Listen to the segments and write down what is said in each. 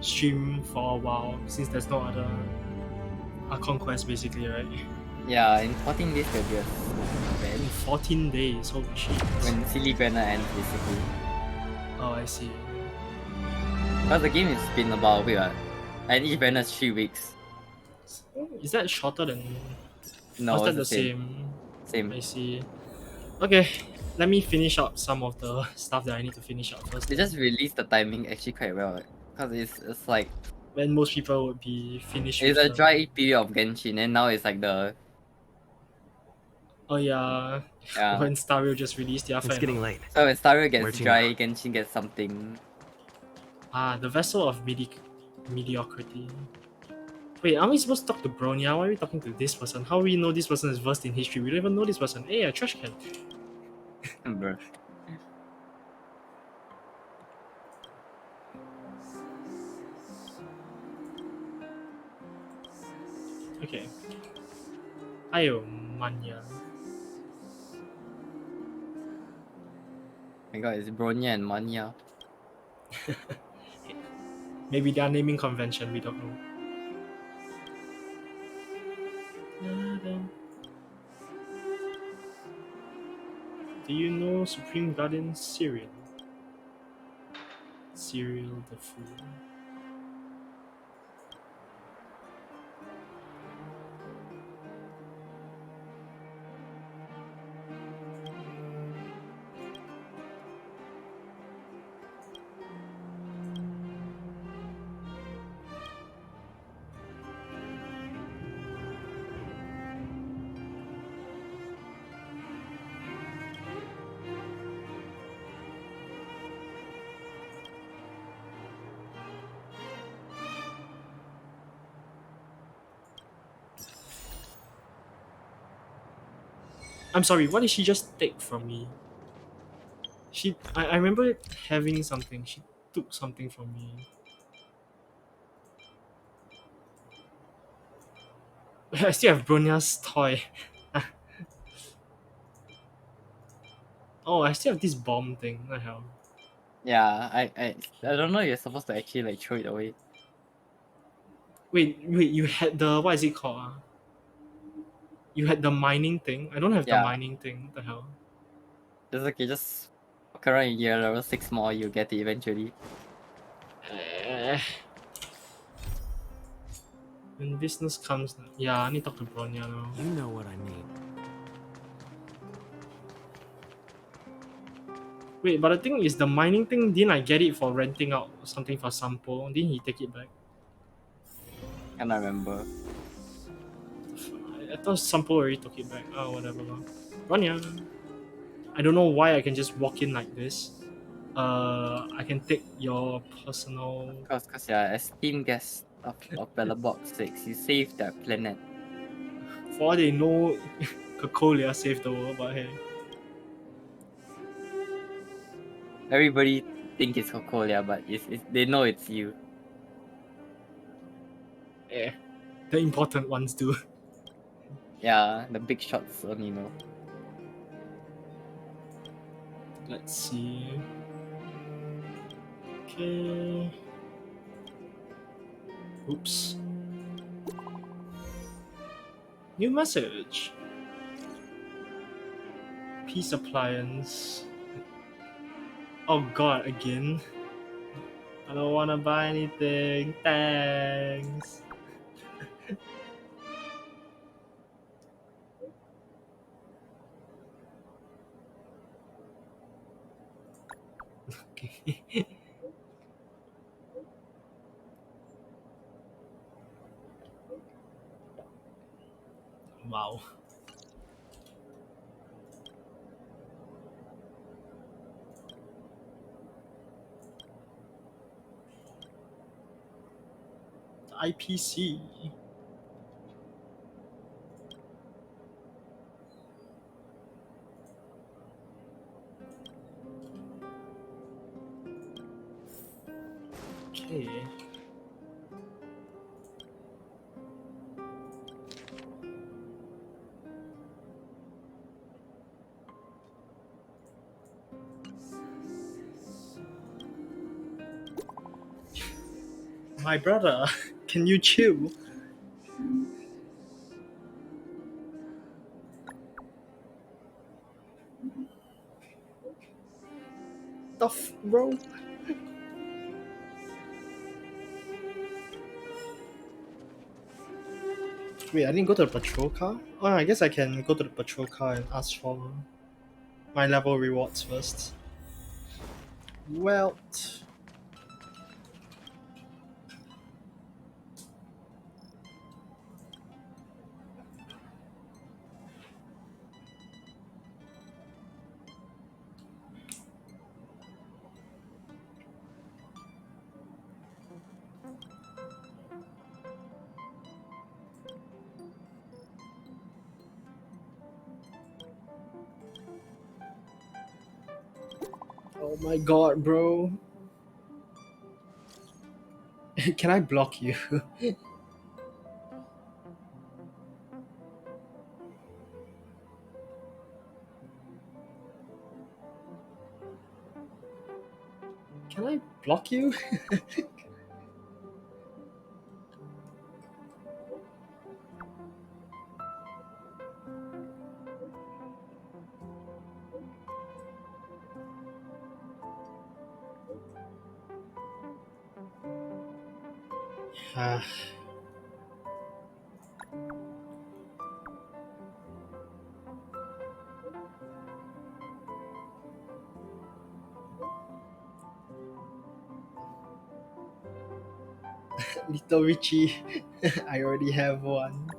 stream for a while since there's no other conquest basically, right? Yeah, in 14 days there'll be a In event 14 days, holy shit. when Silly Banner ends basically. Oh, I see. Because the game has been about a week, and each banner is 3 weeks. Is that shorter than... No, Was it's that the the same. same? Same. I see. Okay, let me finish up some of the stuff that I need to finish up first. They Then. just released the timing actually quite well. Because it's like When most people would be finished it's with a the... dry period of Genshin, and now it's like the Oh yeah, yeah. when Stario just released, yeah, fair It's getting enough. late. So when Stario Where gets to dry, now? Genshin gets something. Ah, the vessel of mediocrity. Wait, are we supposed to talk to Bronya? Why are we talking to this person? How we know this person is versed in history? We don't even know this person. Hey, a trash can. Bruh. Okay. 还有 Manya. My god, it's Bronya and Manya. Maybe their naming convention, we don't know. Do you know Supreme Guardian Cyril? Cyril the Fool. I'm sorry, what did she just take from me? I remember having something. She took something from me. I still have Bronya's toy. Oh, I still have this bomb thing. What the hell? Yeah, I don't know if you're supposed to actually like throw it away. Wait, you had the... What is it called? You had the mining thing? I don't have the Yeah. mining thing. What the hell? It's okay, just walk around in gear level 6 more, you'll get it eventually. Eh, when business comes... Yeah, I need to talk to Bronya now. You know what I mean. Wait, but the thing is, the mining thing, didn't I get it for renting out something for Sampo? Didn't he take it back? Cannot remember. I thought Sampo already took it back. Oh, whatever. Bronya. I don't know why I can just walk in like this. I can take your personal... Cause yeah, as team guest of Bella Box 6, you saved that planet. For all they know, Cocolia saved the world, but hey. Everybody think it's Cocolia, but they know it's you. Eh, the important ones do. Yeah, the big shots only know. Let's see. Okay. Oops. New message. Peace appliance. Oh god, again? I don't wanna buy anything. Thanks. Okay. Wow. IPC. Okay. My brother, can you chill? Tough, bro. Wait, I didn't go to the patrol car? Oh, I guess I can go to the patrol car and ask for my level rewards first. Well, oh my god, bro. Can I block you? Can I block you? Ah, Little Richie, I already have one.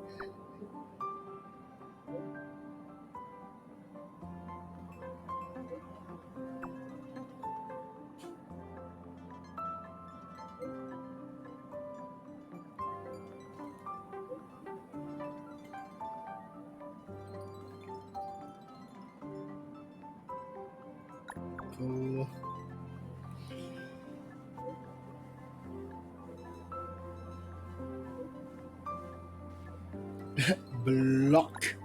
Cool. Block.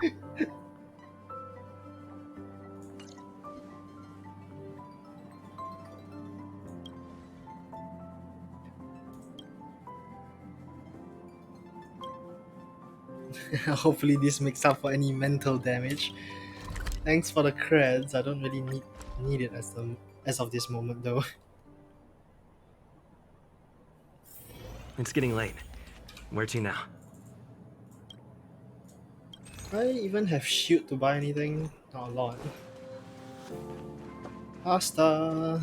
Hopefully this makes up for any mental damage. Thanks for the creds. I don't really need it as of this moment though. It's getting late. Where to now? I even have shield to buy anything? Not a lot. Pasta.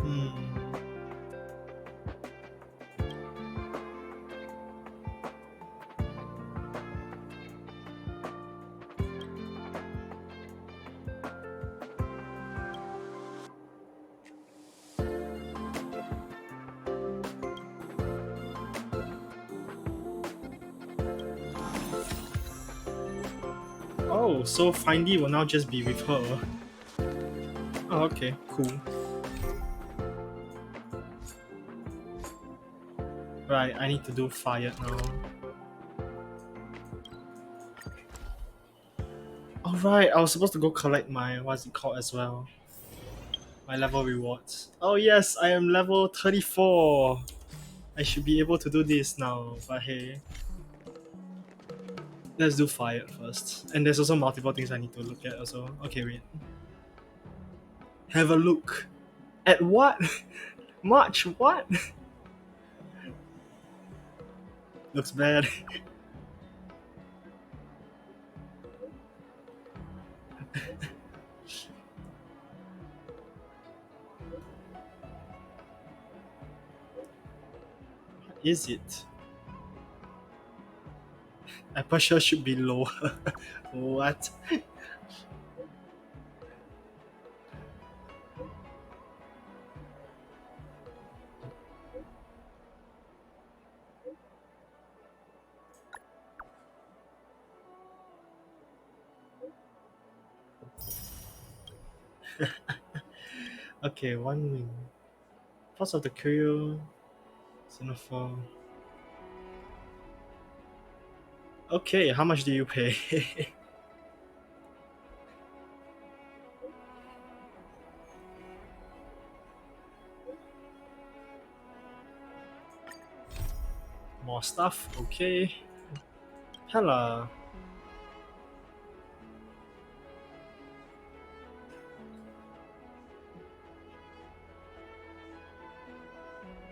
Hmm. Oh, so Findy will now just be with her. Oh, okay, cool. Right, I need to do fire now. Alright, I was supposed to go collect my, what's it called as well? My level rewards. Oh yes, I am level 34. I should be able to do this now, but hey. Let's do fire first. And there's also multiple things I need to look at also. Okay, wait. Have a look. At what? March, what? Looks bad. Is it? Aperture should be lower. What? Okay, one wing. Parts of the crew. Xenophore. Okay, how much do you pay? More stuff. Okay. Hella.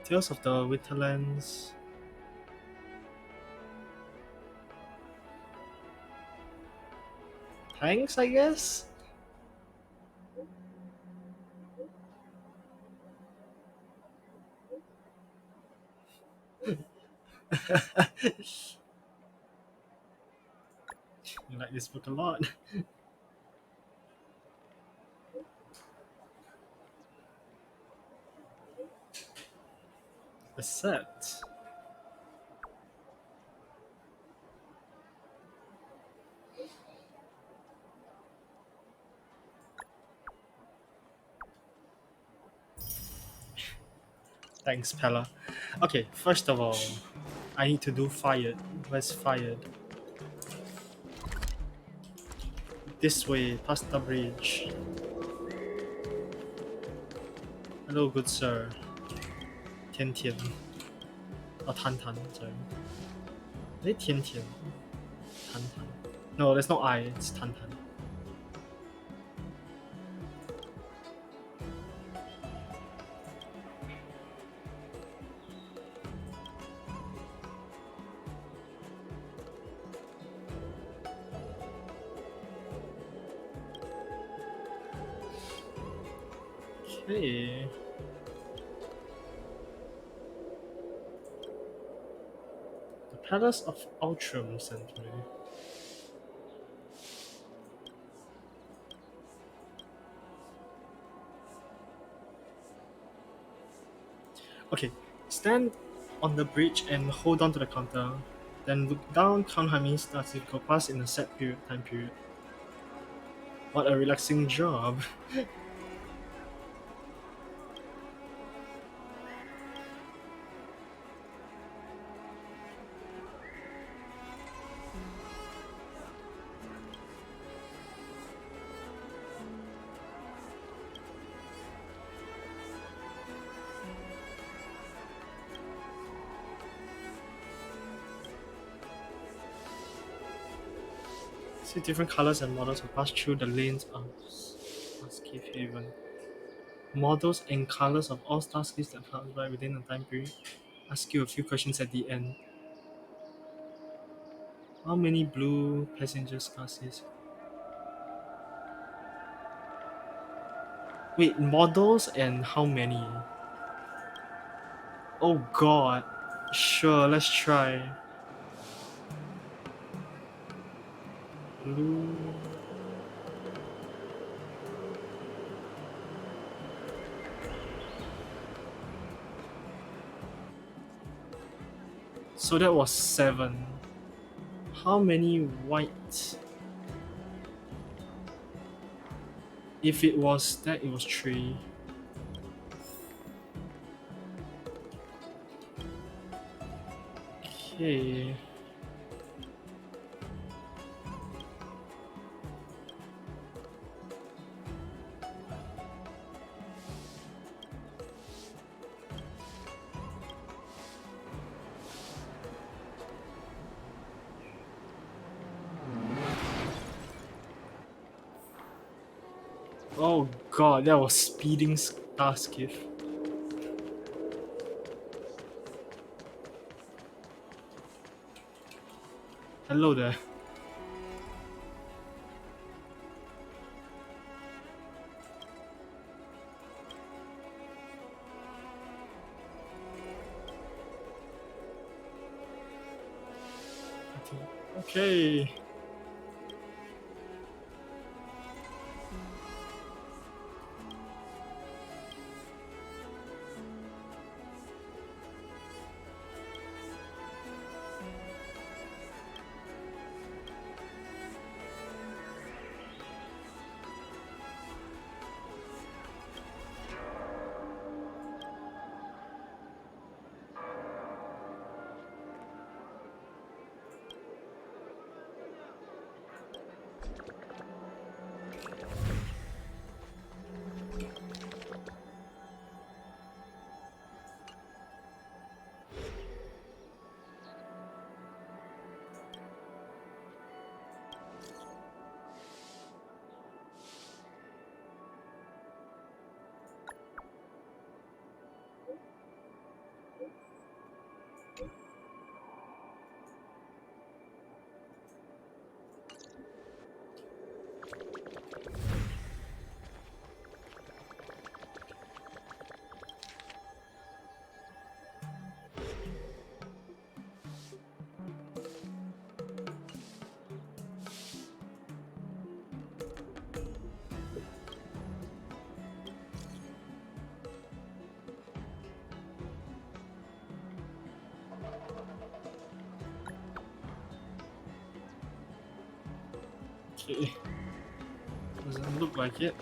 Tales of the Winterlands. Thanks, I guess. You like this book a lot. Accept. Thanks, Pella. Okay, first of all, I need to do fired. Where's fired? This way, past the bridge. Hello, good sir. Tian Tian. Oh, Tan Tan, sorry. Is it Tian Tian? Tan Tan. No, there's no I, it's Tan Tan. Okay. The Palace of Outram sent me. Okay, stand on the bridge and hold on to the counter. Then look down, count how many stars you go past in a set time period. What a relaxing job. See different colors and models will pass through the lanes of Starscape Haven. Models and colors of all Starscapes that pass by within a time period. Ask you a few questions at the end. How many blue passenger Starscapes? Wait, models and how many? Oh god. Sure, let's try. Blue. So that was 7. How many white? If it was that, it was 3. Okay. Oh god, that was speeding Starskiff. Hello there. Okay. Okay. Doesn't look like it.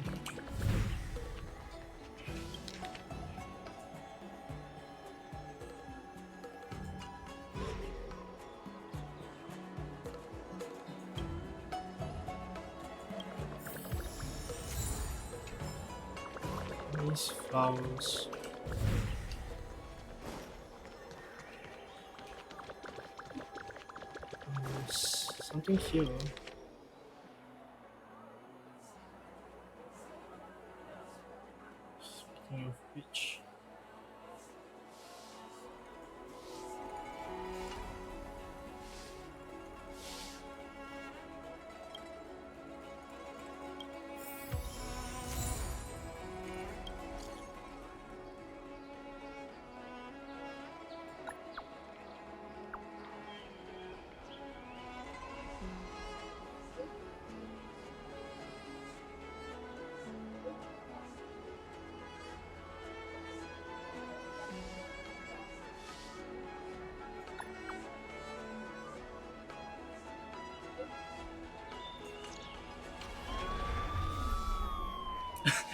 These flowers. There's something here. Speaking of which.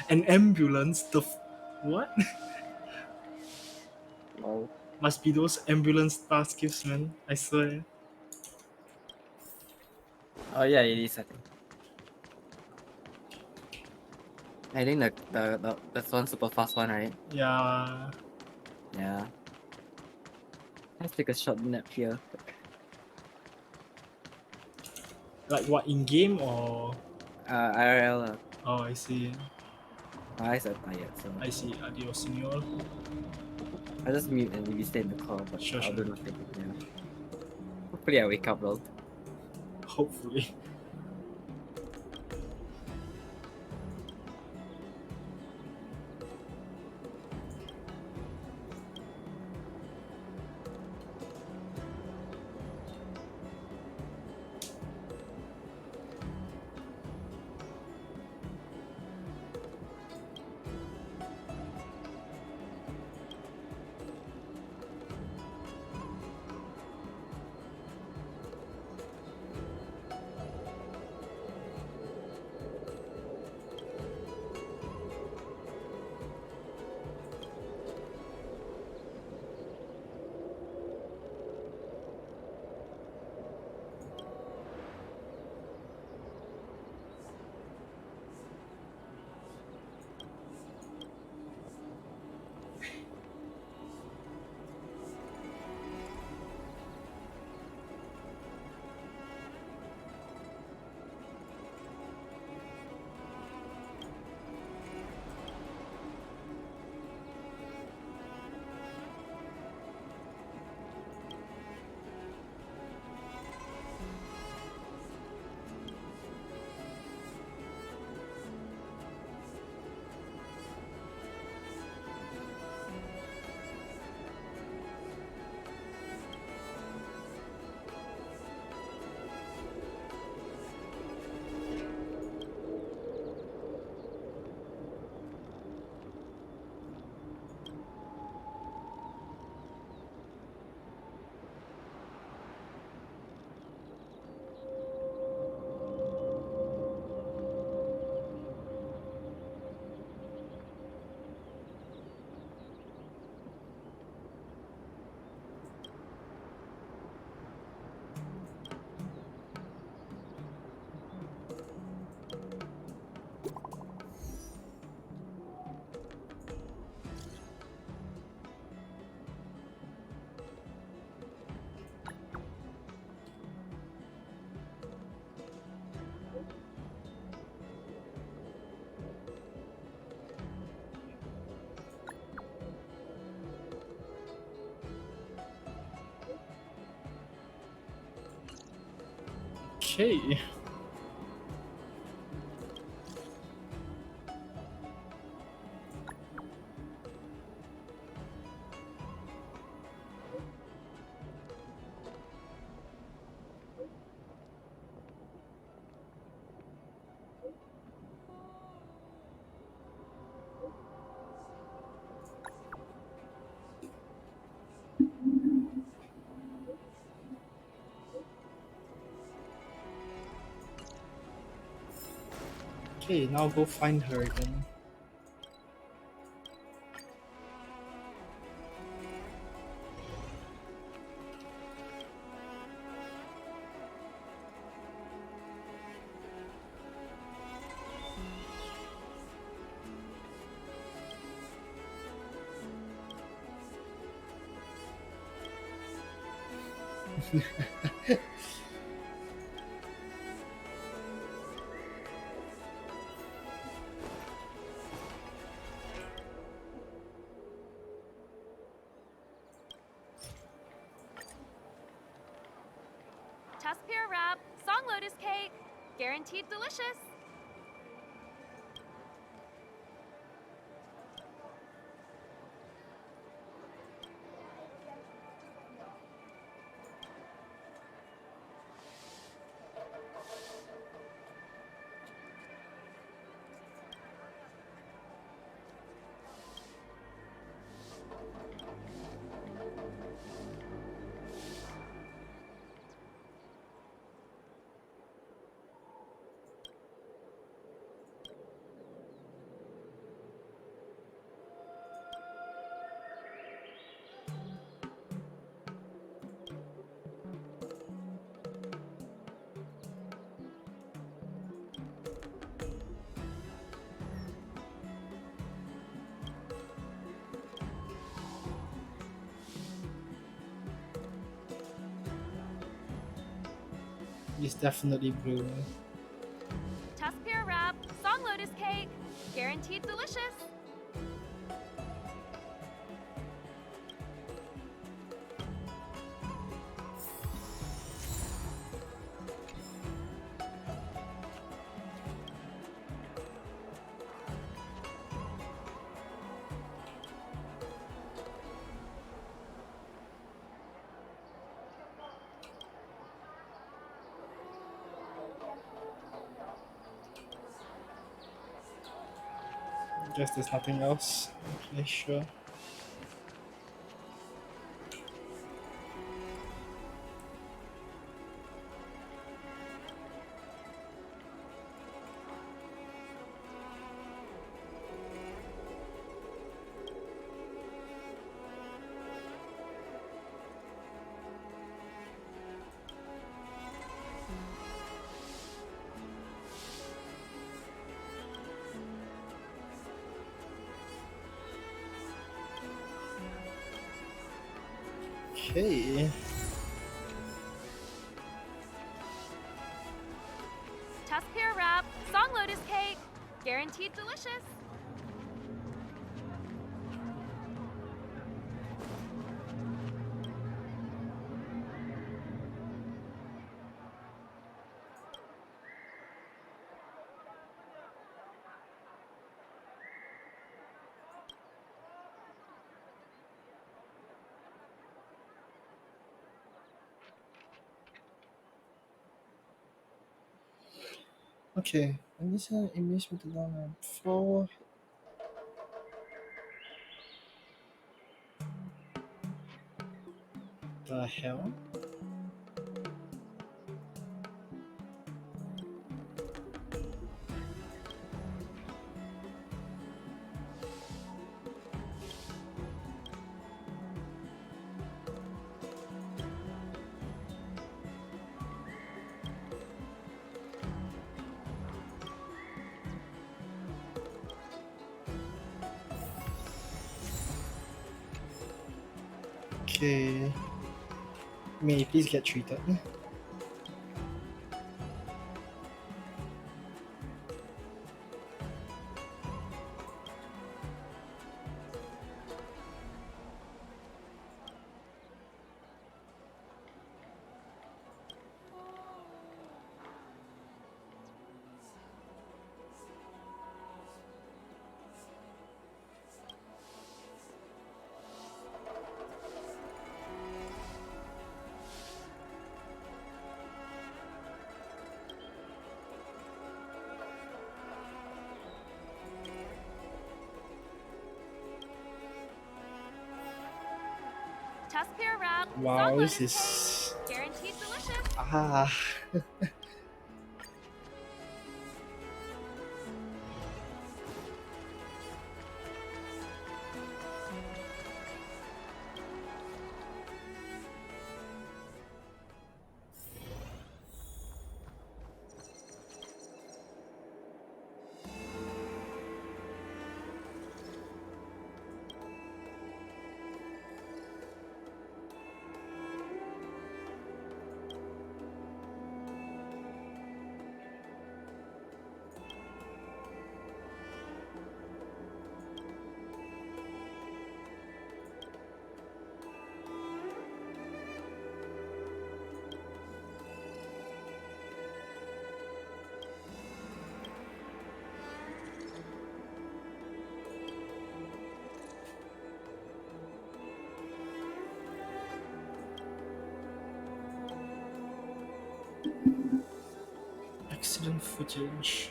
An ambulance? What? Oh. Must be those ambulance task gifts, man. I swear. Oh yeah, it is. I think that's one super fast one, right? Yeah. Yeah. Let's take a short nap here. Like what, in game or? IRL. Oh, I see. My eyes are tired, so I see. Adios, senor. I just mute and maybe stay in the call, but Sure, I'll sure. do nothing. Yeah. Hopefully I wake up well. Hopefully. Okay. Okay, now go find her again. Tusk pear wrap, song lotus cake, guaranteed delicious. It's definitely blue. Tusk pear wrap, song lotus cake, guaranteed delicious. Guess there's nothing else. Okay, sure. Okay. Tusk pear wrap, song lotus cake, guaranteed delicious. Okay. And this image with the long floor. The hell? Okay. May please get treated. Tuskpear wrap, Wow, song this lotus is cake, guaranteed delicious. ah. Accident footage.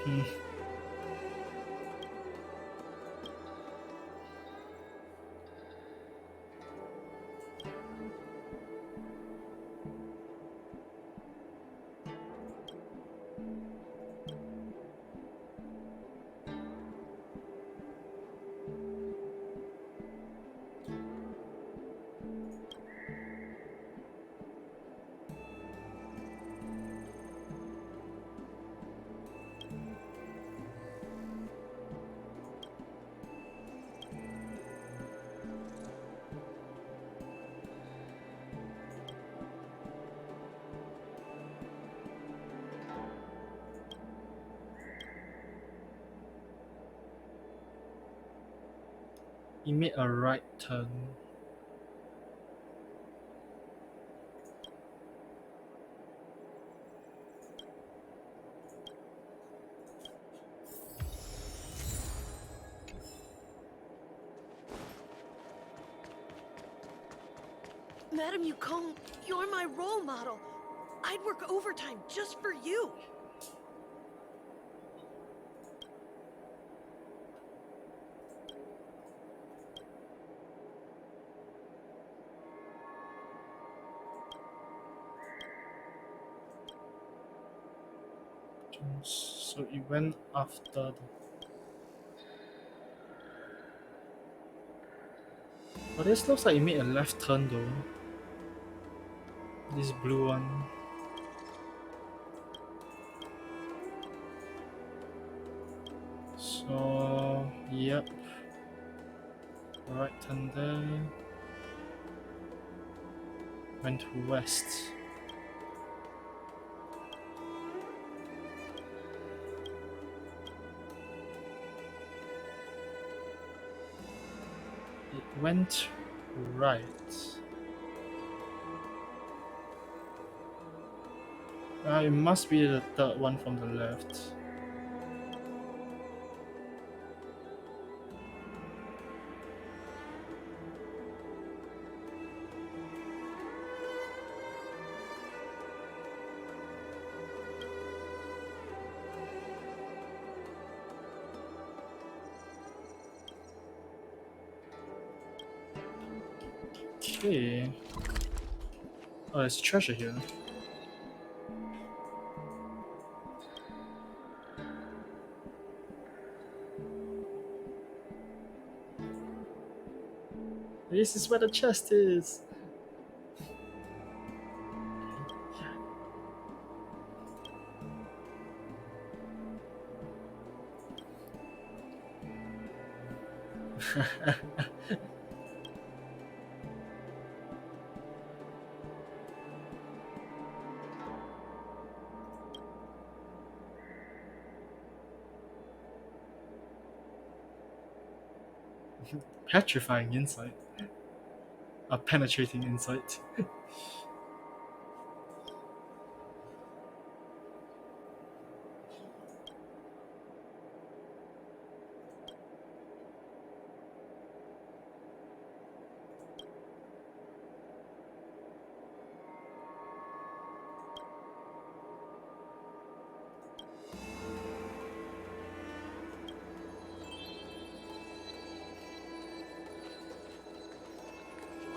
Hmm. He made a right turn. Madam Yukong, you're my role model. I'd work overtime just for you. So he went after the... But this looks like he made a left turn though. This blue one. So, yep. Right turn there. Went west. It went right. It must be the third one from the left. Okay. Oh, there's treasure here. This is where the chest is. Petrifying insight. A penetrating insight.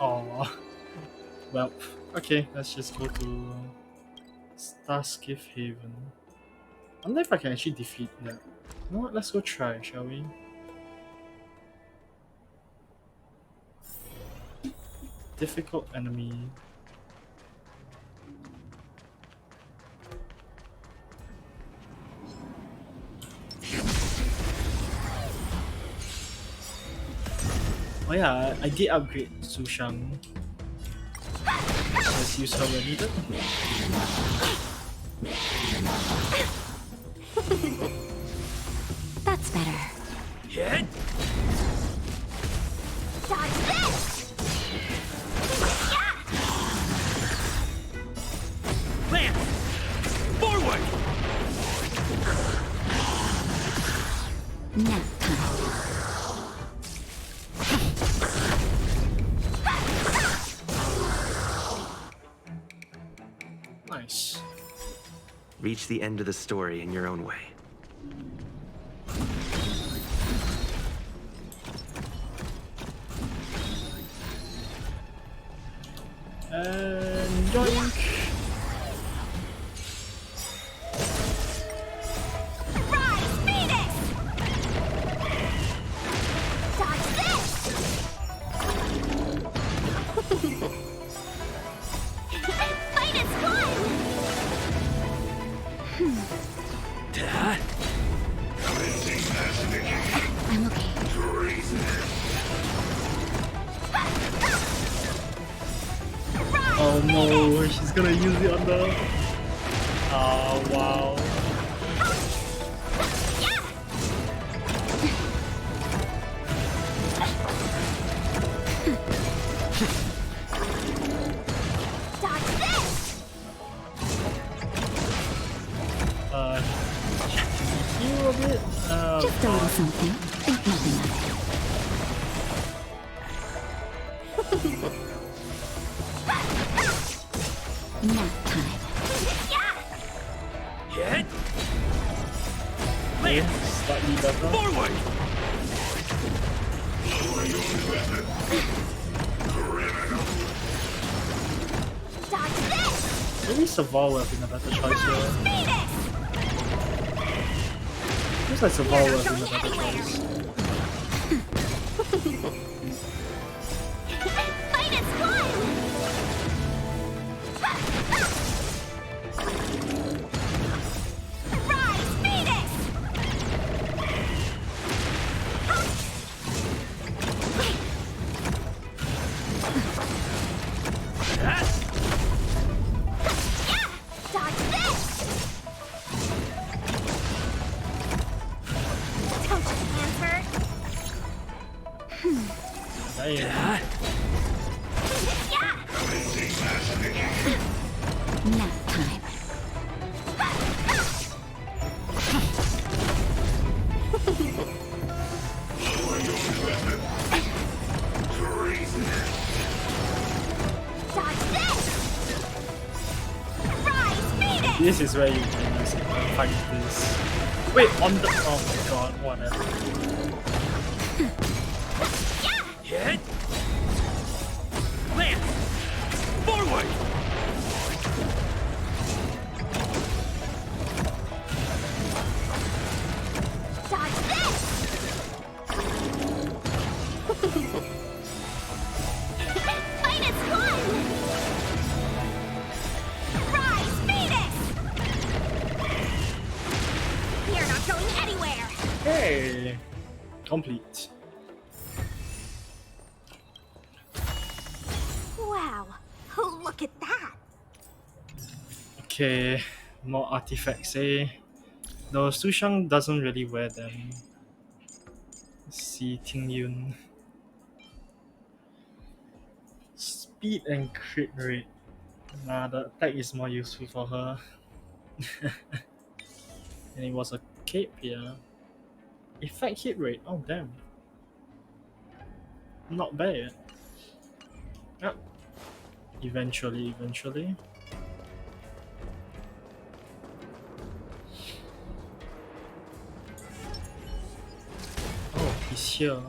Oh, well, okay, let's just go to Starskiff Haven. I wonder if I can actually defeat that. You know what? Let's go try, shall we? Difficult enemy. Oh yeah, I did upgrade Sushang. Let's use her when needed. That's better. Hit! Dodge this! Lance! Forward! Nap time. Nice. Reach the end of the story in your own way. And yoink! Rise, Phoenix! Dodge this! Fight is fun! Dad? I'm okay. Oh no, she's gonna use it on the. Oh wow. Dodge this! Heal a bit? Just a little something. Think nothing of it. Nap time. Hit! Okay, slightly better. Forward! Dodge this! Maybe Saval would have been a better choice here. Phoenix! Looks like Saval You're would not have been a better going choice. Fight is fun! Rise, Phoenix! Dodge this! Don't your hands hurt? Damn. Dad? Yeah! Nap time. Dodge this! Rise, Phoenix! This is where you can use it. Fight this. Wait, on the. Oh my god, whatever. Hit! Lance! Forward! Dodge this! Fight is fun! Rise, Phoenix! You're not going anywhere! Hey! Complete. Wow, look at that! Okay, more artifacts, eh? Though Sushang doesn't really wear them. Let's see, Ting Yun. Speed and crit rate. Nah, the attack is more useful for her. And it was a cape here. Effect hit rate, oh damn. Not bad. Yep. Eventually. Oh, he's here.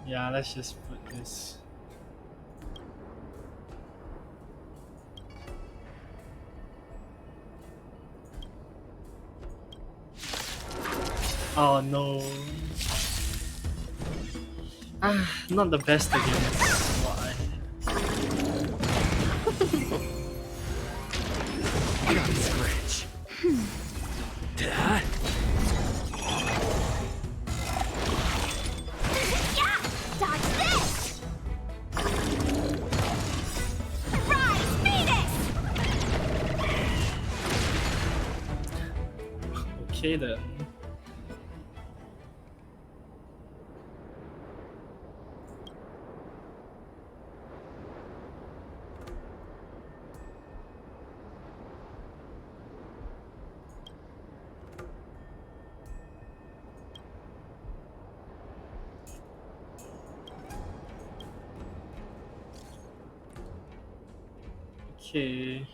Yeah, let's just put this. Oh no. Not the best against what I Got scratch. Duh. Yeah! Dodge this! Rise, Phoenix! Okay then. Okay.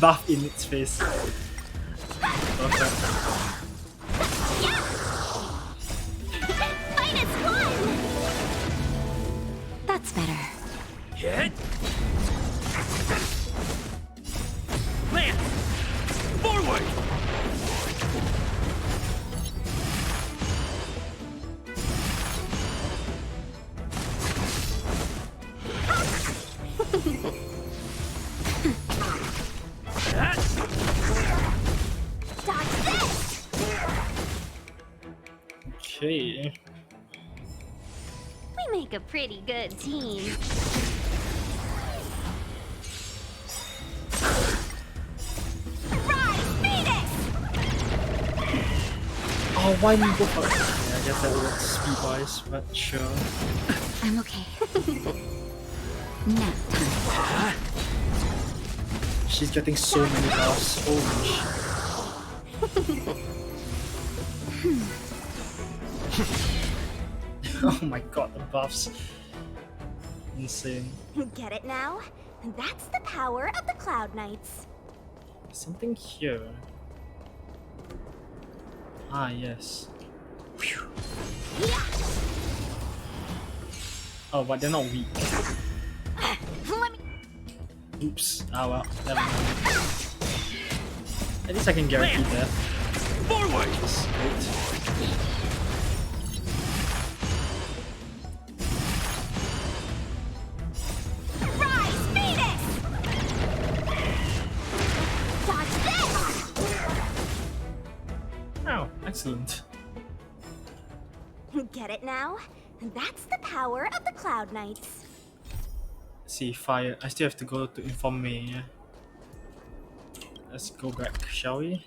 Buff in its face. Perfect. Minus one! That's better. Hit. Lance. Forward. Dodge this! Okay. We make a pretty good team. Rise, Phoenix! Oh, why me go for? Yeah, I guess that works speed wise, but sure. I'm okay. Nap time. She's getting so many buffs. Holy shit. Oh my god, the buffs. Insane. Get it now? That's the power of the Cloud Knights. Something here. Ah, yes. Phew. Yeah! Oh, but they're not weak. Let me... Oops. Ah, well. Never mind. At least I can guarantee that. Forward. Just wait. Rise, Phoenix! Dodge this! Oh, excellent. Get it now? That's the power of the Cloud Knights. Let's see, fire. I still have to go to inform May. Yeah? Let's go back, shall we?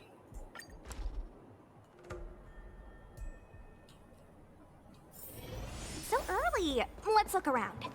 So early. Let's look around.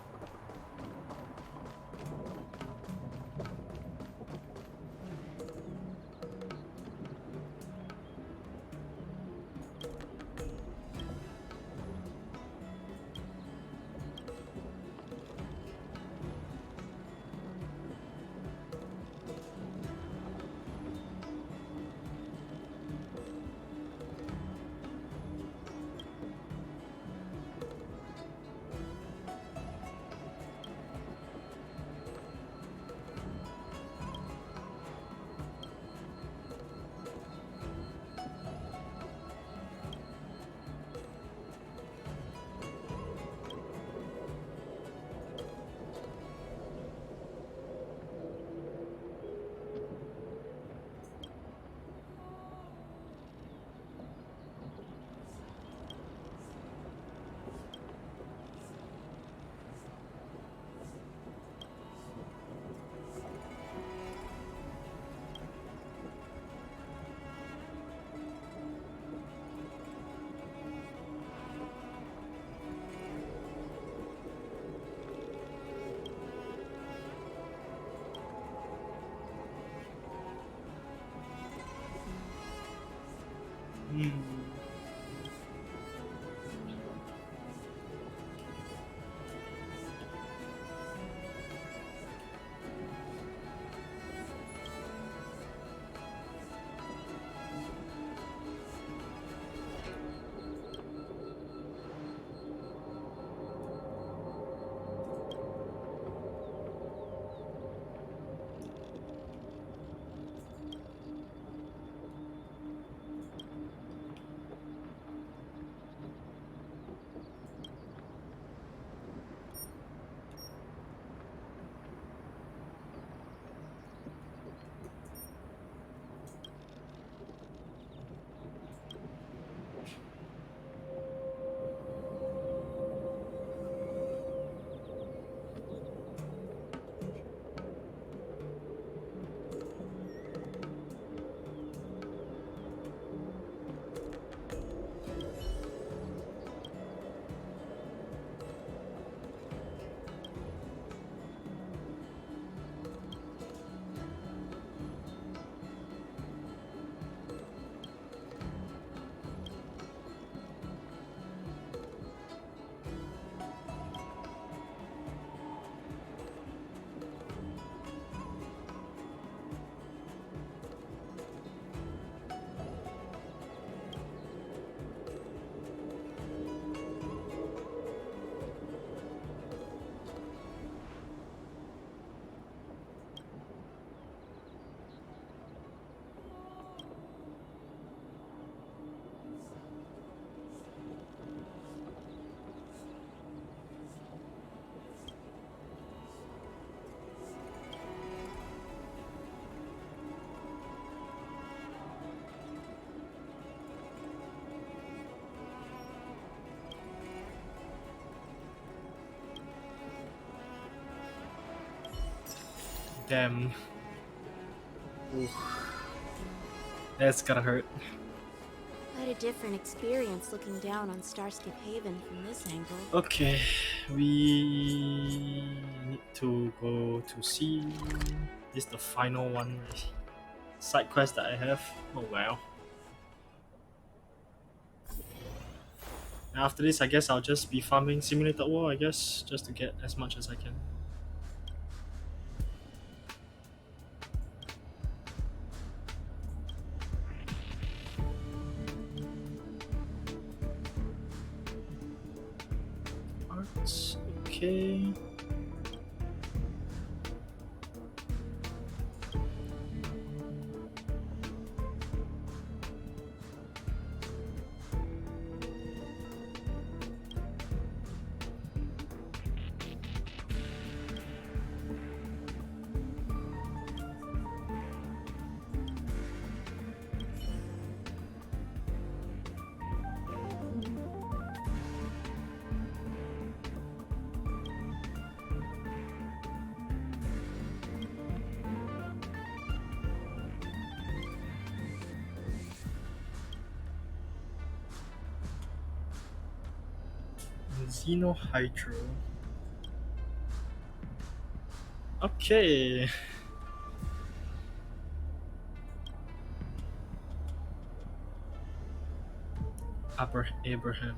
Damn. Oof. That's gotta hurt. Quite a different experience looking down on Starskip Haven from this angle. Okay, we need to go to see. This is the final one. Side quest that I have. Oh wow. After this, I guess I'll just be farming Simulated War, I guess, just to get as much as I can. Arts, okay. Xenohydro. Okay. Abraham.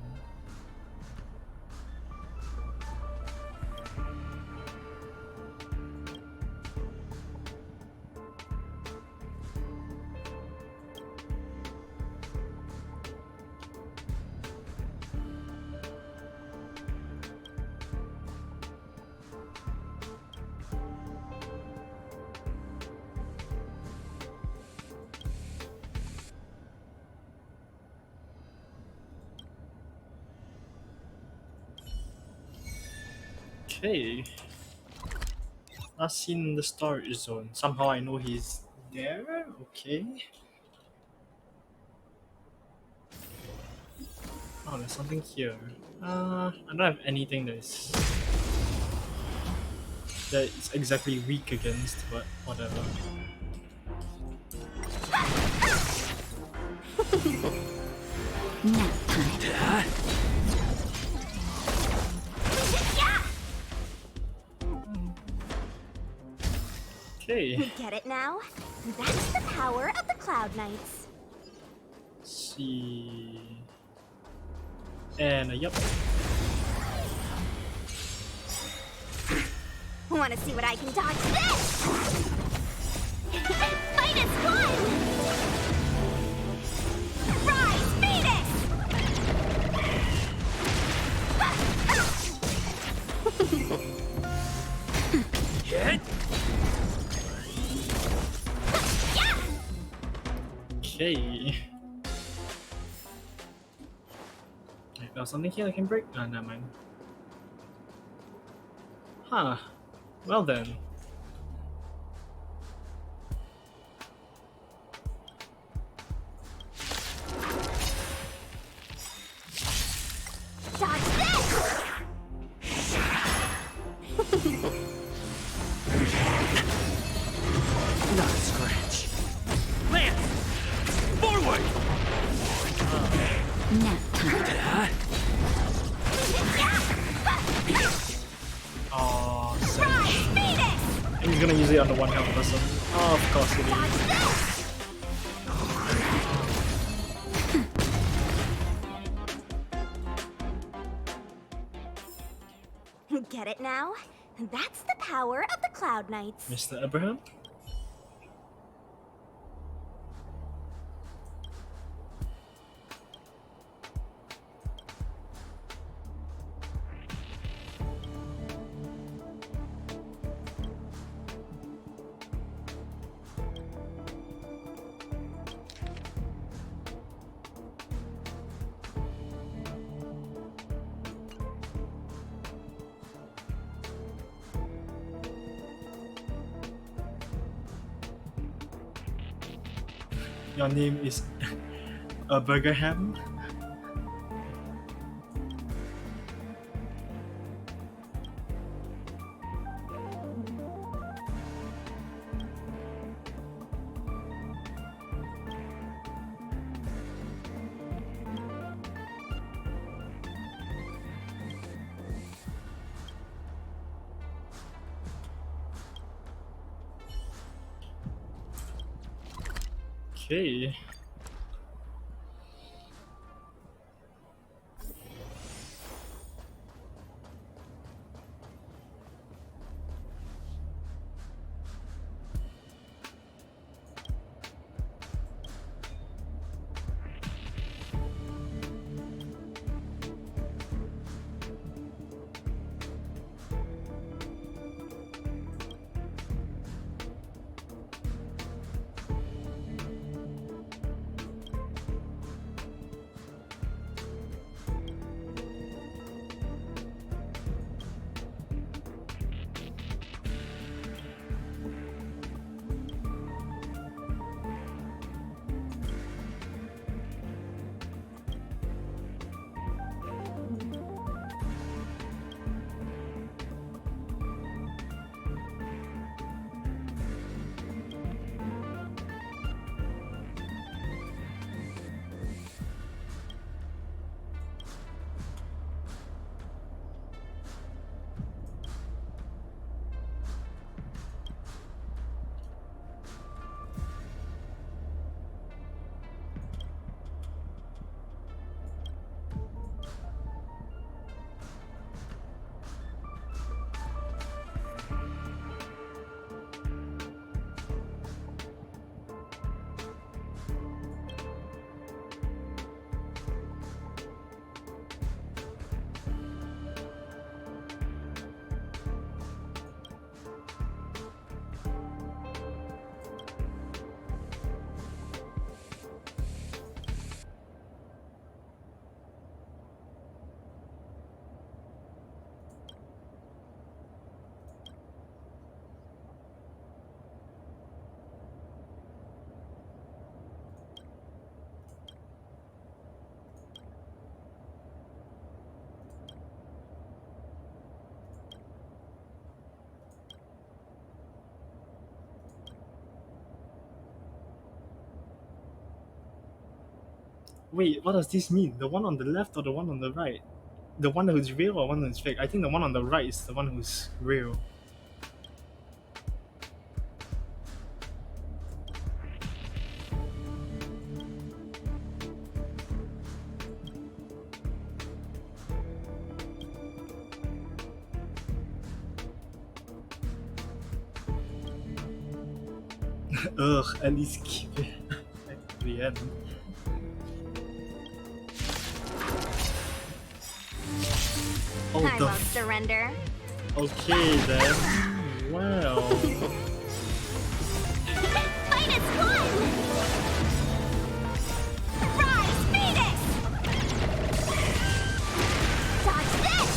Okay. Last seen in the storage zone. Somehow I know he's there. Okay. Oh, there's something here. I don't have anything that's exactly weak against, but whatever. Nap time. Okay. Get it now? That's the power of the Cloud Knights. Let's see. And yep. Want to see what I can dodge this? Fight is one! Rise, Phoenix! Hit! Okay. There's something here I can break? Ah, never mind. Huh. Well then. Dodge this! Not a scratch. Lance! Forward! Nap time. Oh, Rise, Phoenix! and he's gonna use it on the one health person. Oh, of course it Dodge is. this! Get it now? That's the power of the Cloud Knights. Mr. Abraham? Your name is a burger ham? Okay. Wait, what does this mean? The one on the left or the one on the right? The one who's real or one who's fake? I think the one on the right is the one who's real. Ugh, at least keep it at the end. Oh, I the won't surrender. okay then. Well, Fight is one! Rise, Phoenix! Dodge this!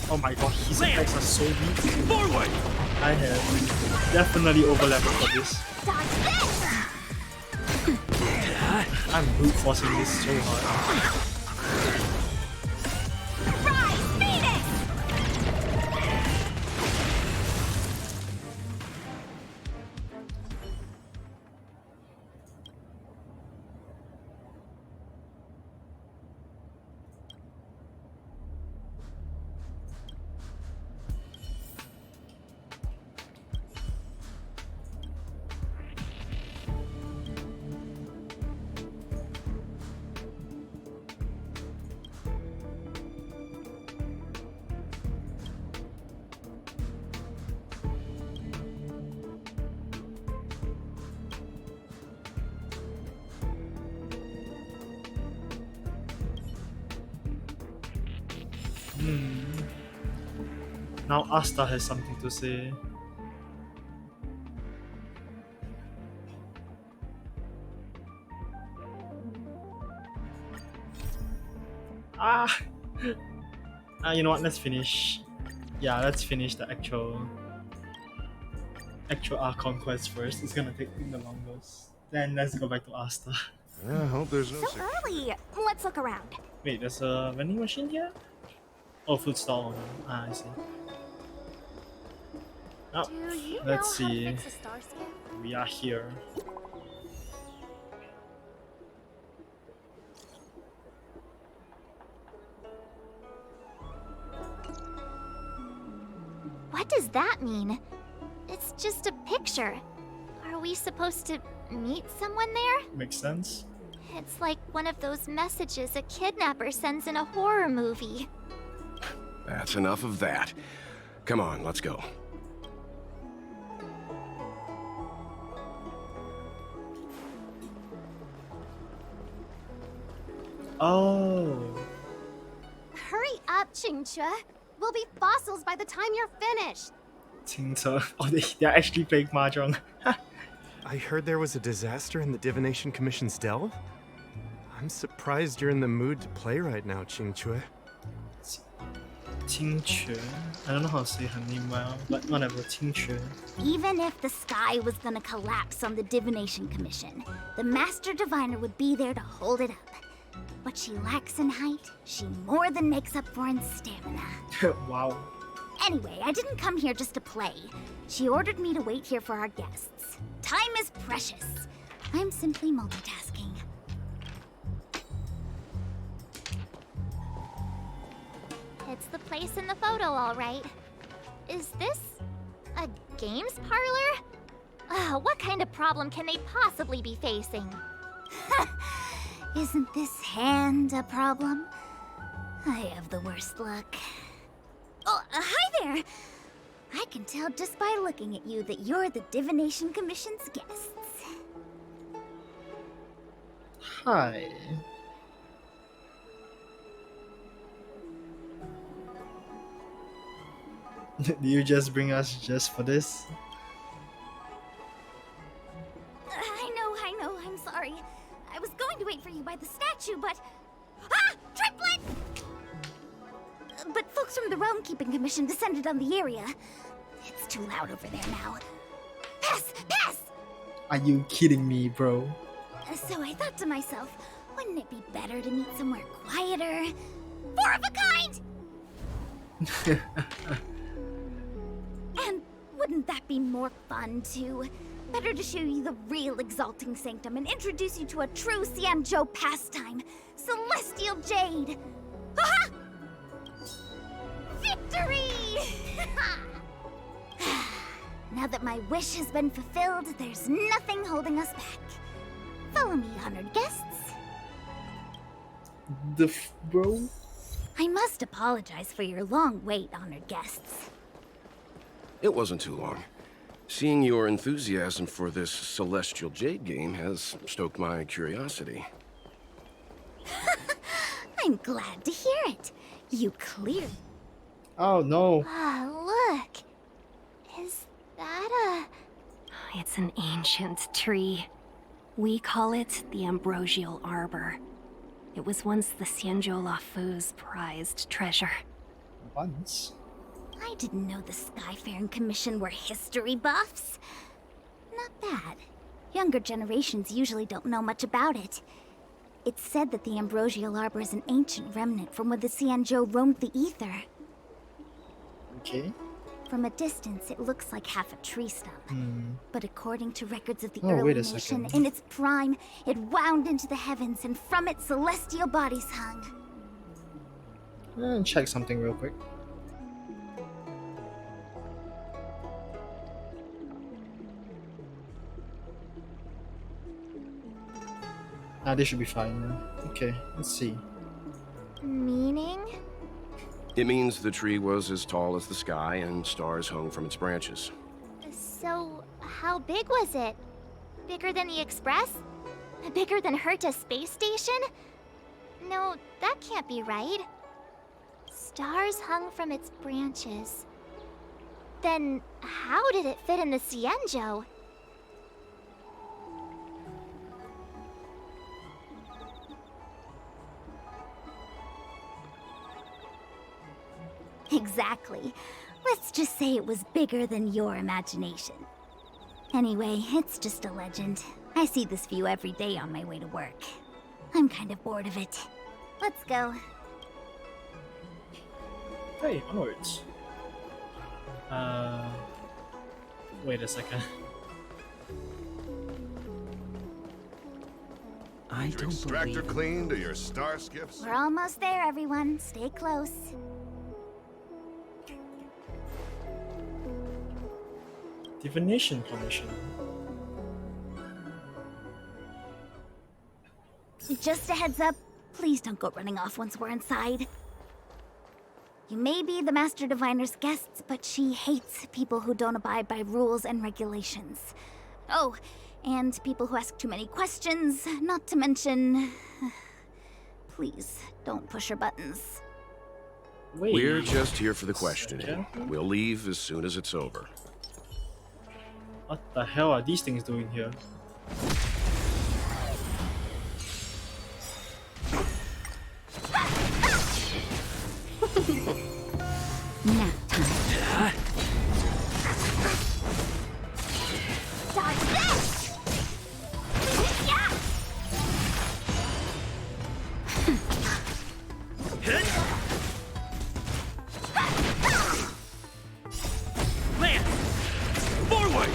oh my god, his attacks are so weak. Forward! I have definitely overleveled for this. Dodge this! I'm brute forcing this so hard. Rise, Phoenix! Now Asta has something to say. Ah! You know what? Let's finish. Yeah, let's finish the actual Archon quest first. It's gonna take the longest. Then let's go back to Asta. I hope there's no So early. Let's look around. Wait, there's a vending machine here? Oh, food stall. Ah, I see. Oh, Do you let's know how see. to fix a star skip? We are here. What does that mean? It's just a picture. Are we supposed to meet someone there? Makes sense. It's like one of those messages a kidnapper sends in a horror movie. That's enough of that. Come on, let's go. Oh. Hurry up, Chingche. We'll be fossils by the time you're finished. 清澈. Oh, they're actually playing mahjong. I heard there was a disaster in the Divination Commission's delve? I'm surprised you're in the mood to play right now, Qingque. 清澈. I don't know how to say her name well, but whatever. 清澈. Even if the sky was gonna collapse on the Divination Commission, the Master Diviner would be there to hold it up. What she lacks in height, she more than makes up for in stamina. Wow. Anyway, I didn't come here just to play. She ordered me to wait here for our guests. Time is precious. I'm simply multitasking. It's the place in the photo, all right. Is this a games parlor? What kind of problem can they possibly be facing? Isn't this hand a problem? I have the worst luck. Oh, hi there! I can tell just by looking at you that you're the Divination Commission's guests. Hi. Did you just bring us just for this? I know, I'm sorry. I was going to wait for you by the statue, but... Ah! Triplet! But folks from the Realm Keeping Commission descended on the area. It's too loud over there now. Pass! Pass! Are you kidding me, bro? So I thought to myself, wouldn't it be better to meet somewhere quieter? Four of a kind! And wouldn't that be more fun, too? Better to show you the real Exalting Sanctum and introduce you to a true Xianzhou pastime, Celestial Jade! Ha-ha! Victory! Now that my wish has been fulfilled, there's nothing holding us back. Follow me, honored guests. Bro? I must apologize for your long wait, honored guests. It wasn't too long. Seeing your enthusiasm for this Celestial Jade game has stoked my curiosity. I'm glad to hear it. You clearly... Oh no. Ah, look. Is that It's an ancient tree. We call it the Ambrosial Arbor. It was once the Xianzhou Lafu's prized treasure. Once. I didn't know the Skyfaring Commission were history buffs. Not bad. Younger generations usually don't know much about it. It's said that the Ambrosial Arbor is an ancient remnant from when the Xianzhou roamed the ether. Okay. From a distance, it looks like half a tree stump. But according to records of the Oh, early wait a nation, second. in its prime, it wound into the heavens and from it celestial bodies hung. Check something real quick. This should be fine now. Okay, let's see. meaning? It means the tree was as tall as the sky and stars hung from its branches. So, how big was it? Bigger than the Express? Bigger than Herta Space Station? No, that can't be right. Stars hung from its branches. Then, how did it fit in the Xianzhou? Exactly. Let's just say it was bigger than your imagination. Anyway, it's just a legend. I see this view every day on my way to work. I'm kind of bored of it. Let's go. Hey, onwards. Wait a second. I Your don't extractor believe... cleaned? Are your star skiffs? We're almost there, everyone. Stay close. Divination Commission. Just a heads up, please don't go running off once we're inside. You may be the Master Diviner's guests, but she hates people who don't abide by rules and regulations. Oh, and people who ask too many questions, not to mention... Please, don't push her buttons. Wait. We're just here for the questioning. Okay. We'll leave as soon as it's over. What the hell are these things doing here? Nap time. Dodge this! Yeah! Lance! Forward!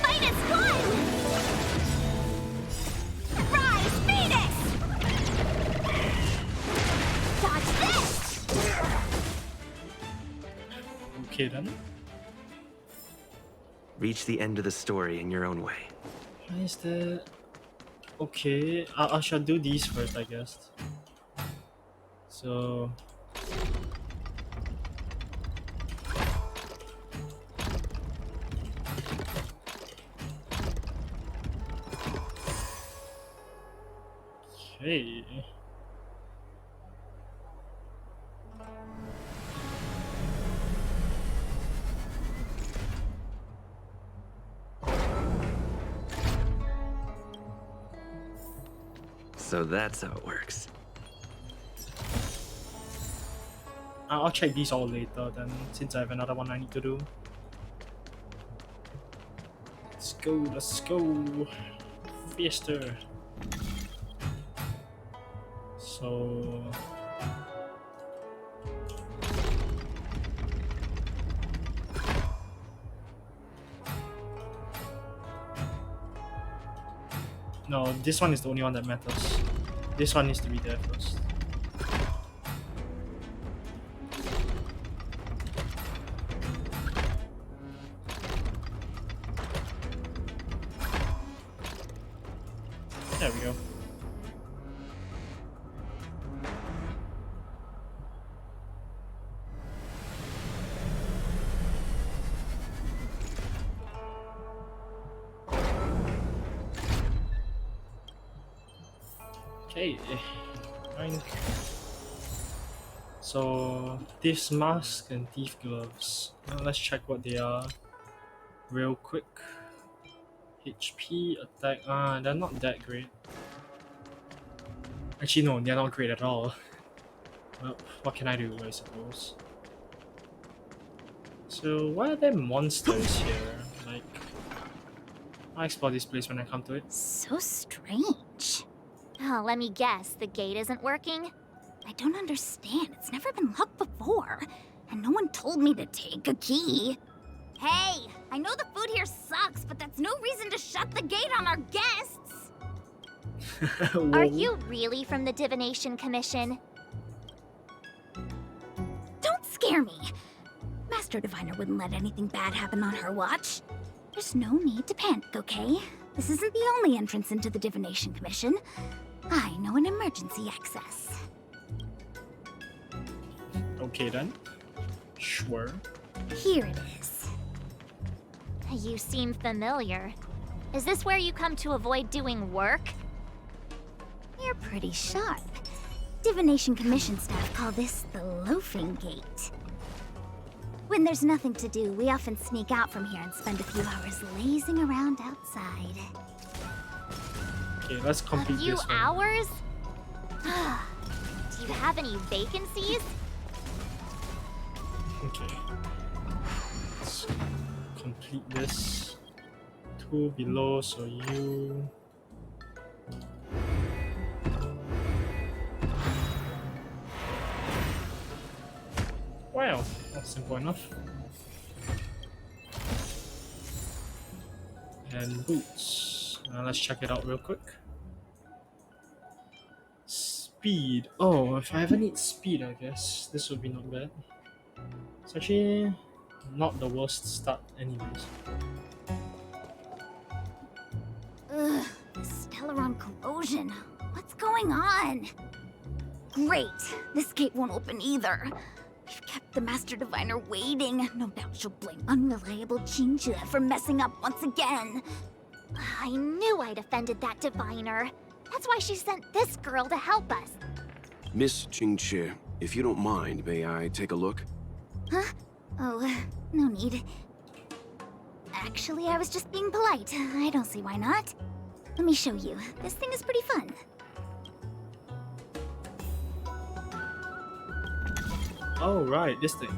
Fight is one! Rise, Phoenix! Dodge this! Okay then. Reach the end of the story in your own way. Why is that? Okay, I shall do these first, I guess. So... Okay. So that's how it works. I'll check these all later then, since I have another one I need to do. Let's go. Faster. So... No, this one is the only one that matters. This one needs to be there first. There we go. Okay, rank. So Thief's Mask and Thief Gloves. Let's check what they are real quick. HP, attack, they're not that great. Actually no, they're not great at all. Well, what can I do, I suppose. So why are there monsters here? Like, I'll explore this place when I come to it. So strange. Oh, let me guess, the gate isn't working? I don't understand. It's never been locked before. And no one told me to take a key. Hey, I know the food here sucks, but that's no reason to shut the gate on our guests. Are you really from the Divination Commission? Don't scare me. Master Diviner wouldn't let anything bad happen on her watch. There's no need to panic, okay? This isn't the only entrance into the Divination Commission. I know an emergency access. Okay then. Sure. Here it is. You seem familiar. Is this where you come to avoid doing work? You're pretty sharp. Divination Commission staff call this the loafing gate. When there's nothing to do, we often sneak out from here and spend a few hours lazing around outside. Okay, let's A complete few this one. hours? Do you have any vacancies? Okay. Let's complete this. 2 below, so you... Wow, that's simple enough. And boots. Let's check it out real quick. speed. Oh, if I ever need speed, I guess this would be not bad. It's actually not the worst start, anyways. Ugh, the Stellaron corrosion. What's going on? Great, this gate won't open either. We've kept the Master Diviner waiting. No doubt she'll blame unreliable Chinchilla for messing up once again. I knew I'd offended that diviner. That's why she sent this girl to help us. Miss Qingqi, if you don't mind, may I take a look? Huh? Oh, no need. Actually, I was just being polite. I don't see why not. Let me show you. This thing is pretty fun. Oh, right, this thing.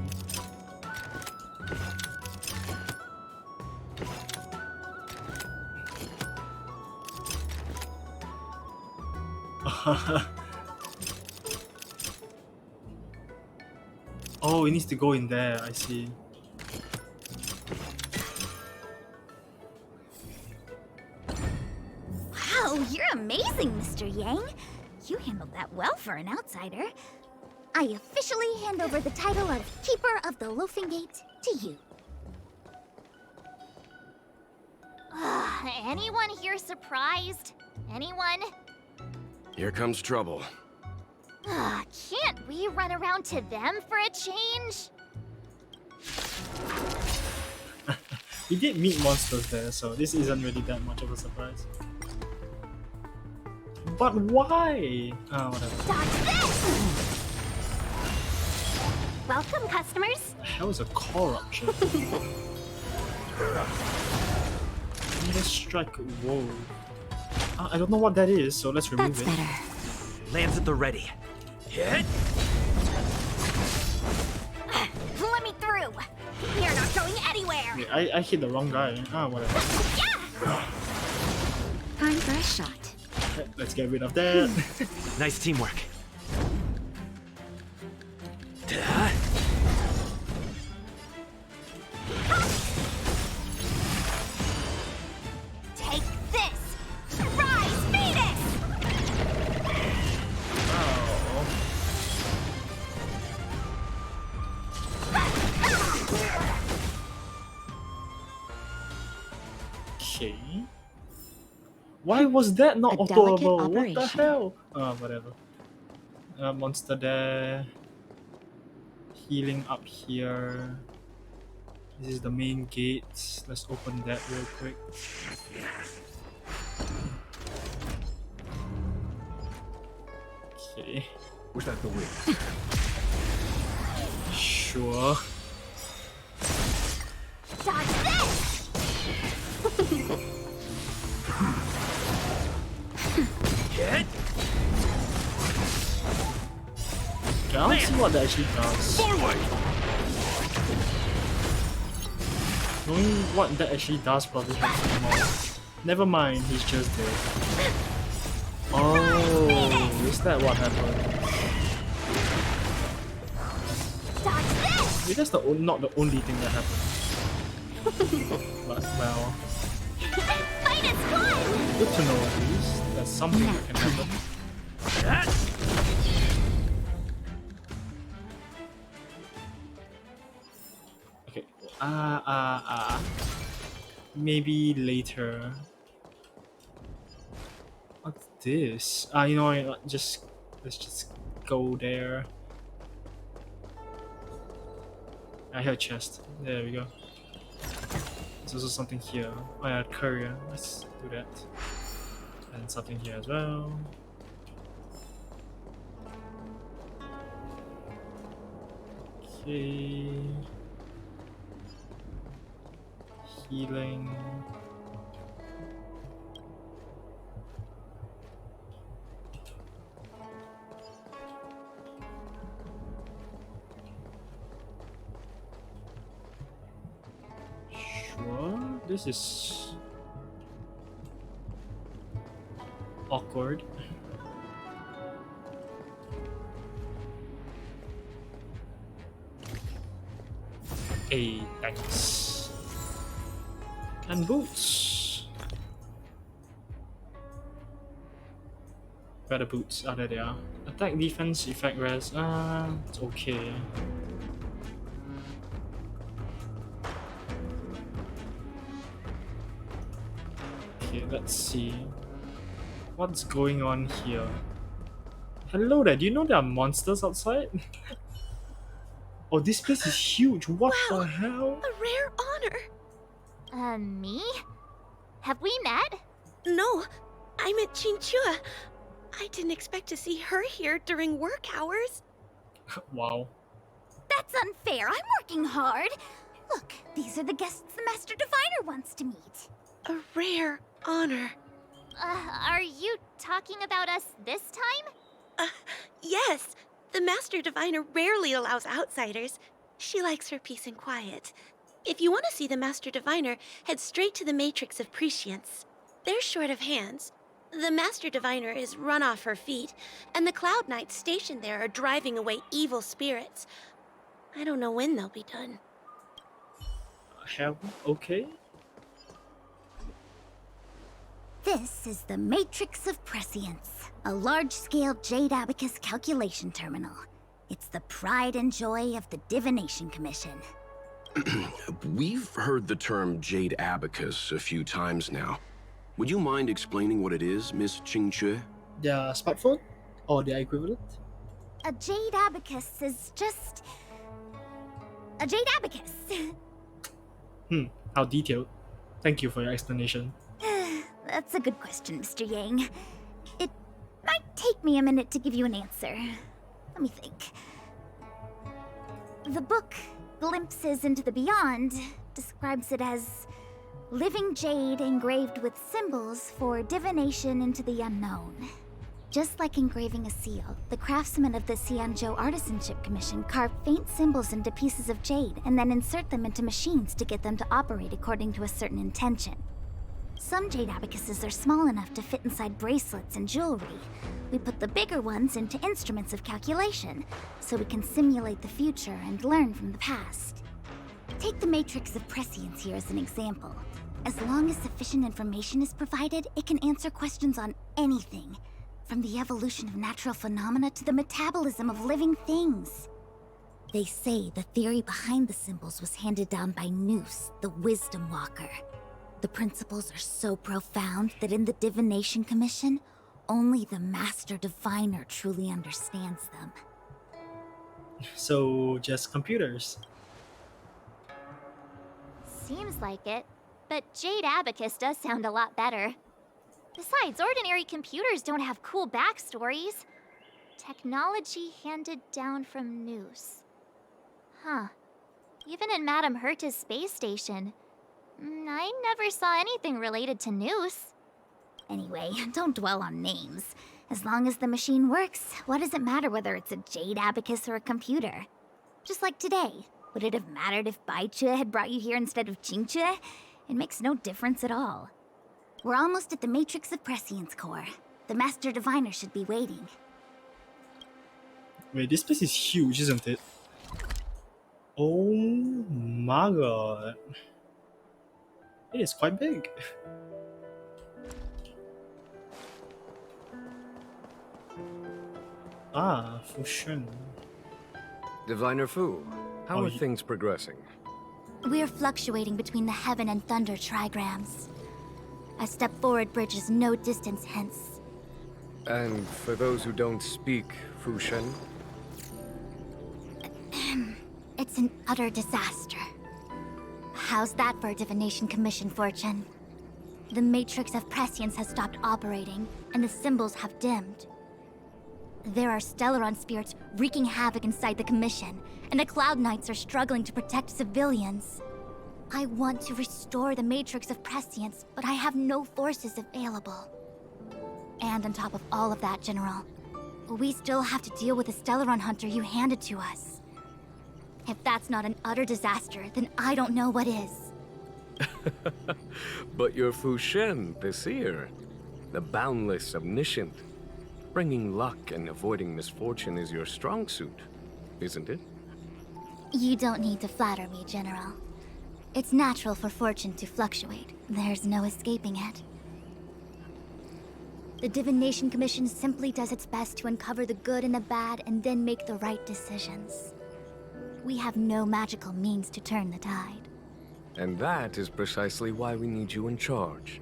Oh, it needs to go in there, I see. Wow, you're amazing, Mr. Yang. You handled that well for an outsider. I officially hand over the title of Keeper of the Loafing Gate to you. Anyone here surprised? Anyone? Here comes trouble. Can't we run around to them for a change? We did meet monsters there, so this isn't really that much of a surprise. But why? Ah, whatever. Dodge this! Welcome, customers. The hell is a core rupture? Meter strike. Whoa. I don't know what that is, so let's remove it. better. Lands at the ready. Hit! Let me through. You're not going anywhere. Wait, I hit the wrong guy. Ah, whatever. Time for a shot. Let's get rid of that. Nice teamwork. Take this! Rise, Venus! Oh. Okay. Why was that not A delicate auto-able? What the operation. hell? Whatever. Monster there. Healing up here. This is the main gate. Let's open that real quick. Okay. Was that the win? Sure. Dodge this! Hit! Okay, I don't see what that actually does. Forward! Knowing what that actually does probably helps me more. Never mind, he's just dead. Oh, is that what happened? Dodge this! Wait, that's not the only thing that happened. But, well, Minus one! good to know at least. That's something that can happen. That! Okay. Maybe later. What's this? You know what? Let's just go there. I heard chest. There we go. There's also something here. Oh yeah, courier. Let's do that. And something here as well. Okay. Healing. Sure, this is awkward. Hey, thanks. And boots. Where the boots? Ah, there they are. Attack, defense, effect, rest. It's okay. Okay, let's see. What's going on here? Hello there, do you know there are monsters outside? Oh, this place is huge. What Wow. the hell? A rare honor. Me? Have we met? No, I met Chinchua. I didn't expect to see her here during work hours. Wow. That's unfair. I'm working hard. Look, these are the guests the Master Diviner wants to meet. A rare honor. Are you talking about us this time? Yes, the Master Diviner rarely allows outsiders. She likes her peace and quiet. If you want to see the Master Diviner, head straight to the Matrix of Prescience. They're short of hands. The Master Diviner is run off her feet, and the Cloud Knights stationed there are driving away evil spirits. I don't know when they'll be done. Hell, okay. This is the Matrix of Prescience, a large-scale Jade Abacus calculation terminal. It's the pride and joy of the Divination Commission. We've heard the term Jade Abacus a few times now. Would you mind explaining what it is, Miss Qingque? Their smartphone? Or their equivalent? A Jade Abacus is just... a Jade Abacus. How detailed. Thank you for your explanation. That's a good question, Mr. Yang. It might take me a minute to give you an answer. Let me think. The book, Glimpses into the Beyond, describes it as living jade engraved with symbols for divination into the unknown. Just like engraving a seal, the craftsmen of the Xianzhou Artisanship Commission carve faint symbols into pieces of jade and then insert them into machines to get them to operate according to a certain intention. Some jade abacuses are small enough to fit inside bracelets and jewelry. We put the bigger ones into instruments of calculation, so we can simulate the future and learn from the past. Take the Matrix of Prescience here as an example. As long as sufficient information is provided, it can answer questions on anything, from the evolution of natural phenomena to the metabolism of living things. They say the theory behind the symbols was handed down by Noose, the Wisdom Walker. The principles are so profound that in the Divination Commission, only the Master Diviner truly understands them. So, just computers. Seems like it. But Jade Abacus does sound a lot better. Besides, ordinary computers don't have cool backstories. Technology handed down from Noose. Huh. Even in Madame Herta's space station, I never saw anything related to Noose. Anyway, don't dwell on names. As long as the machine works, what does it matter whether it's a Jade Abacus or a computer? Just like today, would it have mattered if Baichue had brought you here instead of Qingque? It makes no difference at all. We're almost at the Matrix of Prescience core. The Master Diviner should be waiting. Wait, this place is huge, isn't it? Oh my god. It is quite big. Ah, Fushun. Diviner Fu, how Oh, are you- things progressing? We're fluctuating between the Heaven and Thunder trigrams. A step forward bridges no distance hence. And for those who don't speak Fushen, It's an utter disaster. How's that for a Divination Commission fortune? The Matrix of Prescience has stopped operating, and the symbols have dimmed. There are Stellaron spirits wreaking havoc inside the Commission, and the Cloud Knights are struggling to protect civilians. I want to restore the Matrix of Prescience, but I have no forces available. And on top of all of that, General, we still have to deal with the Stellaron hunter you handed to us. If that's not an utter disaster, then I don't know what is. but you're Fushen, the seer, the boundless, omniscient. Bringing luck and avoiding misfortune is your strong suit, isn't it? You don't need to flatter me, General. It's natural for fortune to fluctuate. There's no escaping it. The Divination Commission simply does its best to uncover the good and the bad and then make the right decisions. We have no magical means to turn the tide. And that is precisely why we need you in charge.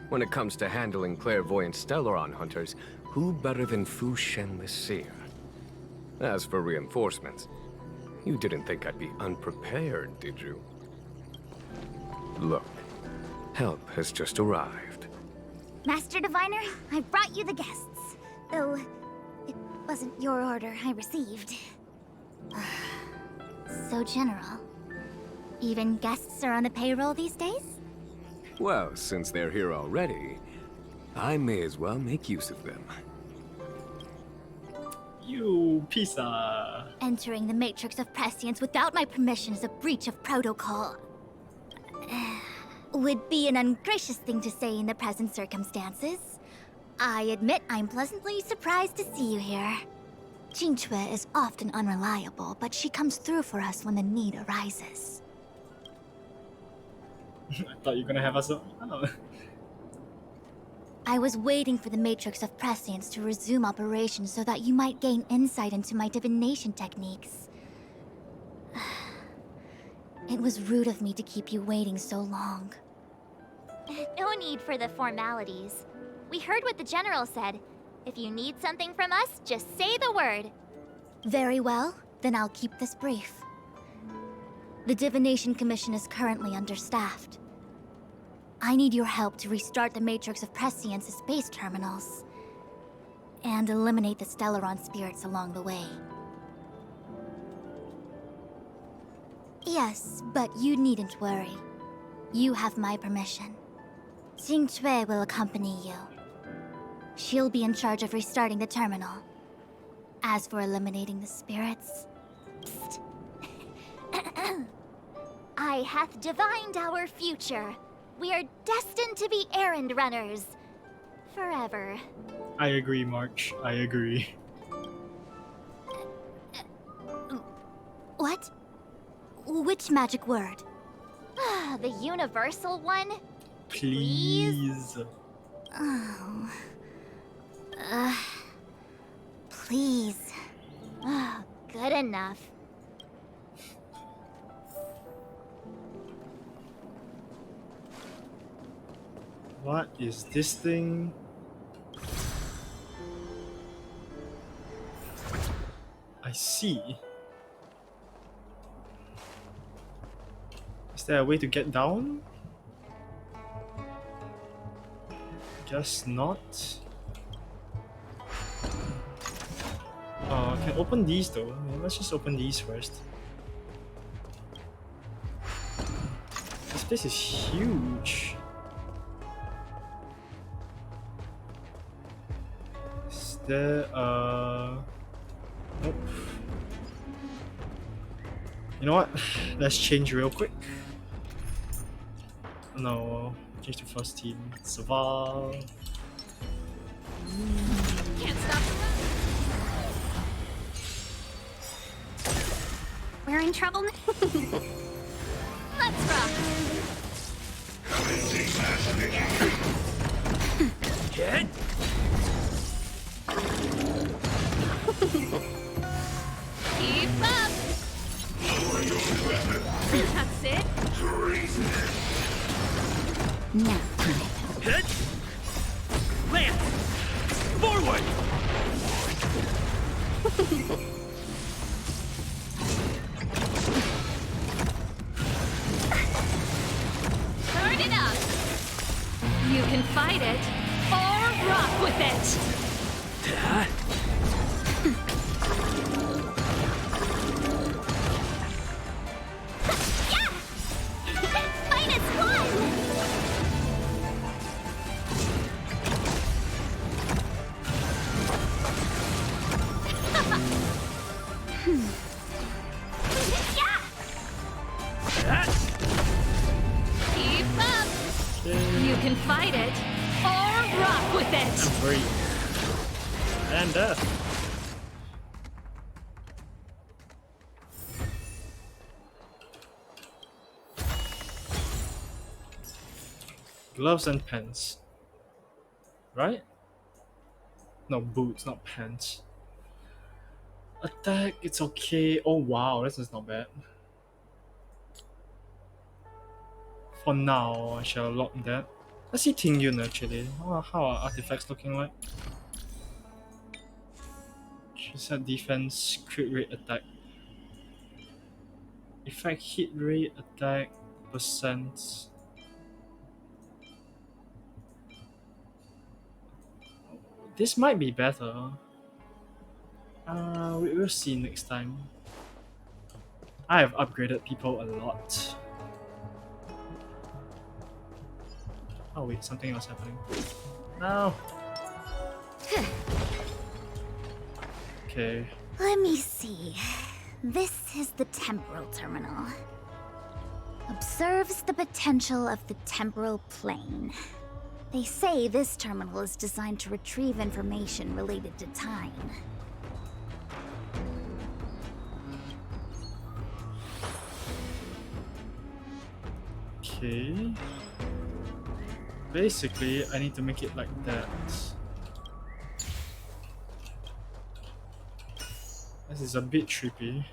When it comes to handling clairvoyant Stellaron hunters, who better than Fu Shen the Seer? As for reinforcements, you didn't think I'd be unprepared, did you? Look, help has just arrived. Master Diviner, I brought you the guests. Though, it wasn't your order I received. So general. Even guests are on the payroll these days? Well, since they're here already, I may as well make use of them. You pizza. Entering the Matrix of Prescience without my permission is a breach of protocol. Would be an ungracious thing to say in the present circumstances. I admit I'm pleasantly surprised to see you here. Jingchue is often unreliable, but she comes through for us when the need arises. I thought you were gonna have us. Oh. I was waiting for the Matrix of Prescience to resume operations so that you might gain insight into my divination techniques. It was rude of me to keep you waiting so long. No need for the formalities. We heard what the General said. If you need something from us, just say the word. Very well, then I'll keep this brief. The Divination Commission is currently understaffed. I need your help to restart the Matrix of Prescience's space terminals. And eliminate the Stellaron spirits along the way. Yes, but you needn't worry. You have my permission. Jingchue will accompany you. She'll be in charge of restarting the terminal. As for eliminating the spirits... Psst. I hath divined our future. We are destined to be errand runners. Forever. I agree, March. I agree. What? Which magic word? The universal one? Please. Oh... please. Good enough. What is this thing? I see. Is there a way to get down? Guess not. I can open these though. Yeah, let's just open these first. This place is huge. Is there nope. You know what? Let's change real quick. No, change to first team. Survive. Can't stop the run. We're in trouble now. Let's rock. Get! Keep up. That's it. Now. Hit! Lance! Forward! Turn it up. You can fight it or rock with it. Dad? Yeah! Fight is one! Yeah! That? Keep up. You can fight it or rock with it. Free. And death. Gloves and pens. Right? No, boots, not pants. Attack, it's okay. Oh wow, this is not bad. For now, I shall lock that. Let's see Ting Yun actually. How are artifacts looking like? She said defense, crit rate, attack. Effect, hit rate, attack, percent. This might be better. We'll see next time. I have upgraded people a lot. Oh wait, something else happening. No. Okay. Let me see. This is the temporal terminal. Observes the potential of the temporal plane. They say this terminal is designed to retrieve information related to time. Okay. Basically, I need to make it like that. This is a bit trippy.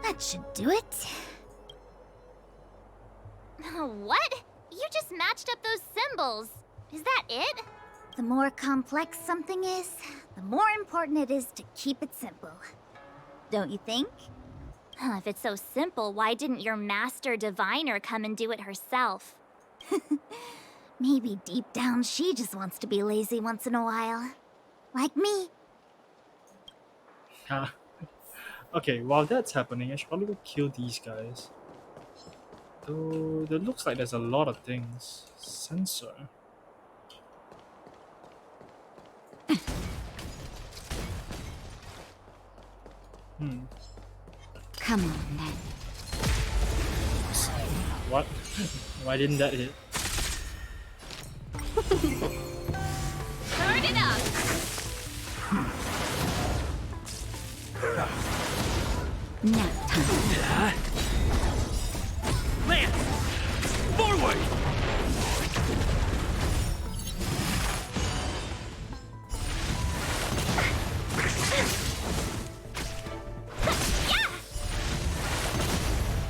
That should do it. What? You just matched up those symbols. Is that it? The more complex something is, the more important it is to keep it simple. Don't you think? If it's so simple, why didn't your master diviner come and do it herself? Maybe deep down she just wants to be lazy once in a while. Like me. Okay, while that's happening, I should probably go kill these guys. Though, there looks like there's a lot of things. Sensor. Come on then. What? Why didn't that hit? Turn it up! Nap time. Lance! Forward!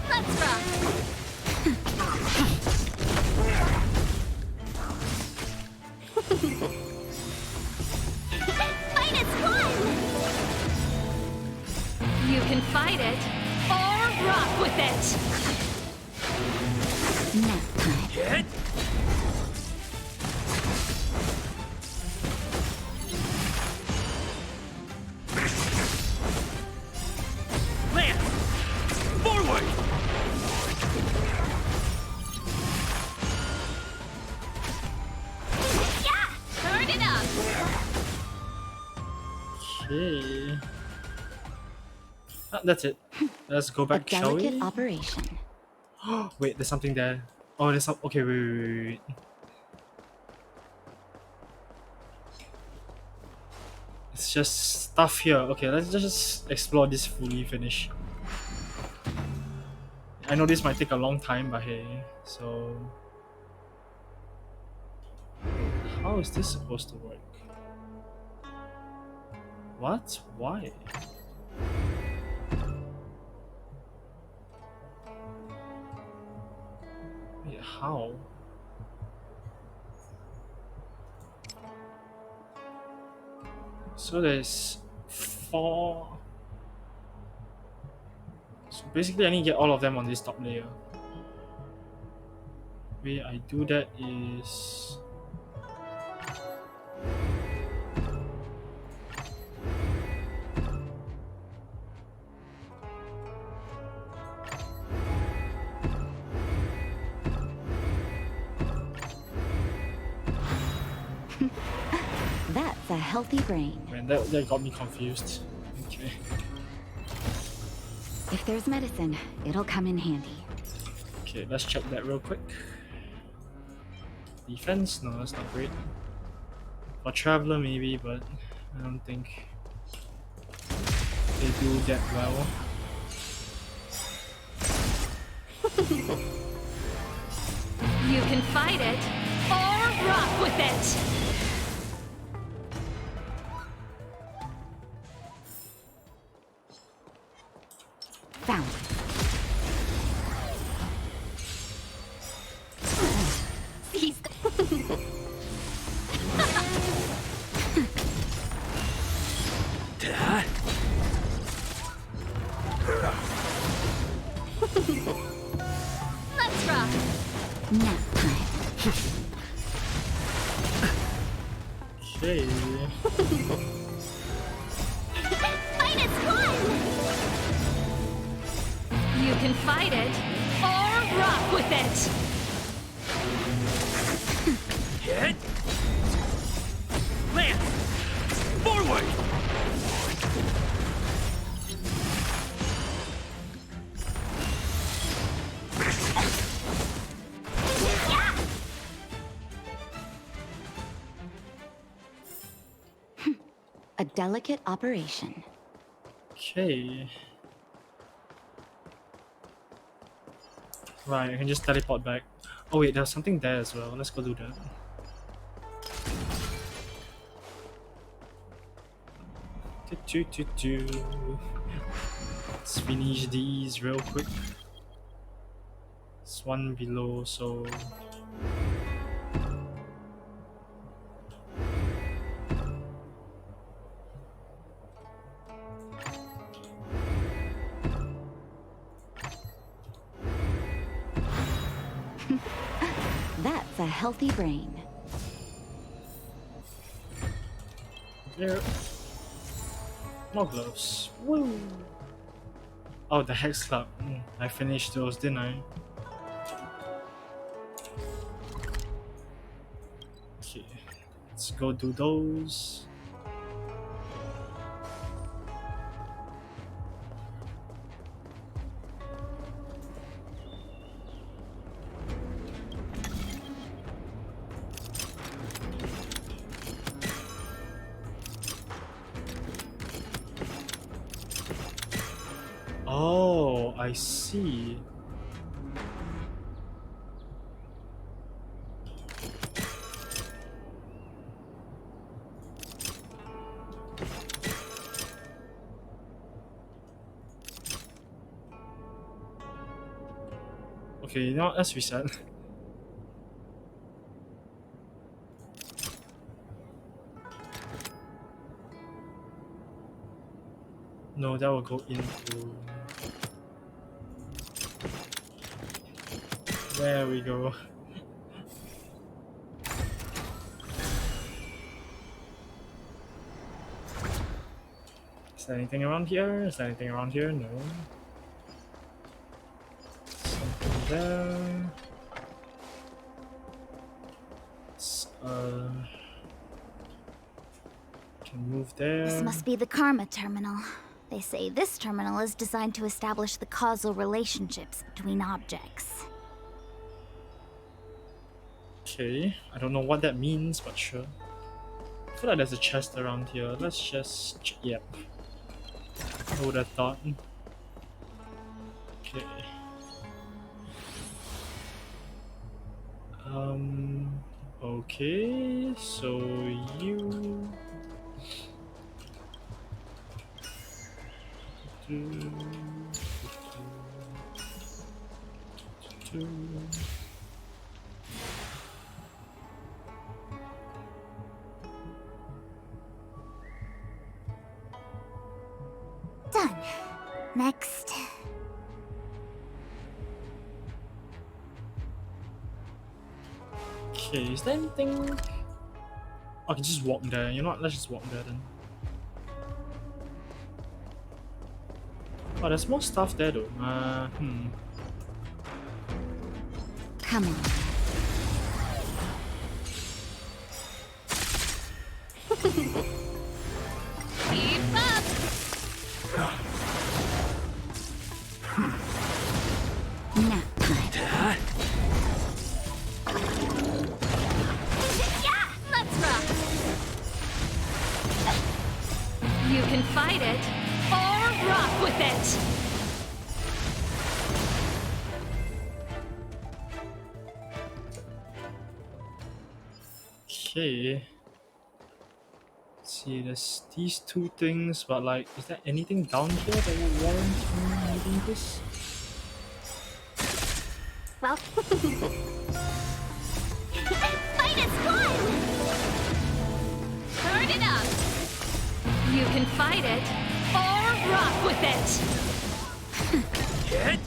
Let's rock! Fight is fun! You can fight it, or rock with it! Nap time. Hit! Lance! Forward! Yeah! Turn it up! Okay. That's it. Let's go back, shall we? operation. Wait, there's something there. Oh, there's some. Okay, wait. It's just stuff here. Okay, let's just explore this fully finish. I know this might take a long time, but hey, so. How is this supposed to work? What? Why? Wait, how? So there's 4. So basically I need to get all of them on this top layer. Way I do that is That's a healthy brain. man, that got me confused. Okay. If there's medicine, it'll come in handy. Okay, let's check that real quick. Defense? No, that's not great. For Traveler maybe, but I don't think they do that well. You can fight it or rock with it. Found. He's Let's rock. Nap time. Okay. Minus one. You can fight it or rock with it. Hit! Lance! Forward! A delicate operation. Okay. Right, I can just teleport back. Oh wait, there's something there as well. Let's go do that. Let's finish these real quick. It's one below, so That's a healthy brain. there. More gloves. Woo! Oh, the Hex Club. I finished those, didn't I? Okay, let's go do those. Oh, I see. Okay, you know what? Let's reset. No, that will go into... There we go. Is there anything around here? Is there anything around here? No. Something there. Can move there. This must be the Karma Terminal. They say this terminal is designed to establish the causal relationships between objects. Okay, I don't know what that means, but sure. I feel like there's a chest around here. Let's just... Yep. I would have thought. Okay. Okay, so you... Done. Next. Okay, is there anything... I can just walk there. You know what? Let's just walk there then. Oh, there's more stuff there though. Come on. Keep up. Nap time. Yeah, let's rock. You can fight it or rock with it. Okay. Let's see, there's these two things, but like, is there anything down here that would warrant me needing this? Well, Fight is fun! Turn it up! You can fight it, or rock with it! Hit!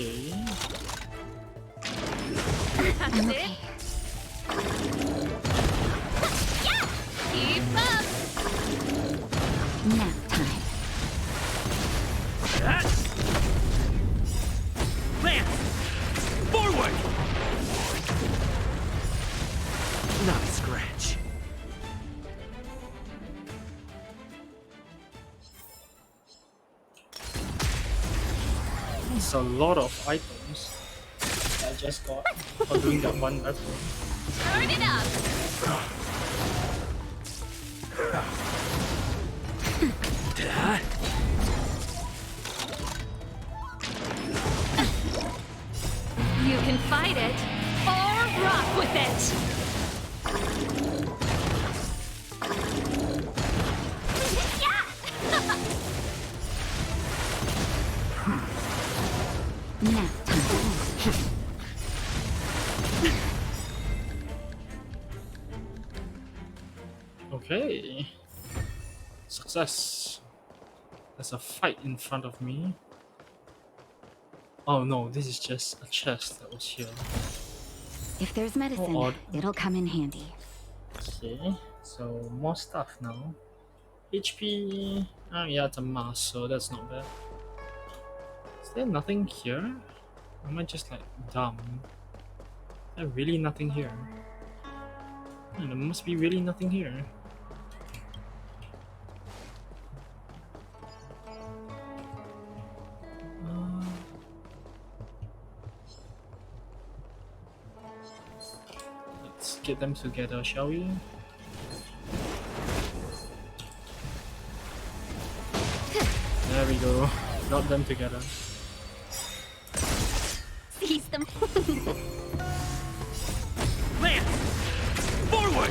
Okay. That's it! Yeah! Keep up! Nap time. That! Lance! Forward! Not a scratch. It's a lot of items that I just got for doing that one battle. Turn it up! That? You can fight it, or rock with it! Nap time. Okay. Success. There's a fight in front of me. Oh no, this is just a chest that was here. If there's medicine, odd. it'll come in handy. Okay, so more stuff now. HP. Oh yeah, it's a mask, so that's not bad. Is there nothing here? Am I just like dumb? Is there really nothing here? Yeah, there must be really nothing here. Let's get them together, shall we? There we go. Got them together. seize them. Lance! Forward!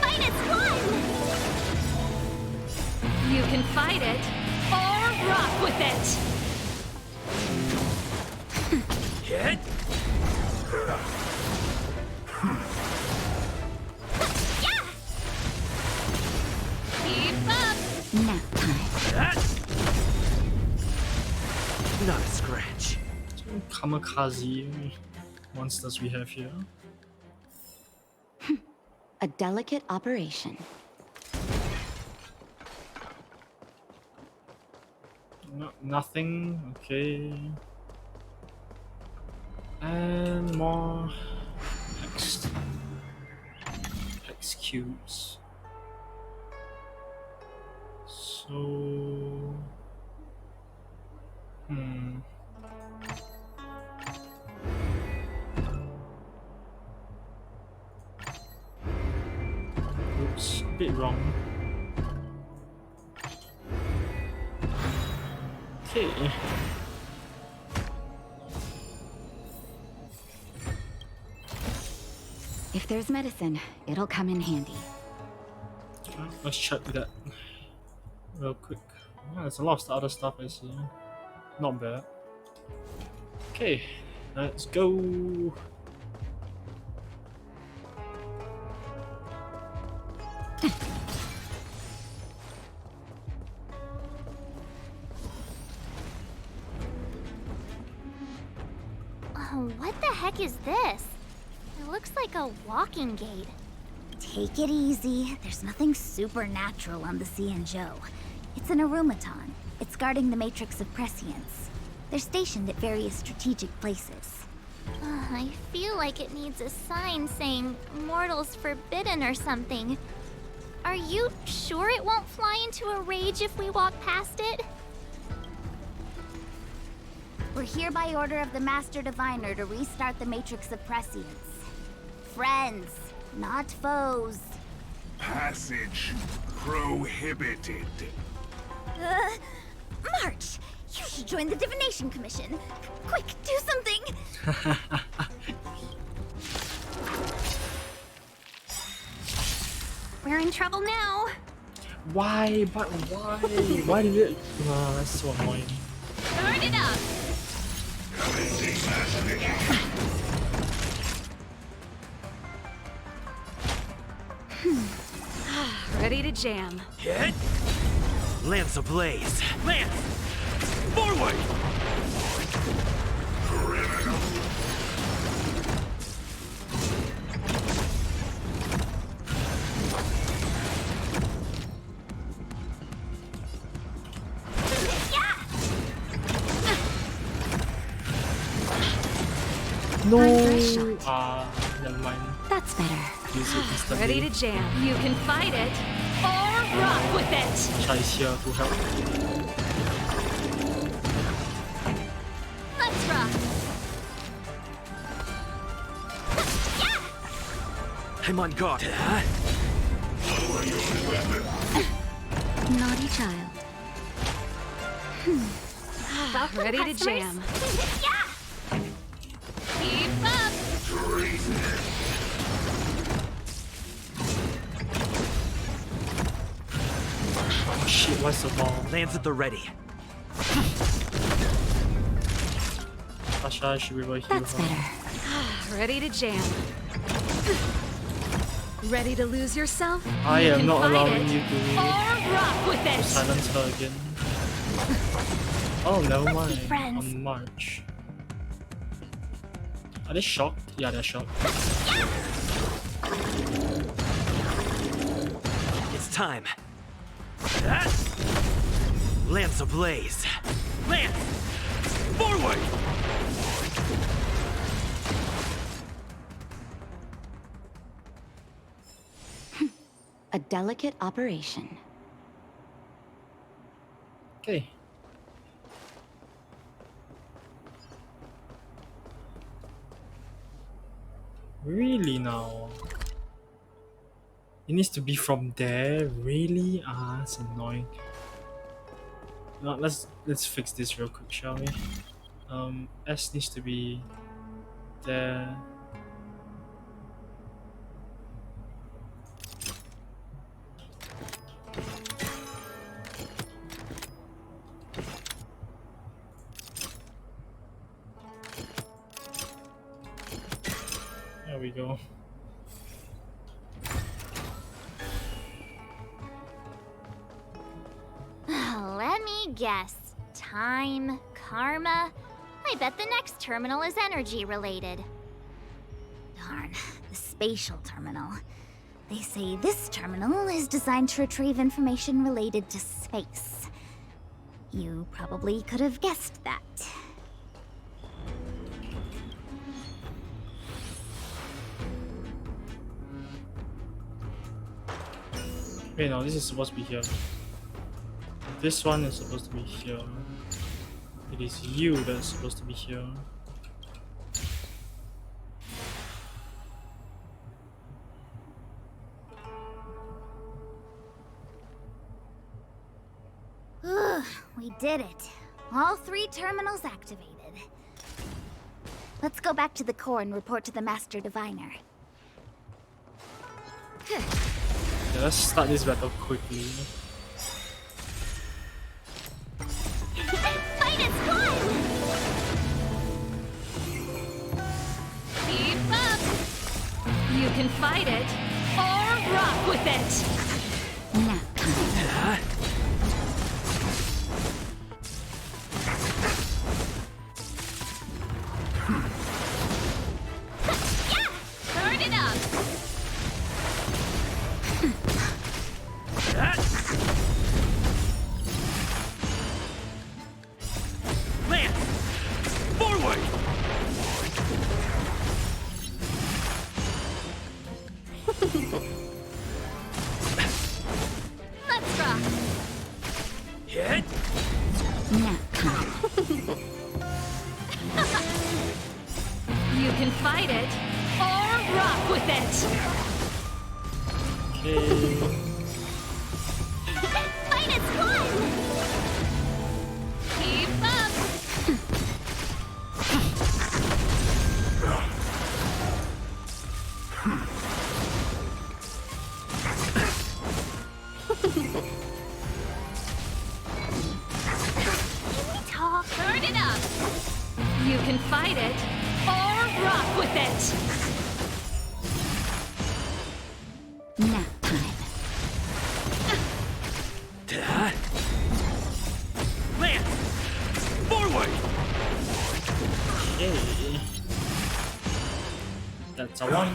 Fight is fun! You can fight it, or rock with it! Hit! Yeah! Keep up! Nap time. That! Not a scratch. Kamikaze monsters we have here. A delicate operation. No, nothing. Okay. And more hex cubes. So, oops, a bit wrong. Okay. If there's medicine, it'll come in handy. Let's check that real quick. Yeah, there's a lot of other stuff I see. Not bad. Okay, let's go. What the heck is this? It looks like a walking gate. Take it easy. There's nothing supernatural on the Cianzhou. It's an arumaton. It's guarding the matrix of prescience. They're stationed at various strategic places. I feel like it needs a sign saying mortals forbidden or something. Are you sure it won't fly into a rage if we walk past it? We're here by order of the Master Diviner to restart the matrix of prescience. Friends, not foes. Passage prohibited. March! You should join the Divination Commission. Quick, do something! We're in trouble now. Why? But why? Why did it? That's so annoying. Turn it up. Ready to jam. Hit! Lance ablaze! Lance! Forward! No. Time for a shot. Never mind. That's better. Use it instantly. Ready to jam. You can fight it or rock with it. Chai is here to help. Let's rock. I'm on guard. Naughty child. Ready to jam. Keep up. Oh shit, what's the ball? Lance at the ready. Tasha should be able to heal That's her. better. Ready to jam. Ready to lose yourself? I You am can not fight allowing it you to or rock with it. silence her again. Oh, never mind. friends. On March. Are they shocked? Yeah, they're shocked. It's time. Lance ablaze. Lance! Forward! A delicate operation. Okay. Really now? It needs to be from there? Really? It's annoying. Now let's fix this real quick, shall we? S needs to be there. There we go. Let me guess. Time, karma. I bet the next terminal is energy related. Darn, the spatial terminal. They say this terminal is designed to retrieve information related to space. You probably could have guessed that. Wait, no, this is supposed to be here. This one is supposed to be here. It is you that's supposed to be here. Ugh, we did it. All 3 terminals activated. Let's go back to the core and report to the Master Diviner. Yeah, let's start this battle quickly. Fight it, squad! Keep up. You can fight it or rock with it. Nap time. Turn it up. Lance! Forward! Let's rock. Hit! Nap time. You can fight it or rock with it. Okay. Minus one! Keep up! Talk. Turn it up! You can fight it, or rock with it! Nap time. Lance! Forward! Okay. That's a 1.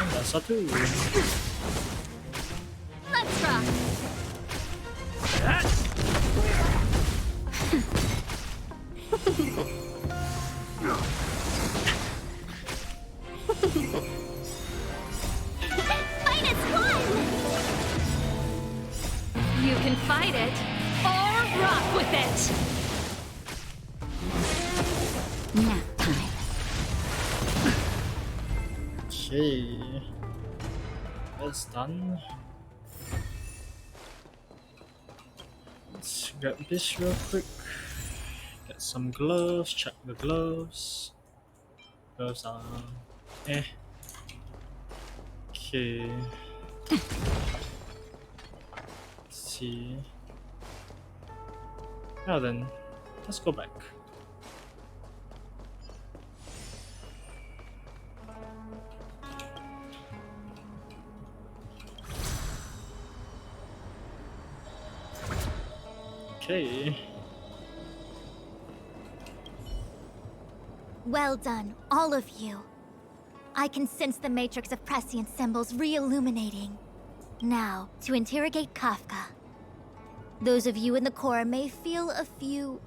And that's a 2. Let's rock! Minus one! You can fight it, or rock with it! Nap time. Okay. That's done. Let's grab this real quick. Get some gloves, check the gloves. Gloves are eh. Okay. Let's see. Now then, let's go back. Okay. Well done, all of you. I can sense the matrix of prescient symbols re-illuminating. Now, to interrogate Kafka. Those of you in the core may feel a few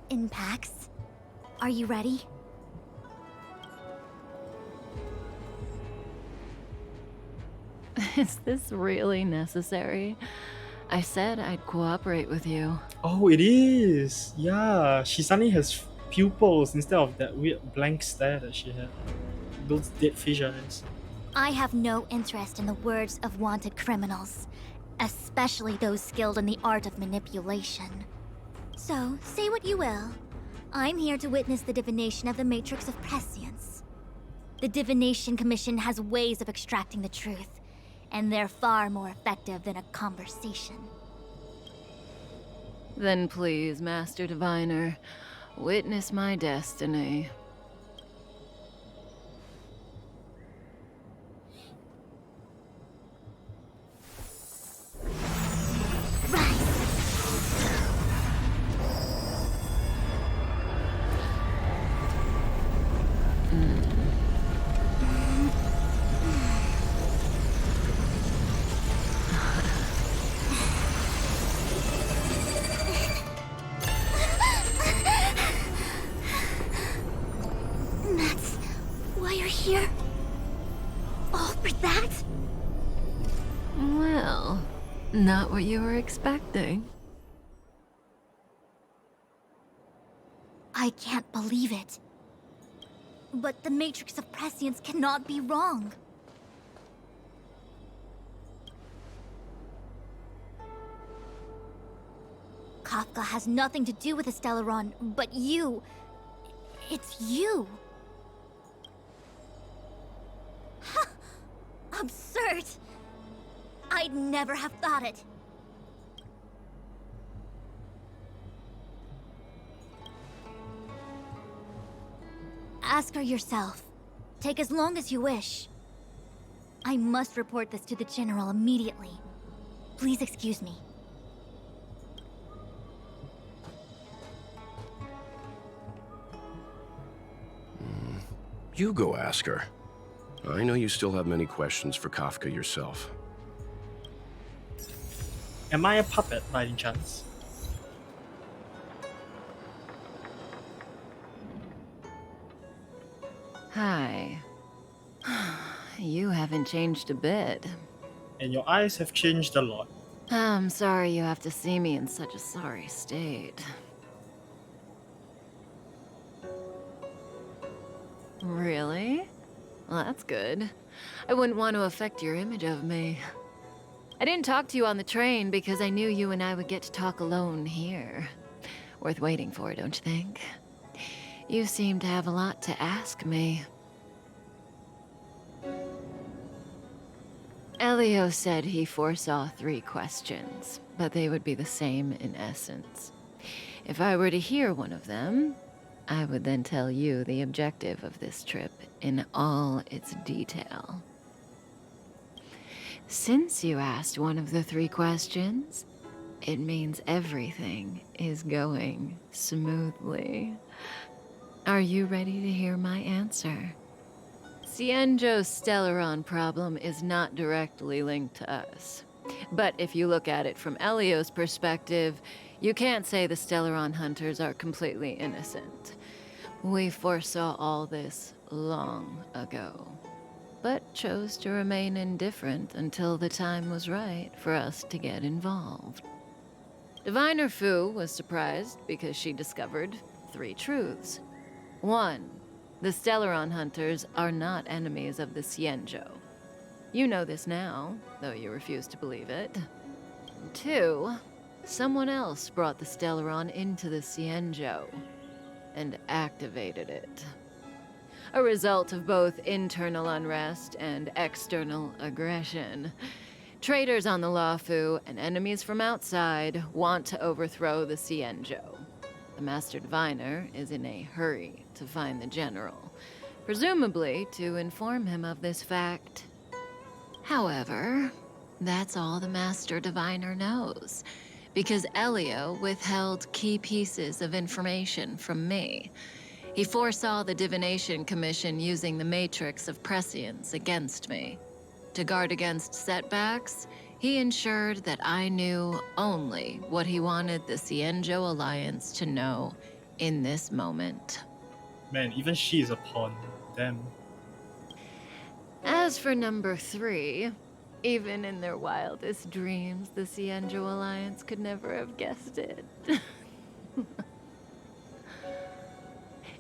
impacts. Are you ready? Is this really necessary? I said I'd cooperate with you. Oh, it is! Yeah, she suddenly has pupils instead of that weird blank stare that she had. Those dead fish eyes. I have no interest in the words of wanted criminals, especially those skilled in the art of manipulation. So, say what you will. I'm here to witness the divination of the Matrix of Prescience. The Divination Commission has ways of extracting the truth, and they're far more effective than a conversation. Then please, Master Diviner, witness my destiny. That's why you're here? All for that? Well, not what you were expecting. I can't believe it. But the Matrix of Prescience cannot be wrong. Kafka has nothing to do with the Stellaron, but you... It's you! Ha! Absurd! I'd never have thought it. Ask her yourself. Take as long as you wish. I must report this to the General immediately. Please excuse me. You go ask her. I know you still have many questions for Kafka yourself. Am I a puppet by any chance? Hi. You haven't changed a bit. And your eyes have changed a lot. I'm sorry you have to see me in such a sorry state. Really? Well, that's good. I wouldn't want to affect your image of me. I didn't talk to you on the train because I knew you and I would get to talk alone here. Worth waiting for, don't you think? You seem to have a lot to ask me. Elio said he foresaw 3 questions, but they would be the same in essence. If I were to hear one of them, I would then tell you the objective of this trip in all its detail. Since you asked one of the 3 questions, it means everything is going smoothly. Are you ready to hear my answer? Cienjo's Stellaron problem is not directly linked to us. But if you look at it from Elio's perspective, you can't say the Stellaron hunters are completely innocent. We foresaw all this long ago, but chose to remain indifferent until the time was right for us to get involved. Diviner Fu was surprised because she discovered 3 truths. 1. The Stellaron hunters are not enemies of the Cienjo. You know this now, though you refuse to believe it. 2. Someone else brought the Stellaron into the Cienjo and activated it. A result of both internal unrest and external aggression. Traitors on the Luofu and enemies from outside want to overthrow the Cienjo. The Master Diviner is in a hurry to find the General, presumably to inform him of this fact. However, that's all the Master Diviner knows, because Elio withheld key pieces of information from me. He foresaw the Divination Commission using the Matrix of Prescience against me. To guard against setbacks, he ensured that I knew only what he wanted the Cienjo Alliance to know in this moment. Man, even she is a pawn. Damn. As for number 3, even in their wildest dreams, the Cienjo Alliance could never have guessed it.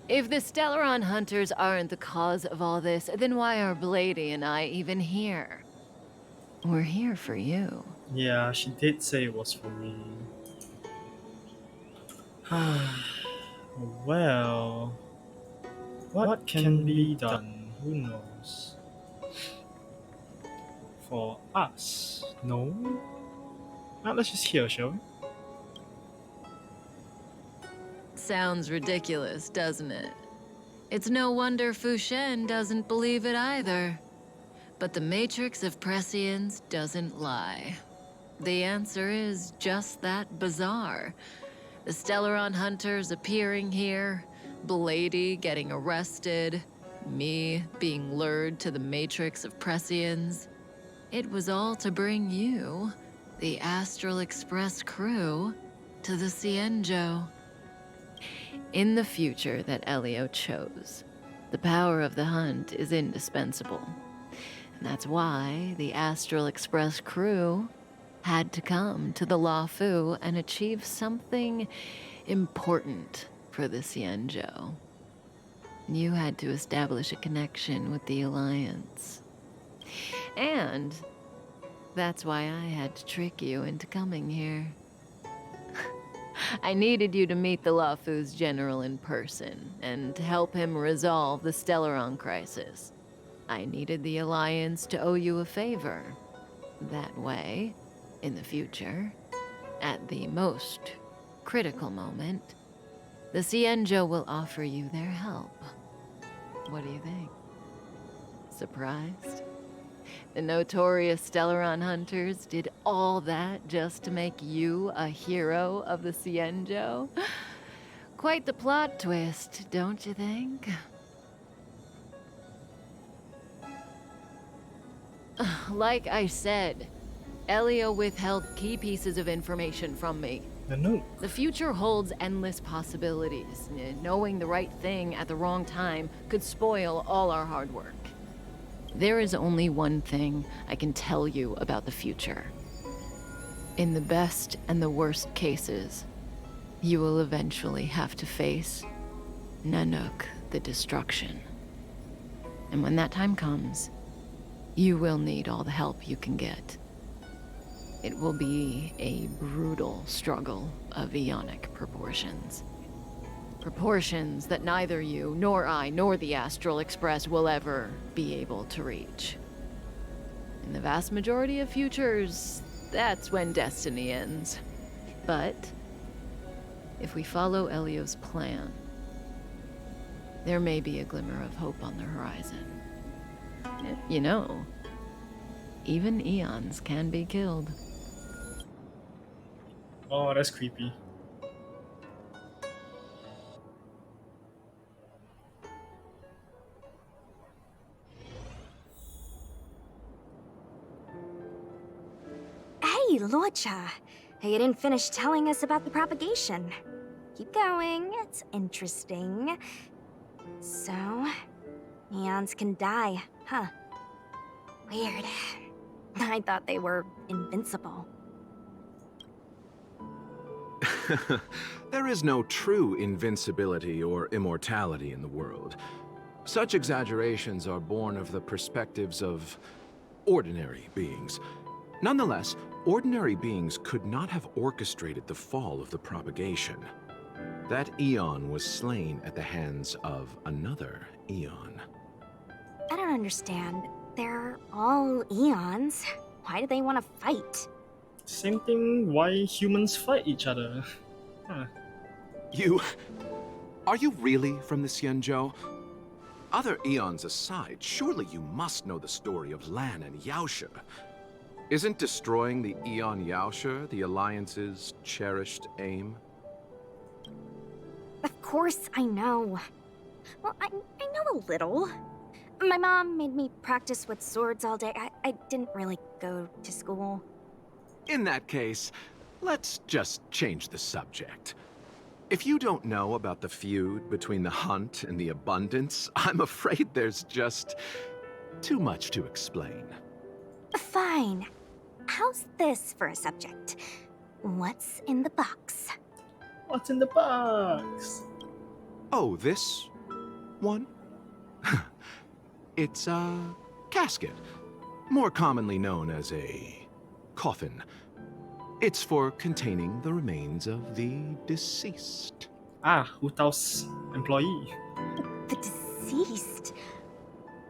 If the Stellaron hunters aren't the cause of all this, then why are Blady and I even here? We're here for you. Yeah, she did say it was for me. Well, what can be done? Who knows? For us? No? Now let's just hear, shall we? Sounds ridiculous, doesn't it? It's no wonder Fu Shen doesn't believe it either. But the Matrix of Prescience doesn't lie. The answer is just that bizarre. The Stellaron hunters appearing here, Blady getting arrested, me being lured to the Matrix of Prescience. It was all to bring you, the Astral Express crew, to the Cienjo. In the future that Elio chose, the power of the hunt is indispensable. And that's why the Astral Express crew had to come to the Luofu and achieve something important for the Cienjo. You had to establish a connection with the Alliance. And that's why I had to trick you into coming here. I needed you to meet the Luofu's general in person and to help him resolve the Stellaron crisis. I needed the Alliance to owe you a favor. That way, in the future, at the most critical moment, the Cienjo will offer you their help. What do you think? Surprised? The notorious Stellaron hunters did all that just to make you a hero of the Cienjo? Quite the plot twist, don't you think? Like I said, Elio withheld key pieces of information from me. The nuke. The future holds endless possibilities. Knowing the right thing at the wrong time could spoil all our hard work. There is only one thing I can tell you about the future. In the best and the worst cases, you will eventually have to face Nanook the Destruction. And when that time comes, You will need all the help you can get. It will be a brutal struggle of eonic proportions. Proportions that neither you, nor I, nor the Astral Express will ever be able to reach. In the vast majority of futures, that's when destiny ends. But if we follow Elio's plan, there may be a glimmer of hope on the horizon. You know, even eons can be killed. Oh, that's creepy. Hey, Locha! You didn't finish telling us about the propagation. Keep going, it's interesting. So, eons can die, huh? Weird. I thought they were invincible. There is no true invincibility or immortality in the world. Such exaggerations are born of the perspectives of ordinary beings. Nonetheless, ordinary beings could not have orchestrated the fall of the propagation. That eon was slain at the hands of another eon. I don't understand. They're all eons. Why do they want to fight? Same thing why humans fight each other. Huh. Are you really from the Xianzhou? Other eons aside, surely you must know the story of Lan and Yaoshe. Isn't destroying the Eon Yaoshe the Alliance's cherished aim? Of course I know. Well, I know a little. My mom made me practice with swords all day. I didn't really go to school. In that case, let's just change the subject. If you don't know about the feud between the Hunt and the Abundance, I'm afraid there's just too much to explain. Fine. How's this for a subject? What's in the box? What's in the box? Oh, this one? It's a casket, more commonly known as a coffin. It's for containing the remains of the deceased. Ah, Hu Tao's employee. The deceased?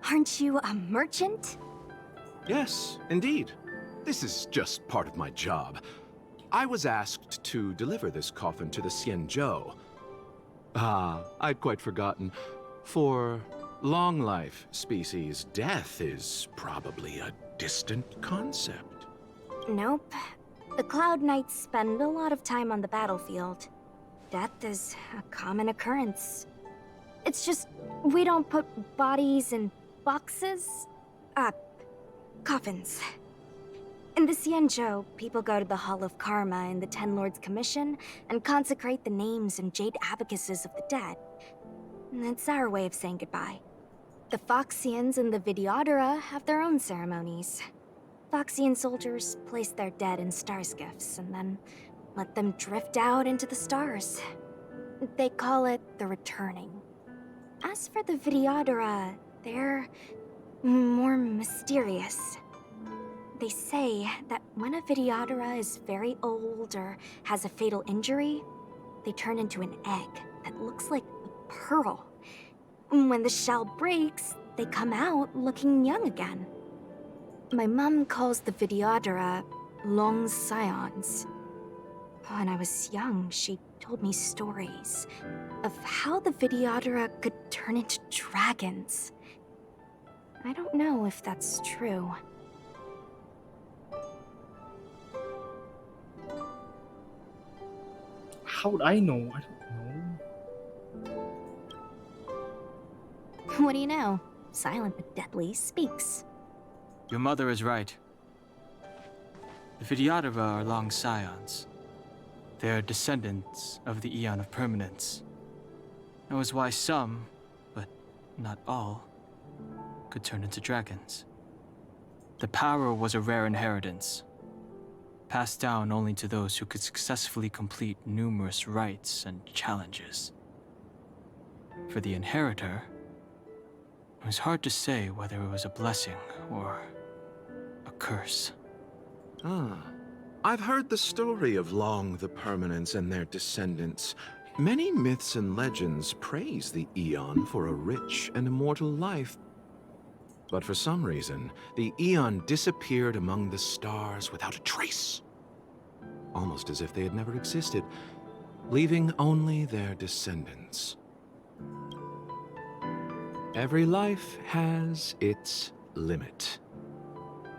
Aren't you a merchant? Yes, indeed. This is just part of my job. I was asked to deliver this coffin to the Xianzhou. Ah, I'd quite forgotten. For long life species, death is probably a distant concept. Nope. The Cloud Knights spend a lot of time on the battlefield. Death is a common occurrence. It's just, we don't put bodies in boxes. Coffins. In the Xianzhou, people go to the Hall of Karma in the Ten Lords Commission and consecrate the names and jade abacuses of the dead. It's our way of saying goodbye. The Foxians and the Videodora have their own ceremonies. Foxian soldiers place their dead in star skiffs and then let them drift out into the stars. They call it the returning. As for the Videodora, they're more mysterious. They say that when a Videodora is very old or has a fatal injury, they turn into an egg that looks like a pearl. When the shell breaks, they come out looking young again. My mom calls the Videodora long scions. When I was young, she told me stories of how the Videodora could turn into dragons. I don't know if that's true. How would I know? I don't know. What do you know? Silent but deadly speaks. Your mother is right. The Videodora are long scions. They are descendants of the Eon of Permanence. That was why some, but not all, could turn into dragons. The power was a rare inheritance, passed down only to those who could successfully complete numerous rites and challenges. For the inheritor, it was hard to say whether it was a blessing or a curse. Ah. I've heard the story of Long the Permanents and their descendants. Many myths and legends praise the Eon for a rich and immortal life. But for some reason, the Eon disappeared among the stars without a trace. Almost as if they had never existed, leaving only their descendants. Every life has its limit.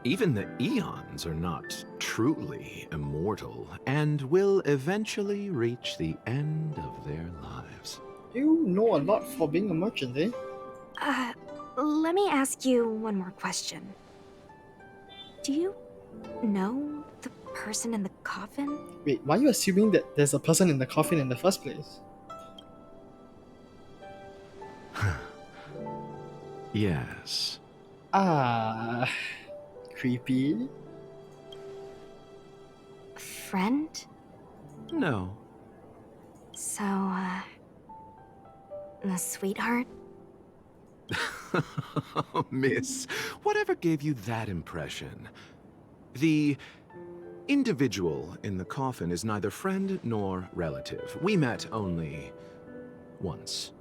Even the Eons are not truly immortal, and will eventually reach the end of their lives. You know a lot for being a merchant, eh? Let me ask you one more question. Do you know the person in the coffin? Wait, why are you assuming that there's a person in the coffin in the first place? Yes. Ah, creepy. Friend? No. So, the sweetheart? Miss, whatever gave you that impression? The individual in the coffin is neither friend nor relative. We met only once.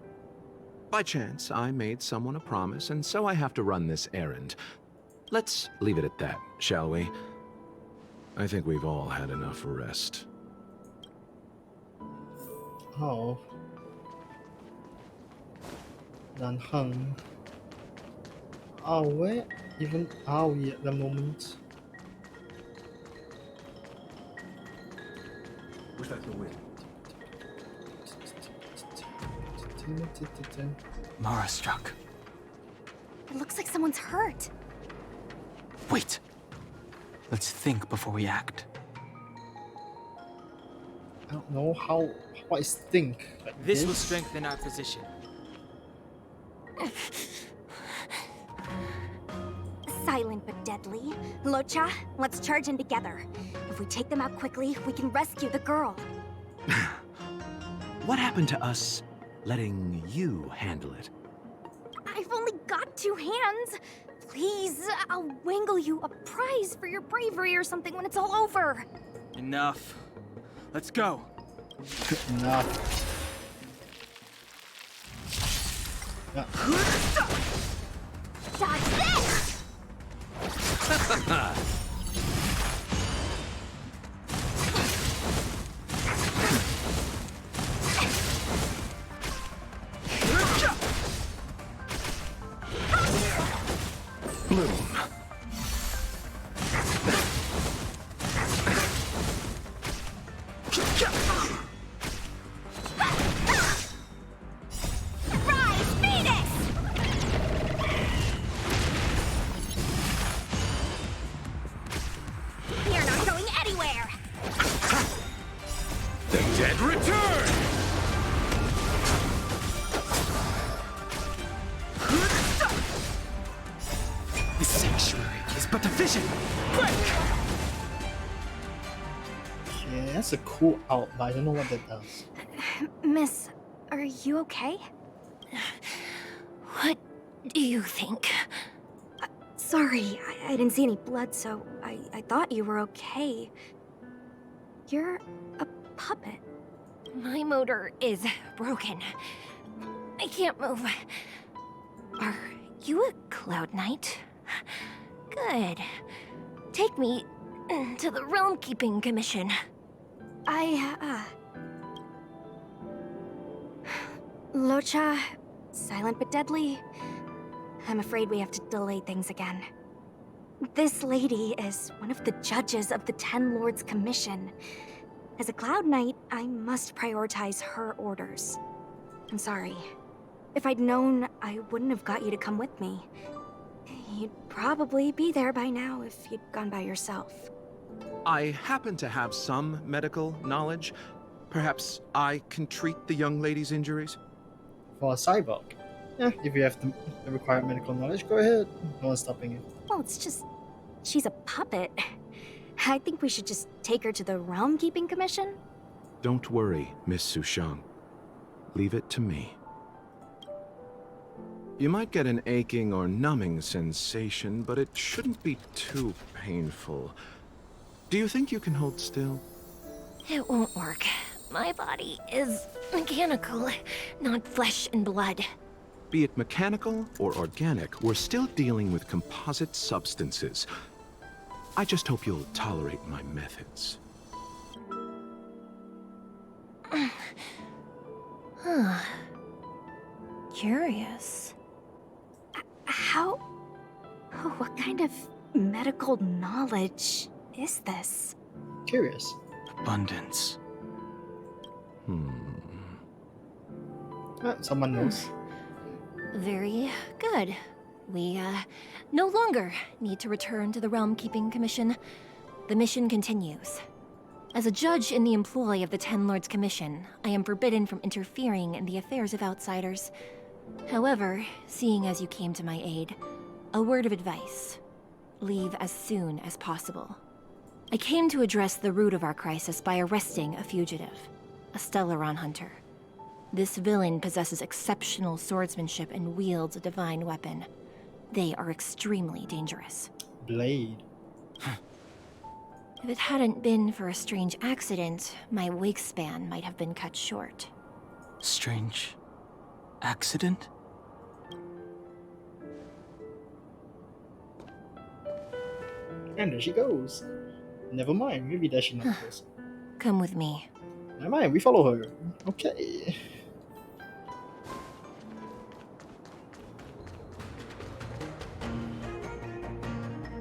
By chance, I made someone a promise, and so I have to run this errand. Let's leave it at that, shall we? I think we've all had enough rest. Oh. Dan hung. Oh, where even are we at the moment? Was that the wind? Mara struck. It looks like someone's hurt. Wait! Let's think before we act. I don't know how. What is think? Like This will strengthen our position. Silent but deadly. Locha, let's charge in together. If we take them out quickly, we can rescue the girl. What happened to us letting you handle it? I've only got 2 hands. Please, I'll wangle you a prize for your bravery or something when it's all over. Enough. Let's go. Enough. Yeah. Dodge this! Bloom. Rise, Phoenix! You're not going anywhere! The dead return! The sanctuary is but a vision. Quick! Yeah, that's a cool out, but I don't know what that does. Miss, are you okay? What do you think? Sorry, I didn't see any blood, so I thought you were okay. You're a puppet. My motor is broken. I can't move. Are you a Cloud Knight? Good. Take me to the Realm Keeping Commission. Locha, silent but deadly. I'm afraid we have to delay things again. This lady is one of the judges of the Ten Lords Commission. As a Cloud Knight, I must prioritize her orders. I'm sorry. If I'd known, I wouldn't have got you to come with me. You'd probably be there by now if you'd gone by yourself. I happen to have some medical knowledge. Perhaps I can treat the young lady's injuries? For a cyborg. Yeah, if you have the required medical knowledge, go ahead. No one's stopping you. Well, it's just... she's a puppet. I think we should just take her to the Realm Keeping Commission. Don't worry, Miss Sushang. Leave it to me. You might get an aching or numbing sensation, but it shouldn't be too painful. Do you think you can hold still? It won't work. My body is mechanical, not flesh and blood. Be it mechanical or organic, we're still dealing with composite substances. I just hope you'll tolerate my methods. Huh. Curious. How... What kind of medical knowledge is this? Curious. Abundance. Someone knows. Very good. We, no longer need to return to the Realm Keeping Commission. The mission continues. As a judge in the employ of the Ten Lords Commission, I am forbidden from interfering in the affairs of outsiders. However, seeing as you came to my aid, a word of advice. Leave as soon as possible. I came to address the root of our crisis by arresting a fugitive, a Stellaron hunter. This villain possesses exceptional swordsmanship and wields a divine weapon. They are extremely dangerous. Blade. If it hadn't been for a strange accident, my wingspan might have been cut short. Strange accident? And there she goes. Never mind, maybe that should not goes. Come with me. Never mind, we follow her. Okay.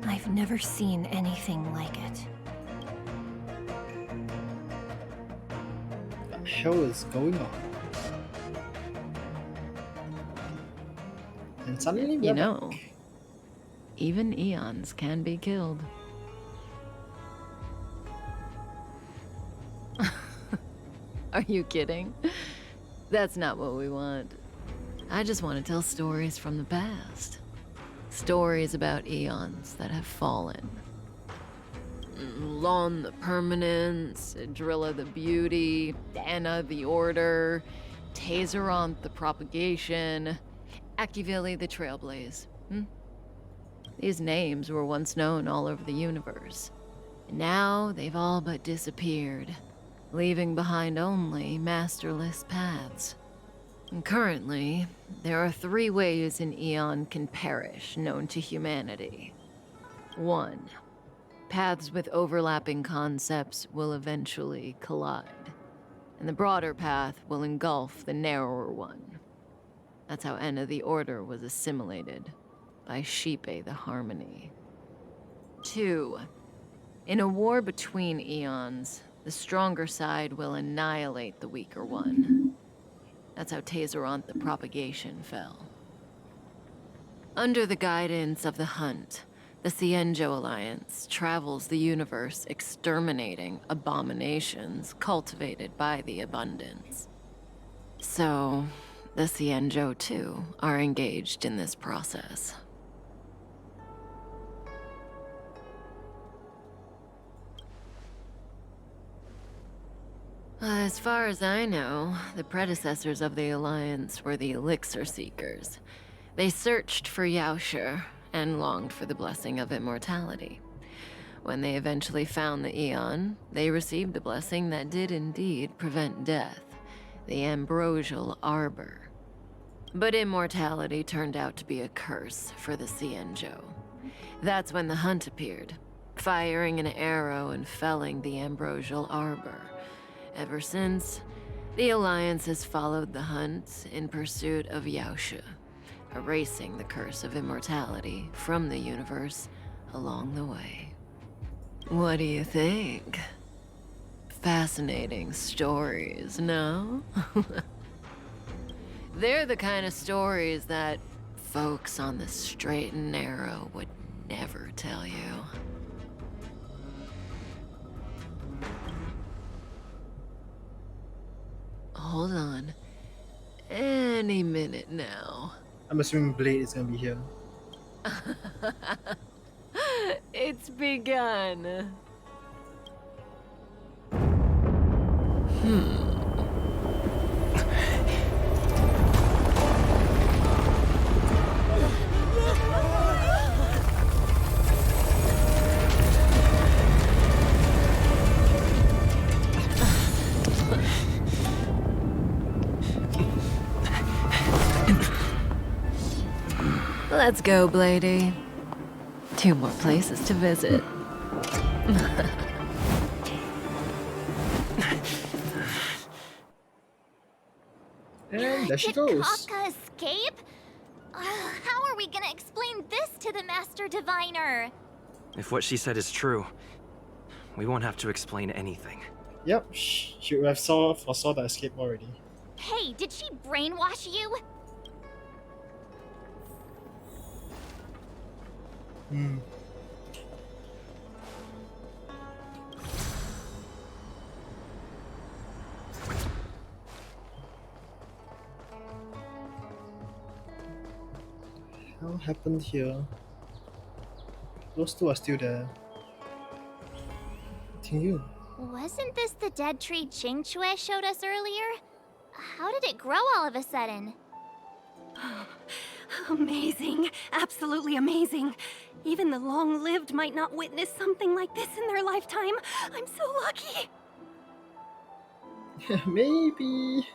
I've never seen anything like it. What the hell is going on? And suddenly we're You know, even eons can be killed. Are you kidding? That's not what we want. I just want to tell stories from the past. Stories about eons that have fallen. Lon the Permanence, Drilla the Beauty, Anna the Order, Tazeronth the Propagation, Akivili the Trailblaze. These names were once known all over the universe. And now they've all but disappeared, leaving behind only masterless paths. And currently, there are 3 ways an eon can perish known to humanity. 1. Paths with overlapping concepts will eventually collide, and the broader path will engulf the narrower one. That's how Enna the Order was assimilated, by Shipe the Harmony. 2. In a war between eons, the stronger side will annihilate the weaker one. That's how Tazeronth the Propagation fell. Under the guidance of the Hunt, the Cienjo Alliance travels the universe exterminating abominations cultivated by the Abundance. So, the Cienjo too are engaged in this process. As far as I know, the predecessors of the Alliance were the Elixir Seekers. They searched for Yaoshi and longed for the blessing of immortality. When they eventually found the Eon, they received a blessing that did indeed prevent death, the Ambrosial Arbor. But immortality turned out to be a curse for the Cienjo. That's when the Hunt appeared, firing an arrow and felling the Ambrosial Arbor. Ever since, the Alliance has followed the Hunt in pursuit of Yaoshi, erasing the curse of immortality from the universe along the way. What do you think? Fascinating stories, no? They're the kind of stories that folks on the straight and narrow would never tell you. Hold on. Any minute now. I'm assuming Blade is gonna be here. It's begun. Let's go, Blady. 2 more places to visit. And there she Did goes. Kafka escape? How are we gonna explain this to the Master Diviner? If what she said is true, we won't have to explain anything. Yep, she would have foresaw the escape already. Hey, did she brainwash you? Hmm. What happened here? Those two are still there. Continue. Wasn't this the dead tree Qingque showed us earlier? How did it grow all of a sudden? Amazing. Absolutely amazing. Even the long-lived might not witness something like this in their lifetime. I'm so lucky. Maybe.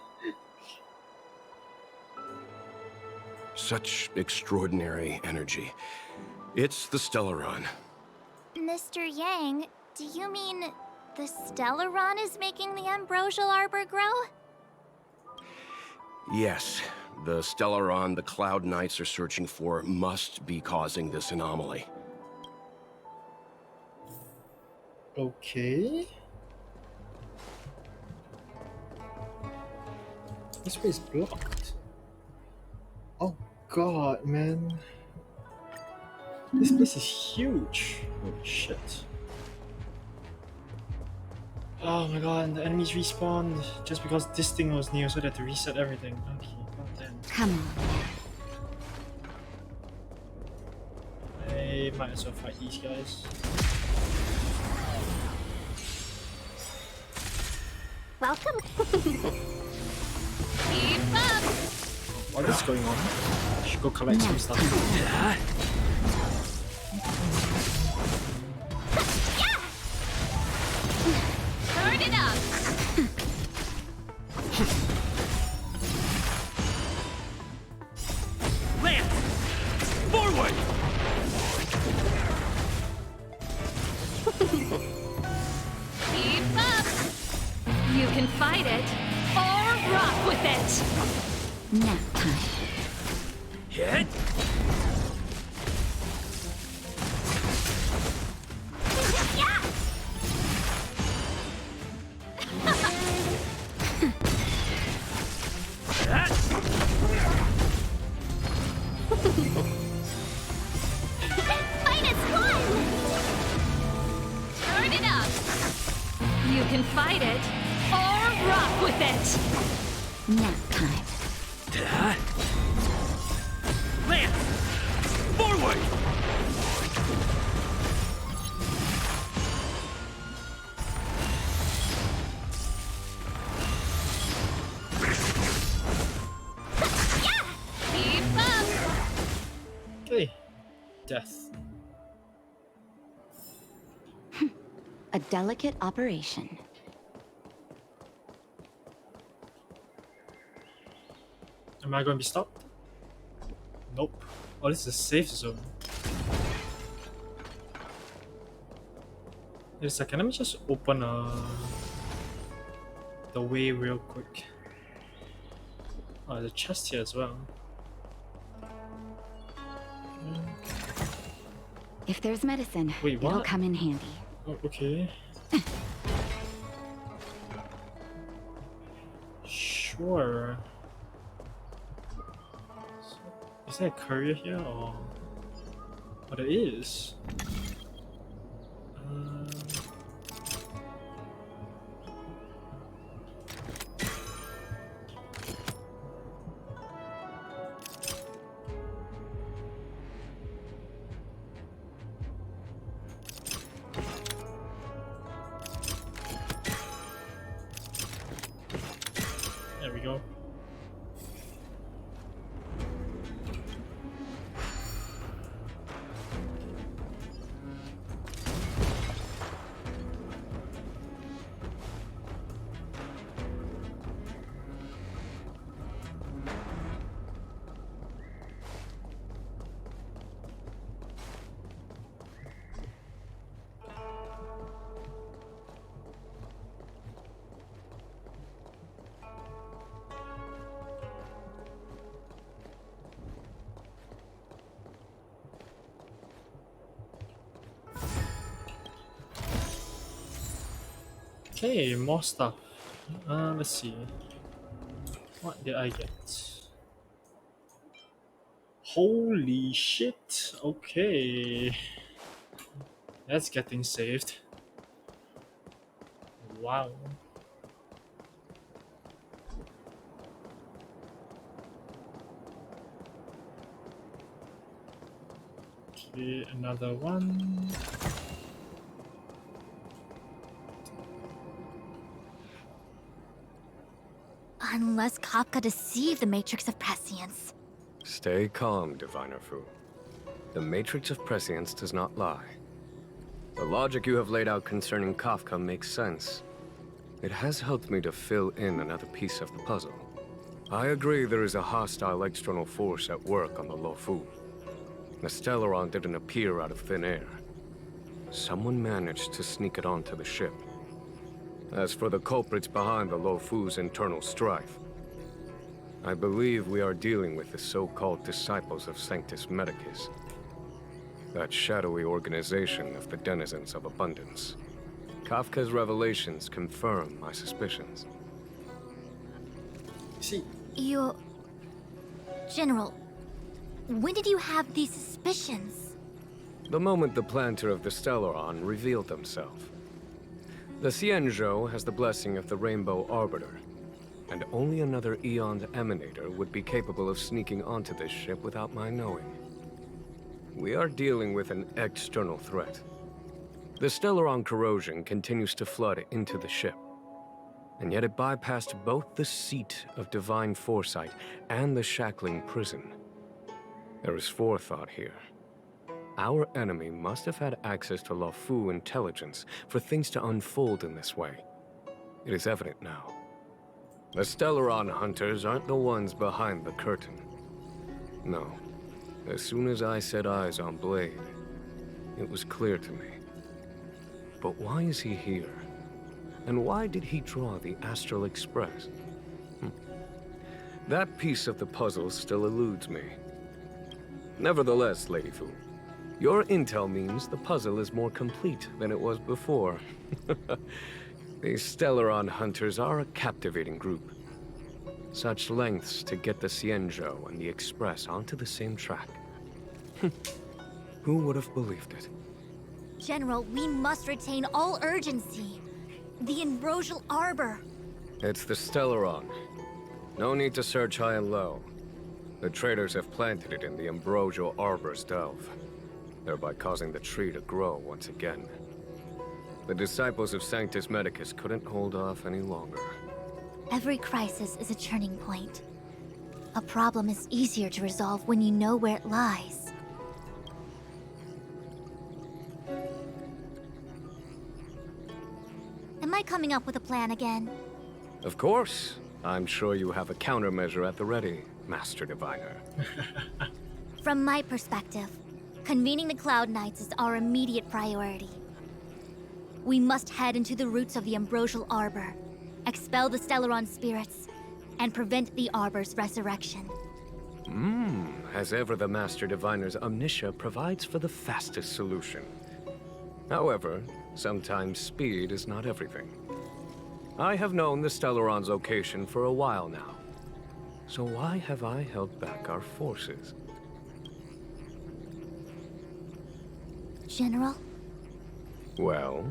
Such extraordinary energy. It's the Stellaron. Mr. Yang, do you mean the Stellaron is making the ambrosial arbor grow? Yes, the Stellaron the Cloud Knights are searching for must be causing this anomaly. Okay. This way is blocked. Oh god, man. This place is huge. Holy shit. Oh my god, the enemies respawned just because this thing was new, so they had to reset everything. Okay, goddamn. Come on. I might as well fight these guys. Welcome. Keep up! What is going on? I should go collect some stuff. Turn it up! Lance! Forward! Keep up! You can fight it or rock with it. Nap time. Hit! That! Fight is fun! Turn it up! You can fight it or rock with it. Nap time. That! Lance! Forward! Keep up! Okay. Death. A delicate operation. Am I going to be stopped? Nope. Oh, this is a safe zone. Wait a second, let me just open the way real quick. Oh, there's a chest here as well. If there's medicine, Wait, it'll what? come in handy. Oh, okay. Sure. Is there a courier here or? Oh, there is. There we go. Okay, more stuff. Let's see. What did I get? Holy shit. Okay. That's getting saved. Wow. Okay, another one. Unless Kafka deceived the Matrix of Prescience. Stay calm, Diviner Fu. The Matrix of Prescience does not lie. The logic you have laid out concerning Kafka makes sense. It has helped me to fill in another piece of the puzzle. I agree there is a hostile external force at work on the Luofu. The Stellaron didn't appear out of thin air. Someone managed to sneak it onto the ship. As for the culprits behind the Luofu's internal strife, I believe we are dealing with the so-called disciples of Sanctus Medicus. That shadowy organization of the denizens of abundance. Kafka's revelations confirm my suspicions. See, General, when did you have these suspicions? The moment the planter of the Stellaron revealed himself. The Xianzhou has the blessing of the Rainbow Arbiter, and only another Eon's Emanator would be capable of sneaking onto this ship without my knowing. We are dealing with an external threat. The Stellaron corrosion continues to flood into the ship, and yet it bypassed both the seat of divine foresight and the shackling prison. There is forethought here. Our enemy must have had access to Luofu intelligence for things to unfold in this way. It is evident now. The Stellaron hunters aren't the ones behind the curtain. No. As soon as I set eyes on Blade, it was clear to me. But why is he here? And why did he draw the Astral Express? That piece of the puzzle still eludes me. Nevertheless, Lady Fu, your intel means the puzzle is more complete than it was before. These Stellaron hunters are a captivating group. Such lengths to get the Xianzhou and the Express onto the same track. Who would have believed it? General, we must retain all urgency. The Ambrosial Arbor. It's the Stellaron. No need to search high and low. The traders have planted it in the Ambrosial Arbor's delve, thereby causing the tree to grow once again. The disciples of Sanctus Medicus couldn't hold off any longer. Every crisis is a turning point. A problem is easier to resolve when you know where it lies. Am I coming up with a plan again? Of course. I'm sure you have a countermeasure at the ready, Master Diviner. From my perspective, convening the Cloud Knights is our immediate priority. We must head into the roots of the Ambrosial Arbor, expel the Stellaron spirits, and prevent the Arbor's resurrection. As ever, the Master Diviner's omniscia provides for the fastest solution. However, sometimes speed is not everything. I have known the Stellaron's location for a while now. So why have I held back our forces? General, Well?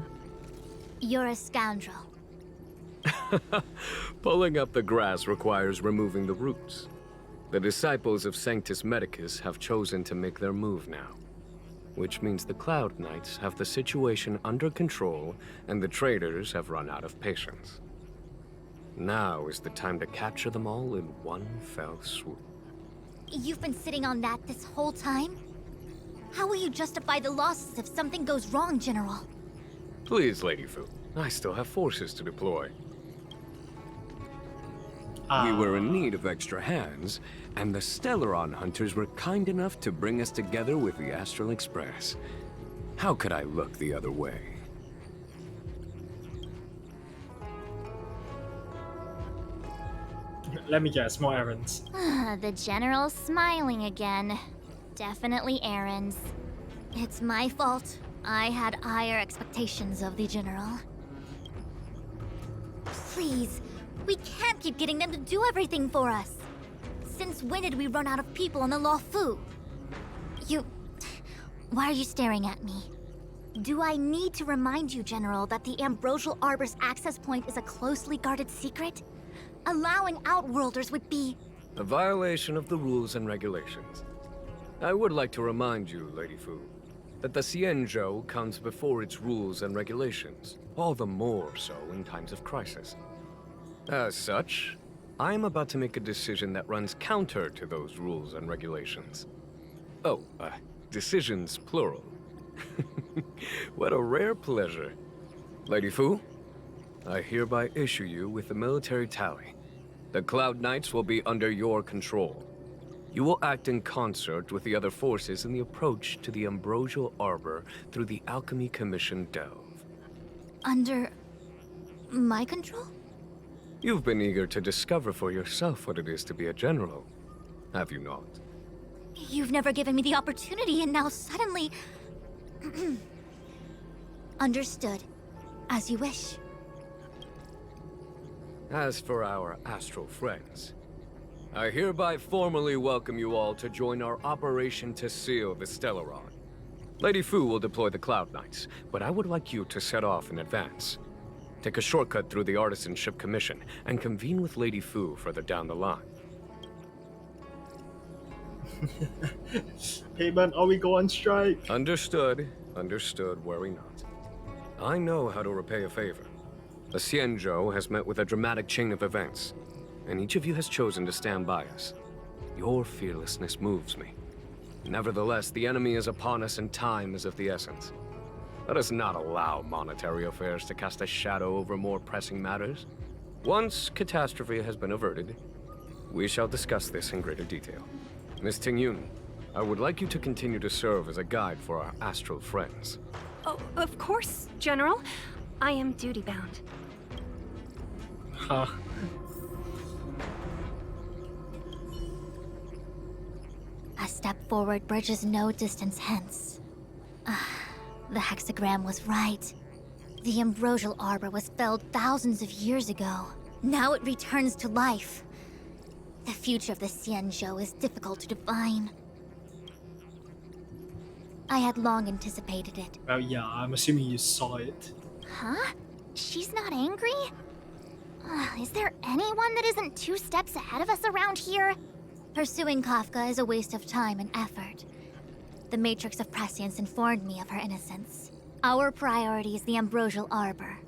you're a scoundrel. Pulling up the grass requires removing the roots. The disciples of Sanctus Medicus have chosen to make their move now, which means the Cloud Knights have the situation under control and the traders have run out of patience. Now is the time to capture them all in one fell swoop. You've been sitting on that this whole time? How will you justify the losses if something goes wrong, General? Please, Lady Fu, I still have forces to deploy. We were in need of extra hands, and the Stellaron hunters were kind enough to bring us together with the Astral Express. How could I look the other way? Let me guess, more errands. The General's smiling again. Definitely errands. It's my fault. I had higher expectations of the General. Please, we can't keep getting them to do everything for us. Since when did we run out of people on the Luofu? Why are you staring at me? Do I need to remind you, General, that the Ambrosial Arbor's access point is a closely guarded secret? Allowing Outworlders would be... A violation of the rules and regulations. I would like to remind you, Lady Fu, that the Xianzhou comes before its rules and regulations, all the more so in times of crisis. As such, I am about to make a decision that runs counter to those rules and regulations. Oh, decisions plural. What a rare pleasure. Lady Fu, I hereby issue you with the military tally. The Cloud Knights will be under your control. You will act in concert with the other forces in the approach to the Ambrosial Arbor through the Alchemy Commission Delve. Under... my control? You've been eager to discover for yourself what it is to be a general, have you not? You've never given me the opportunity, and now suddenly... Understood. As you wish. As for our astral friends, I hereby formally welcome you all to join our operation to seal the Stellaron. Lady Fu will deploy the Cloud Knights, but I would like you to set off in advance. Take a shortcut through the Artisanship Commission and convene with Lady Fu further down the line. Hey man, are we go on strike? Understood. Understood, worry not. I know how to repay a favor. The Xianzhou has met with a dramatic chain of events, and each of you has chosen to stand by us. Your fearlessness moves me. Nevertheless, the enemy is upon us and time is of the essence. Let us not allow monetary affairs to cast a shadow over more pressing matters. Once catastrophe has been averted, we shall discuss this in greater detail. Miss Tingyun, I would like you to continue to serve as a guide for our astral friends. Oh, of course, General. I am duty-bound. Huh. A step forward bridges no distance hence. The hexagram was right. The Ambrosial Arbor was felled thousands of years ago. Now it returns to life. The future of the Xianzhou is difficult to define. I had long anticipated it. Well, yeah, I'm assuming you saw it. Huh? She's not angry? Is there anyone that isn't 2 steps ahead of us around here? Pursuing Kafka is a waste of time and effort. The Matrix of Prescience informed me of her innocence. Our priority is the Ambrosial Arbor.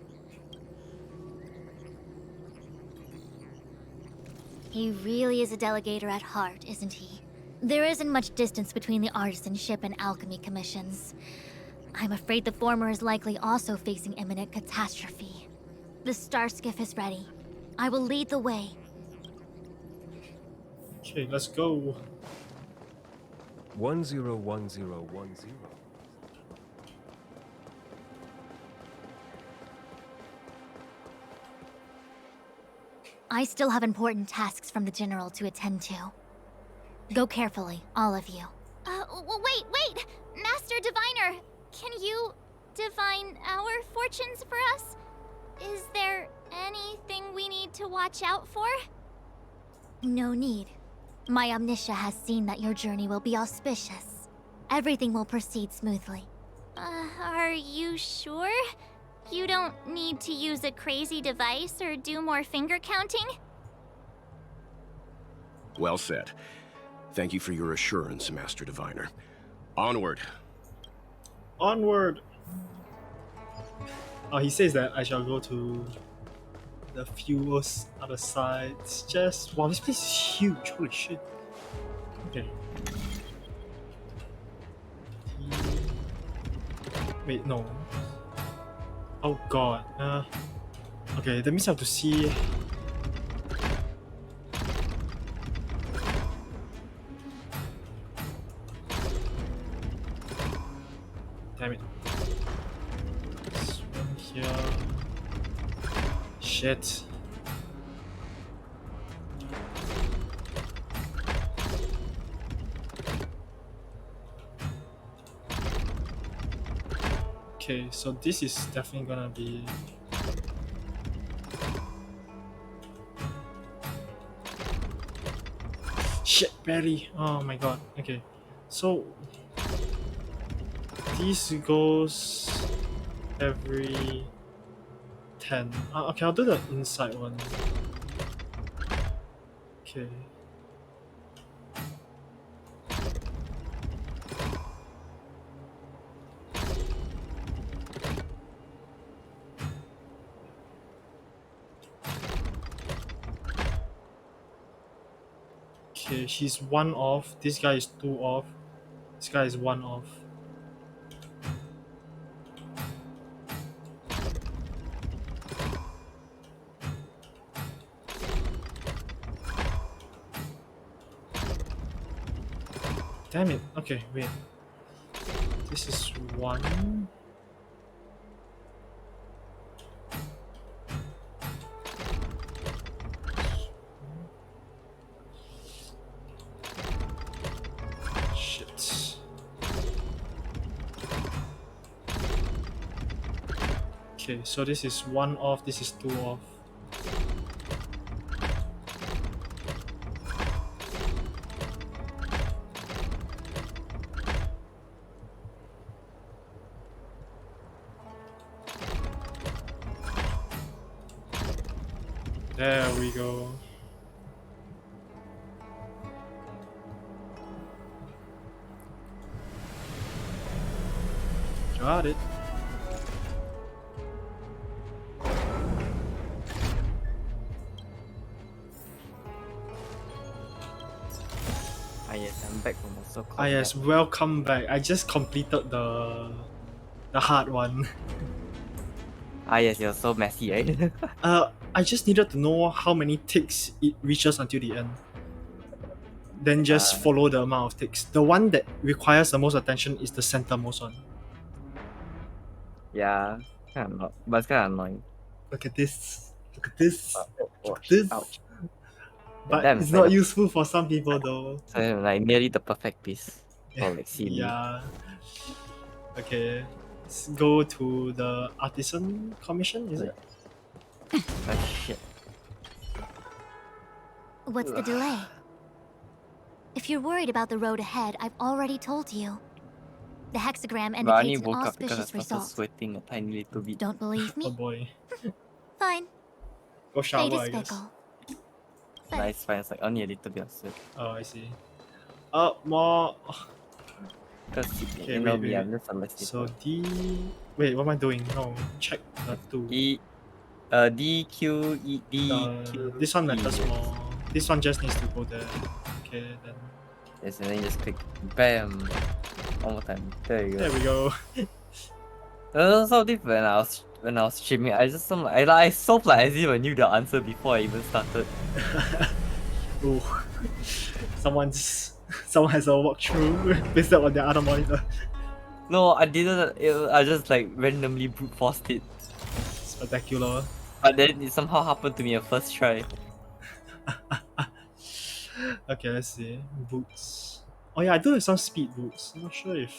He really is a delegator at heart, isn't he? There isn't much distance between the Artisanship and Alchemy Commissions. I'm afraid the former is likely also facing imminent catastrophe. The star skiff is ready. I will lead the way. Okay, let's go. 101010. I still have important tasks from the General to attend to. Go carefully, all of you. Wait! Master Diviner! Can you divine our fortunes for us? Is there anything we need to watch out for? No need. My Omniscia has seen that your journey will be auspicious. Everything will proceed smoothly. Are you sure? You don't need to use a crazy device or do more finger counting? Well said. Thank you for your assurance, Master Diviner. Onward. Onward! Oh, he says that I shall go to the fuels other side. It's just... wow, this place is huge. Holy shit. Okay. Wait, no. Oh god. Okay, that means I have to see... Damn it. This one here. Shit. Okay, so this is definitely gonna be barely. Oh my god. Okay. So this goes every 10. Okay, I'll do the inside one. Okay. Okay, she's 1 off. This guy is 2 off. This guy is 1 off. Damn it. Okay, wait. This is 1. Shit. Okay, so this is 1 off, this is 2 off. There we go. Got it. Ah yes, I'm back from also Ah yes, welcome back. I just completed the hard one. Ah yes, you're so messy, right? I just needed to know how many ticks it reaches until the end. Then just follow the amount of ticks. The one that requires the most attention is the centermost one. Yeah, kind of, but it's kind of annoying. Look at this. Look at this. Look at Shit, this. ouch. But Damn, it's like not the- useful for some people though. So like nearly the perfect piece. Oh, like silly. Yeah. Okay. Let's go to the artisan commission, is it? Oh shit. What's the delay? If you're worried about the road ahead, I've already told you. The hexagram But I only indicates an woke up because I auspicious started result. sweating a tiny little bit. Don't believe Oh me? boy. Fine. Go shower, Fate is I guess. fickle. Nice, fine. It's like only a little bit of sweat. Oh, I see. More. Because Okay, you know wait, me, wait. I'm just a messy. So D. Wait, what am I doing? No, check the 2. D Q E D Q. This one E, matters yes. more. This one just needs to go there. Okay, then. Yes, and then you just click bam. One more time. There you go. There we go. That was so different when I was streaming. I just I so like as if I knew the answer before I even started. Ooh. Someone has a walkthrough based on their other monitor. No, I didn't. I just like randomly brute forced it. Spectacular. But then it somehow happened to me a first try. Okay, let's see. Boots. Oh yeah, I do have some speed boots. I'm not sure if.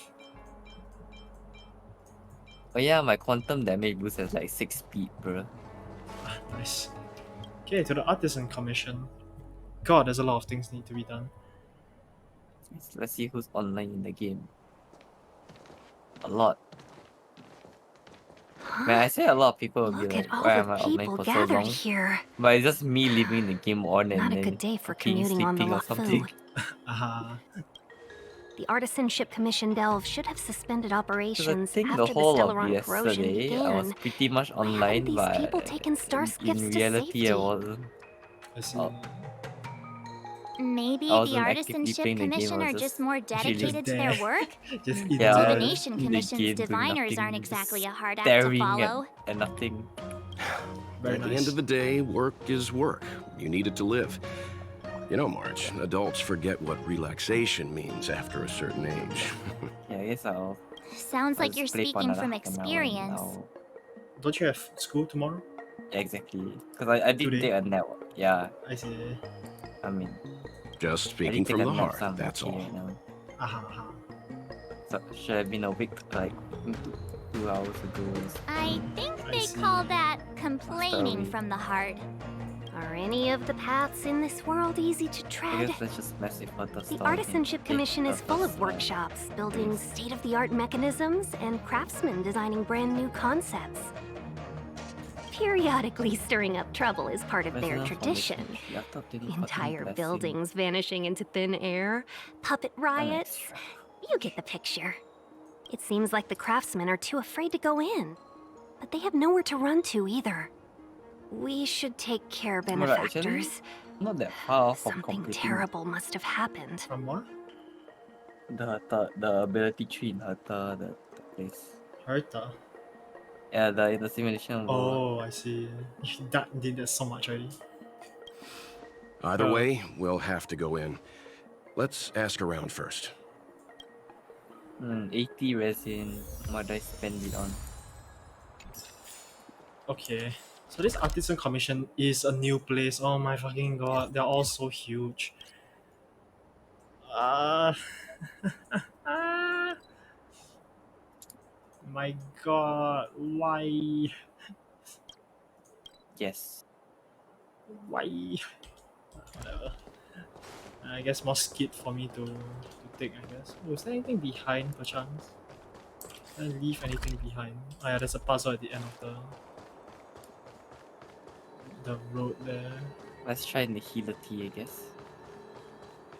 Oh yeah, my quantum damage boost has like 6 speed, bro. Nice. Okay, to the artisan commission. God, there's a lot of things need to be done. Let's see who's online in the game. A lot. Man, I say a lot of people will Look be at like, all why the am I online people for so gathered long? here. But it's just me leaving the game on and Not a then good day for fucking commuting on the sleeping or something. LaFood. Aha. The Artisanship Commission Delve should have suspended Because I operations think after the whole of Stellaron corrosion yesterday I was began. pretty much Why haven't online, these but people taken star skiffs in to reality safety? I wasn't. I see. Maybe I the wasn't actively Artisanship playing the game, Commission I are was just more chilling. dedicated to their there. work? Just in Yeah, there. Divination in the Commission's game doing diviners nothing, aren't just exactly a hard act to staring follow. at nothing. Very At the nice. end of the day, work is work. You need it to live. You know, Marge, adults forget what relaxation means after a certain age. Yeah, I guess I'll Sounds like just you're play for speaking another from half an hour and experience. Don't you have school tomorrow? Yeah, exactly. Because I did Today? take a nap. Yeah, I see. I mean, Just I speaking did take from a the nap, heart, so I'm that's okay all. right now. Aha, aha. So should have been awake like 2 hours ago. I think I they see. call that complaining Sorry. from the heart. Are any of the paths in this world easy to I tread? guess let's just mess with what the The stars Artisanship indicate Commission is of full us, of workshops, building please. state-of-the-art mechanisms and craftsmen designing brand new concepts. Periodically stirring up trouble is part of their Resonance tradition. Foundation tree. After obtaining 14 Entire blessings, buildings vanishing into thin air, puppet an riots. extra. You get the picture. It seems like the craftsmen are too afraid to go in, but they have nowhere to run to either. We should take care, Well, actually, benefactors. not that far from Something completing terrible must have happened. From what? the ability tree in Herta, the place. Herta. Yeah, the simulation world. Oh, I see. That did that so much already. Either way, we'll have to go in. Let's ask around first. 80 resin. What do I spend it on? Okay. So this artisan commission is a new place. Oh my fucking god, they're all so huge. Ah. My god, why? Yes. Why? Whatever. I guess more skid for me to take, I guess. Oh, is there anything behind, perchance? Did I leave anything behind? Oh yeah, there's a puzzle at the end of the road there. Let's try in the healer tea, I guess.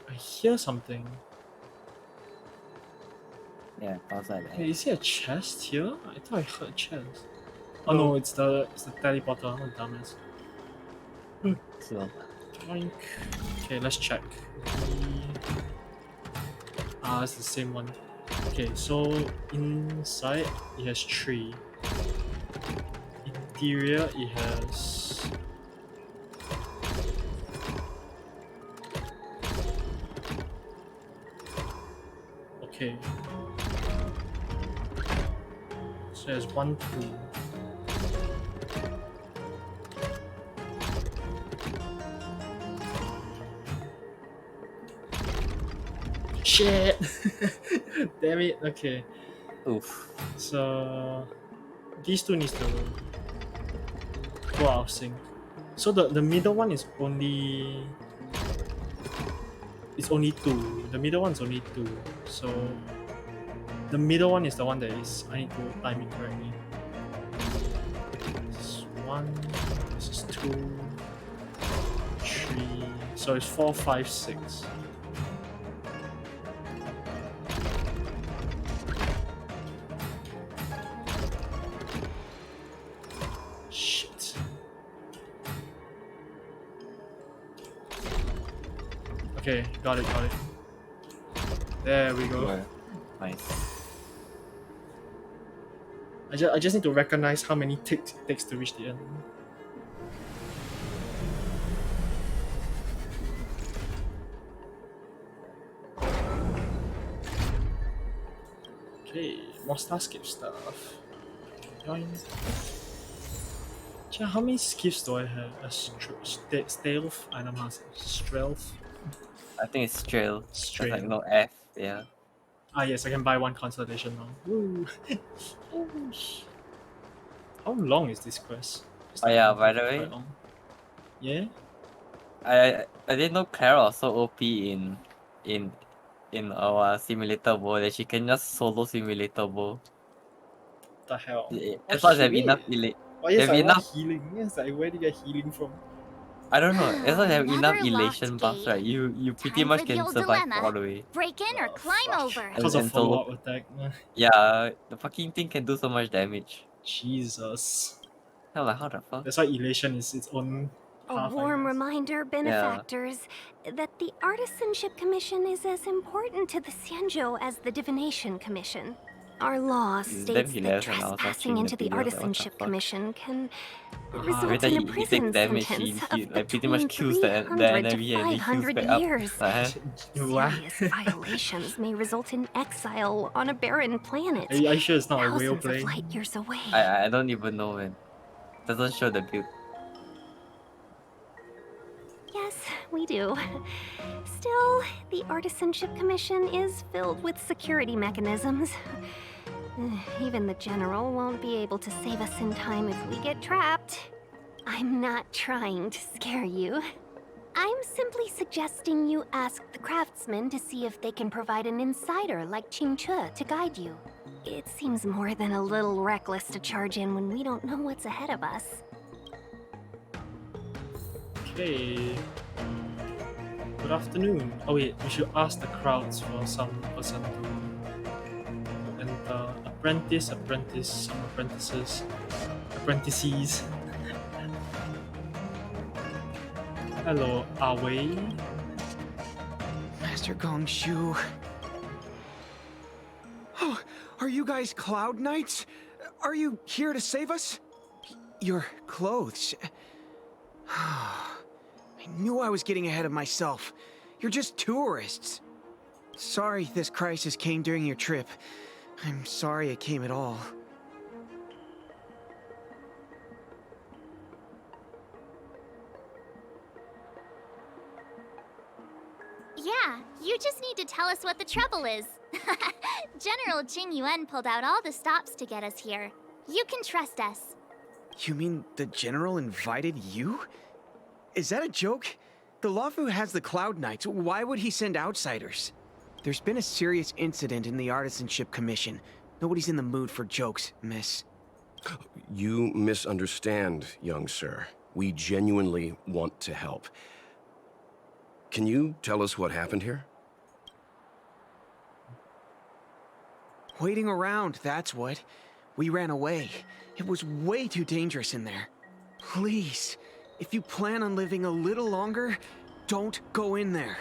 I hear something. Yeah, pause like that. Hey, is there a chest here? I thought I heard a chest. Oh no, it's the teleporter. Oh dumbass. So, Oink. Okay, let's check. Ah, it's the same one. Okay, so inside it has 3. Interior it has... Okay. So there's 1, 2. Shit! Damn it, okay. oof. So these two needs to go out of sync. So the middle one is only... It's only 2. The middle one's only 2. So the middle one is the one that is... I need to time it correctly. This is 1, this is 2, 3. So it's 4, 5, 6. Shit. Okay, got it. There we go. Well, nice. I just need to recognize how many ticks it takes to reach the end. Okay, more Starscape stuff. Join. Gee, how many skips do I have? A stealth? I don't know. Stealth? I think it's trail. There's Trail. like no F, yeah. Ah yes, I can buy 1 consolidation now. Woo! How long is this quest? It's Oh like yeah, by the quite way, long. Yeah? I didn't know Clara was so OP in our simulator world that she can just solo simulator world. What the hell? As long as they have enough Oh yes, have I want enough. healing. Yes, like where do you get healing from? I don't know. As long as you have enough Another elation locked buffs, gate. right? You pretty Time much for the can old survive dilemma. all the way. Break in or climb over. Because of And solo. follow-up attack. Yeah, the fucking thing can do so much damage. Jesus. I'm like, how the fuck? That's why elation is its own A path, I warm guess. reminder, benefactors, that the Artisanship Commission is as important to the Xianzhou as the Divination Commission. Our law It's states damn that hilarious when I was trespassing watching into the the video, like, what the Artisanship fuck? Commission can Every result time in a he prison takes damage, sentence he of like pretty between much kills the 300 enemy to and then heals 500 back up. years. What? Serious violations may result in exile on a barren planet, Are you sure it's not a whale thousands of plane? light years away. I don't even know, man. Doesn't show the build. Yes, we do. Still, the Artisanship Commission is filled with security mechanisms. Even the General won't be able to save us in time if we get trapped. I'm not trying to scare you. I'm simply suggesting you ask the craftsmen to see if they can provide an insider like Qingche to guide you. It seems more than a little reckless to charge in when we don't know what's ahead of us. Okay. Good afternoon. Oh wait, we should ask the crowds for some person to enter. Apprentice, some apprentices. Hello, Awei. Master Gongshu. Oh, are you guys Cloud Knights? Are you here to save us? Your clothes. I knew I was getting ahead of myself. You're just tourists. Sorry this crisis came during your trip. I'm sorry it came at all. Yeah, you just need to tell us what the trouble is. General Jing Yuan pulled out all the stops to get us here. You can trust us. You mean the General invited you? Is that a joke? The Luofu has the Cloud Knights. Why would he send outsiders? There's been a serious incident in the Artisanship Commission. Nobody's in the mood for jokes, miss. You misunderstand, young sir. We genuinely want to help. Can you tell us what happened here? Waiting around, that's what. We ran away. It was way too dangerous in there. Please, if you plan on living a little longer, don't go in there.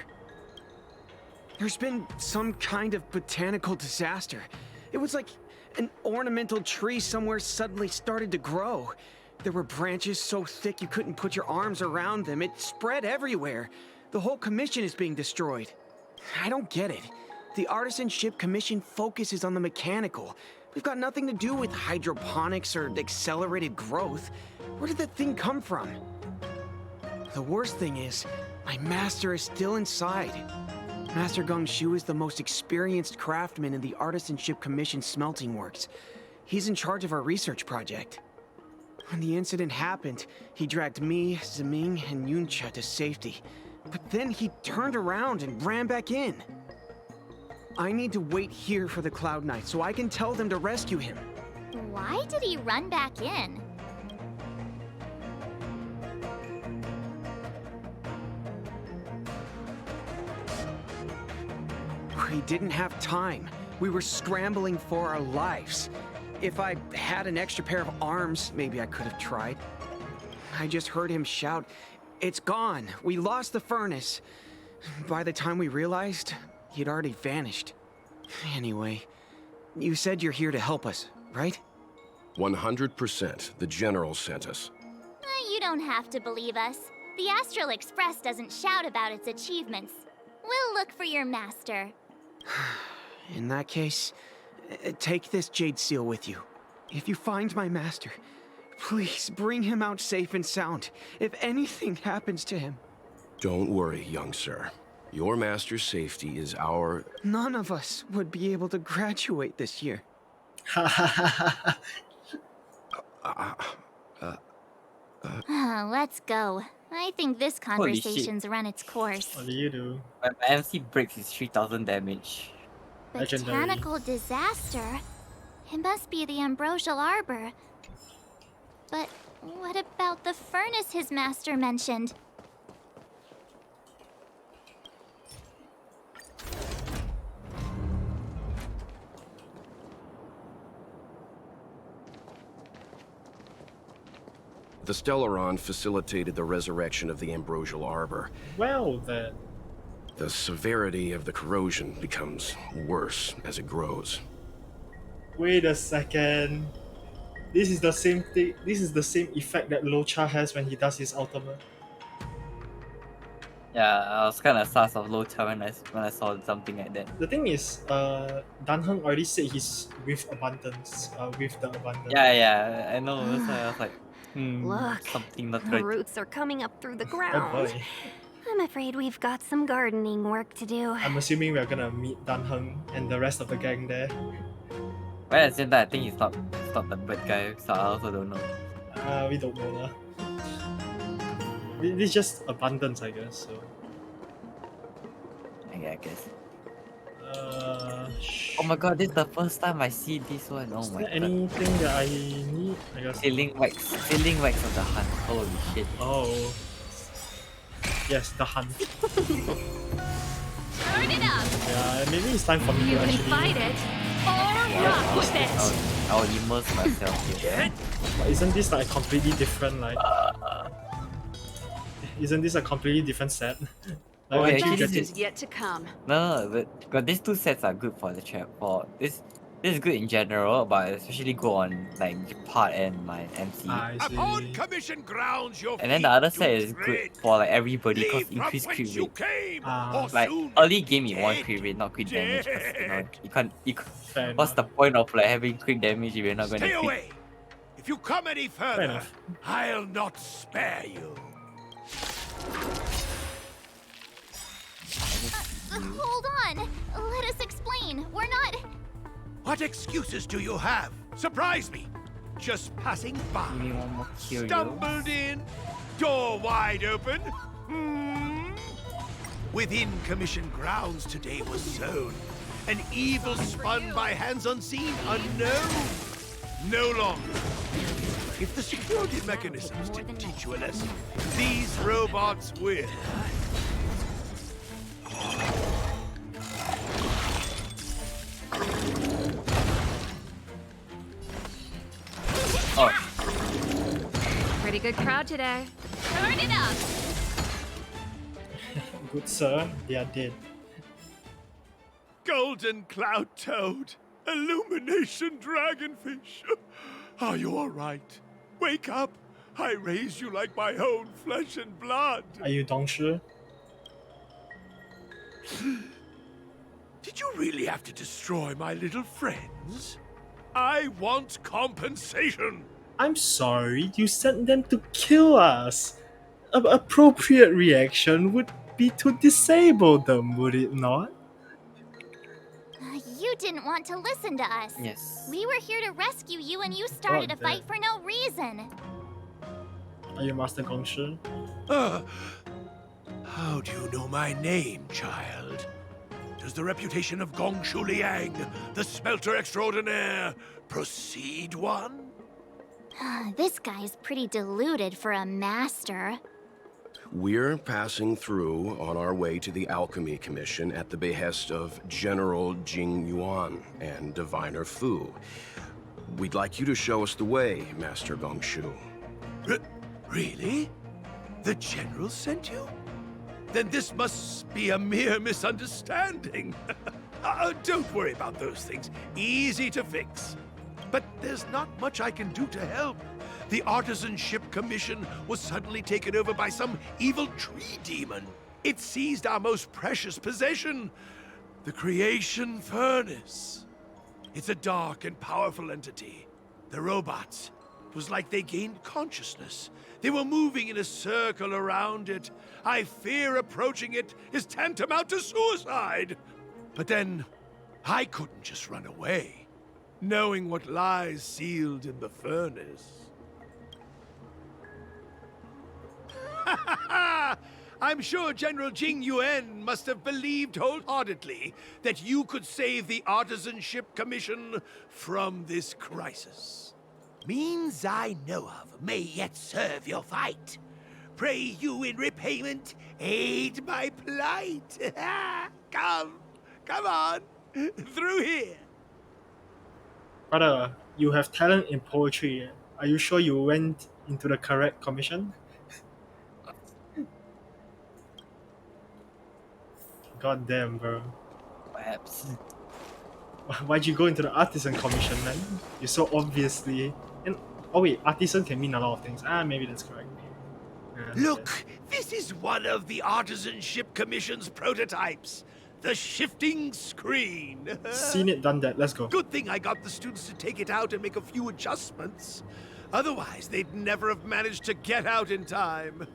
There's been some kind of botanical disaster. It was like an ornamental tree somewhere suddenly started to grow. There were branches so thick you couldn't put your arms around them. It spread everywhere. The whole commission is being destroyed. I don't get it. The Artisanship Commission focuses on the mechanical. We've got nothing to do with hydroponics or accelerated growth. Where did that thing come from? The worst thing is, my master is still inside. Master Gongshu is the most experienced craftsman in the Artisanship Commission smelting works. He's in charge of our research project. When the incident happened, he dragged me, Zeming, and Yuncha to safety. But then he turned around and ran back in. I need to wait here for the Cloud Knight so I can tell them to rescue him. Why did he run back in? We didn't have time. We were scrambling for our lives. If I had an extra pair of arms, maybe I could have tried. I just heard him shout, "It's gone! We lost the furnace!" By the time we realized, he'd already vanished. Anyway, you said you're here to help us, right? 100%. The General sent us. You don't have to believe us. The Astral Express doesn't shout about its achievements. We'll look for your master. In that case, take this jade seal with you. If you find my master, please bring him out safe and sound. If anything happens to him. Don't worry, young sir. Your master's safety is our... None of us would be able to graduate this year. Let's go. I think this Holy shit. conversation's run its course. What do you do? My MC breaks is 3000 damage. Legendary. Botanical disaster? It must be the Ambrosial Arbor. But what about the furnace his master mentioned? The Stellaron facilitated the resurrection of the Ambrosial Arbor. Well then. The severity of the corrosion becomes worse as it grows. Wait a second. This is the same thing. This is the same effect that Locha has when he does his ultimate. Yeah, I was kind of sus of Locha when I saw something like that. The thing is, Danheng already said he's with abundance. With the abundance. Yeah, I know. That's why I was like, Look, something not the right. roots are coming up through the Oh ground. boy. I'm afraid we've got some gardening work to do. I'm assuming we're gonna meet Danheng and the rest of the gang there. But at the same time, I think he's not the bad guy, so I also don't know. We don't know lah. It's just abundance, I guess. So. I guess. Sh- Oh my god, this is the first time I see this one. Oh is my there god. anything that I need? I guess. Sealing wax of the hunt. Holy shit. Oh. Yes, the hunt. Turn it up! Yeah, maybe it's time for me You to can actually. fight it, or rock with it! I'll immerse myself here. But isn't this like completely different? Like, isn't this a completely different set? Like, Okay, aren't you actually, getting- yet to come. No, but these two sets are good for the chat. For this is good in general, but especially good on like part and my MC. I Upon see. commission grounds, your And then the feet other do set is good tread. for like everybody because Leave from increased whence crit you rate. came, Ah. or Like soon early game you want dead, crit rate, not crit damage. 'Cause, you can't. Fair What's the enough. point of like having crit damage if you're not going to Stay crit? away. If you come any further, enough. I'll not spare you. Hold on! Let us explain. We're not. What excuses do you have? Surprise me. Just passing by. Give me one more curious. Stumbled in, door wide open. Within commission grounds today was sown an evil spun by hands unseen, unknown. No longer. If the security mechanisms didn't teach you a lesson, these robots will. Oh, Pretty good crowd today. Turn it up! Good sir, they are dead. Golden cloud toad, illumination dragonfish. Are you all right? Wake up. I raised you like my own flesh and blood. Are you Dongshu? Did you really have to destroy my little friends? I want compensation. I'm sorry, you sent them to kill us. An appropriate reaction would be to disable them, would it not? You didn't want to listen to us. yes. We were here to rescue you and you started a God fight for no reason. Are you Master Gongshu? How do you know my name, child? Does the reputation of Gongshu Liang, the smelter extraordinaire, precede one? This guy's pretty deluded for a master. We're passing through on our way to the Alchemy Commission at the behest of General Jing Yuan and Diviner Fu. We'd like you to show us the way, Master Gongshu. Really? The General sent you? Then this must be a mere misunderstanding. Don't worry about those things. Easy to fix. But there's not much I can do to help. The Artisanship Commission was suddenly taken over by some evil tree demon. It seized our most precious possession, the Creation Furnace. It's a dark and powerful entity. The robots, it was like they gained consciousness. They were moving in a circle around it. I fear approaching it is tantamount to suicide. But then, I couldn't just run away, knowing what lies sealed in the furnace. I'm sure General Jing Yuan must have believed wholeheartedly that you could save the Artisanship Commission from this crisis. Means I know of may yet serve your fight. Pray you in repayment aid my plight. Come on, through here. Brother, you have talent in poetry. Are you sure you went into the correct commission? God damn, bro. Perhaps. Why'd you go into the artisan commission, man? You so obviously. And oh wait, artisan can mean a lot of things. Maybe that's correct. Yeah, Look, this is one of the Artisanship Commission's prototypes. The shifting screen. Seen it, done that. Let's go. Good thing I got the students to take it out and make a few adjustments. Otherwise, they'd never have managed to get out in time.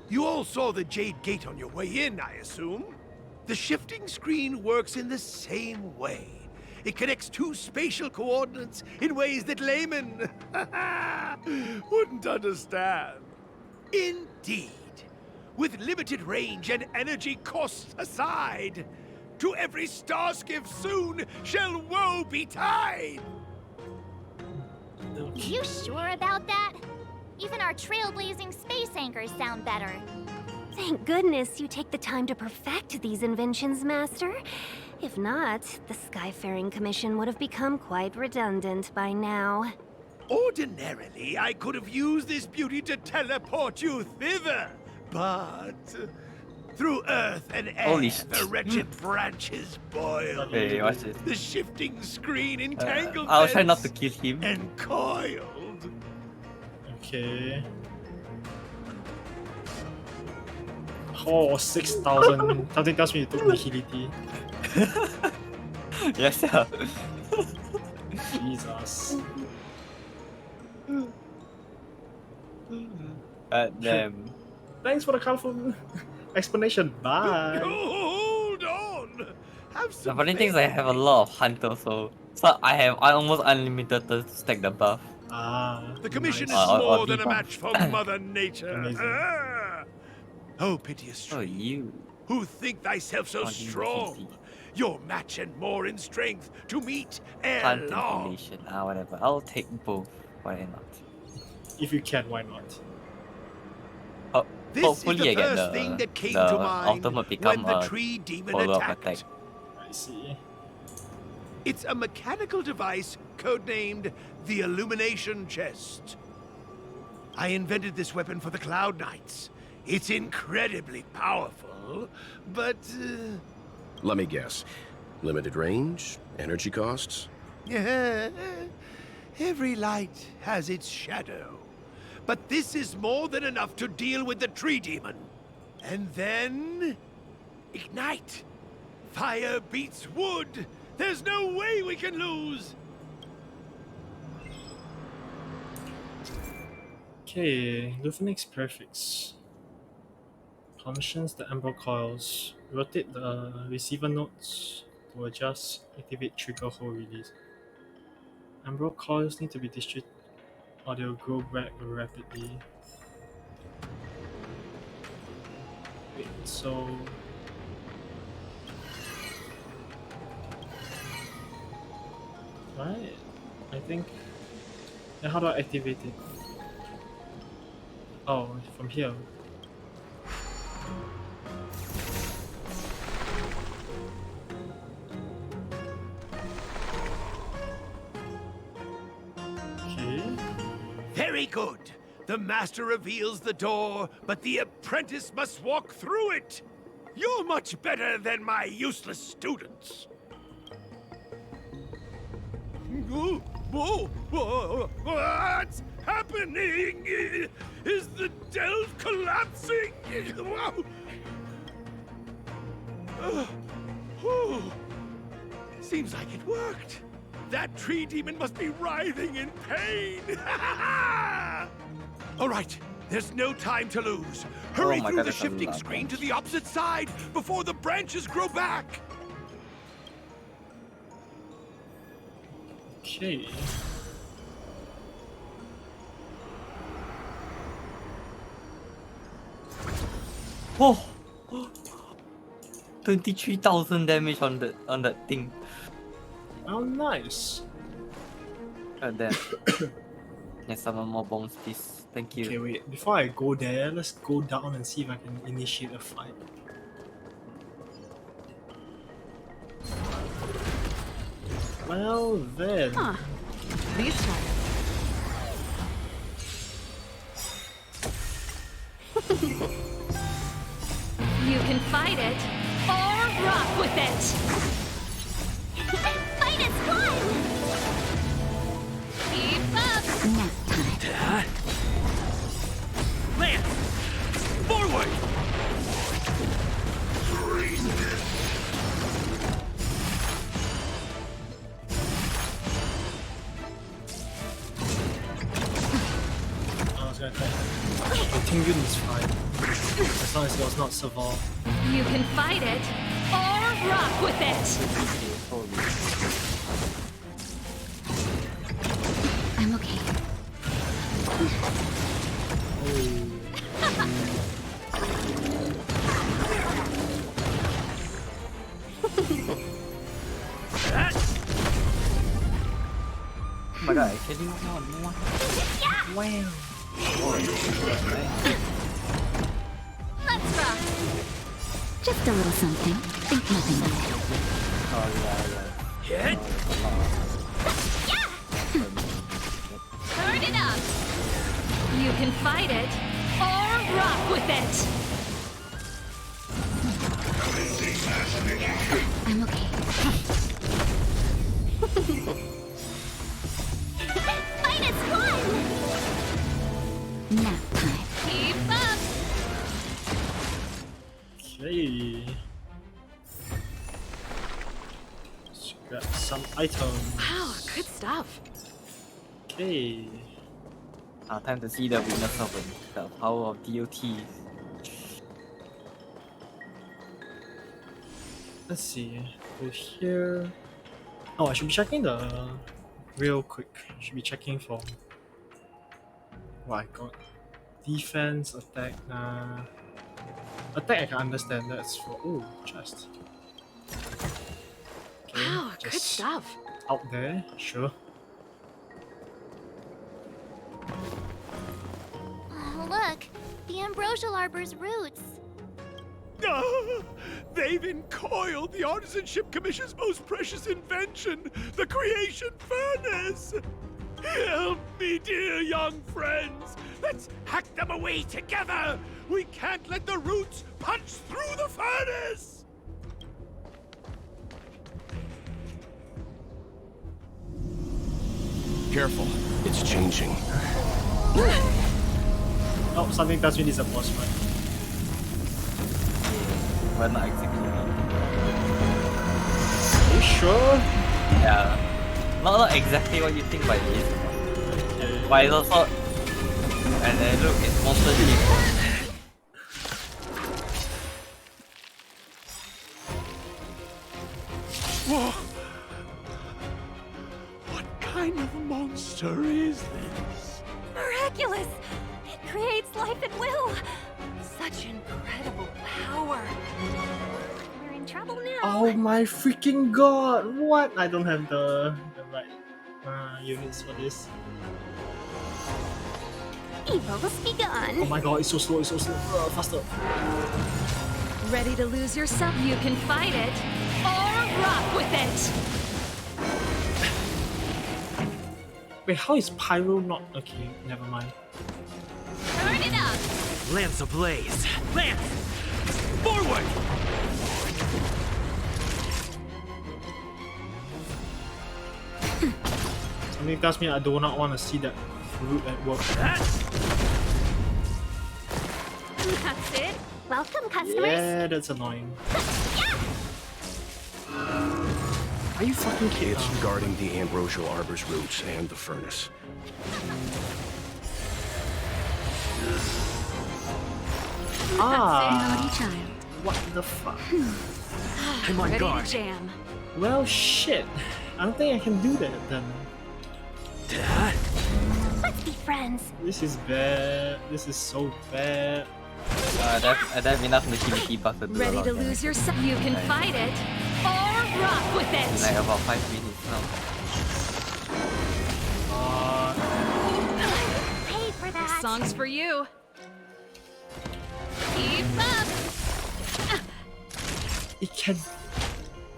You all saw the Jade Gate on your way in, I assume? The shifting screen works in the same way. It connects two spatial coordinates in ways that laymen wouldn't understand. Indeed. With limited range and energy costs aside, to every starskiff soon shall woe betide! You sure about that? Even our trailblazing space anchors sound better. Thank goodness you take the time to perfect these inventions, Master. If not, the Skyfaring Commission would have become quite redundant by now. Ordinarily, I could have used this beauty to teleport you thither, but through earth and air, Holy the wretched branches boil. Hey, watch this. The shifting screen entangled I'll try not to kill him. and coiled. Okay. Oh, 6,000. Something tells me you took nihility. Yes, yeah. Jesus. Damn. Thanks for the colorful explanation. Bye. Hold on. Have The some funny thing is I have a lot of hunters, so I have almost unlimited to stack the buff. Ah. The commission nice. is Or more than a debuff. match for Mother Nature. Amazing. Ah! Oh, piteous Oh, tree, you. who think thyself so Oh, you strong, easy. your match and more in strength to meet ere Hunt long. information. Whatever. I'll take both. Why not? If you can, why not? Oh, This hopefully is the I get first thing that came the to mind ultimate become when the a tree demon follow-up attacked. attack. I see. It's a mechanical device codenamed the Illumination Chest. I invented this weapon for the Cloud Knights. It's incredibly powerful, but Let me guess. Limited range? Energy costs? every light has its shadow. But this is more than enough to deal with the tree demon. And then... ignite! Fire beats wood! There's no way we can lose! Okay, Lufinix Perfects. Functions the Emerald Coils. Rotate the receiver nodes to adjust, activate trigger hold release. Emerald Coils need to be distributed or they'll grow back rapidly. Wait, so... Right, I think... Then how do I activate it? Oh, from here. Okay. Very good. The master reveals the door, but the apprentice must walk through it. You're much better than my useless students. What's happening? Is the delve collapsing? Seems like it worked. That tree demon must be writhing in pain. All right, there's no time to lose. Hurry my through God, the that's a shifting lot. screen to the opposite side before the branches grow back. Okay. Oh! 23,000 damage on that thing. Oh, nice. God damn. Yes, some more bombs, please. Thank you. Okay, wait. Before I go there, let's go down and see if I can initiate a fight. Well then. Huh. These You can fight it, or rock with it! Fight is fun! Keep up! Lance! Forward! I was gonna try. The Tingyun is fine. As long as it was not Saval. You can fight it, or rock with it! I'm okay. Oh. my god, actually, no. Wow. Let's rock. Just a little something. Think nothing of it. Oh, yeah. Hit! Turn it up! You can fight it, or rock with it! I'm okay. Fight is fun! Nap time. Keep up! Okay. Let's grab some items. Wow, good stuff. Okay. Time to see the weakness of the power of DOT. Let's see. Go here. Oh, I should be checking the real quick. Should be checking for what I got. Defense, attack. Attack I can understand. That's for chest. Okay, Wow, good just stuff. out there, sure. Oh, look, the ambrosial arbor's roots. They've encoiled the Artisanship Commission's most precious invention, the creation furnace! Help me, dear young friends! Let's hack them away together! We can't let the roots punch through the furnace! Careful, it's changing. Oh, something tells me this is a boss fight. But not exactly. Are you sure? Yeah. Not exactly what you think by this. Okay. But it's also... And then look, it's Monster Team. Whoa! What kind of monster is this? Miraculous! It creates life at will! Such incredible power! We're in trouble now. Oh my freaking god! What? I don't have the right units for this. Evil's begun. Oh my god, it's so slow, it's so slow. Faster. Ready to lose yourself? You can fight it, or rock with it! Wait, how is Pyro not... Okay, never mind. Turn it up! Lance ablaze! Lance! Forward! Something tells me I do not want to see that fruit at work. That's it! Welcome, customers. Yeah, that's annoying. Are you fucking kidding? It's guarding the ambrosial arbor's roots and the furnace. Naughty child. What the fuck? I'm on Ready guard. to jam. Well, shit. I don't think I can do that then. Let's be friends. This is bad. This is so bad. I have enough Nishimiki buff to do a Ready lot to of lose damage. yourself? You can fight it, or rock with In it! like about 5 minutes now. Pay for This that. song's for you. Keep up! It can.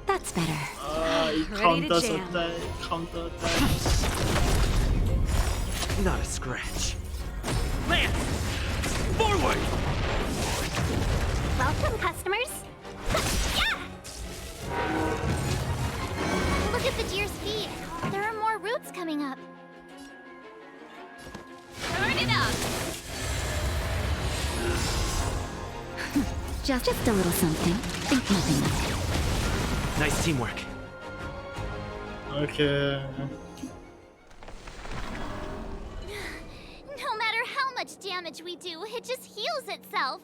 That's better. It Ready to counters jam. attack. Counter attacks. Not a scratch. Lance! Forward! Welcome, customers. Look at the deer's feet. There are more roots coming up. Turn it up! Just a little something. Think nothing of it. Nice teamwork. Okay. No matter how much damage we do, it just heals itself.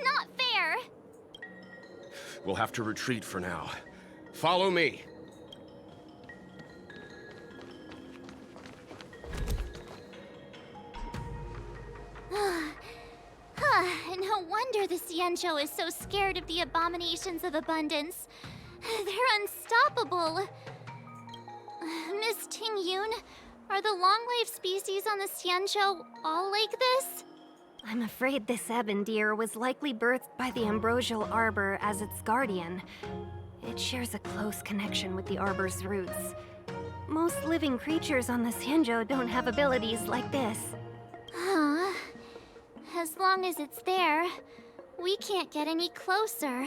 Not fair. We'll have to retreat for now. Follow me. No wonder the Xianzhou is so scared of the abominations of abundance. They're unstoppable. Miss Ting Yun, Are the long-lived species on the Xianzhou all like this? I'm afraid this ebon deer was likely birthed by the ambrosial arbor as its guardian. It shares a close connection with the arbor's roots. Most living creatures on the Xianzhou don't have abilities like this. Huh. As long as it's there, we can't get any closer.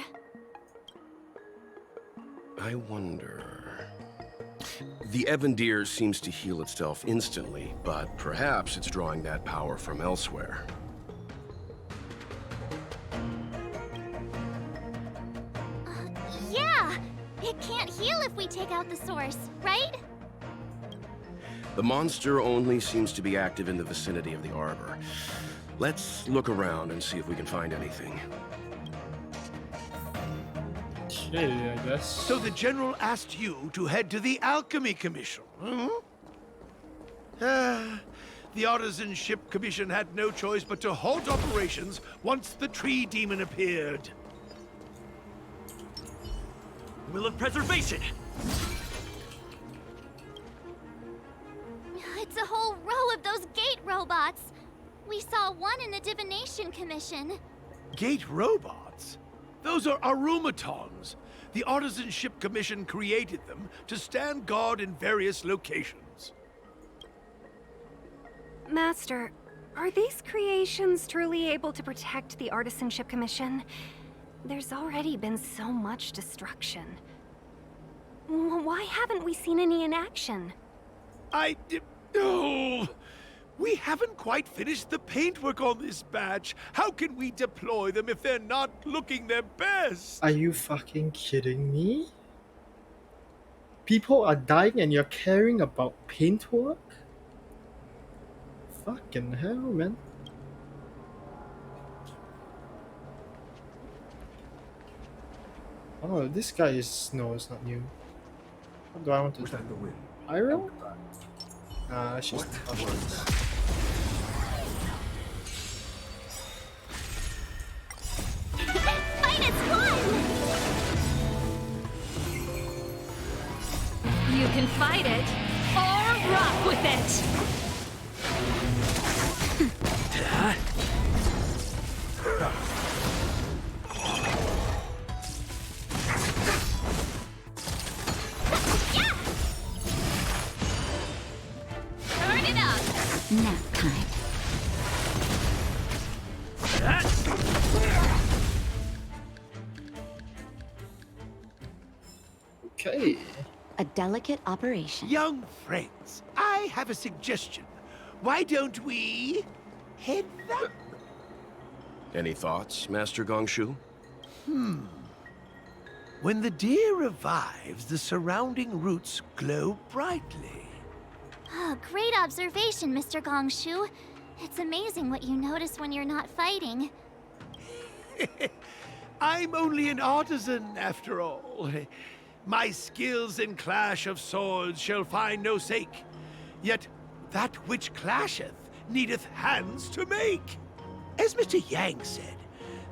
I wonder... The ebon deer seems to heal itself instantly, but perhaps it's drawing that power from elsewhere. Yeah! It can't heal if we take out the source, right? The monster only seems to be active in the vicinity of the arbor. Let's look around and see if we can find anything. Okay, I guess. So the General asked you to head to the Alchemy Commission, hmm? The Artisanship Commission had no choice but to halt operations once the tree demon appeared. Will of preservation! It's a whole row of those gate robots. We saw one in the Divination Commission. Gate robots? Those are arumatons. The Artisanship Commission created them to stand guard in various locations. Master, are these creations truly able to protect the Artisanship Commission? There's already been so much destruction. Why haven't we seen any in action? Oh, we haven't quite finished the paintwork on this badge. How can we deploy them if they're not looking their best? Are you fucking kidding me? People are dying and you're caring about paintwork? Fucking hell, man. Oh, this guy is... No, it's not new. What do I want to do? Pyro? Nah, she's Fight its one! You can fight it, or rock with it! Turn it up! Nap time. Okay. A delicate operation. Young friends, I have a suggestion. Why don't we head that? Any thoughts, Master Gongshu? When the deer revives, the surrounding roots glow brightly. Oh, great observation, Mr. Gongshu. It's amazing what you notice when you're not fighting. I'm only an artisan, after all. My skills in clash of swords shall find no sake. Yet that which clasheth needeth hands to make. As Mr. Yang said,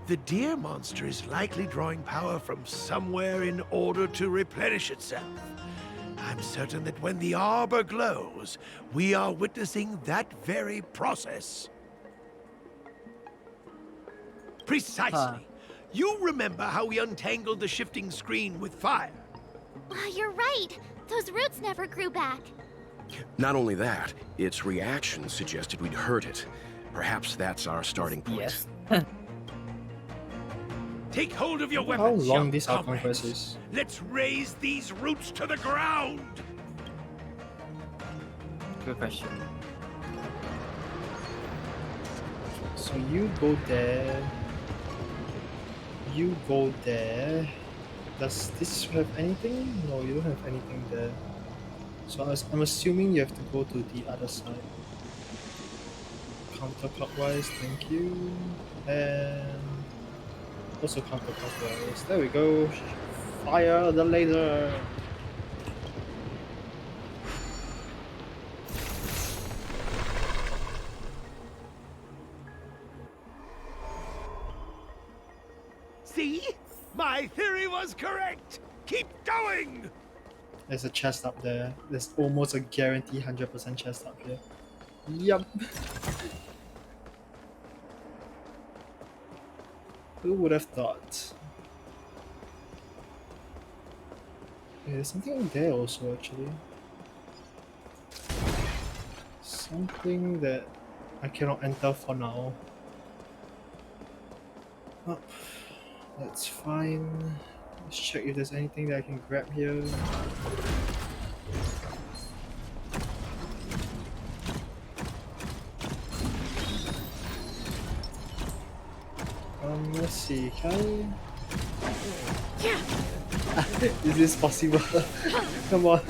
the deer monster is likely drawing power from somewhere in order to replenish itself. I'm certain that when the arbor glows, we are witnessing that very process. Precisely. You remember how we untangled the shifting screen with fire? You're right. Those roots never grew back. Not only that, its reaction suggested we'd hurt it. Perhaps that's our starting point. Yes. Take hold of your How weapons, long young this outcome comrades. quest is? Let's raise these roots to the ground! Good question. So you go there. You go there. Does this have anything? No, you don't have anything there. So I'm assuming you have to go to the other side. Counterclockwise, thank you. And also counterclockwise. There we go. Fire the laser. See? My theory was correct! Keep going! There's a chest up there. There's almost a guarantee 100% chest up here. Yup. Who would have thought? Yeah, there's something there also actually. Something that I cannot enter for now. Oh, that's fine. Let's check if there's anything that I can grab here. Let's see, can I... Yeah. Is this possible? Come on,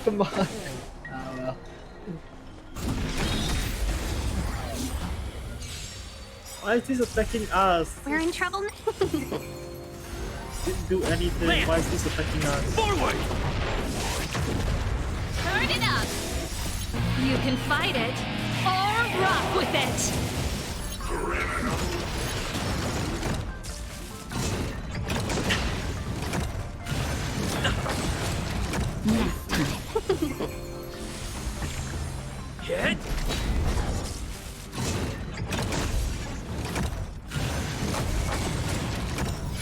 come on. Ah, well. Why is this attacking us? We're in trouble now. Didn't do anything. Lance. Why is this attacking us? Forward! Turn it up! You can fight it, or rock with it! Hit!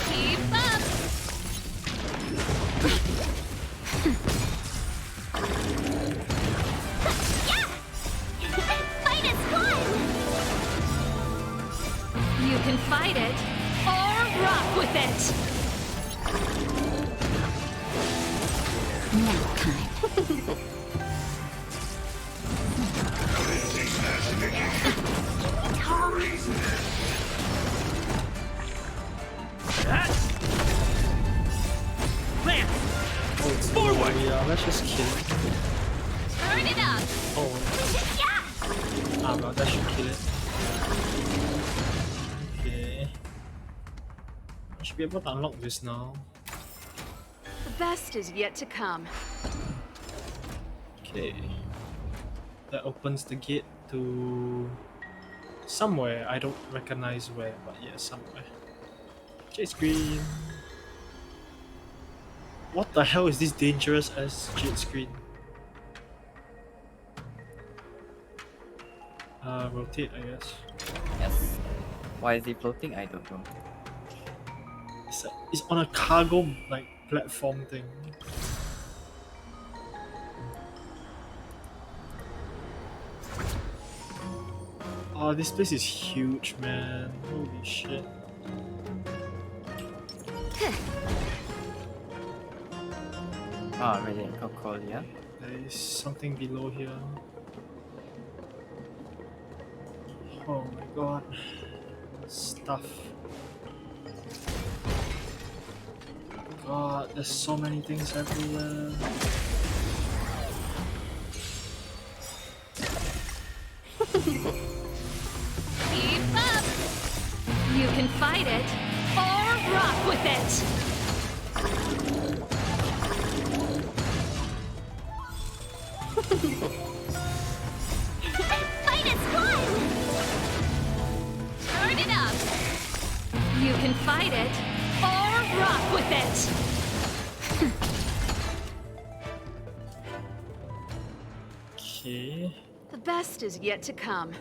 Keep up! Fight is fun! You can fight it, or rock with it! Nap time. Lance! Oh, it's Forward! yeah, let's just kill it. Turn it up! Oh, well, that should kill it. Okay. I should be able to unlock this now. The best is yet to come. Okay. That opens the gate to somewhere. I don't recognize where, but yeah, somewhere. Jade screen. What the hell is this dangerous as jade screen? Rotate, I guess. Yes. Why is he floating? I don't know. It's on a cargo like platform thing. Oh, this place is huge, man. Holy shit. Ah, really? Coca-Cola. There is something below here. Oh my god. Stuff. God, there's so many things everywhere. Keep up! You can fight it, or rock with it! Fight is fun! Turn it up! You can fight it, or rock with it! Okay. The best is yet to come.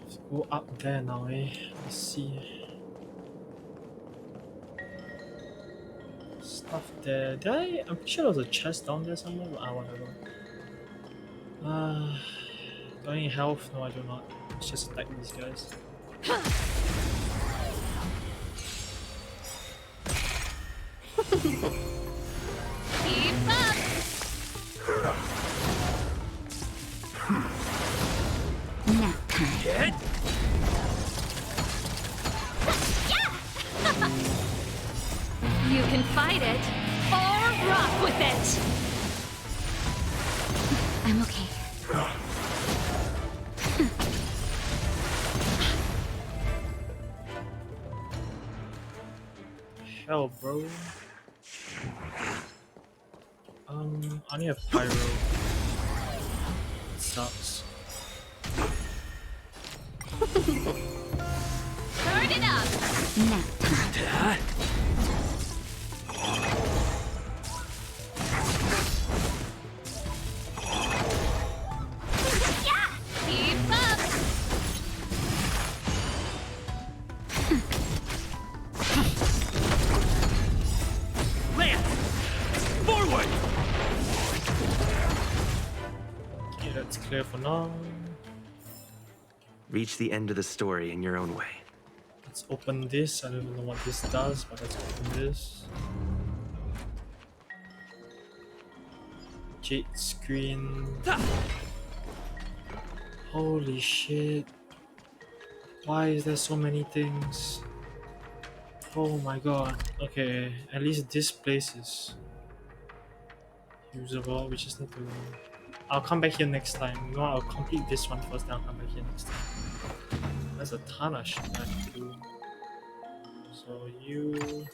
Let's go up there now, eh? Let's see. Stuff there. I'm pretty sure there was a chest down there somewhere, but whatever. Do I need health? No, I do not. Let's just attack these guys. Keep up! Nap time. Hit! You can fight it, or rock with it! I'm okay. Hell, bro. I only have pyro. Sucks. Turn it up! Nap time. It's clear for now. Reach the end of the story in your own way. Let's open this. I don't even know what this does, but let's open this. Jade screen. Holy shit. Why is there so many things? Oh my god. Okay, at least this place is usable. We just need to... I'll come back here next time. You know what, I'll complete this one first, then I'll come back here next time. There's a ton of shit I have to do. So you...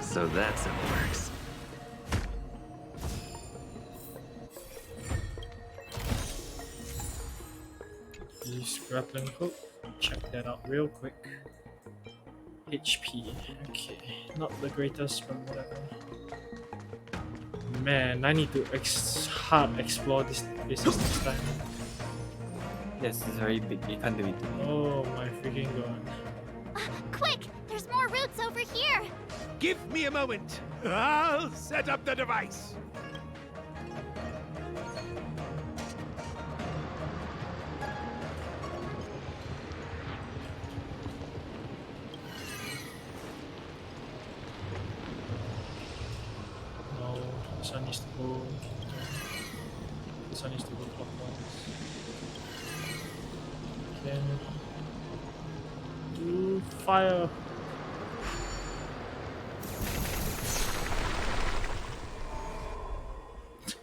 So that's how it works. Use grappling hook. Check that out real quick. HP. Okay, not the greatest, but whatever. Man, I need to hard explore this place next time. Yes, it's very big. You can't do it. Oh my freaking god. Quick! There's more roots over here! Give me a moment. I'll set up the device. No, this one needs to go. This one needs to go clockwise. Okay. Do fire.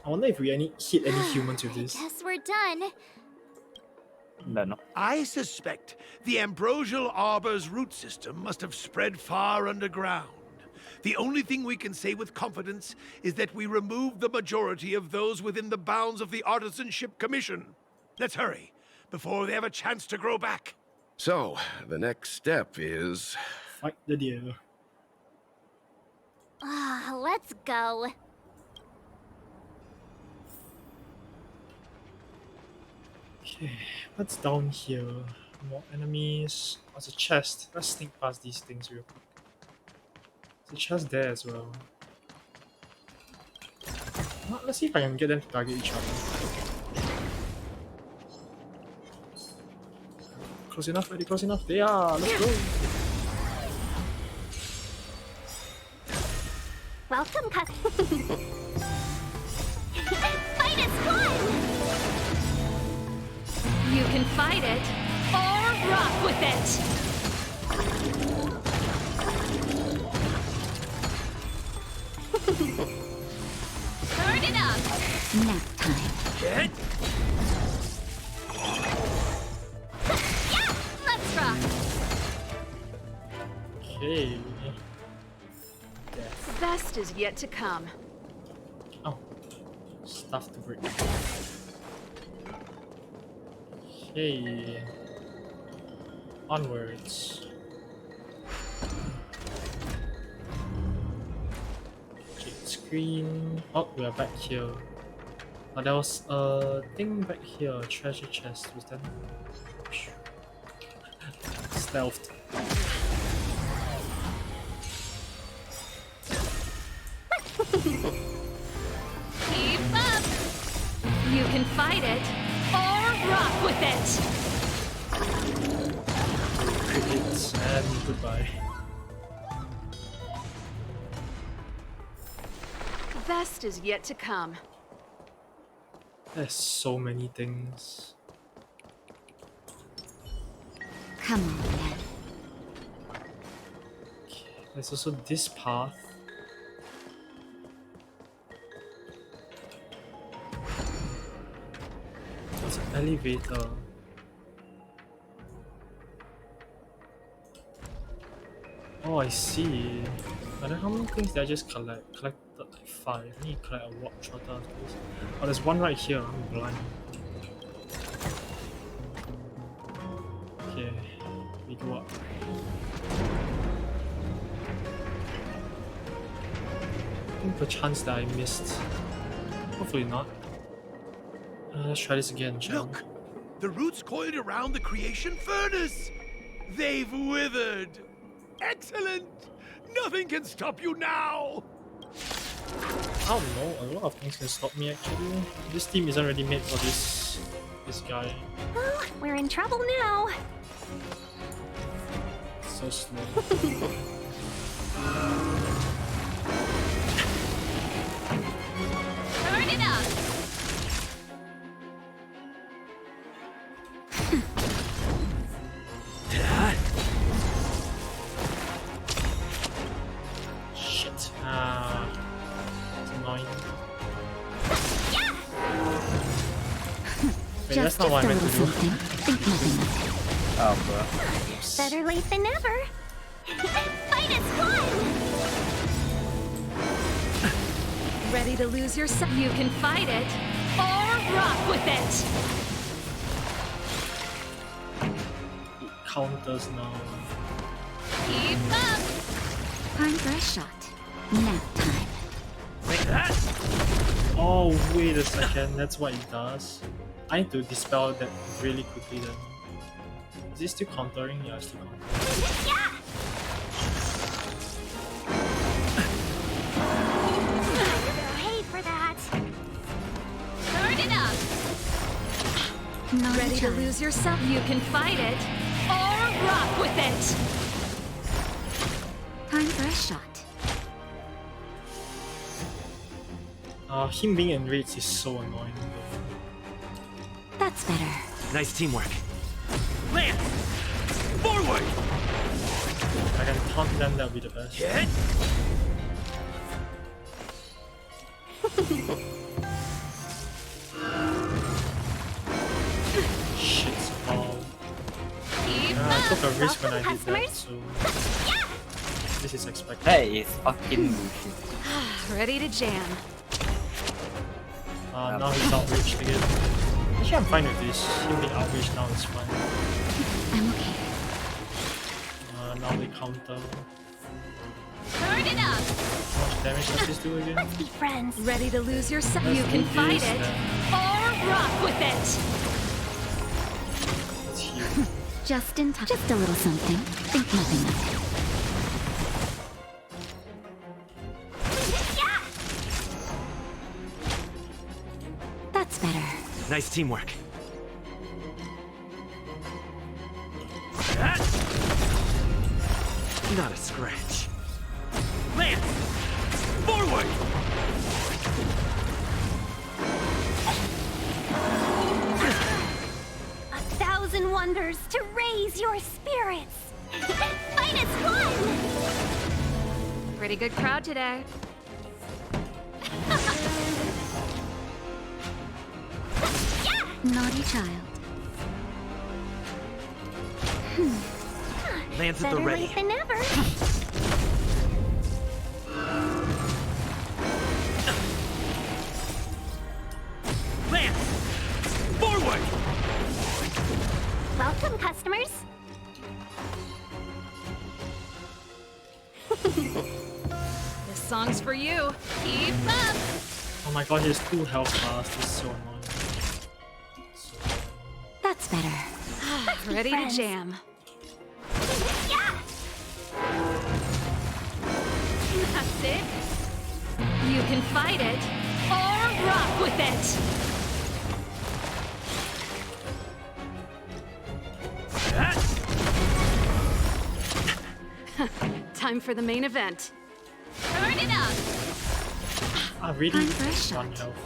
I wonder if we hit any humans with this. Guess we're done. No. I suspect the ambrosial arbor's root system must have spread far underground. The only thing we can say with confidence is that we removed the majority of those within the bounds of the Artisanship Commission. Let's hurry, before they have a chance to grow back. So, the next step is... Fight the deer. Let's go. Okay, what's down here? More enemies. There's a chest. Let's sneak past these things real quick. There's a chest there as well. Let's see if I can get them to target each other. Close enough, ready? Close enough. They are. Let's go. Welcome, cousin. Fight is fun! You can fight it, or rock with it! Turn it up! Nap time. Get. Yeah! Let's rock! Okay. The best is yet to come. Oh. Stuff to break. Okay. Onwards. Okay, screen. Oh, we are back here. There was a thing back here, a treasure chest. Was that? Stealthed. Keep up! You can fight it, or rock with it! Crickets and goodbye. The best is yet to come. There's so many things. Come on, then. Okay, there's also this path. There's an elevator. Oh, I see. But then how many things did I just collect? Collected like 5. I need to collect a watch water. Oh, there's one right here. I'm blind. Okay, we go up. I think perchance that I missed. Hopefully not. Let's try this again, shall we? Look! The roots coiled around the creation furnace! They've withered. Excellent. Nothing can stop you now. I don't know, a lot of things can stop me actually. This team isn't really made for this guy. Well, we're in trouble now. So slow. Turn it up! Shit. It's annoying. Wait, that's not what I meant to do. Oh, bro. Better late than never. Fight is fun! Ready to lose yourself? You can fight it, or rock with it! It counters now. Keep up! Time for a shot. Nap time. Like that? Oh, wait a second. That's what it does. I need to dispel that really quickly then. Is it still countering? Yeah, it's still countering. Paid for that. Turn it up! Not Ready to child. lose yourself? You can fight it, or rock with it! Time for a shot. Him being enraged is so annoying. That's better. Nice teamwork. Lance! Forward! If I can taunt them, that'll be the best. Hit! Shit. Oh. Keep I took a risk when I Welcome, did that, customers. so this is expected. That is fucking bullshit. Ready to jam. Now he's outreached again. Actually, I'm fine with this. Him being outreached now is fine. I'm okay. Now they counter. Turn it up! How much damage does this do again? Let's be friends. Ready to lose yourself? Let's You can do fight this, it, then. or rock with it! It's huge. Just in time. Just a little something. Think nothing of it. That's better. Nice teamwork. Not a scratch. Lance! Forward! A thousand wonders to raise your spirits. Fight is fun! Pretty good crowd today. Naughty child. Lance at the Better ready. late than never. Lance! Forward! Welcome, customers. This song's for you. Keep up! Oh my god, he has 2 health bars. This is so annoying. That's better. Ready friends. to jam. That's it. You can fight it, or rock with it! Time for the main event. Turn it up! I really Time for a 1 shot. health.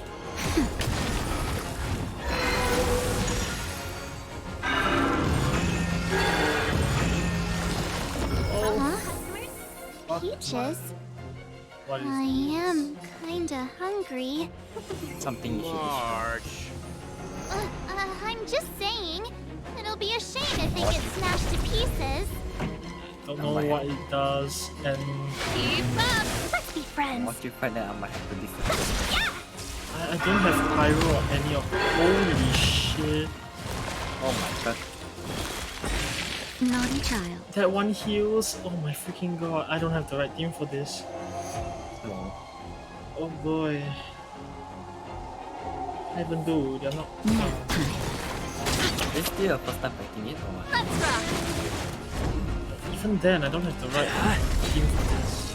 Huh? Peaches? What is I am kinda hungry. Something huge. March. I'm just saying. It'll be a shame if they get smashed to pieces. Don't know what it does, and Keep up! Let's be friends. Once you find that, I might have to disappear. I don't have pyro or any of. Holy shit! Oh my god. Naughty child. That one heals. Oh my freaking god! I don't have the right team for this. Long. Oh boy. Even though they're not. Nap time. Is this still your first time fighting it or what? Let's rock! Even then, I don't have the right team for this.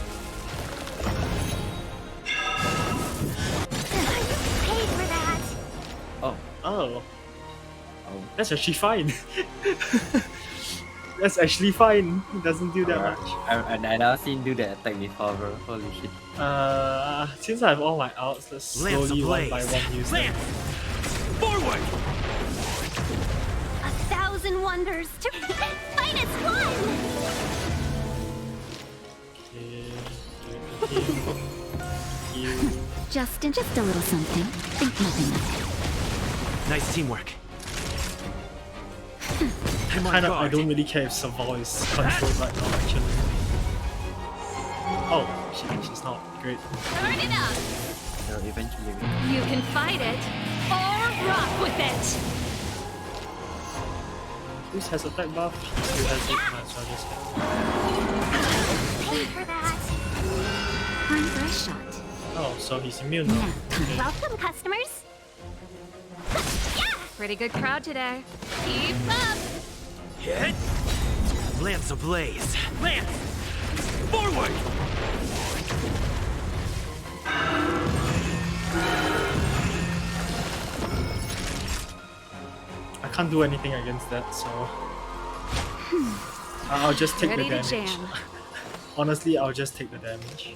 Paid for that. Oh. Oh. That's actually fine. That's actually fine. It doesn't do that much. I never seen do that attack before, bro. Holy shit. Since I have all my outs, let's slowly one by one use them. Forward! 1,000 wonders to minus one! Just a little something. Think nothing of it. Nice teamwork. I don't really care if Saval is controlled right now, actually. Oh, she's not. Great. Turn it up! So eventually You can fight it, or rock with it! Who has attack buff? He still has it, might as well just Paid for that. Time for a shot. Oh, so he's immune now. Okay. Welcome, customers. Pretty good crowd today. Keep up! Hit! Lance ablaze! Lance! Forward! I can't do anything against that, so I'll just take Ready the to damage. jam. Honestly, I'll just take the damage.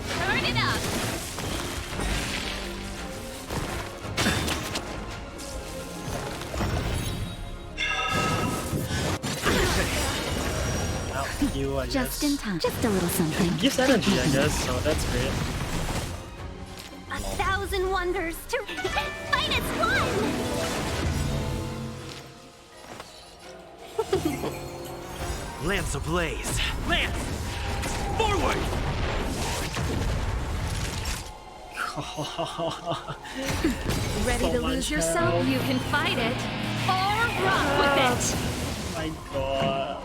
Turn it up! Out you, I Just guess. in time. Just a little something. Gives energy, I guess, so that's great. 1,000 wonders to Minus one! Lance ablaze! Lance! Forward! Ready So to much lose yourself? health. You can fight it, or rock with it! My god.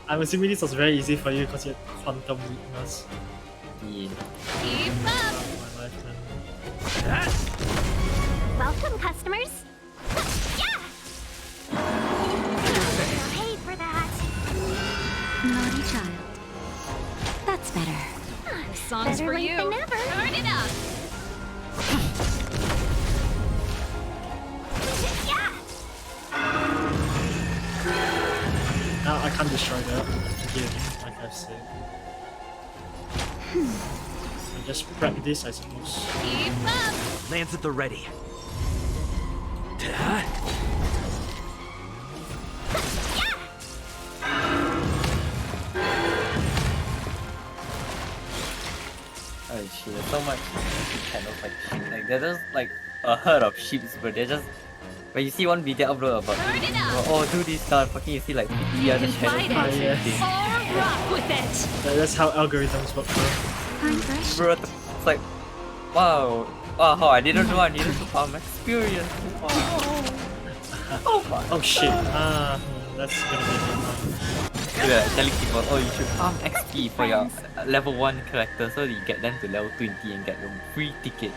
I'm assuming this was very easy for you because you had quantum weakness. Yeah. Keep up! My life, man. Welcome, customers. Paid for that. Naughty child. That's better. This song's Better for late you. than never. Turn it up! Now I can't destroy that again, like I've said. I just prep this, I suppose. Keep up! Lance at the ready. Oh shit, there's so much kind of like shit. Like there's just like a herd of sheep, but they're just when you see one video upload about oh do this now, fucking you see like 50 other channels doing the same thing. Or rock with it! That's how algorithms work, bro. Time for a shot. Bro, it's like wow. Wow, I didn't know I needed to farm experience. Wow. Oh my Oh shit. That's gonna be a good one. Yeah, telling people, oh, you should farm XP for your level 1 character so that you get them to level 20 and get a free ticket.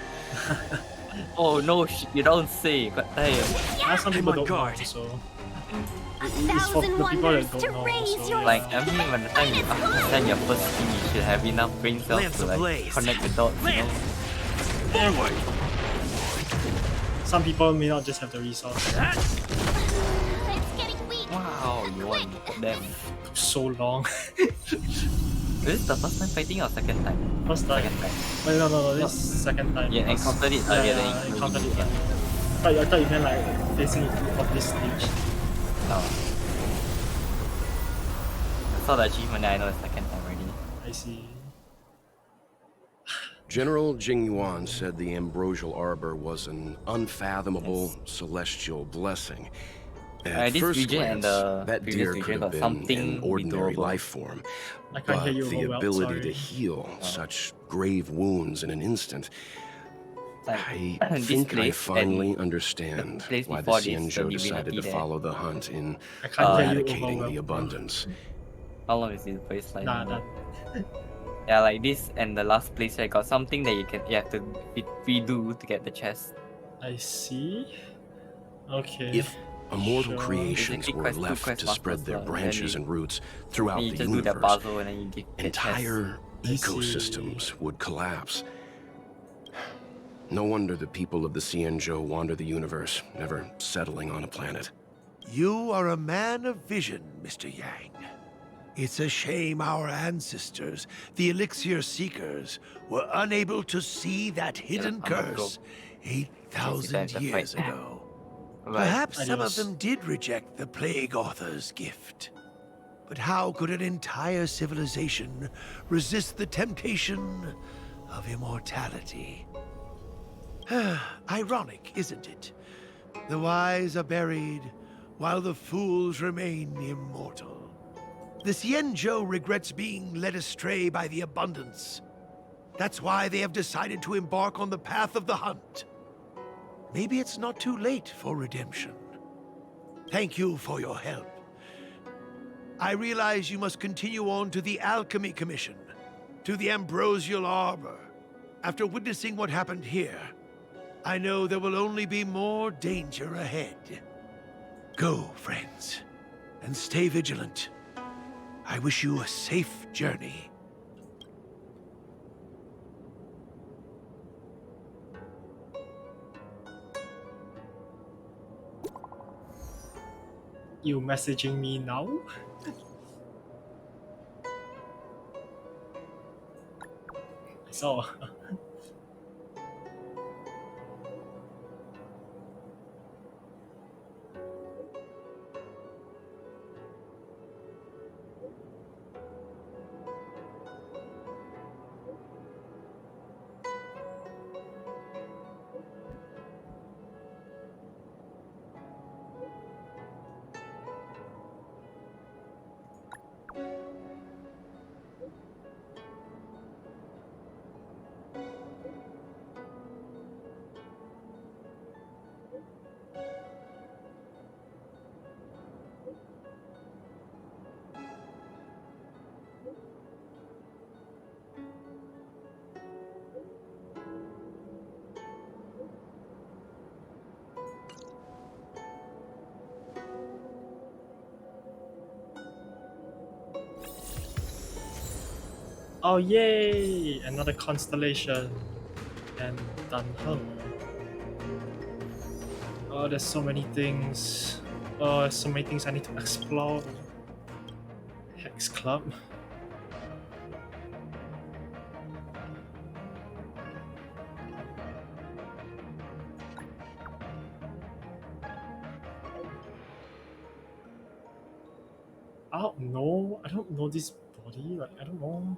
Oh no, you don't say, god damn. Some people don't know, so it's for the people that don't know. So Like, I mean, when the time you send your first team, you should have enough brain cells Lance to like ablaze. connect the dots, you know? Forward! some people may not just have the resources. It's getting weak. Wow, you want them. So long. This is the first time fighting or second time? First time. Second time. Wait, no, this is second time. Yeah, because- encountered it yeah, earlier yeah, than you encountered it. yeah. I thought you meant like facing it of this stage. No. I saw the achievement, I know the second time already. I see. General Jing Yuan said the ambrosial arbor was an unfathomable celestial blessing. At This first region and glance, the that previous deer region could have got been something an ordinary doable. life form, I can't but hear you the over well, ability sorry. to heal such grave wounds in an instant. I This think I place finally and understand the place why the before this, the Xianzhou decided divinity to there. follow the hunt in I can't hear you over eradicating well. the abundance. How long is this baseline? Nah, done. Yeah, like this and the last place I got something that you have to redo to get the chest. I see. Okay. If immortal Sure. creations Basically were quest 2 left quest to masters spread their lah, branches and roots throughout then you the just do that universe, puzzle and then you get chest. entire I see. ecosystems would collapse. No wonder the people of the Xianzhou wander the universe, never settling on a planet. You are a man of vision, Mr. Yang. It's a shame our ancestors, the Elixir Seekers, were unable to see that hidden I'm gonna go. curse 8,000 the years fight. ago. Bye. Perhaps some of Adios. them did reject the Plague Author's gift. But how could an entire civilization resist the temptation of immortality? Ironic, isn't it? The wise are buried, while the fools remain immortal. The Xianzhou regrets being led astray by the abundance. That's why they have decided to embark on the path of the hunt. Maybe it's not too late for redemption. Thank you for your help. I realize you must continue on to the Alchemy Commission, to the Ambrosial Arbor. After witnessing what happened here, I know there will only be more danger ahead. Go, friends, and stay vigilant. I wish you a safe journey. You messaging me now? I saw. Oh yay! Another constellation. And done. Oh, there's so many things. Oh, there's so many things I need to explore. Hex Club. I don't know. I don't know this body. Like, I don't know.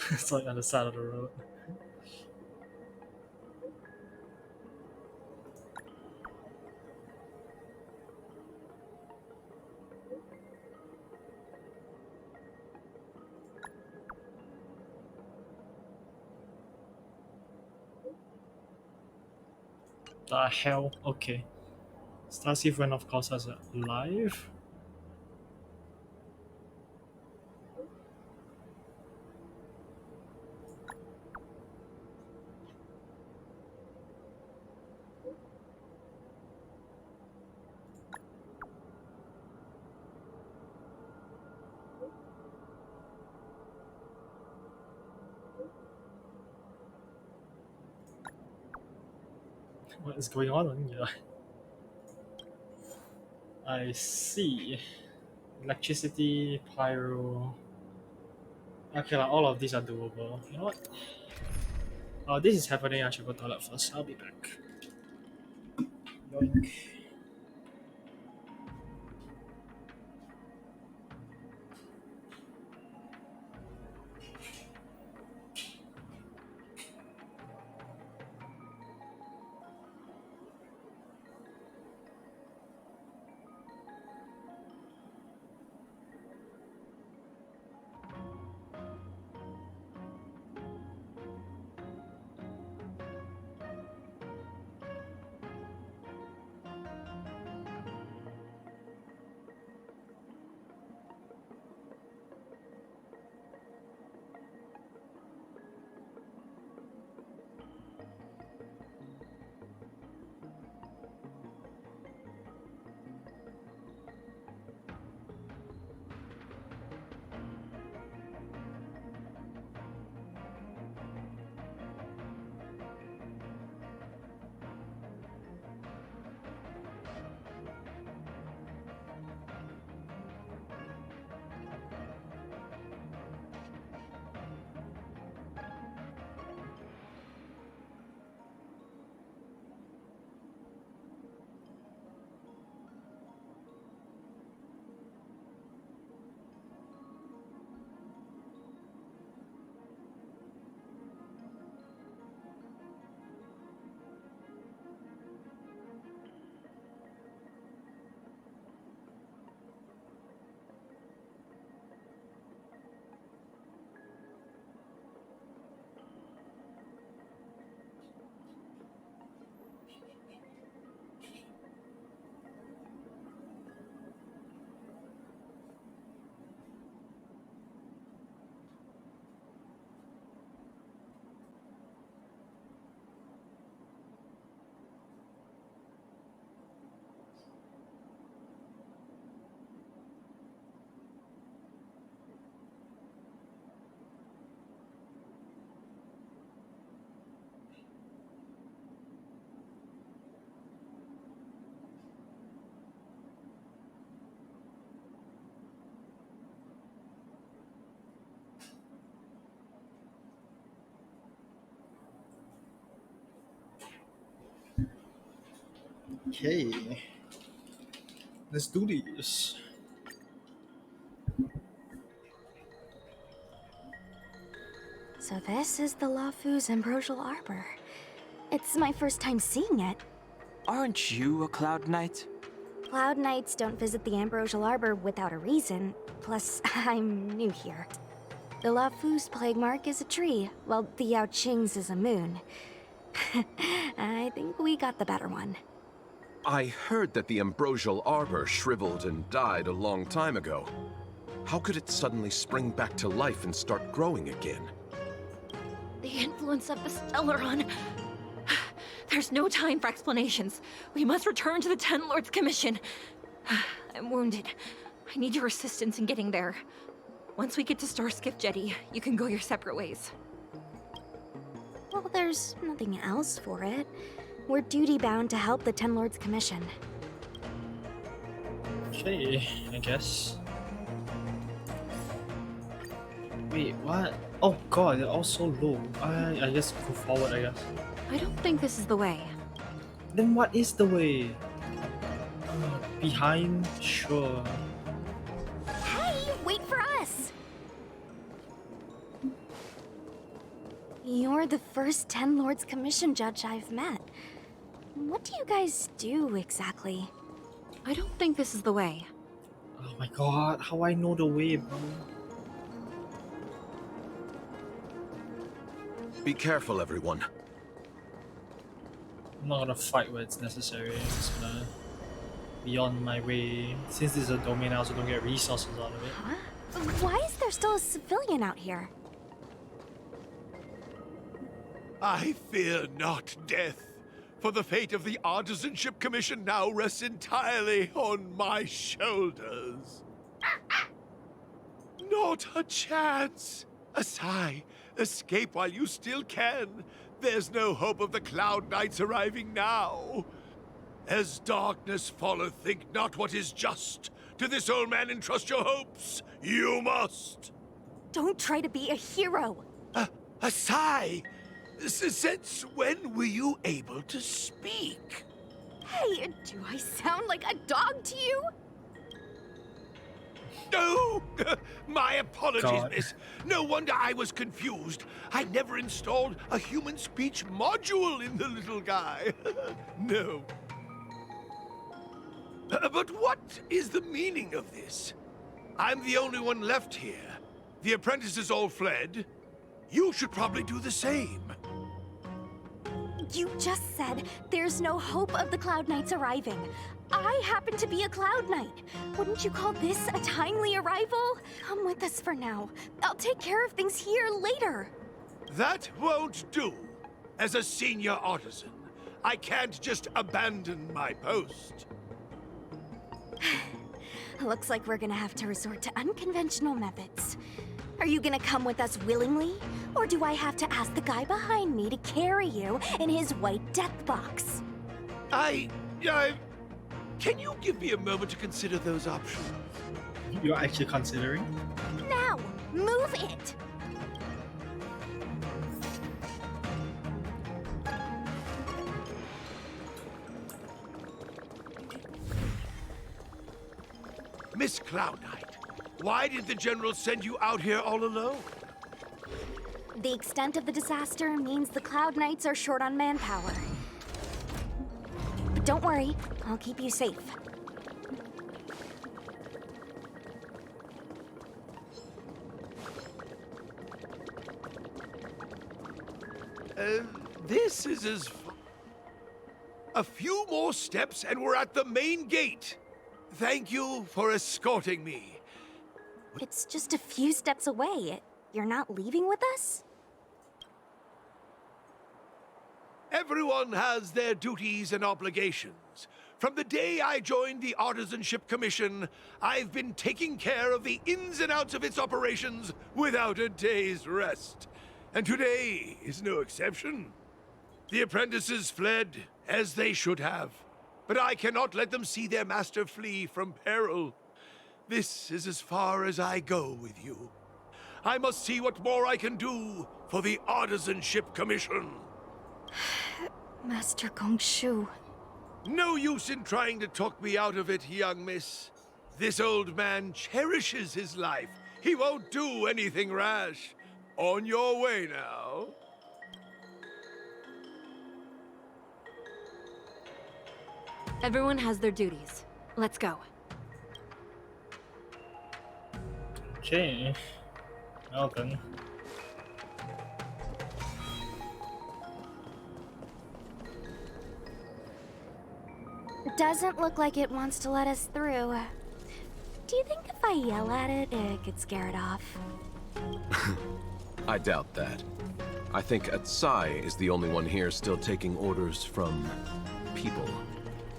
It's like on the side of the road. The hell? Okay. Starsief went of course as alive. What is going on here? I see. Electricity, pyro. Okay, like, all of these are doable. You know what? Oh, this is happening. I should go to the toilet first. I'll be back. Yoink. Okay, let's do this. So this is the Lafu's Ambrosial Arbor. It's my first time seeing it. Aren't you a Cloud Knight? Cloud Knights don't visit the Ambrosial Arbor without a reason. Plus, I'm new here. The Lafu's plague mark is a tree, while the Yao Qing's is a moon. I think we got the better one. I heard that the Ambrosial Arbor shriveled and died a long time ago. How could it suddenly spring back to life and start growing again? The influence of the Stellaron. There's no time for explanations. We must return to the Ten Lords Commission. I'm wounded. I need your assistance in getting there. Once we get to Star Skiff Jetty, you can go your separate ways. Well, there's nothing else for it. We're duty-bound to help the Ten Lords Commission. Okay, I guess. Wait, what? Oh god, they're all so low. I guess go forward, I guess. I don't think this is the way. Then what is the way? Behind? Sure. Hey, wait for us! You're the first Ten Lords Commission judge I've met. What do you guys do exactly? I don't think this is the way. Oh my god, how I know the way, bro? Be careful, everyone. I'm not gonna fight where it's necessary. I'm just gonna be on my way. Since this is a domain, I also don't get resources out of it. Huh? Why is there still a civilian out here? I fear not death, for the fate of the Artisanship Commission now rests entirely on my shoulders. Not a chance! Asai, escape while you still can. There's no hope of the Cloud Knights arriving now. As darkness falleth, think not what is just. To this old man entrust your hopes. You must. Don't try to be a hero. Asai, since when were you able to speak? Hey, do I sound like a dog to you? No! My apologies, God. miss. No wonder I was confused. I never installed a human speech module in the little guy. No. But what is the meaning of this? I'm the only one left here. The apprentices all fled. You should probably do the same. You just said there's no hope of the Cloud Knights arriving. I happen to be a Cloud Knight. Wouldn't you call this a timely arrival? Come with us for now. I'll take care of things here later. That won't do. As a senior artisan, I can't just abandon my post. Looks like we're gonna have to resort to unconventional methods. Are you gonna come with us willingly? Or do I have to ask the guy behind me to carry you in his white death box? Can you give me a moment to consider those options? You're actually considering? Now, move it! Miss Cloud Knight, why did the General send you out here all alone? The extent of the disaster means the Cloud Knights are short on manpower. But don't worry, I'll keep you safe. This is a few more steps and we're at the main gate. Thank you for escorting me. It's just a few steps away. You're not leaving with us? Everyone has their duties and obligations. From the day I joined the Artisanship Commission, I've been taking care of the ins and outs of its operations without a day's rest. And today is no exception. The apprentices fled, as they should have. But I cannot let them see their master flee from peril. This is as far as I go with you. I must see what more I can do for the Artisanship Commission. Master Gongshu. No use in trying to talk me out of it, young miss. This old man cherishes his life. He won't do anything rash. On your way now. Everyone has their duties. Let's go. Okay. Well then. It doesn't look like it wants to let us through. Do you think if I yell at it, it could scare it off? I doubt that. I think Atsai is the only one here still taking orders from people.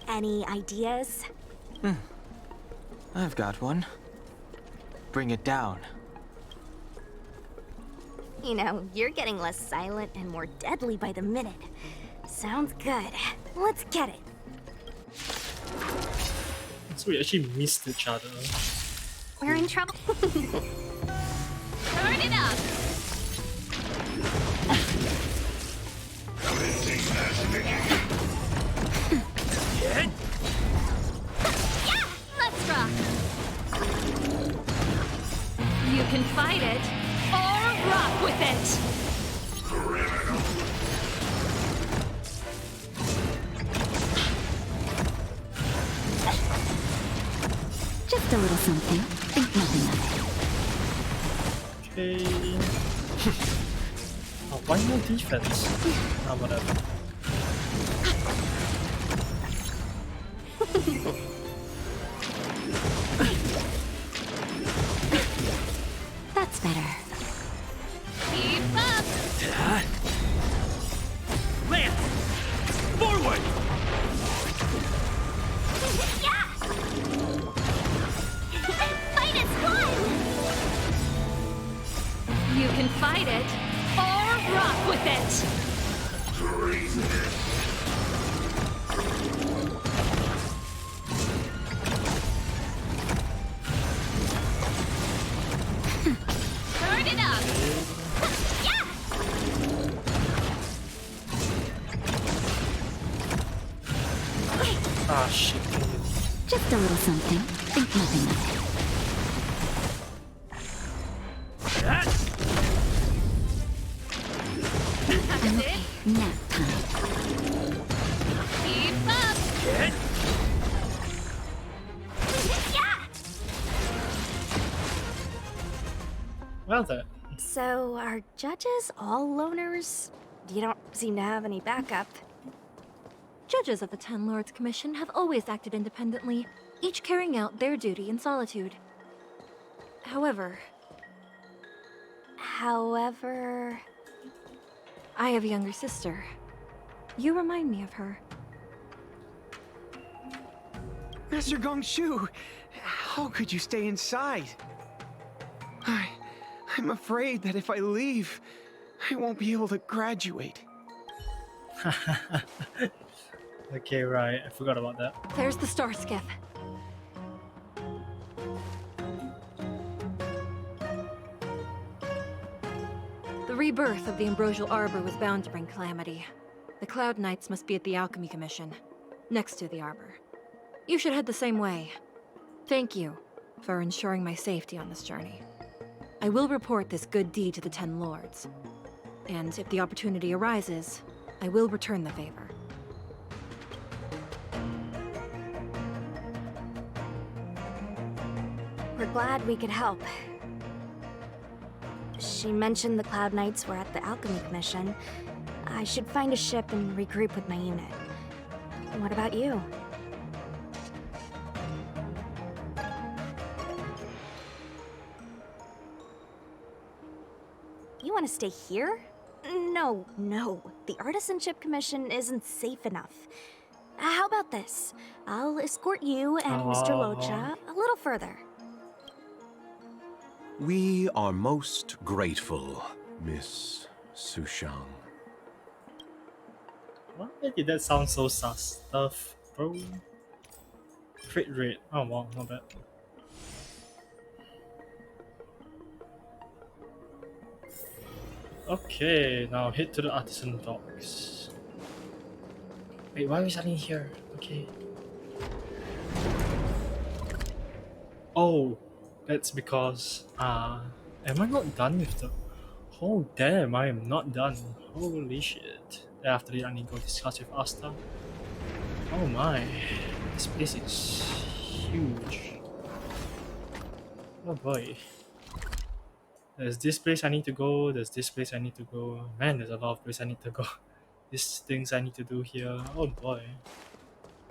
Any ideas? I've got one. Bring it down. You know, you're getting less silent and more deadly by the minute. Sounds good. Let's get it. So we actually missed each other. We're in trouble. Turn it up! Get? Yeah! Let's rock! You can fight it, or rock with it! Criminal. Just a little something. Think nothing of Okay. Oh, why no defense? Ah, whatever. That's better. Keep up! Lance! Forward! Fight is one! You can fight it, or rock with it! Turn it up! Yeah! Ah, shit. Just a little something. Think nothing of it. That's it! Nap time. Keep up! Get? Well then. So, are judges all loners? You don't seem to have any backup. Judges of the Ten Lords Commission have always acted independently, each carrying out their duty in solitude. However, I have a younger sister. You remind me of her. Master Gongshu, how could you stay inside? I'm afraid that if I leave, I won't be able to graduate. Okay, right. I forgot about that. There's the star skiff. The rebirth of the Ambrosial Arbor was bound to bring calamity. The Cloud Knights must be at the Alchemy Commission, next to the Arbor. You should head the same way. Thank you for ensuring my safety on this journey. I will report this good deed to the Ten Lords. And if the opportunity arises, I will return the favor. We're glad we could help. She mentioned the Cloud Knights were at the Alchemy Commission. I should find a ship and regroup with my unit. What about you? You want to stay here? No. The Artisanship Commission isn't safe enough. How about this? I'll escort you and Mr. Locha a little further. We are most grateful, Miss Sushang. Why did that sound so sus? Stuff, bro. Crit rate. Oh wow, not bad. Okay, now head to the artisan docks. Wait, why are we suddenly here? Okay. Oh, that's because am I not done with the? Oh damn, I am not done. Holy shit! Then after that, I need to go discuss with Asta. Oh my, this place is huge. Oh boy. There's this place I need to go. There's this place I need to go. Man, there's a lot of places I need to go. These things I need to do here. Oh boy.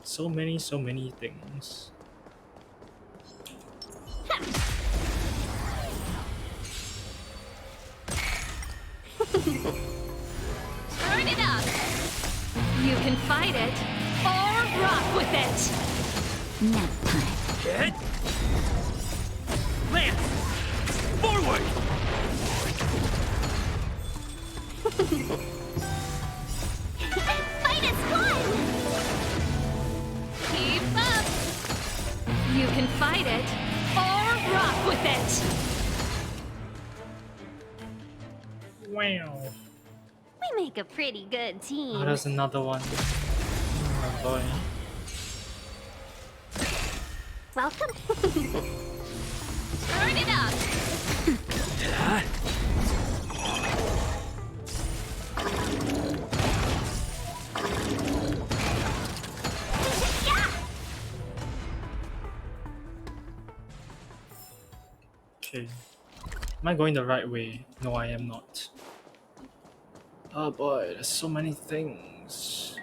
So many things. Turn it up! You can fight it, or rock with it! Nap time. Get! Lance! Forward! Fight is one! Keep up! You can fight it, or rock with it! Wow. We make a pretty good team. Oh, there's another one. Oh boy. Welcome. Turn it up! Okay. Am I going the right way? No, I am not. Oh boy, there's so many things.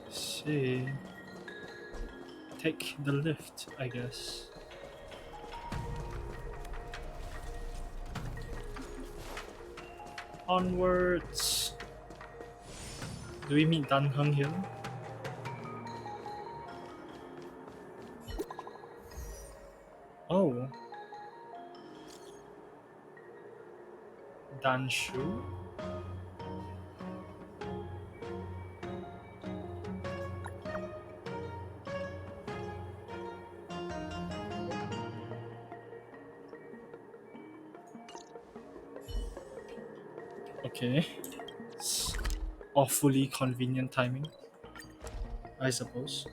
Let's see. Take the lift, I guess. Onwards. Do we meet Dan Heng here? Oh. Dan Shu? Okay. It's awfully convenient timing, I suppose.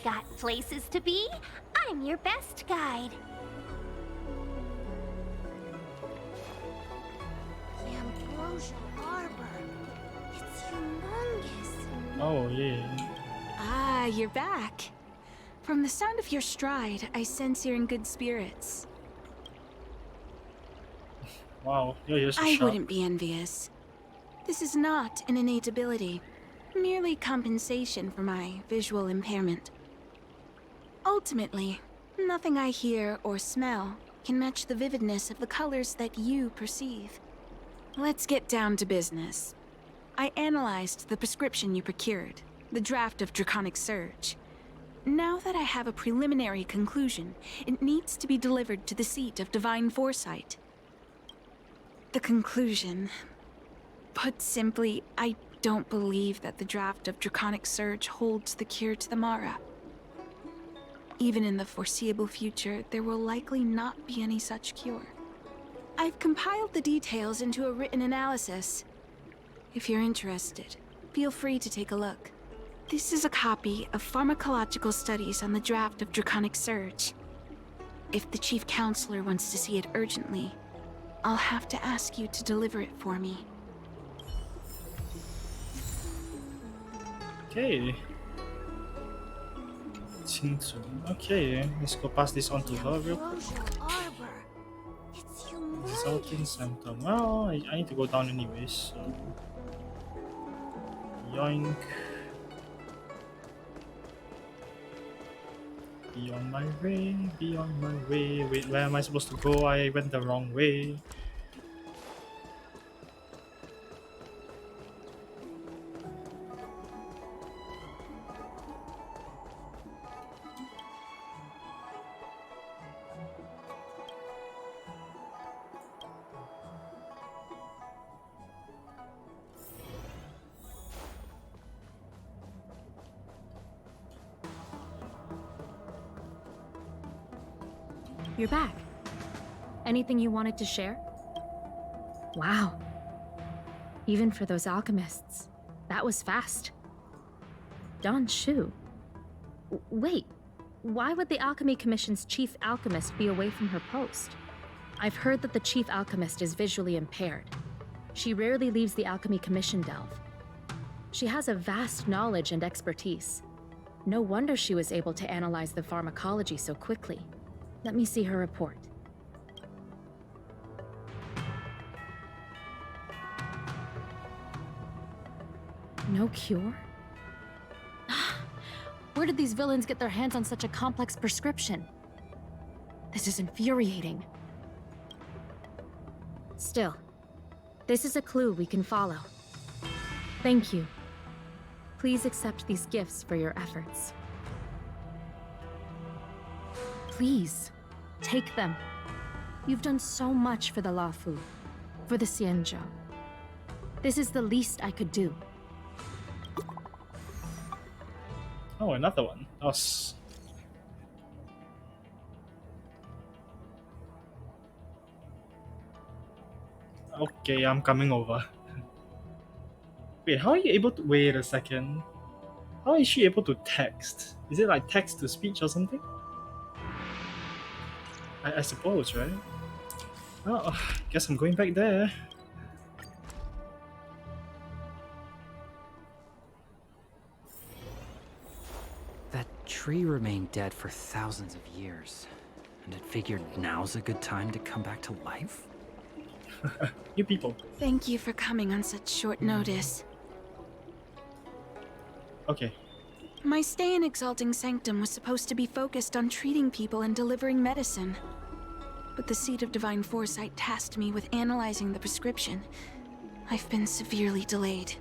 Got places to be? I'm your best guide. The Ambrosial Arbor. It's humongous. Oh, yeah. Ah, you're back. From the sound of your stride, I sense you're in good spirits. Wow, you're just I sharp. wouldn't be envious. This is not an innate ability, merely compensation for my visual impairment. Ultimately, nothing I hear or smell can match the vividness of the colors that you perceive. Let's get down to business. I analyzed the prescription you procured, the draft of Draconic Surge. Now that I have a preliminary conclusion, it needs to be delivered to the seat of Divine Foresight. The conclusion. Put simply, I don't believe that the draft of Draconic Surge holds the cure to the Mara. Even in the foreseeable future, there will likely not be any such cure. I've compiled the details into a written analysis. If you're interested, feel free to take a look. This is a copy of pharmacological studies on the draft of Draconic Surge. If the Chief Counselor wants to see it urgently, I'll have to ask you to deliver it for me. Okay. Okay, let's go pass this on to her real quick. Arbor. It's humongous. Resulting symptom. Well, I need to go down anyways, so. Yoink. Be on my way, be on my way. Wait, where am I supposed to go? I went the wrong way. You're back. Anything you wanted to share? Wow. Even for those alchemists, that was fast. Don Shu. Wait, why would the Alchemy Commission's chief alchemist be away from her post? I've heard that the chief alchemist is visually impaired. She rarely leaves the Alchemy Commission delve. She has a vast knowledge and expertise. No wonder she was able to analyze the pharmacology so quickly. Let me see her report. No cure? Where did these villains get their hands on such a complex prescription? This is infuriating. Still, this is a clue we can follow. Thank you. Please accept these gifts for your efforts. Please, take them. You've done so much for the Lafu, for the Xianzhou. This is the least I could do. Oh, another one. Okay, I'm coming over. Wait, how are you able to... Wait a second. How is she able to text? Is it like text to speech or something? I suppose, right? Oh, guess I'm going back there. That tree remained dead for thousands of years, and it figured now's a good time to come back to life? You people. Thank you for coming on such short notice. Okay. My stay in Exalting Sanctum was supposed to be focused on treating people and delivering medicine. But the Seed of Divine Foresight tasked me with analyzing the prescription. I've been severely delayed.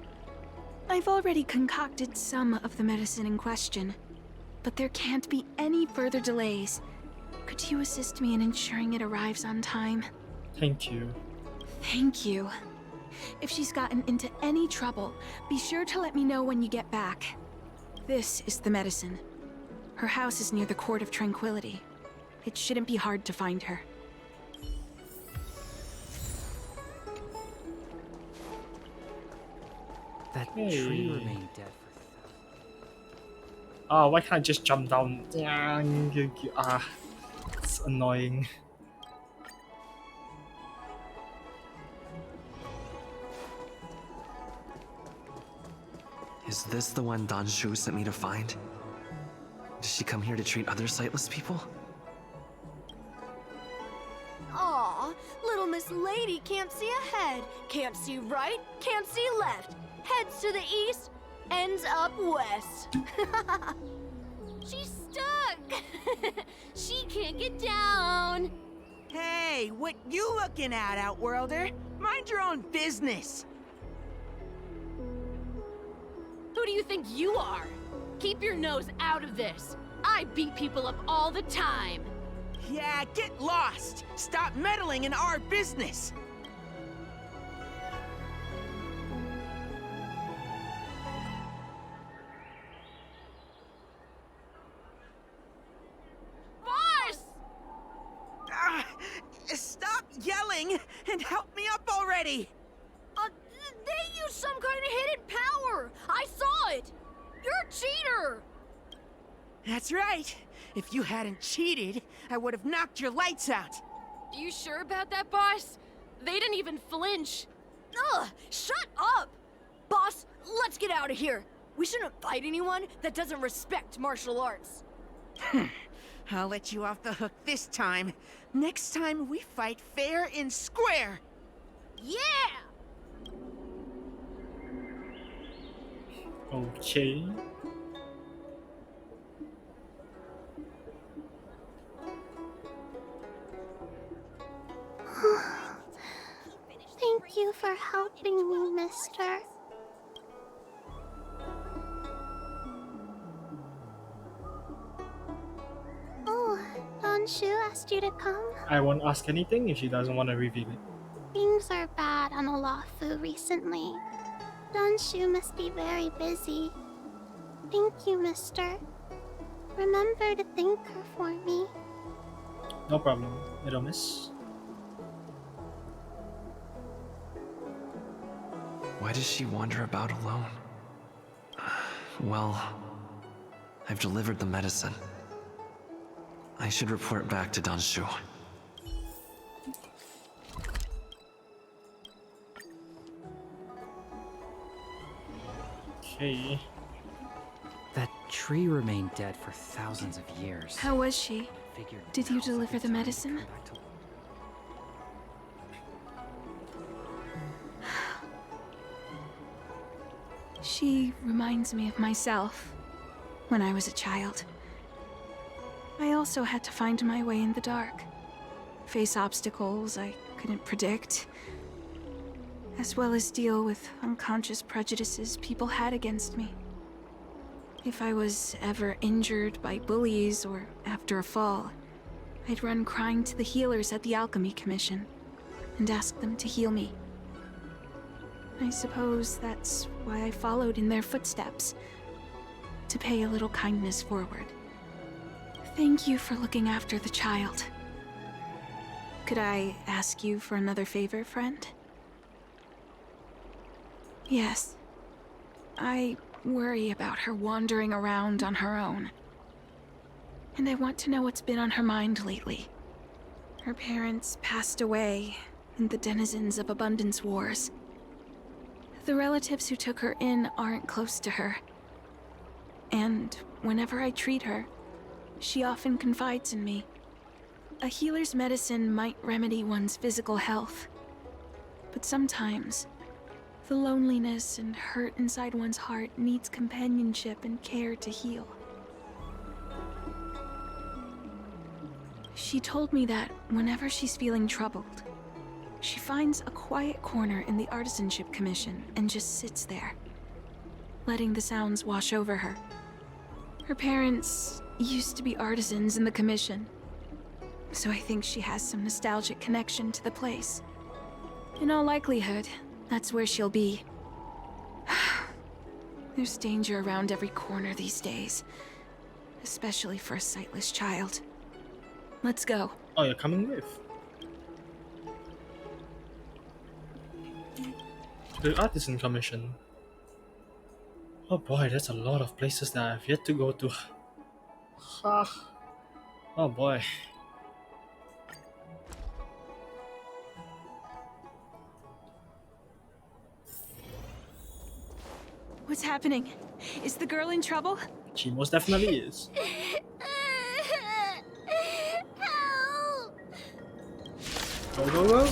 I've already concocted some of the medicine in question, but there can't be any further delays. Could you assist me in ensuring it arrives on time? Thank you. Thank you. If she's gotten into any trouble, be sure to let me know when you get back. This is the medicine. Her house is near the Court of Tranquility. It shouldn't be hard to find her. That Hey. tree remained dead Oh, why can't I just jump down? It's annoying. Is this the one Don Shu sent me to find? Does she come here to treat other sightless people? Aw, little Miss Lady can't see ahead, can't see right, can't see left. Heads to the east, ends up west. She's stuck. She can't get down. Hey, what you looking at, Outworlder? Mind your own business. Who do you think you are? Keep your nose out of this. I beat people up all the time. Yeah, get lost. Stop meddling in our business. Boss! Stop yelling and help me up already. They use some kind of hidden power. I saw it. You're a cheater. That's right. If you hadn't cheated, I would have knocked your lights out. You sure about that, boss? They didn't even flinch. Ugh, shut up! Boss, let's get out of here. We shouldn't fight anyone that doesn't respect martial arts. I'll let you off the hook this time. Next time we fight fair and square. Yeah! Okay. Thank you for helping me, mister. Oh, Don Shu asked you to come? I won't ask anything if she doesn't want to reveal it. Things are bad on Olafu recently. Don Shu must be very busy. Thank you, mister. Remember to thank her for me. No problem, little miss. Why does she wander about alone? Well, I've delivered the medicine. I should report back to Danshu. Okay. That tree remained dead for thousands of years. How was she? Did you deliver the medicine? She reminds me of myself when I was a child. I also had to find my way in the dark, face obstacles I couldn't predict, as well as deal with unconscious prejudices people had against me. If I was ever injured by bullies or after a fall, I'd run crying to the healers at the Alchemy Commission and ask them to heal me. I suppose that's why I followed in their footsteps, to pay a little kindness forward. Thank you for looking after the child. Could I ask you for another favor, friend? Yes. I worry about her wandering around on her own. And I want to know what's been on her mind lately. Her parents passed away in the denizens of Abundance Wars. The relatives who took her in aren't close to her. And whenever I treat her, she often confides in me. A healer's medicine might remedy one's physical health, but sometimes the loneliness and hurt inside one's heart needs companionship and care to heal. She told me that whenever she's feeling troubled, she finds a quiet corner in the Artisanship Commission and just sits there, letting the sounds wash over her. Her parents used to be artisans in the Commission, so I think she has some nostalgic connection to the place. In all likelihood, that's where she'll be. There's danger around every corner these days, especially for a sightless child. Let's go. Oh, you're coming with? The Artisan Commission. Oh boy, there's a lot of places that I've yet to go to. Ha. Oh boy. What's happening? Is the girl in trouble? She most definitely is. Go, go, go.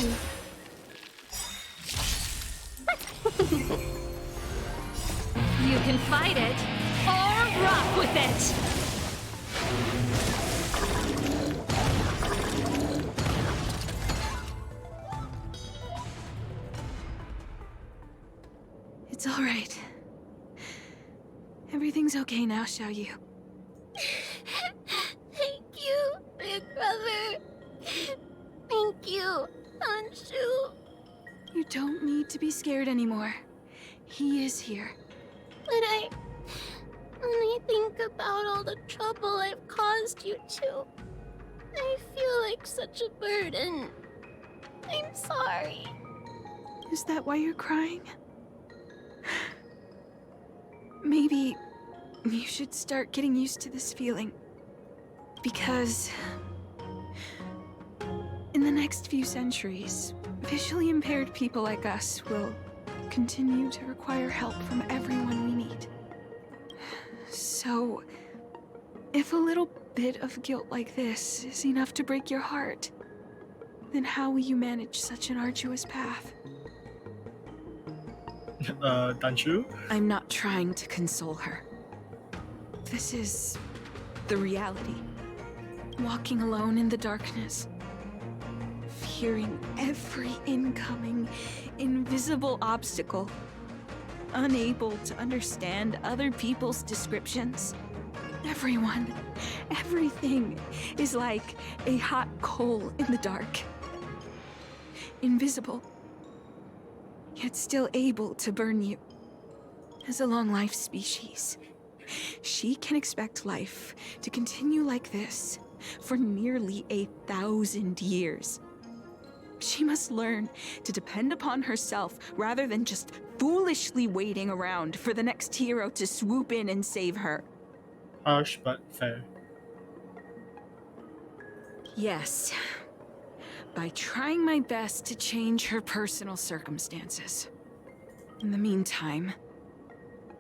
You can fight it, or rock with it! It's all right. Everything's okay now, Xiaoyu. Thank you, big brother. Thank you, Anshu. You don't need to be scared anymore. He is here. When I think about all the trouble I've caused you two, I feel like such a burden. I'm sorry. Is that why you're crying? Maybe you should start getting used to this feeling. Because in the next few centuries, visually impaired people like us will continue to require help from everyone we need. So, if a little bit of guilt like this is enough to break your heart, then how will you manage such an arduous path? Danshu? I'm not trying to console her. This is the reality. Walking alone in the darkness, fearing every incoming, invisible obstacle, unable to understand other people's descriptions. Everyone, everything is like a hot coal in the dark. Invisible, yet still able to burn you. As a long-life species, she can expect life to continue like this for nearly 1,000 years. She must learn to depend upon herself rather than just foolishly waiting around for the next hero to swoop in and save her. Harsh but fair. Yes. By trying my best to change her personal circumstances. In the meantime,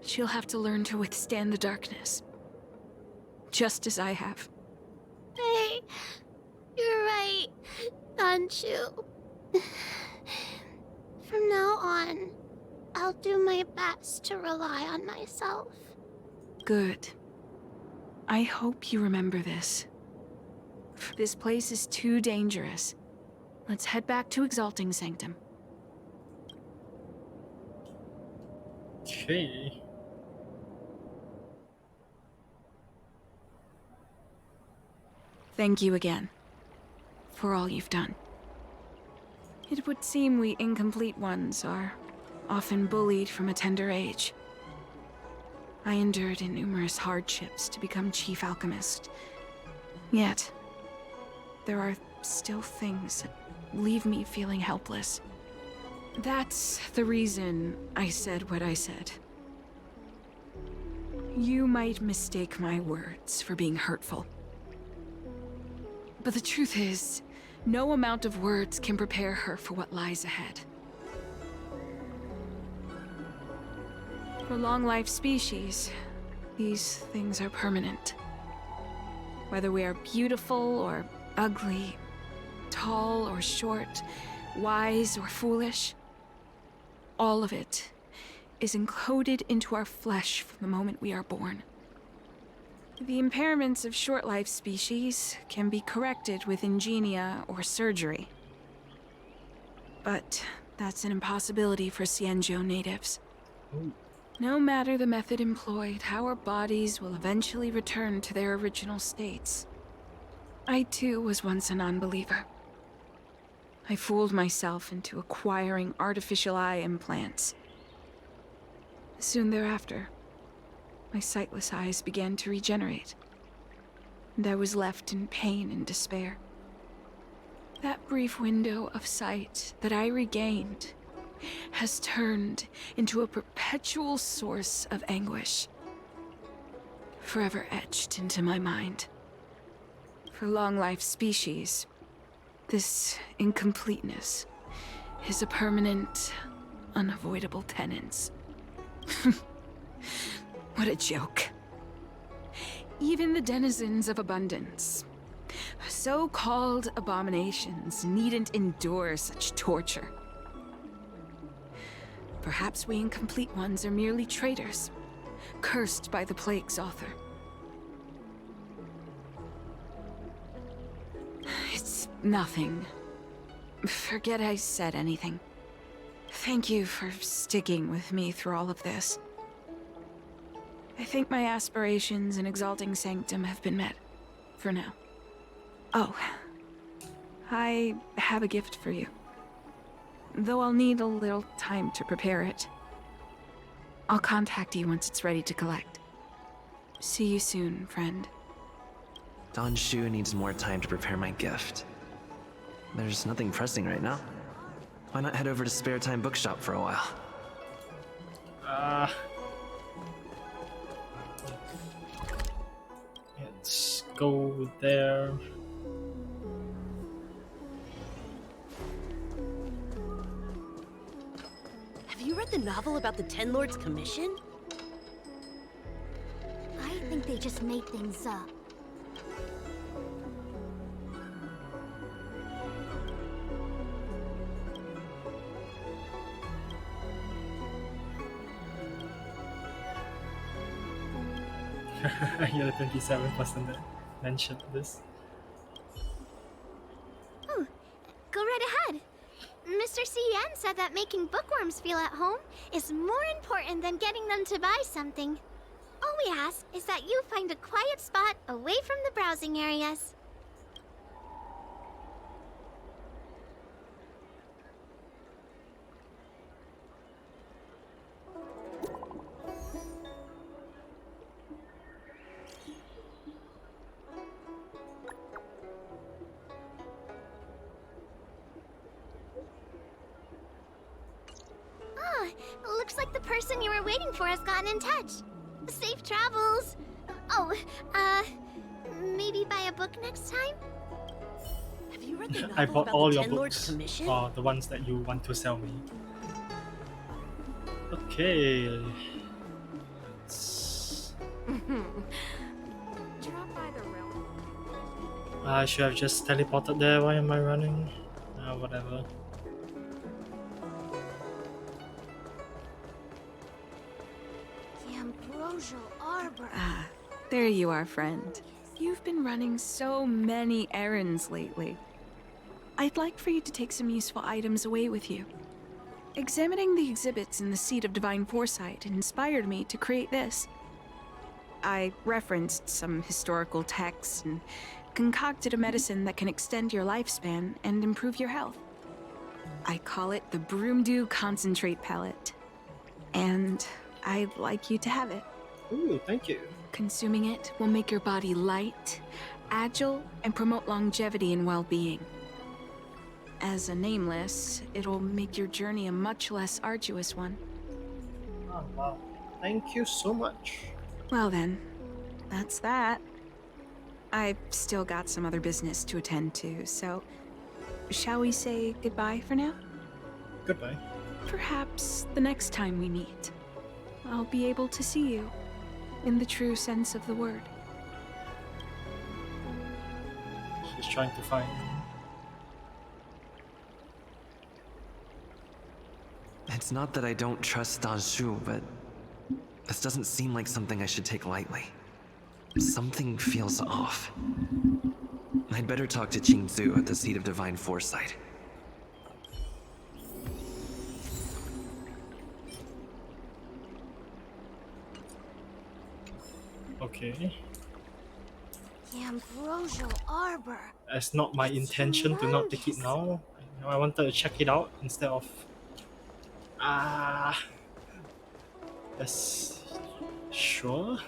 she'll have to learn to withstand the darkness. Just as I have. Hey, you're right, Anshu. From now on, I'll do my best to rely on myself. Good. I hope you remember this. This place is too dangerous. Let's head back to Exalting Sanctum. Okay. Thank you again for all you've done. It would seem we incomplete ones are often bullied from a tender age. I endured numerous hardships to become Chief Alchemist. Yet, there are still things that leave me feeling helpless. That's the reason I said what I said. You might mistake my words for being hurtful. But the truth is, no amount of words can prepare her for what lies ahead. For long-life species, these things are permanent. Whether we are beautiful or ugly, tall or short, wise or foolish, all of it is encoded into our flesh from the moment we are born. The impairments of short-life species can be corrected with ingenia or surgery. But that's an impossibility for Xianzhou natives. Ooh. No matter the method employed, our bodies will eventually return to their original states. I too was once a non-believer. I fooled myself into acquiring artificial eye implants. Soon thereafter, my sightless eyes began to regenerate, and I was left in pain and despair. That brief window of sight that I regained has turned into a perpetual source of anguish, forever etched into my mind. For long-life species, this incompleteness is a permanent, unavoidable tenance. What a joke. Even the denizens of abundance, so-called abominations, needn't endure such torture. Perhaps we incomplete ones are merely traitors, cursed by the plague's author. It's nothing. Forget I said anything. Thank you for sticking with me through all of this. I think my aspirations in Exalting Sanctum have been met, for now. Oh, I have a gift for you. Though I'll need a little time to prepare it. I'll contact you once it's ready to collect. See you soon, friend. Don Shu needs more time to prepare my gift. There's nothing pressing right now. Why not head over to Spare Time Bookshop for a while? Let's go there. Have you read the novel about the Ten Lords Commission? I think they just made things up. You're the 27th person that mentioned this. Oh, go right ahead. Mr. CN said that making bookworms feel at home is more important than getting them to buy something. All we ask is that you find a quiet spot away from the browsing areas. Looks like the person you were waiting for has gotten in touch. Safe travels. Oh, maybe buy a book next time? Have you read the novel I bought about all the your Ten Lords books, Commission? or the ones that you want to sell me. Okay. Drop by the realm. I should have just teleported there. Why am I running? Whatever. The Ambrosial Arbor. Ah, there you are, friend. You've been running so many errands lately. I'd like for you to take some useful items away with you. Examining the exhibits in the Seat of Divine Foresight inspired me to create this. I referenced some historical texts and concocted a medicine that can extend your lifespan and improve your health. I call it the Broomdew Concentrate Pellet. And I'd like you to have it. Ooh, thank you. Consuming it will make your body light, agile, and promote longevity and well-being. As a nameless, it'll make your journey a much less arduous one. Oh, wow. Thank you so much. Well then, that's that. I've still got some other business to attend to, so shall we say goodbye for now? Goodbye. Perhaps the next time we meet, I'll be able to see you in the true sense of the word. She's trying to find me. It's not that I don't trust Danshu, but this doesn't seem like something I should take lightly. Something feels off. I'd better talk to Qingzu at the Seat of Divine Foresight. Okay. The Ambrosial Arbor. It's not my intention to not take it now. I wanted to check it out instead of... Yes. Sure.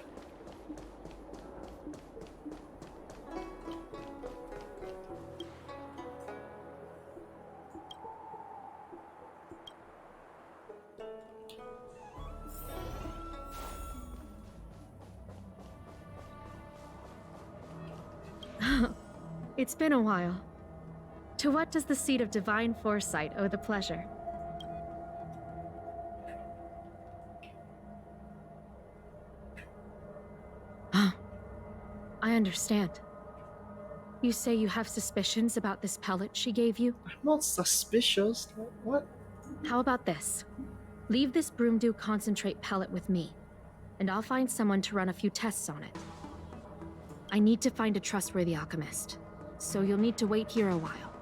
It's been a while. To what does the Seat of Divine Foresight owe the pleasure? I understand. You say you have suspicions about this pellet she gave you? I'm not suspicious. What? How about this? Leave this Broomdew Concentrate pellet with me, and I'll find someone to run a few tests on it. I need to find a trustworthy alchemist, so you'll need to wait here a while.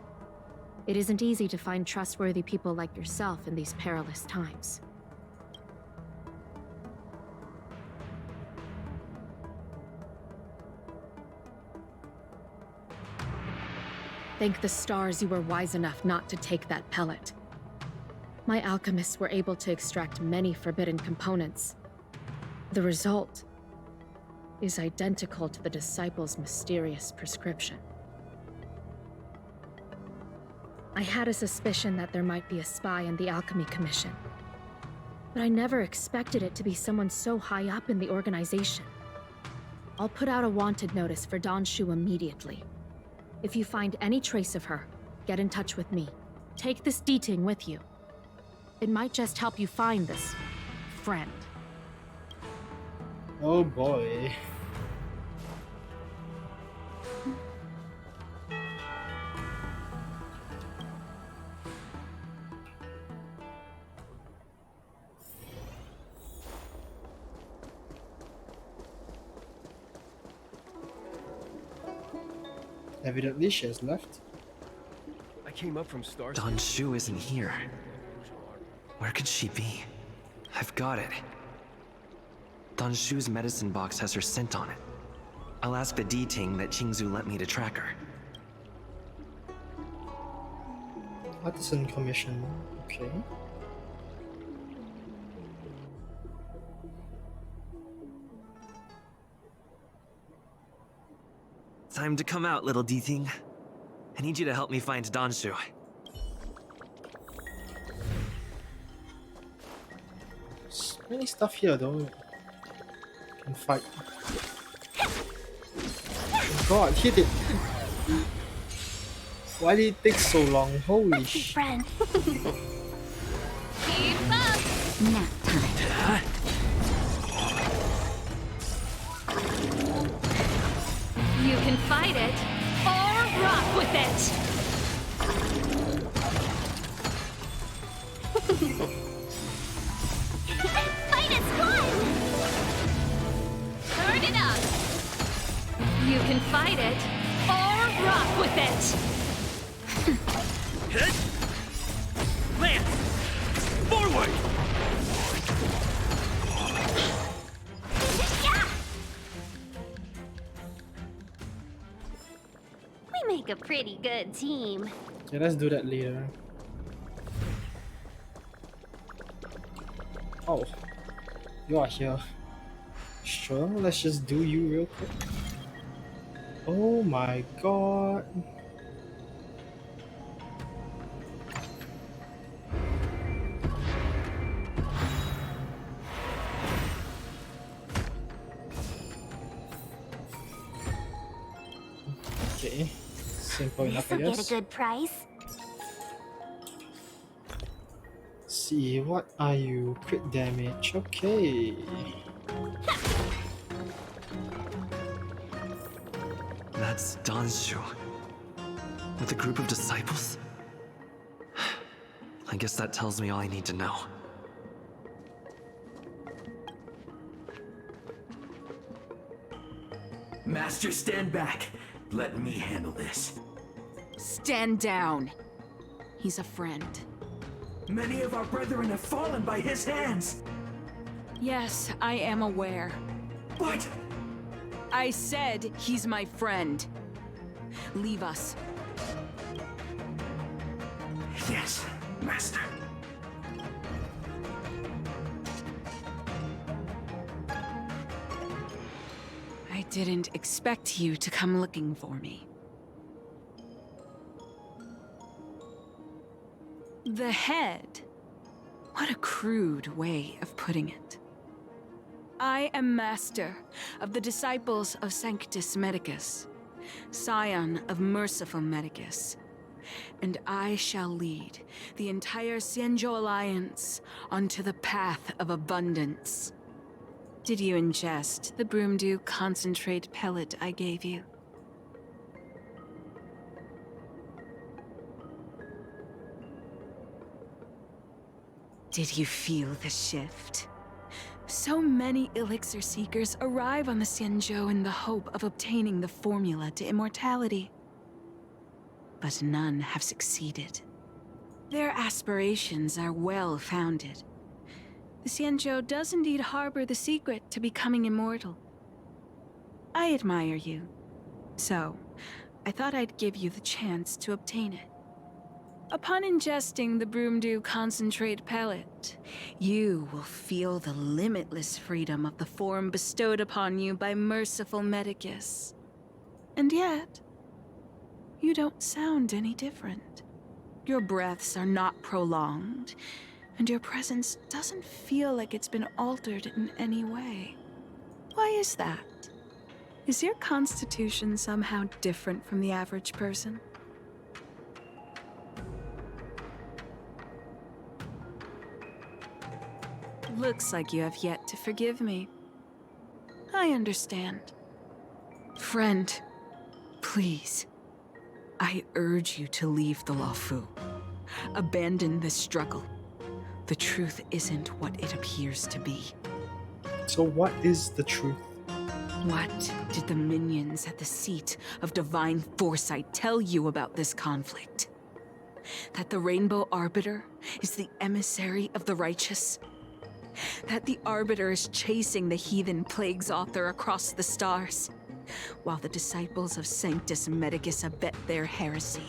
It isn't easy to find trustworthy people like yourself in these perilous times. Thank the stars you were wise enough not to take that pellet. My alchemists were able to extract many forbidden components. The result is identical to the disciple's mysterious prescription. I had a suspicion that there might be a spy in the Alchemy Commission, but I never expected it to be someone so high up in the organization. I'll put out a wanted notice for Danshu immediately. If you find any trace of her, get in touch with me. Take this D-Ting with you. It might just help you find this friend. Oh boy. Evidently she has left. I came up from Star. Danshu isn't here. Where could she be? I've got it. Danshu's medicine box has her scent on it. I'll ask the D-Ting that Qingzu lent me to track her. Artisan Commission. Okay. Time to come out, little D-Ting. I need you to help me find Danshu. Any stuff here though. Can fight. Oh God, hit it! Why did it take so long? Holy shit! Friend. Keep up! Nap time. You can fight it, or rock with it! Fight is fun! Turn it up! You can fight it, or rock with it! Hit! Lance! Forward! We make a pretty good team. Yeah, let's do that later. Oh, you are here. Sure, let's just do you real quick. Oh my God. Okay, simple enough, I This'll get guess. a good price. See, what are you? Crit damage. Okay. That's Danshu. With a group of disciples? I guess that tells me all I need to know. Master, stand back. Let me handle this. Stand down. He's a friend. Many of our brethren have fallen by his hands. Yes, I am aware. But I said he's my friend. Leave us. yes, Master. I didn't expect you to come looking for me. The head. What a crude way of putting it. I am master of the disciples of Sanctus Medicus, scion of Merciful Medicus, and I shall lead the entire Xianzhou Alliance onto the path of abundance. Did you ingest the Broomdew concentrate pellet I gave you? Did you feel the shift? So many elixir seekers arrive on the Xianzhou in the hope of obtaining the formula to immortality. But none have succeeded. Their aspirations are well founded. The Xianzhou does indeed harbor the secret to becoming immortal. I admire you, so I thought I'd give you the chance to obtain it. Upon ingesting the Broomdew concentrate pellet, you will feel the limitless freedom of the form bestowed upon you by Merciful Medicus. And yet, you don't sound any different. Your breaths are not prolonged, and your presence doesn't feel like it's been altered in any way. Why is that? Is your constitution somehow different from the average person? Looks like you have yet to forgive me. I understand. Friend, please. I urge you to leave the Luofu. Abandon this struggle. The truth isn't what it appears to be. So what is the truth? What did the minions at the seat of divine foresight tell you about this conflict? That the Rainbow Arbiter is the emissary of the righteous? That the Arbiter is chasing the heathen plague's author across the stars, while the disciples of Sanctus Medicus abet their heresy?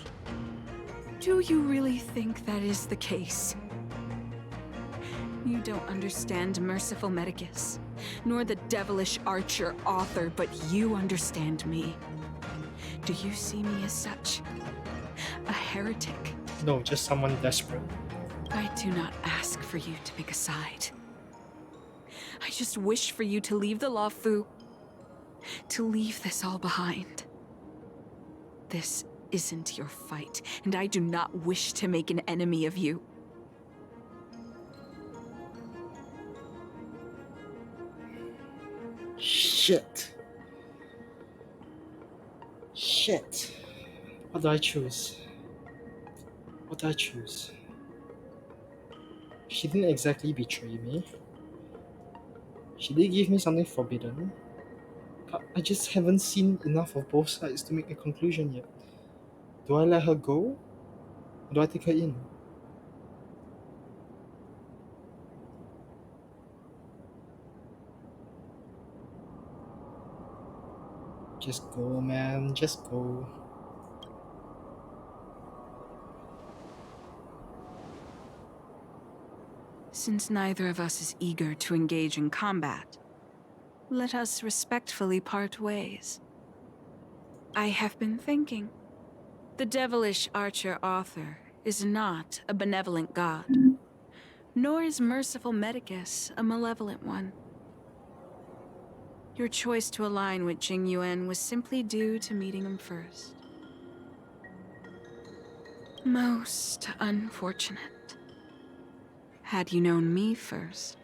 Do you really think that is the case? You don't understand Merciful Medicus, nor the devilish archer author, but you understand me. Do you see me as such? A heretic? No, just someone desperate. I do not ask for you to pick a side. I just wish for you to leave the law, Fu. To leave this all behind. This isn't your fight, and I do not wish to make an enemy of you. Shit. Shit. What do I choose? What do I choose? She didn't exactly betray me. She did give me something forbidden. But I just haven't seen enough of both sides to make a conclusion yet. Do I let her go? Or do I take her in? Just go, man. Just go. Since neither of us is eager to engage in combat, let us respectfully part ways. I have been thinking. The devilish archer Arthur is not a benevolent god, nor is merciful Medicus a malevolent one. Your choice to align with Jing Yuan was simply due to meeting him first. Most unfortunate. Had you known me first,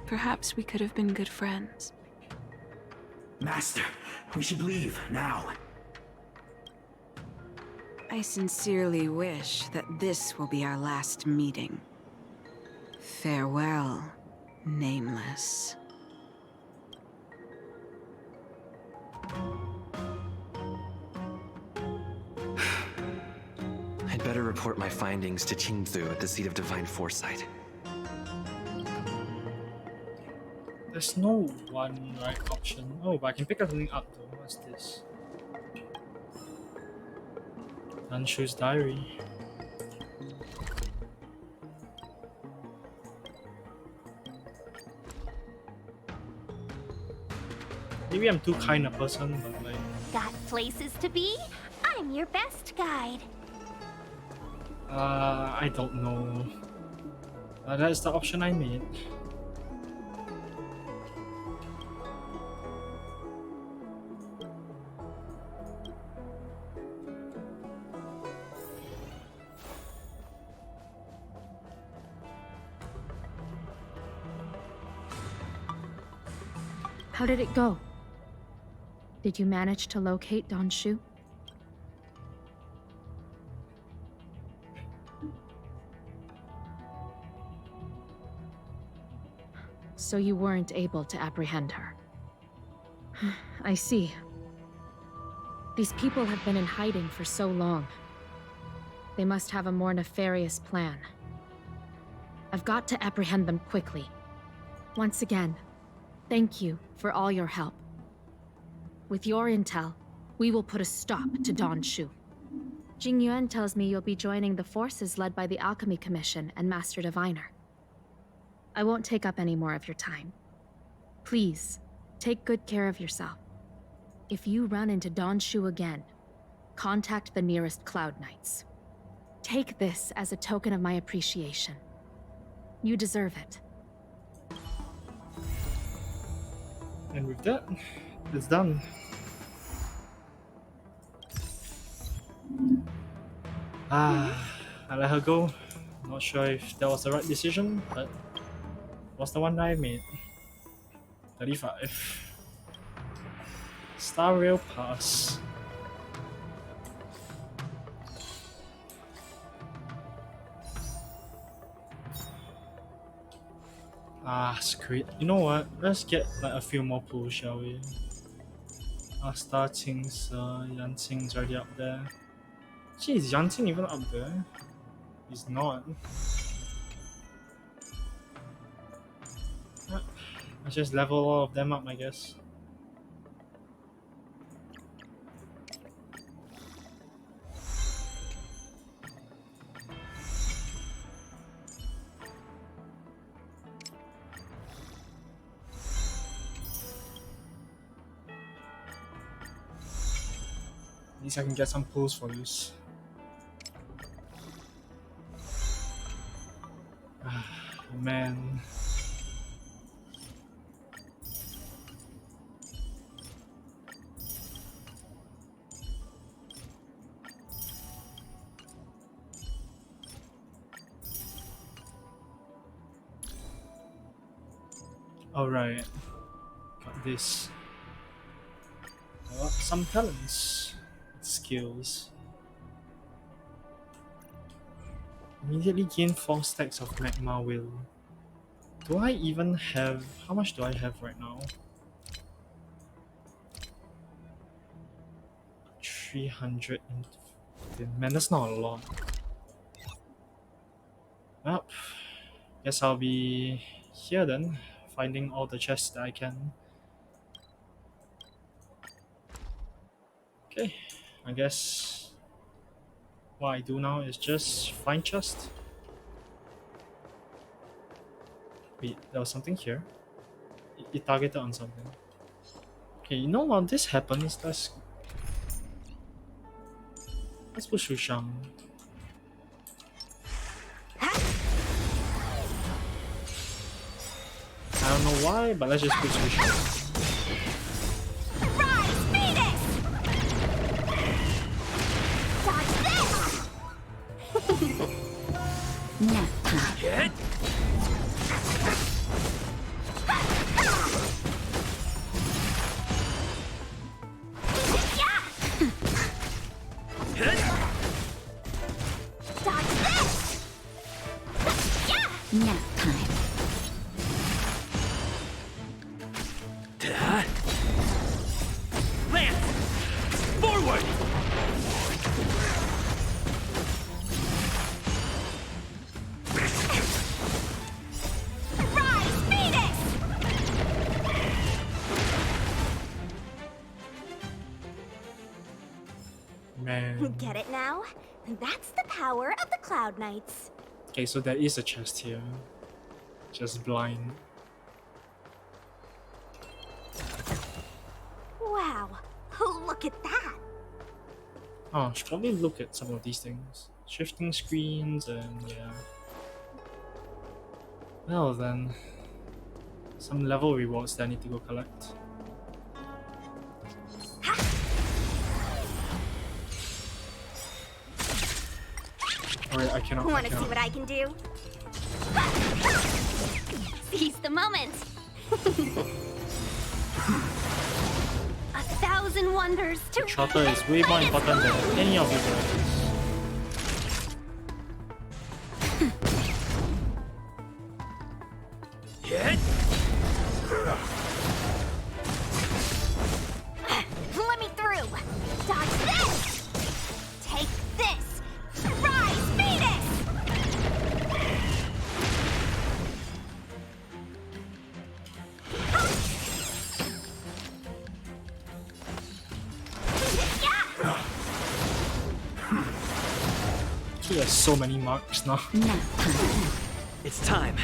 perhaps we could have been good friends. Master, we should leave now. I sincerely wish that this will be our last meeting. Farewell, Nameless. I'd better report my findings to Qingzu at the seat of divine foresight. There's no one right option. Oh, but I can pick up something up though. What's this? Anshu's diary. Maybe I'm too kind a person, but like... Got places to be? I'm your best guide. I don't know. That's the option I made. How did it go? Did you manage to locate Don Shu? So you weren't able to apprehend her. I see. These people have been in hiding for so long. They must have a more nefarious plan. I've got to apprehend them quickly. Once again, thank you for all your help. With your intel, we will put a stop to Don Shu. Jing Yuan tells me you'll be joining the forces led by the Alchemy Commission and Master Diviner. I won't take up any more of your time. Please, take good care of yourself. If you run into Don Shu again, contact the nearest Cloud Knights. Take this as a token of my appreciation. You deserve it. And with that, it's done. I let her go. Not sure if that was the right decision, but was the one that I made. 35. Star Rail Pass. Screw it. You know what? Let's get like a few more pools, shall we? Star Qing's, Yan Qing's already up there. Gee, is Yan Qing even up there? He's not. Let's just level all of them up, I guess. At least I can get some pulls for use. Man. Alright, got this. Some talents, skills. Immediately gain 4 stacks of magma will. Do I even have... How much do I have right now? 300 and... Man, that's not a lot. Well, guess I'll be here then, finding all the chests that I can. Okay, I guess what I do now is just find chest. Wait, there was something here. It targeted on something. Okay, you know what? This happens. Let's put Shushang. I don't know why, but let's just put Shushang. Get. Nap time. Lance! Forward! Man. Get it now? That's the power of the Cloud Knights. Okay, so there is a chest here. Just blind. Wow, look at that. Oh, I should probably look at some of these things. Shifting screens and yeah. Well then, some level rewards that I need to go collect. Alright, I cannot. Want to see what I can do? Seize the moment. 1,000 wonders to Trotter is way more important than any of you guys. Get. Let me through. Dodge this. Take this. Rise, Phoenix. He has so many marks now. It's time.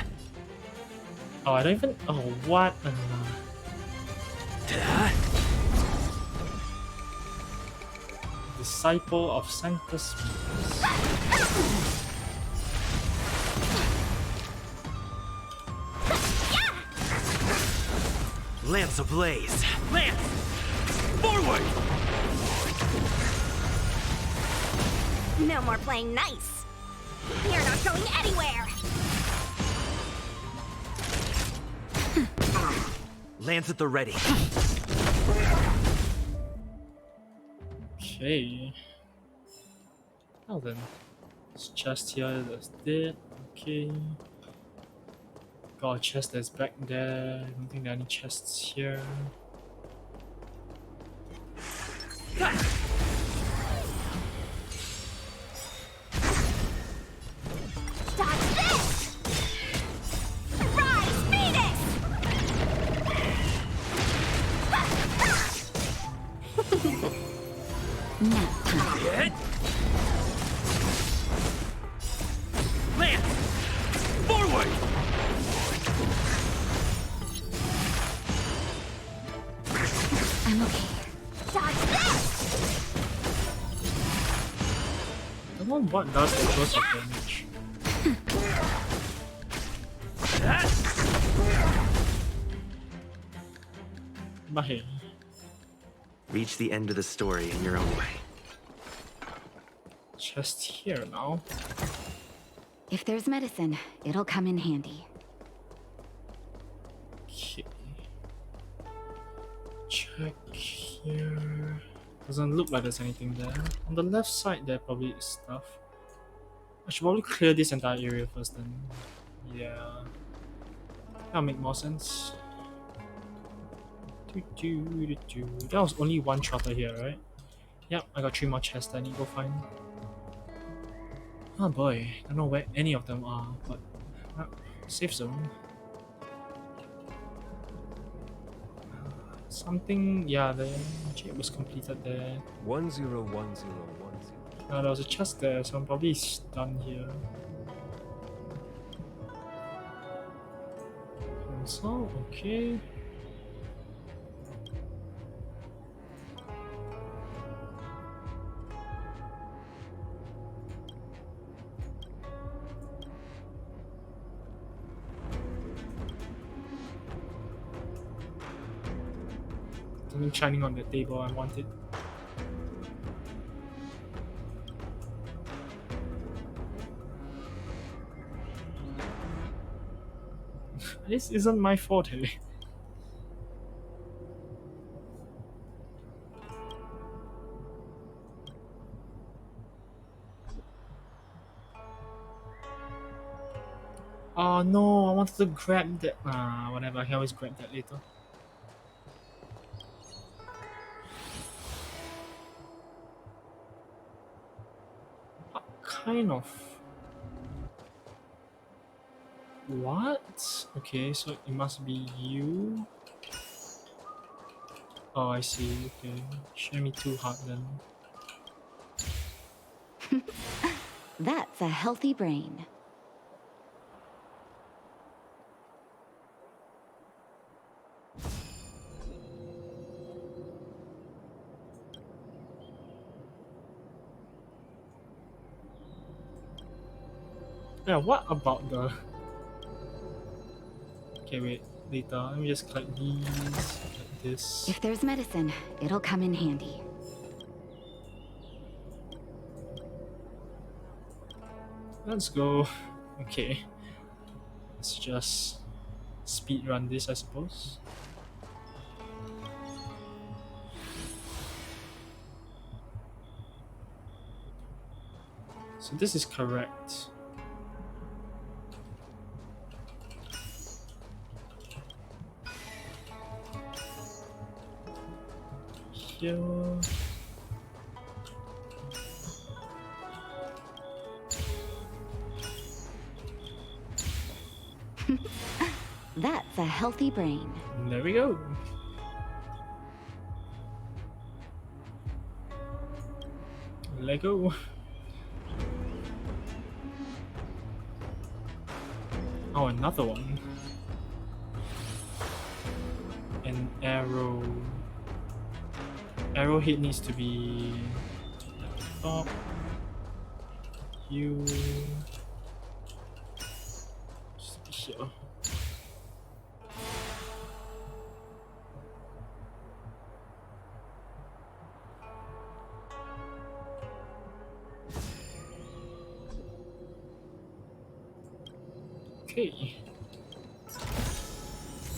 Oh, I don't even. Oh, what? Disciple of Sanctus. Lance ablaze. Lance! Forward! No more playing nice. You're not going anywhere. Lance at the ready. Okay. Well then, this chest here that's dead. Okay. Got a chest that's back there. I don't think there are any chests here. Dodge this. Rise, Phoenix. Get. Lance! Forward! I'm okay. Dodge this. I don't know what does the burst of damage. But hey. Reach the end of the story in your own way. Chest here now. If there's medicine, it'll come in handy. Okay. check here. Doesn't look like there's anything there. On the left side, there probably is stuff. I should probably clear this entire area first then. Yeah. That'll make more sense. That was only one trotter here, right? Yep, I got 3 more chests I need to go find. Oh boy, I don't know where any of them are, but safe zone. Something, yeah, the check was completed there. 101010. There was a chest there, so I'm probably done here. Console, okay. Something shining on the table, I want it. This isn't my forte. Oh no, I wanted to grab that. Whatever, I can always grab that later. Kind of. What? Okay, so it must be you. Oh, I see. Okay, shouldn't be too hard then. That's a healthy brain. Yeah, what about the... Okay, wait, later. Let me just collect these, collect this. If there's medicine, it'll come in handy. Let's go. Okay. Let's just speed run this, I suppose. So this is correct. Here. That's a healthy brain. There we go. Lego. Oh, another one. An arrow. Arrowhead needs to be at the top. You just be here. Okay.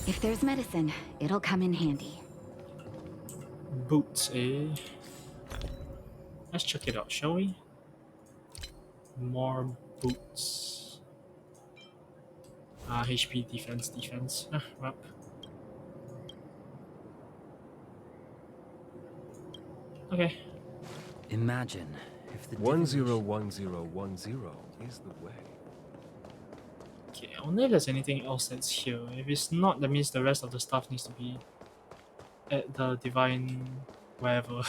If there's medicine, it'll come in handy. Boots, eh? Let's check it out, shall we? More boots. HP, defense. Up. Okay. Imagine if the 101010 is the way. Okay, I wonder if there's anything else that's here. If it's not, that means the rest of the stuff needs to be at the divine wherever.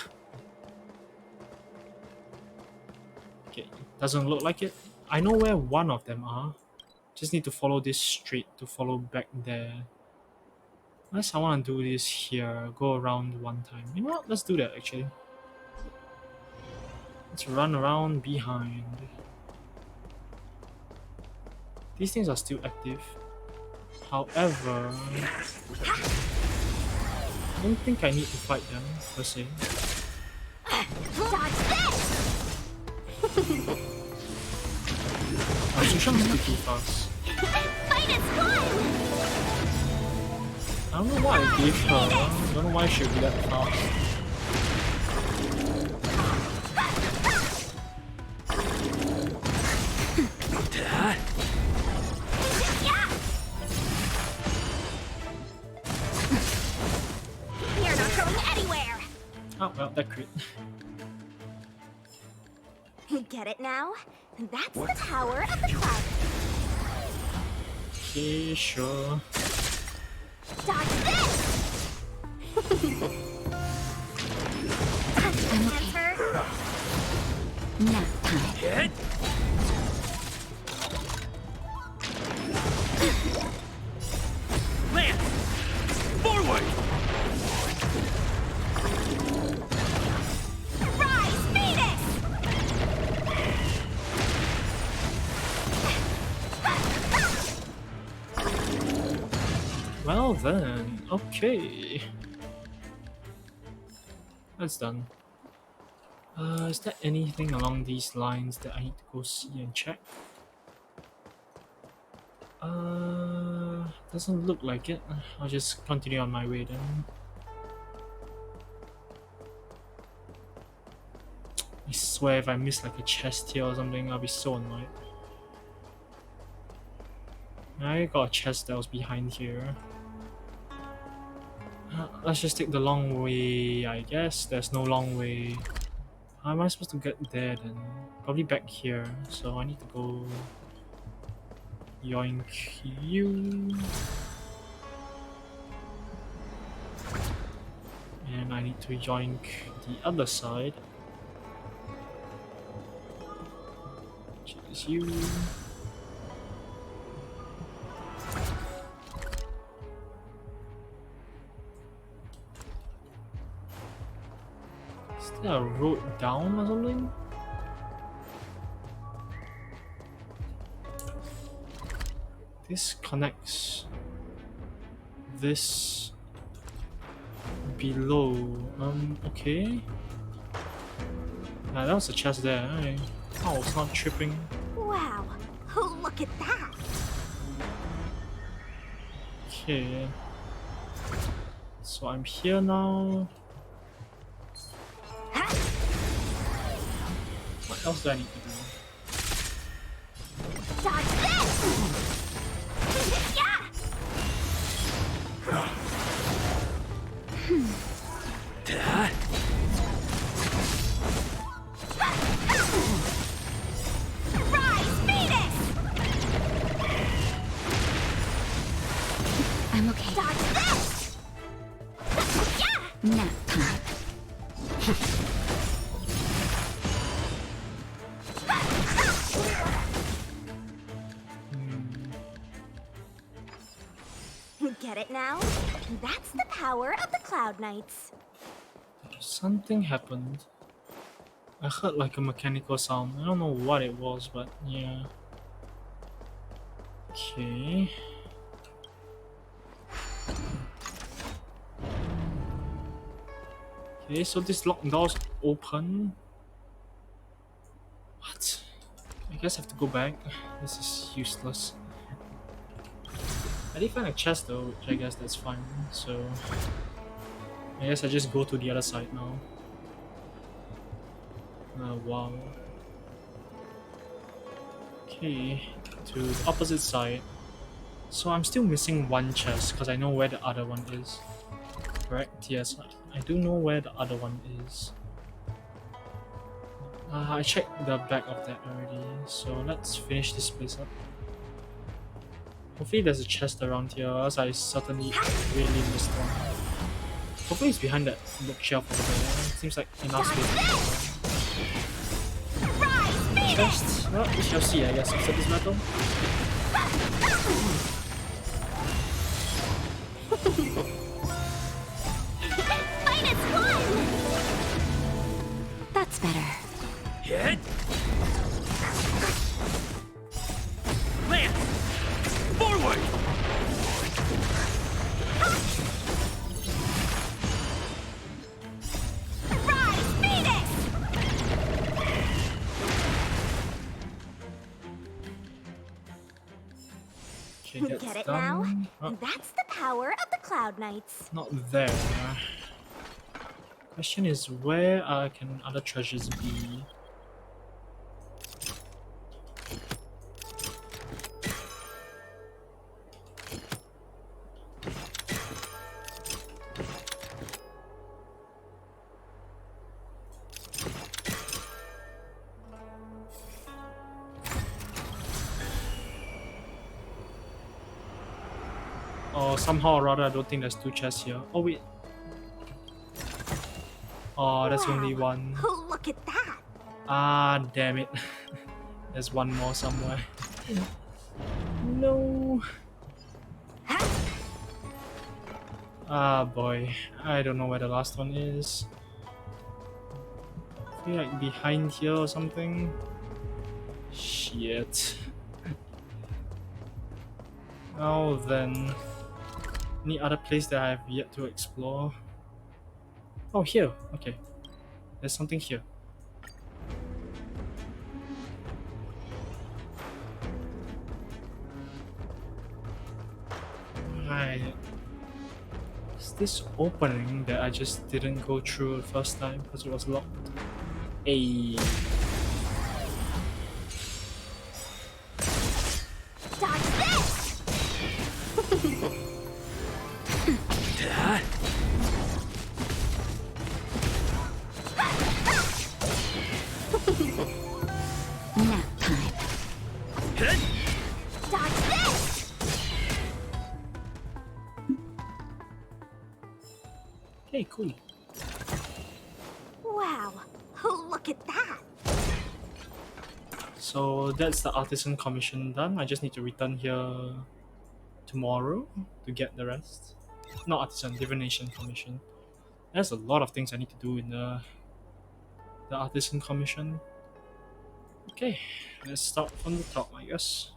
Okay, doesn't look like it. I know where one of them are. Just need to follow this straight to follow back there. Unless I want to do this here, go around one time. You know what? Let's do that actually. Let's run around behind. These things are still active. However, I don't think I need to fight them, per se. Dodge this! Susha must be too fast. Fight is fun! I don't know what I gave her. I don't know why she would be that fast. You're not going anywhere! Oh, well, that crit. Get it now? That's the power of the cloud. Okay, sure. Dodge this! Answer. Nap time. Lance! Forward! Rise, Phoenix! Well then, okay. That's done. Is there anything along these lines that I need to go see and check? Doesn't look like it. I'll just continue on my way then. I swear if I miss like a chest here or something, I'll be so annoyed. I got a chest that was behind here. Let's just take the long way, I guess. There's no long way. How am I supposed to get there then? Probably back here, so I need to go yoink you. And I need to yoink the other side. Which is you. Is there a road down or something? This connects this below. Okay. That was a chest there. Oh, it's not tripping. Wow, look at that! Okay. So I'm here now. What else do I need to do? Dodge this! Rise, Phoenix! I'm okay. Dodge this! Nap time. Get it now? That's the power of the Cloud Knights. Something happened. I heard like a mechanical sound. I don't know what it was, but yeah. Okay. Okay, so this locked door's open. What? I guess I have to go back. This is useless. I did find a chest though, which I guess that's fine. So I guess I just go to the other side now. Wow. Okay, to the opposite side. So I'm still missing one chest because I know where the other one is. Correct? Yes, I do know where the other one is. I checked the back of that already, so let's finish this place up. Hopefully there's a chest around here, else I certainly really missed one. Hopefully it's behind that bookshelf over there. Seems like enough space. Chests? Well, we shall see, I guess, after this battle. That's better. Hit! Lance! Forward! Rise, Phoenix! Okay, that's Get it done. now? Oh, That's the power of the Cloud Knights. Not there. Question is, where can other treasures be? Or somehow or other, I don't think there's two chests here. Oh wait. Oh, that's only one. Oh, look at that! Ah, damn it. There's one more somewhere. No. Ah, boy. I don't know where the last one is. I feel like behind here or something. Shit. Oh, then. Any other place that I have yet to explore? Oh, here. Okay. There's something here. Right. Is this opening that I just didn't go through the first time because it was locked? Ayy. Dodge this! Nap time. Dodge this! Hey, cool. Wow, oh, look at that! So that's the artisan commission done. I just need to return here tomorrow to get the rest. Not artisan, divination commission. There's a lot of things I need to do in the artisan commission. Okay, let's start from the top, I guess.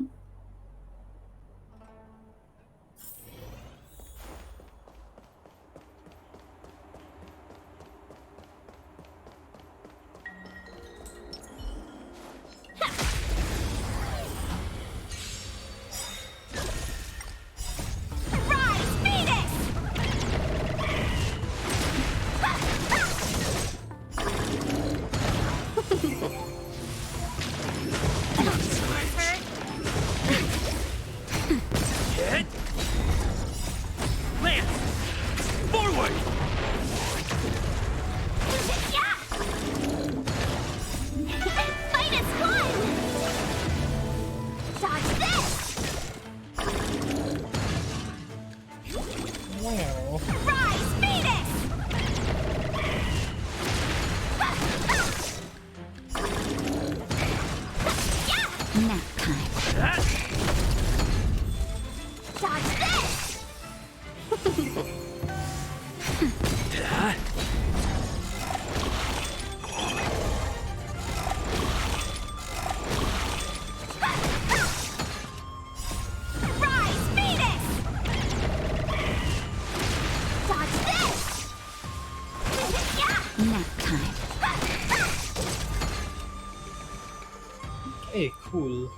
Hey, cool.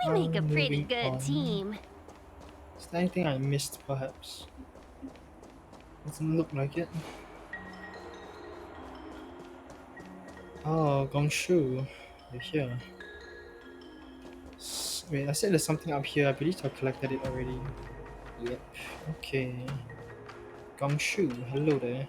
We make a pretty Moving good on. team. Is there anything I missed, perhaps? Doesn't look like it. Oh, Gongshu. You're here. Wait, I said there's something up here. I believe I collected it already. Yep. Okay. Gongshu, hello there.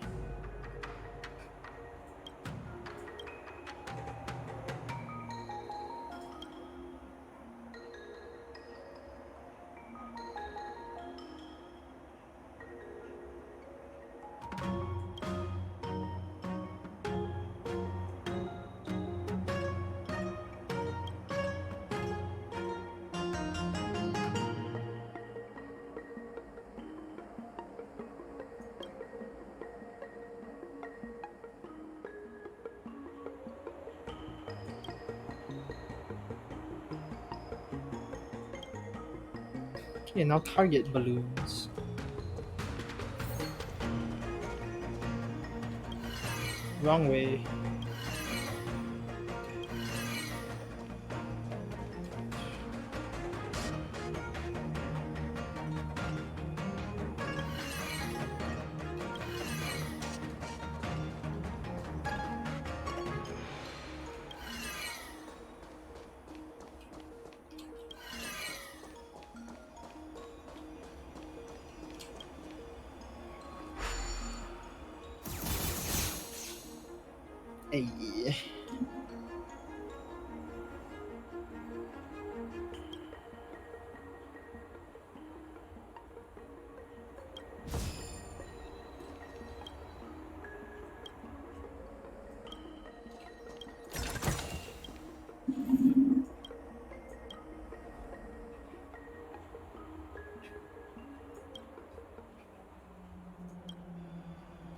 Okay, now target balloons. Wrong way. Hey.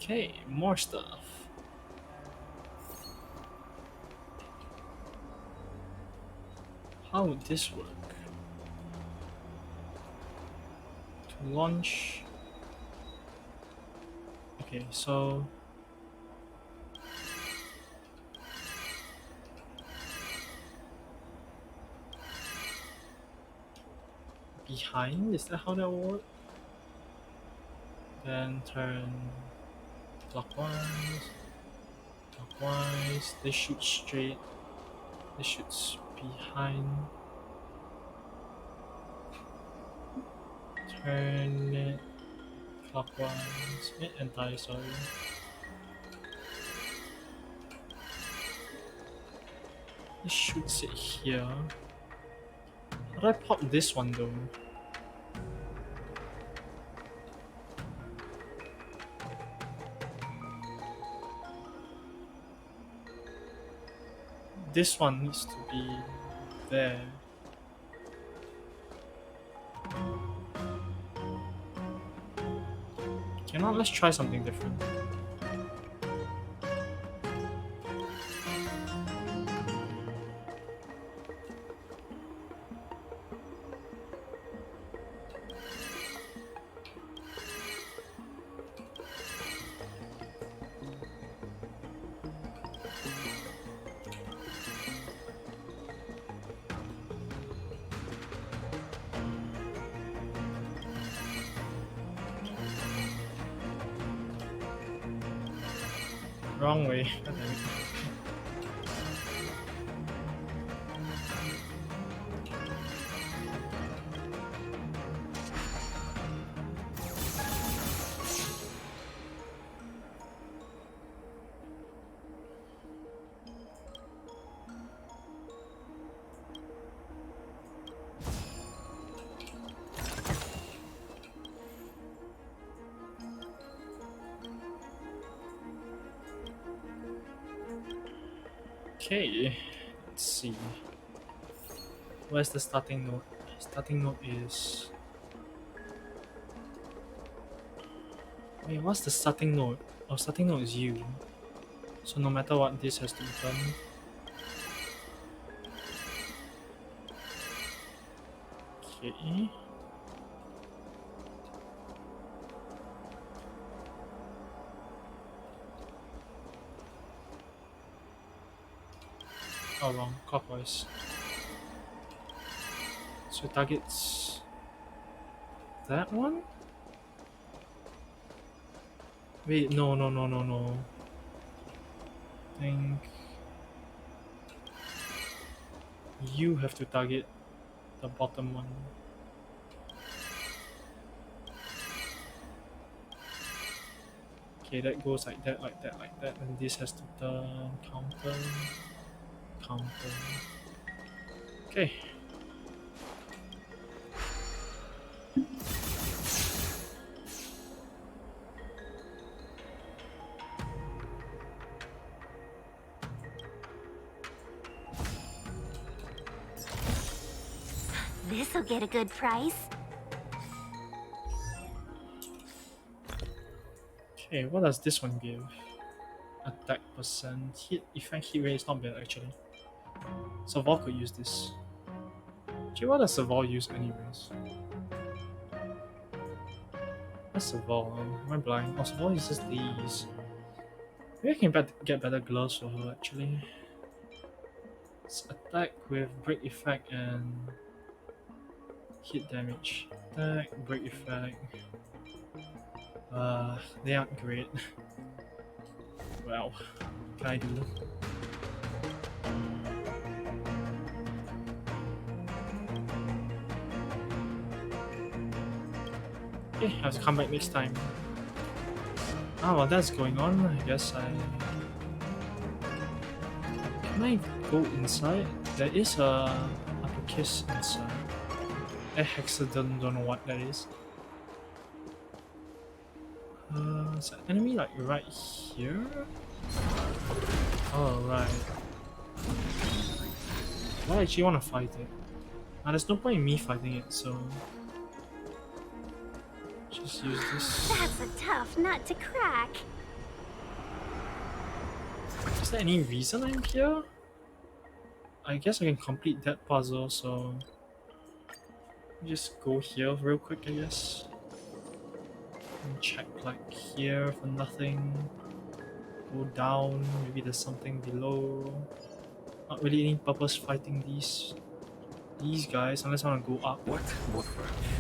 Okay, more stuff. How would this work? To launch. Okay, so behind, is that how that works? Then turn clockwise, clockwise. This shoots straight. This shoots behind. Turn it clockwise. And die, sorry. This shoots it here. How do I pop this one though? This one needs to be there. Okay, now let's try something different. Wrong way. God damn it. Okay, let's see. Where's the starting node? Starting node is... Wait, what's the starting node? Oh, starting node is U. So no matter what, this has to be done. Okay. Oh, wrong. Clockwise. So it targets that one? Wait, no. I think you have to target the bottom one. Okay, that goes like that, and this has to turn counter. Okay. This'll get a good price. Okay, what does this one give? Attack percent, hit effect, hit rate is not bad actually. So Vol could use this. Actually, what does Vol use anyways? What's Vol? Am I blind? Oh, Vol uses these. Maybe I can get better gloves for her actually. It's attack with break effect and hit damage. Attack, break effect. They aren't great. Well, what can I do? Okay, I have to come back next time. Ah, while that's going on, I guess I Can I go inside? There is a uppercase inside. A hexagon, don't know what that is. Is that enemy like right here? Oh, right. Well, I actually want to fight it. There's no point in me fighting it, so... Just use this. That's a tough nut to crack. Is there any reason I'm here? I guess I can complete that puzzle, so... Just go here real quick, I guess. And check like here for nothing. Go down, maybe there's something below. Not really any purpose fighting these guys unless I want to go up. What?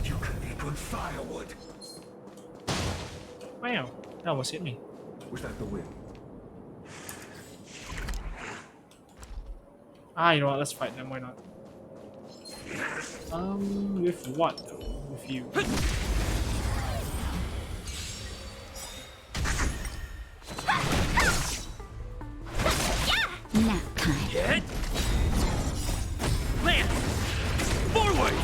You could be good firewood. Wow, that almost hit me. Was that the wind? You know what, let's fight them, why not? With what though? With you. Nap time. Hit! Land! Forward!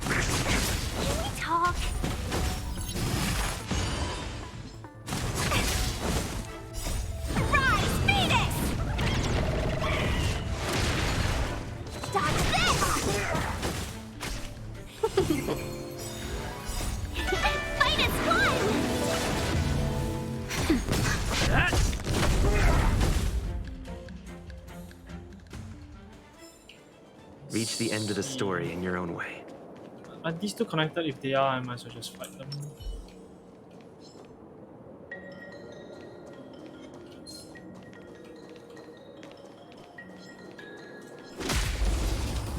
Can we talk? Rise, Phoenix! Dodge this! Fight as one! Reach the end of the story in your own way. Are these two connected? If they are, I might as well just fight them.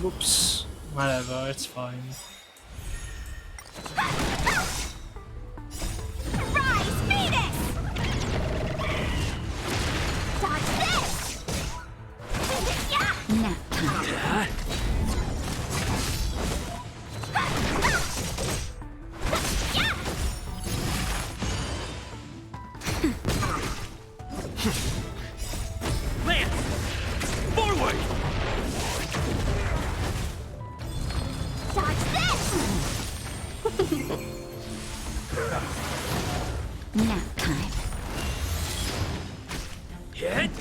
Whoops. Whatever, it's fine. Rise, Phoenix! Dodge this! Yeah! Nap time. Land! Forward! Dodge this! Nap time. Hit!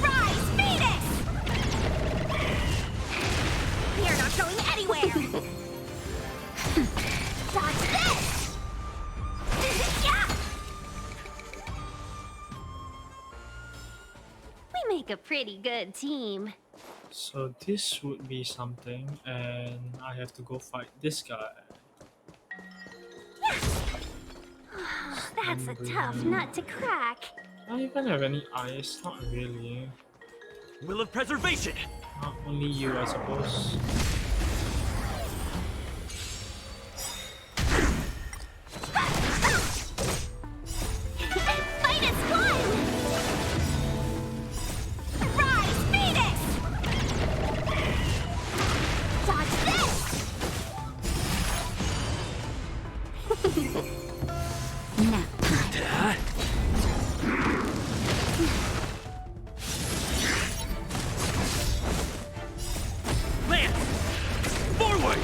Rise, Phoenix! We are not going anywhere! Dodge this! Yeah! We make a pretty good team. So this would be something, and I have to go fight this guy. That's a tough nut to crack. I even have any eyes? Not really. Will of preservation! Not only you, I suppose. Fight as one! Rise, Phoenix! Dodge this! Nap time. Land! Forward!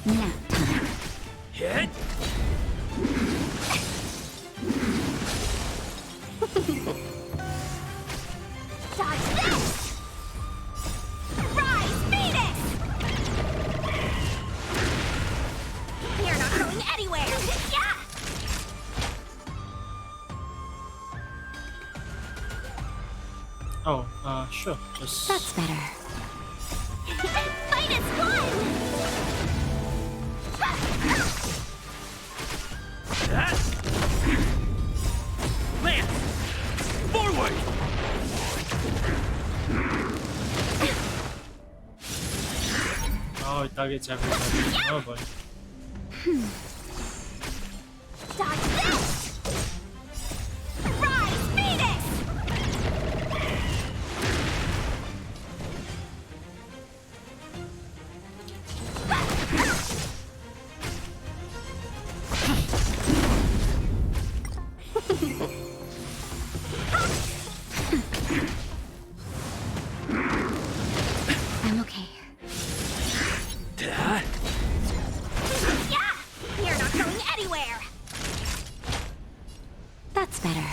Nap time. Hit! Dodge this! Rise, Phoenix! We are not going anywhere! Yeah! Oh, sure. Just... That's better. Fight as one! Land! Forward! Targets everybody. Oh boy. Dodge this! Rise, Phoenix! I'm okay. Yeah! You're not going anywhere! That's better.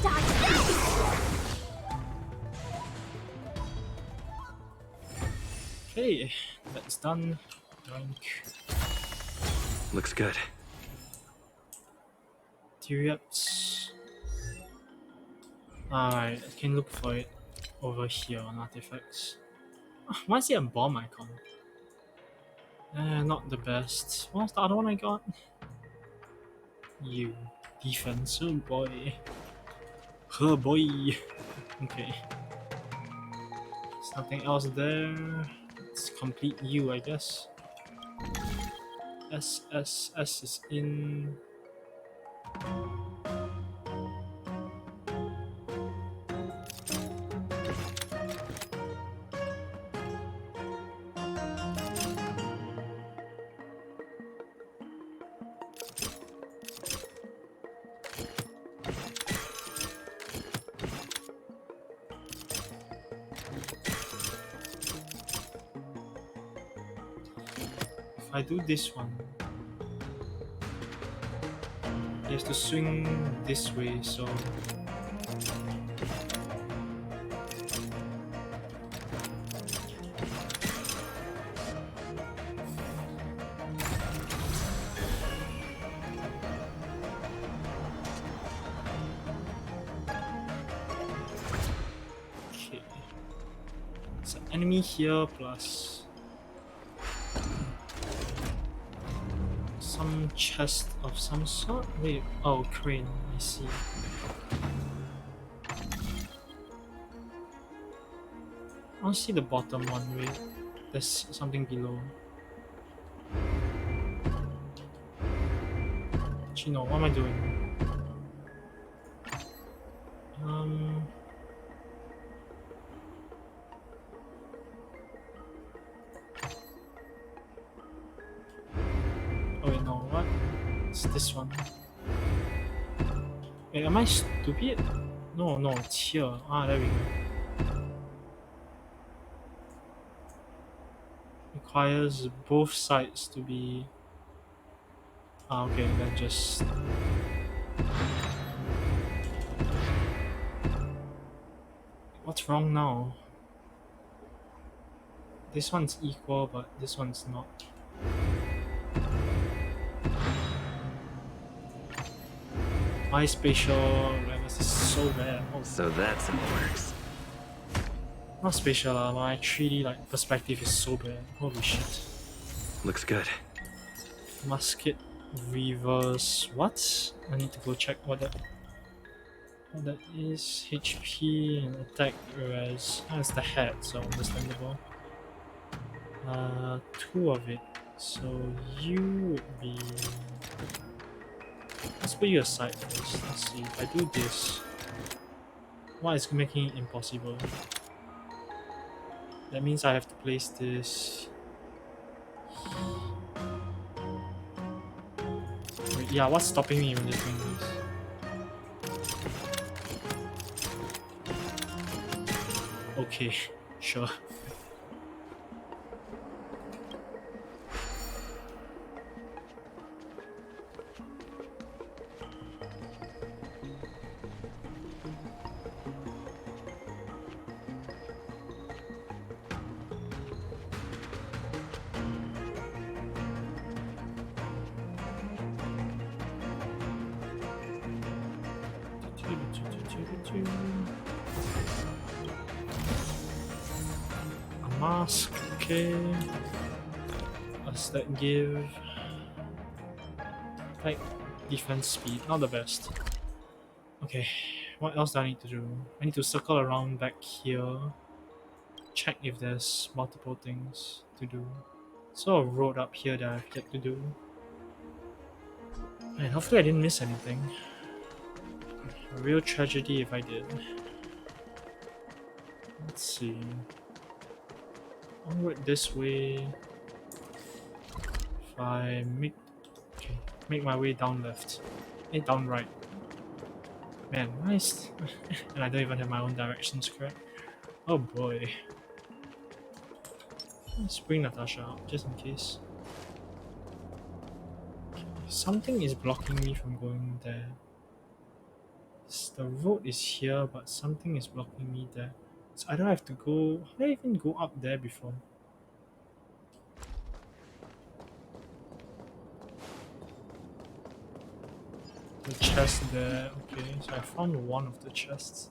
Dodge this! Okay, that's done. Drink. Looks good. Durips. Alright, I can look for it over here on artifacts. Why is it a bomb icon? Not the best. What's the other one I got? You. Defense. Oh boy. Oh boy. Okay. There's nothing else there. It's complete you, I guess. S is in. If I do this one, he has to swing this way, so okay. It's an enemy here plus some chest of some sort. Wait, oh, crane. I see. I don't see the bottom one. Wait, there's something below. Actually, no. What am I doing? Oh wait, no. What? It's this one. Wait, am I stupid? No, no. It's here. Ah, there we go. Requires both sides to be. Ah, okay. Then just. What's wrong now? This one's equal, but this one's not. My spatial awareness is so bad. Oh. So that's how it works. Not spatial, my 3D like perspective is so bad. Holy shit. Looks good. Musket reverse. What? I need to go check what that is. HP and attack res. That's the head, so understandable. 2 of it. So you would be. Let's put you aside first. Let's see. If I do this, what is making it impossible? That means I have to place this. Wait, yeah, what's stopping me when just doing this? Okay, sure. A mask, okay. Does that give like defense speed? Not the best. Okay, what else do I need to do? I need to circle around back here. Check if there's multiple things to do. So a road up here that I've yet to do. And hopefully I didn't miss anything. A real tragedy if I did. Let's see. Onward this way. If I make my way down left. Down right. Man, nice. And I don't even have my own directions correct. Oh boy. Let's bring Natasha out, just in case. Okay, something is blocking me from going there. The road is here, but something is blocking me there. So I don't have to go... How did I even go up there before? The chest there. Okay, so I found one of the chests.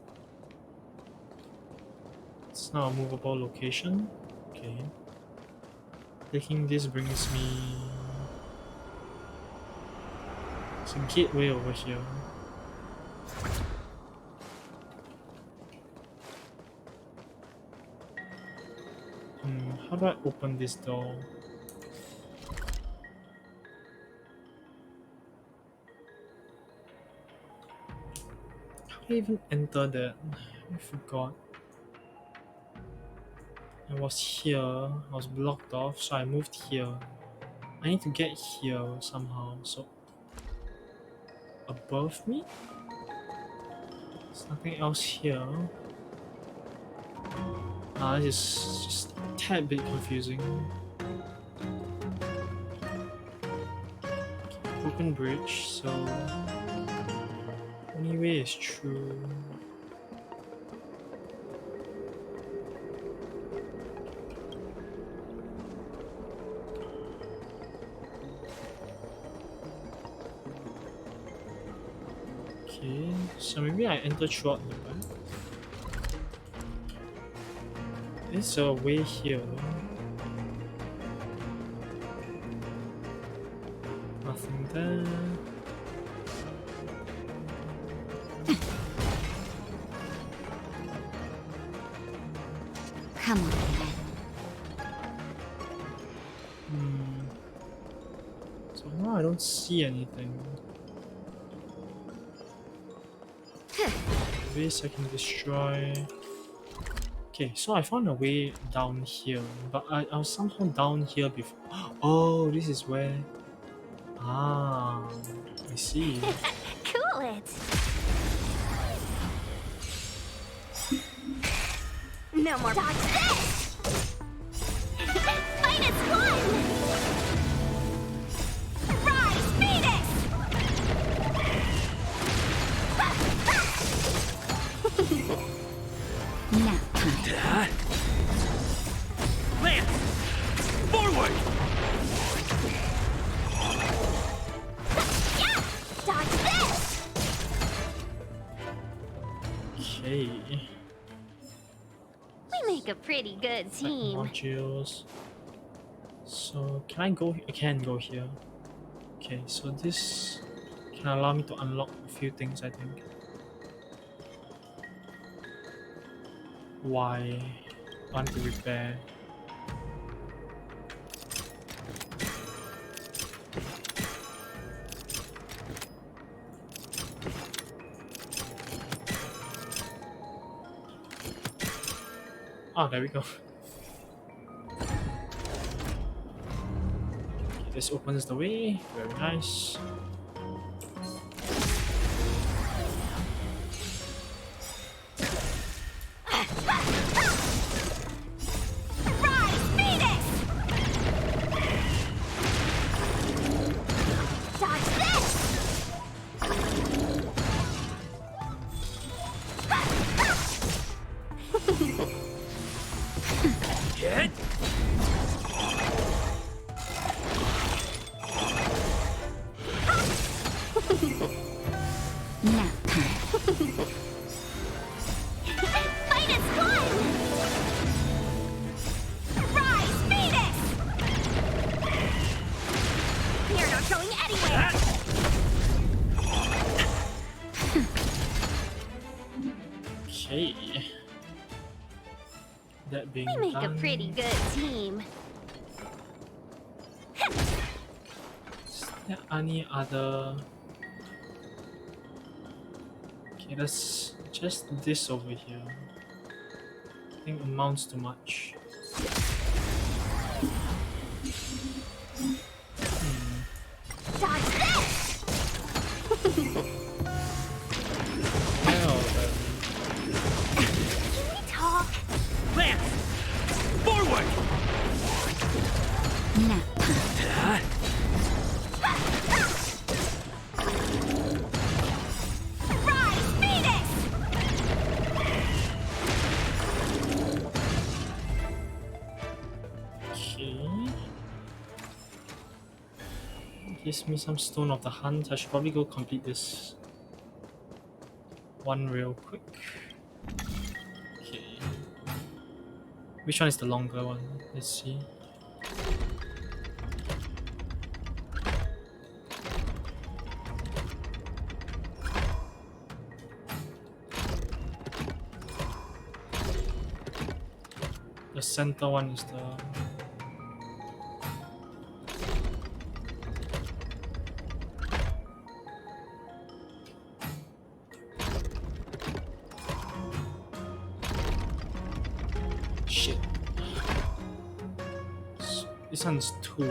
It's now a movable location. Okay. Taking this brings me... It's a gateway over here. How do I open this door? How do I even enter that? I forgot. I was here, I was blocked off, so I moved here. I need to get here somehow, so... Above me? There's nothing else here. This is just a tad bit confusing. Broken bridge, so... Anyway, it's true. Okay, so maybe I enter throughout the back. There's a way here. Nothing there. Come on, then. So now I don't see anything. Base I can destroy. Okay, so I found a way down here, but I was somehow down here before. Oh, this is where... Ah, I see. Cool it. No more. Dodge this! Minus one! Rise, Phoenix! Nap time. Lance! Forward! Yeah! Dodge this! Okay. We make a pretty good team. Modules. So can I go? I can go here. Okay, so this can allow me to unlock a few things, I think. Why? I want to repair. Ah, there we go. Okay, this opens the way. Very nice. Rise, Phoenix! Dodge this! Get! Nap time. Minus one! Rise, Phoenix! You're not going anywhere! Okay. That being We make done. a pretty good team. Is there any other? Okay, that's just this over here. I think amounts to much. Dodge this! Well then. Can we talk? Lance! Forward! Rise, Phoenix! Okay. Gives me some Stone of the Hunt. I should probably go complete this one real quick. Okay. Which one is the longer one? Let's see. The center one is the... Shit. This one's 2.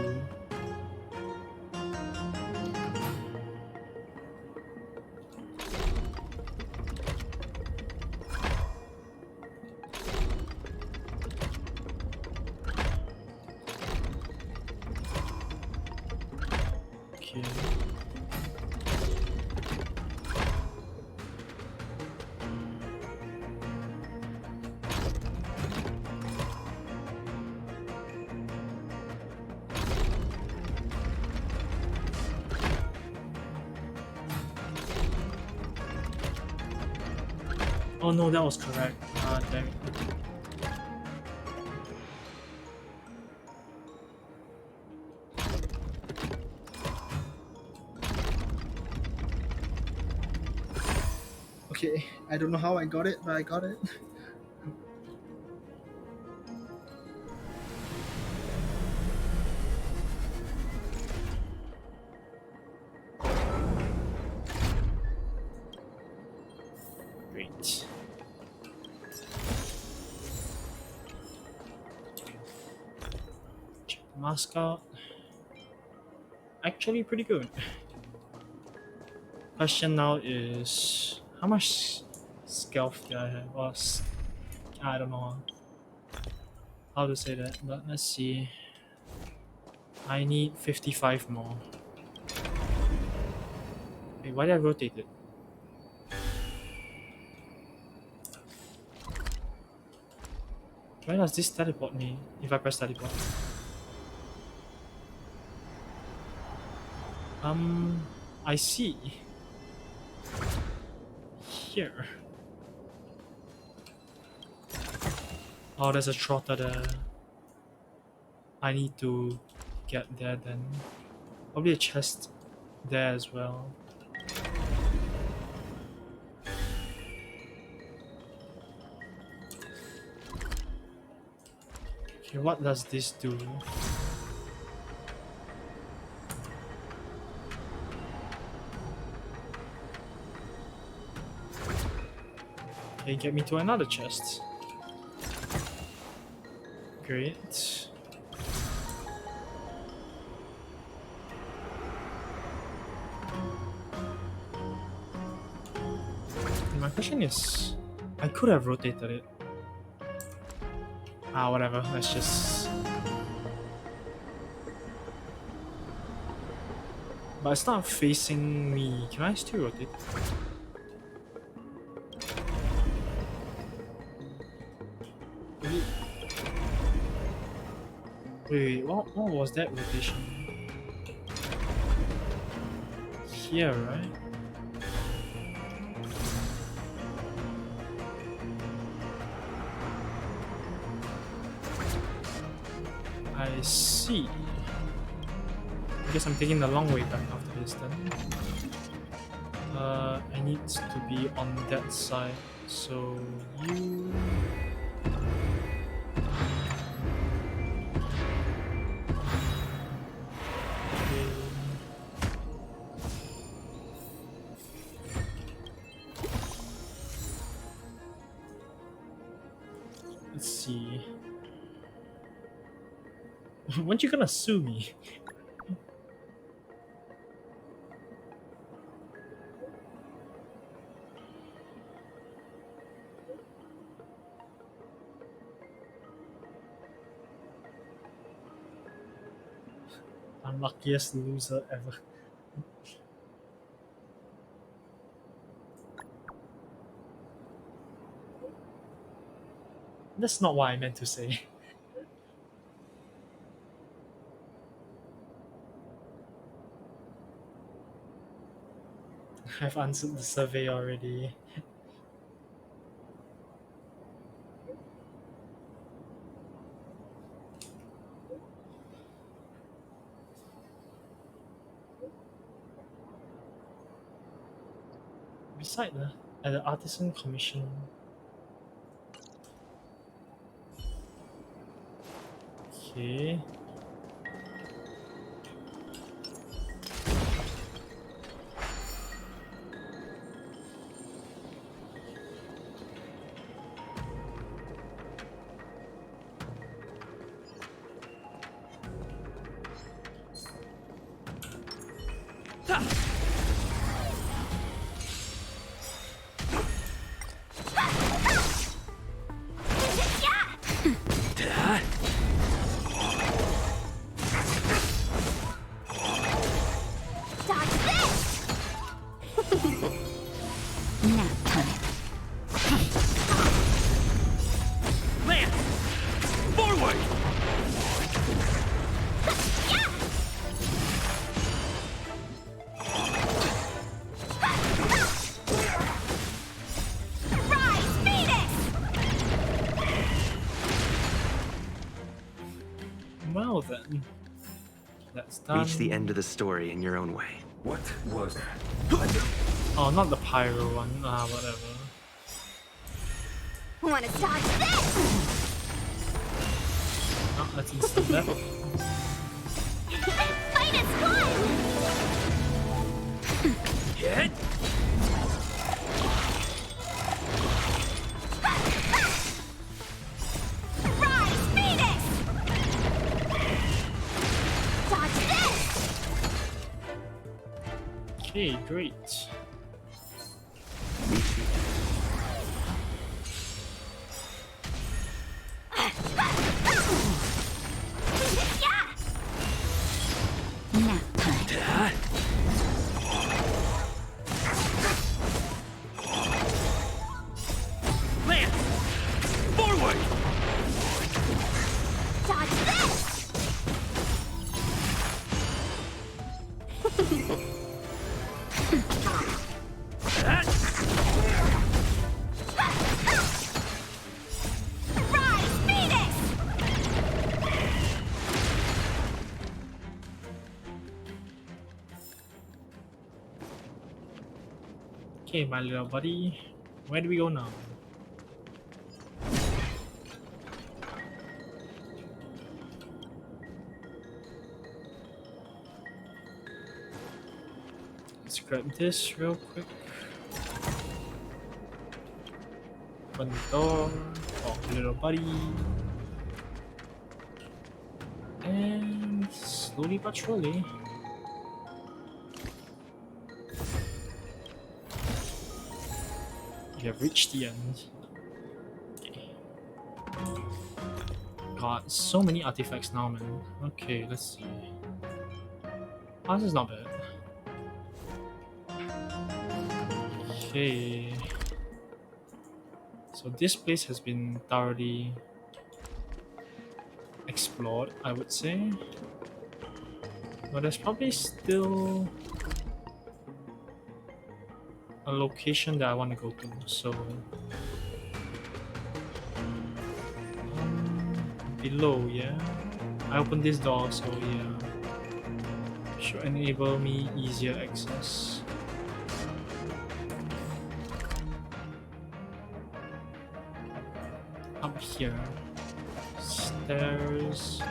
Okay. Oh no, that was correct. Ah, damn it. Okay, I don't know how I got it, but I got it. Great. Check the mascot. Actually pretty good. Question now is how much stealth do I have? Or I don't know how to say that, but let's see. I need 55 more. Wait, why did I rotate it? Why does this teleport me if I press teleport? I see. Here. Oh, there's a trotter there. I need to get there then. Probably a chest there as well. Okay, what does this do? Okay, get me to another chest. Great. And my question is, I could have rotated it. Ah, whatever, let's just... But it's not facing me. Can I still rotate? Wait, what was that rotation? Here, right? I see. I guess I'm taking the long way back after this then. I need to be on that side. So you. Okay. Let's see. Weren't you gonna sue me? Unluckiest loser ever. That's not what I meant to say. I've answered the survey already. Beside at the Artisan Commission. Okay. Nap time. Lance! Forward! Well then. That's done. Reach the end of the story in your own way. What was that? Oh, not the pyro one. Whatever. Wanna start this? Oh, that's instant death. Fight is one! Hit! Rise, Phoenix! Dodge this! Okay, great. Nap time. Lance! Forward! Dodge this! Rise, Phoenix! Okay, my little buddy. Where do we go now? Let's grab this real quick. Open the door. Oh, little buddy. And slowly but surely. You have reached the end. Okay. God, so many artifacts now, man. Okay, let's see. Oh, this is not bad. Okay. So this place has been thoroughly explored, I would say. But there's probably still a location that I want to go to, so below, yeah. I opened this door, so yeah, should enable me easier access. here? Stairs.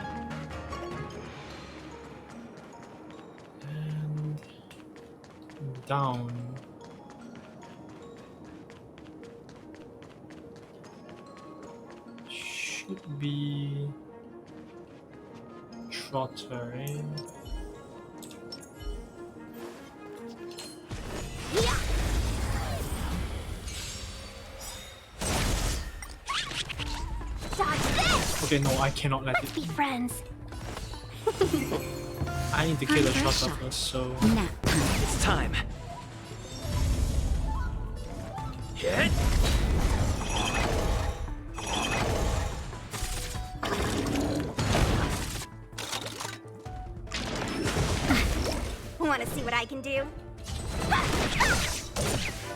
And down. Should be Trotter, eh? Dodge this! Okay, no, I cannot let Let's it. be friends. I need to kill the Trotter first, so. It's time. Hit. Want to see what I can do?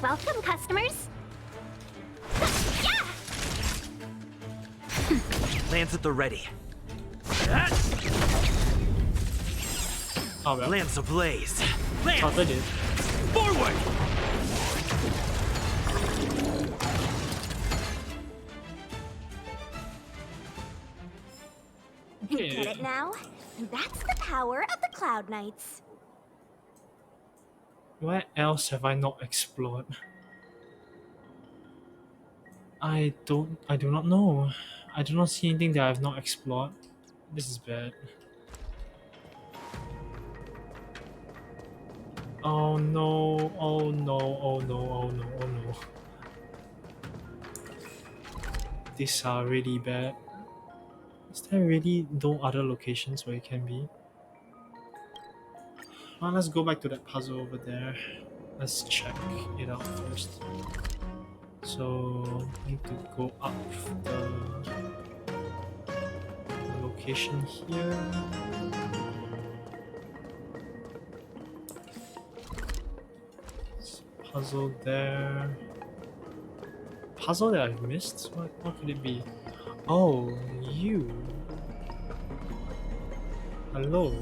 Welcome, customers. Lance at the ready. Oh well. Lance ablaze. Lance! Trotter did. Forward! You get it now? That's the power of the Cloud Knights. Where else have I not explored? I do not know. I do not see anything that I have not explored. This is bad. Oh no, oh no, oh no, oh no, oh no. These are really bad. Is there really no other locations where it can be? Well, let's go back to that puzzle over there. Let's check it out first. So, need to go up the location here. Puzzle there. Puzzle that I've missed? What could it be? Oh, you. Hello.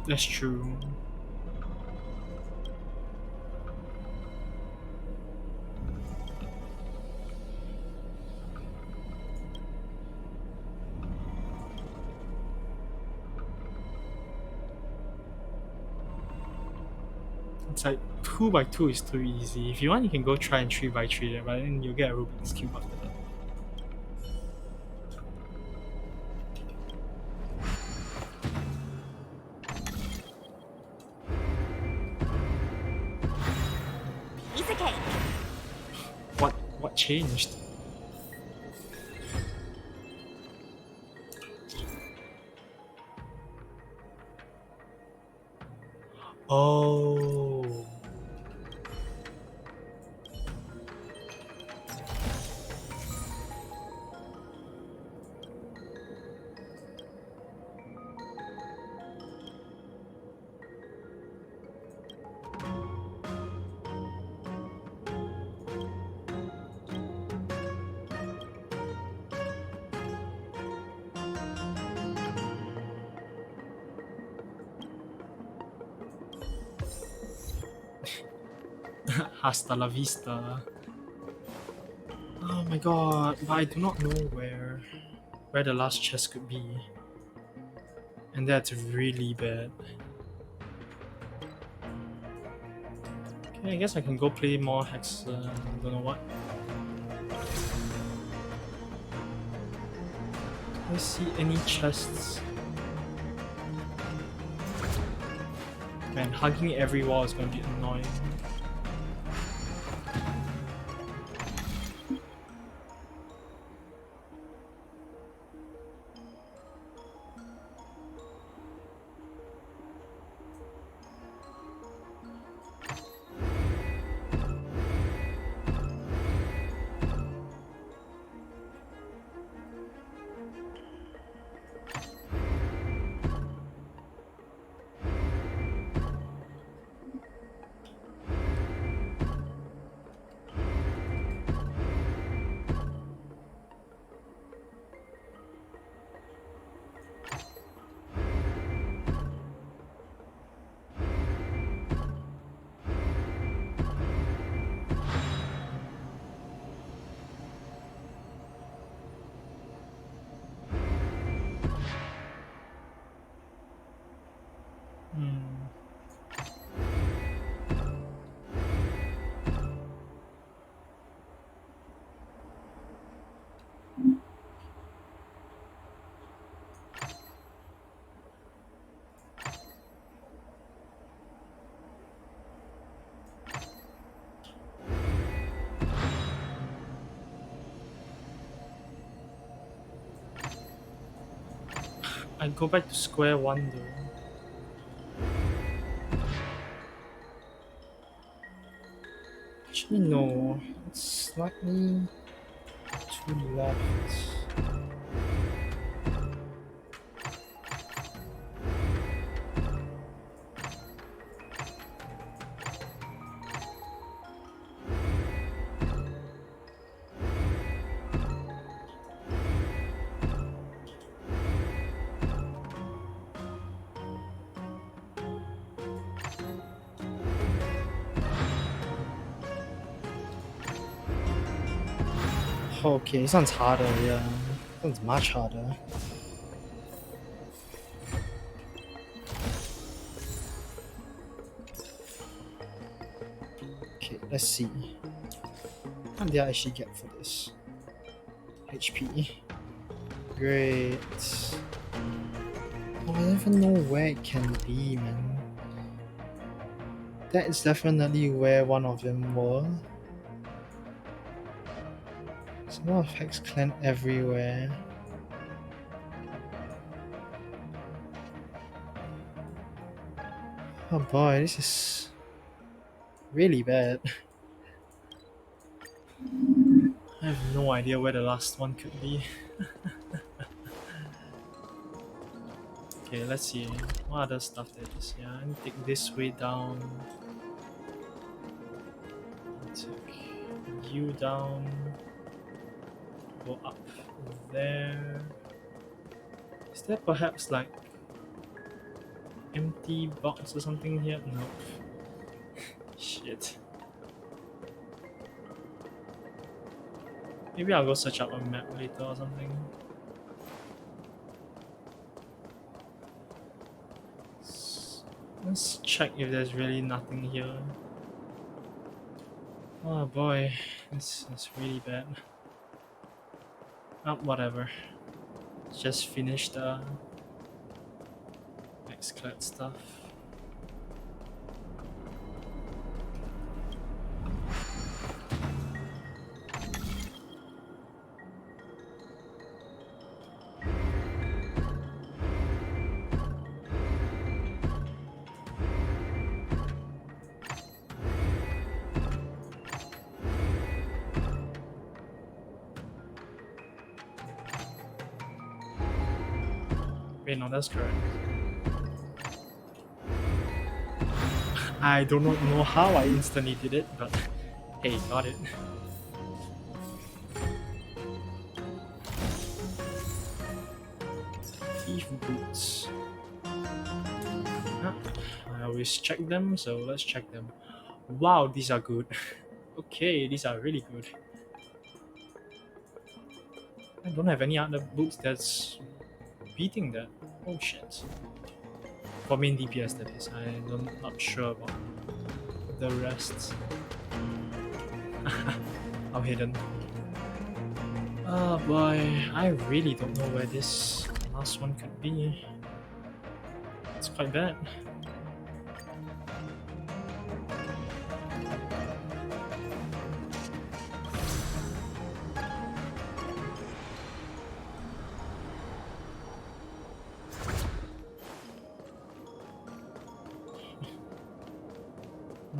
That's true. It's like 2 by 2 is too easy. If you want, you can go try and 3 by 3 there, but then you'll get a Rubik's Cube after that. Piece of cake. What changed? Oh. Hasta la vista. Oh my god, but I do not know where the last chest could be. And that's really bad. Okay, I guess I can go play more Hex, don't know what. Do I see any chests? Man, hugging every wall is gonna be annoying. I go back to square one though. Actually, no. It's slightly to the left. Okay, sounds harder, yeah. Sounds much harder. Okay, let's see. What did I actually get for this? HP. Great. Oh, I don't even know where it can be, man. That is definitely where one of them were. There's a lot of Hex Clan everywhere. Oh boy, this is really bad. I have no idea where the last one could be. Okay, let's see. What other stuff there is? Yeah, I need to take this way down. Take you down. Go up there. Is there perhaps like empty box or something here? Nope. Shit. Maybe I'll go search up a map later or something. Let's check if there's really nothing here. Oh boy, this is really bad. Oh, whatever. Just finish the Xclad stuff. Wait, no, that's correct. I do not know how I instantly did it, but hey, got it. Thief boots. Ah, I always check them, so let's check them. Wow, these are good. Okay, these are really good. I don't have any other boots that's beating that. Oh shit. For main DPS that is, I'm not sure about the rest. How hidden. Oh boy, I really don't know where this last one could be. It's quite bad.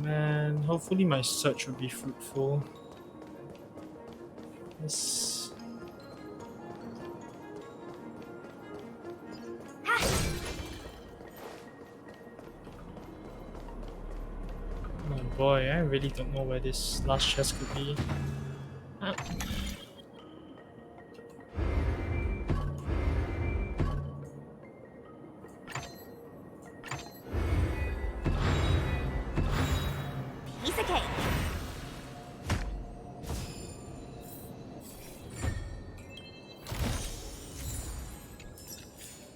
Man, hopefully my search will be fruitful. Yes. Oh boy, I really don't know where this last chest could be. Ah. Piece of cake.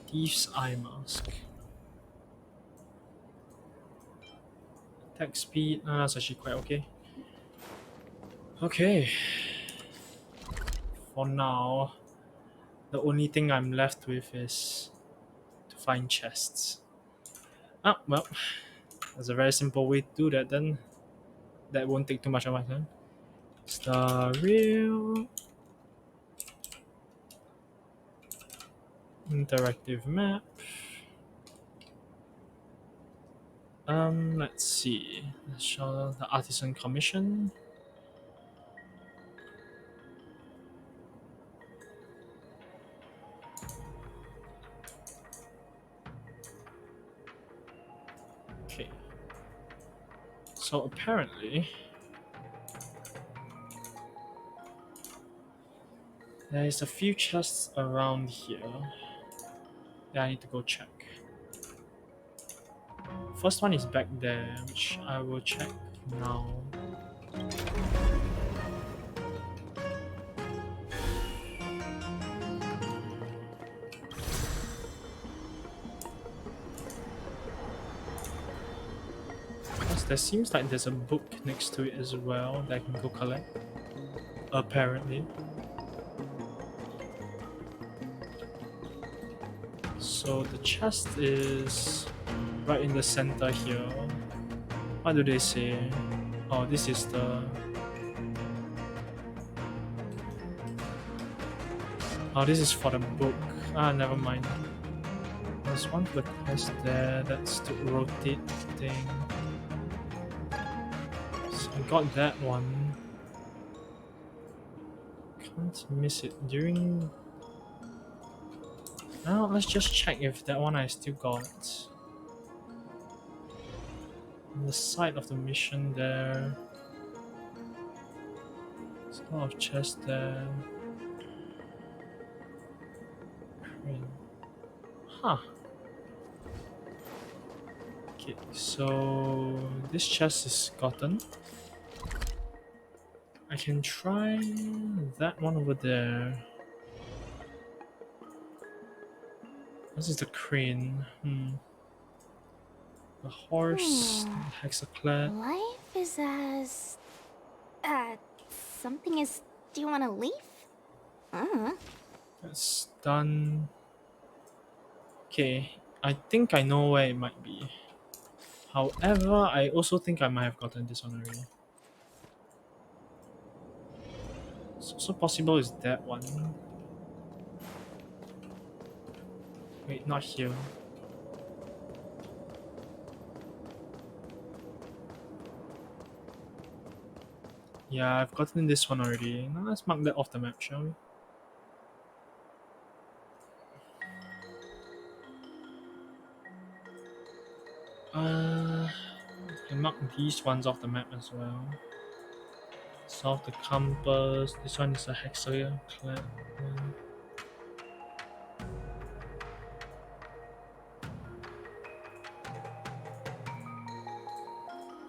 Thief's Eye Mask. Attack speed, that's actually quite okay. Okay. For now, the only thing I'm left with is to find chests. Ah, well, there's a very simple way to do that then. That won't take too much of my time. It's the real interactive map. Let's see. Let's show the Artisan Commission. Okay. So apparently, there is a few chests around here that I need to go check. First one is back there, which I will check now. Because there seems like there's a book next to it as well that I can go collect. Apparently. So the chest is right in the center here. What do they say? Oh, this is the... Oh, this is for the book. Ah, never mind. There's one for the quest there, that's to rotate thing. So I got that one. Can't miss it. During... Now let's just check if that one I still got. On the side of the mission there. There's a lot of chests there. Huh. Okay, so this chest is gotten. I can try that one over there. This is the crane. The horse, the hexaclad. Life is as... something is... Do you want to leave? That's done. Okay, I think I know where it might be. However, I also think I might have gotten this one already. It's also possible is that one. Wait, not here. Yeah, I've gotten this one already. Now let's mark that off the map, shall we? I mark these ones off the map as well. Solve the compass. This one is a hexaclad one.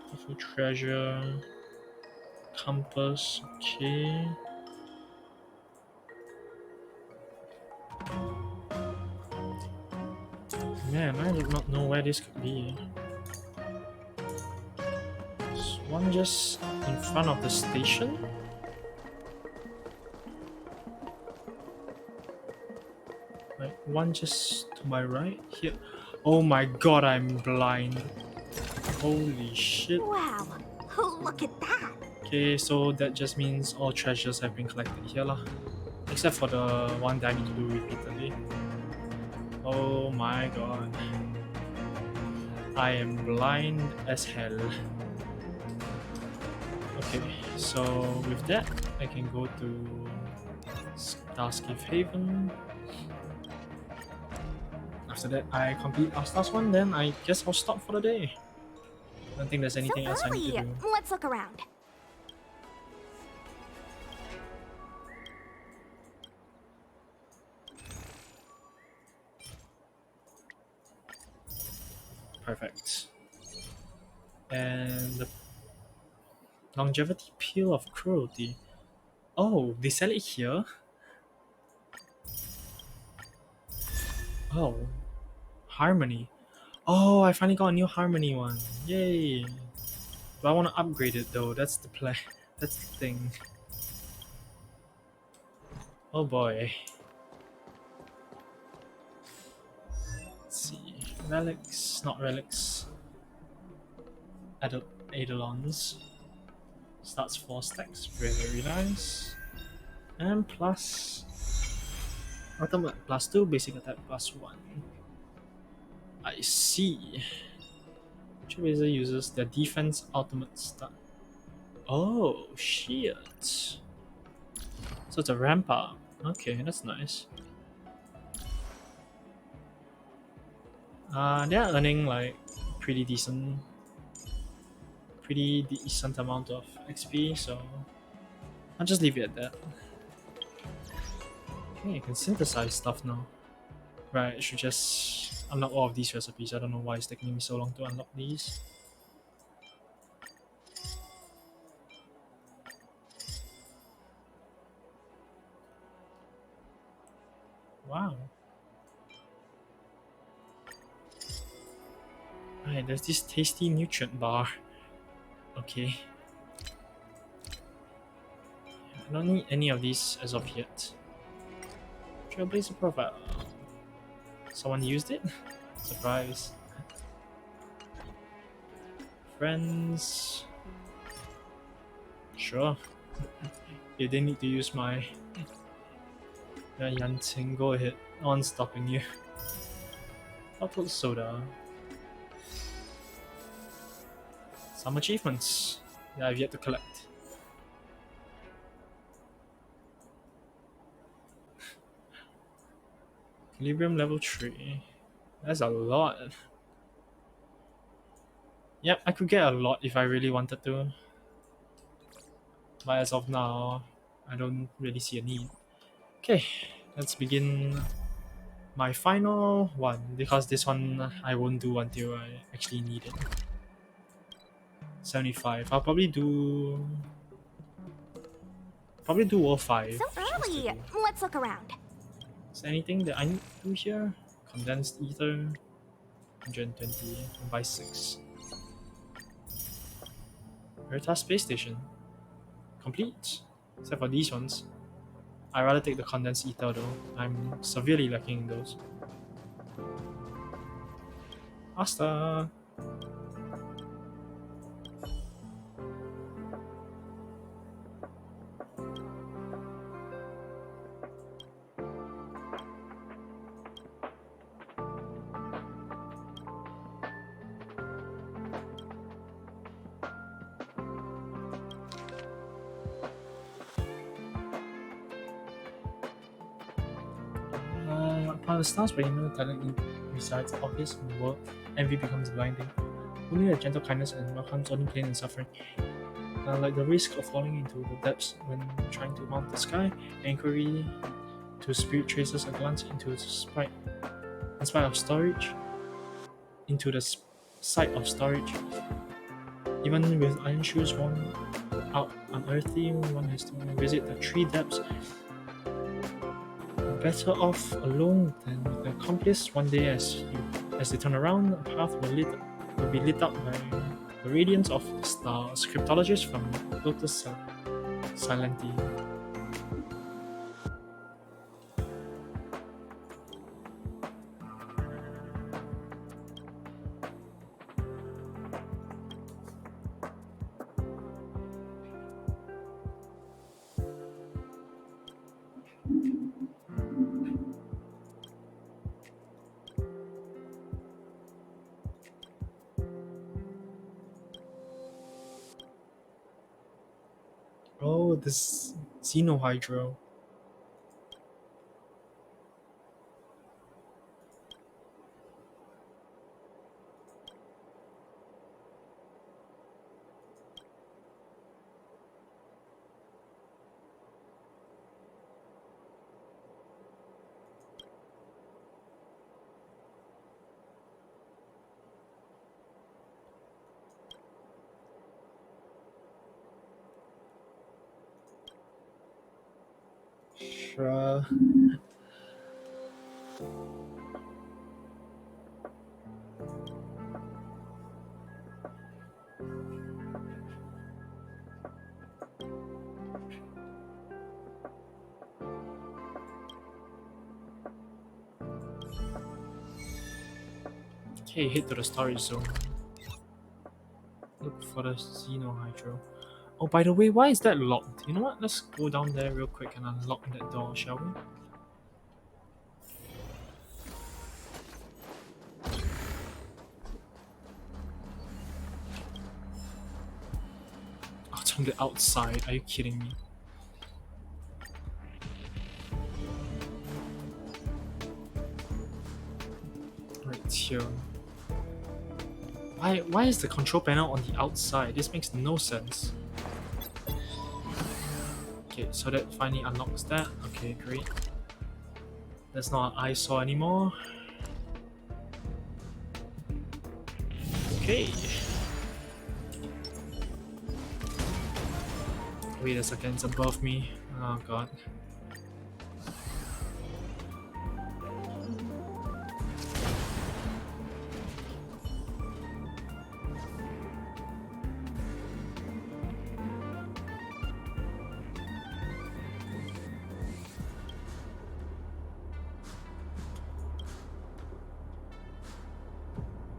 Beautiful treasure. Compass, okay. Man, I do not know where this could be. Is one just in front of the station? Like one just to my right here. Oh my god, I'm blind. Holy shit. Wow, look at that. Okay, so that just means all treasures have been collected here lah. Except for the one that I need to do repeatedly. Oh my god. I am blind as hell. Okay, so with that, I can go to Starskiff Haven. After that, I complete Astar's one, then I guess I'll stop for the day. I don't think there's anything else I need to do. Let's look around. Perfect. And the longevity peel of cruelty. Oh, they sell it here? Oh, harmony. Oh, I finally got a new harmony one. Yay. But I want to upgrade it though. That's the plan. That's the thing. Oh boy. Let's see. Relics, not relics. Eidolons. Starts 4 stacks. Very nice. And plus ultimate plus 2, basic attack plus 1. I see. Trailblazer uses their defense ultimate stat. Oh shit. So it's a ramp up. Okay, that's nice. They're earning like pretty decent amount of XP, so I'll just leave it at that. Okay, you can synthesize stuff now. Right, I should just unlock all of these recipes. I don't know why it's taking me so long to unlock these. Wow. Right, there's this tasty nutrient bar. Okay. I don't need any of these as of yet. Trailblazer profile. Someone used it? Surprise. Friends. Sure. You didn't need to use my Yanting. Go ahead. No one's stopping you. Bottled soda. Some achievements that I've yet to collect. Equilibrium level 3. That's a lot. Yep, I could get a lot if I really wanted to. But as of now, I don't really see a need. Okay, let's begin my final one, because this one I won't do until I actually need it. 75. I'll probably do World 5. So early. Let's look around. Is there anything that I need to do here? Condensed ether, 120, and buy 6. Veritas Space Station. Complete. Except for these ones. I'd rather take the condensed ether though. I'm severely lacking in those. Asta! Upon the stars where you know talent resides obvious in the world, envy becomes blinding. Only a gentle kindness and welcomes only pain and suffering. Like the risk of falling into the depths when trying to mount the sky, inquiry to spirit traces a glance into the spite. In spite of storage, into the sight of storage. Even with iron shoes worn out unearthly, one has to visit the 3 depths. Better off alone than with an accomplice one day as you As they turn around, the path will be lit up by the radiance of the stars. Cryptologists from Lotus Silenti. Oh, this Xenohydro. Sure. Okay, head to the storage zone. Look for the Xenohydro. Oh, by the way, why is that locked? You know what? Let's go down there real quick and unlock that door, shall we? Oh, it's on the outside. Are you kidding me? Right here. Why is the control panel on the outside? This makes no sense. Okay, so that finally unlocks that. Okay, great. That's not an eyesore anymore. Okay. Wait a second, it's above me. Oh god.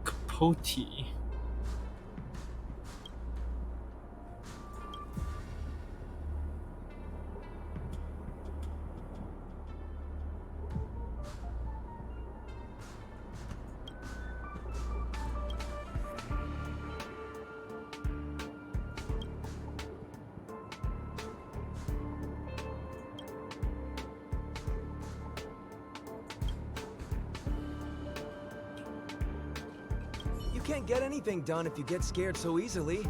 Capote. You can't get anything done if you get scared so easily.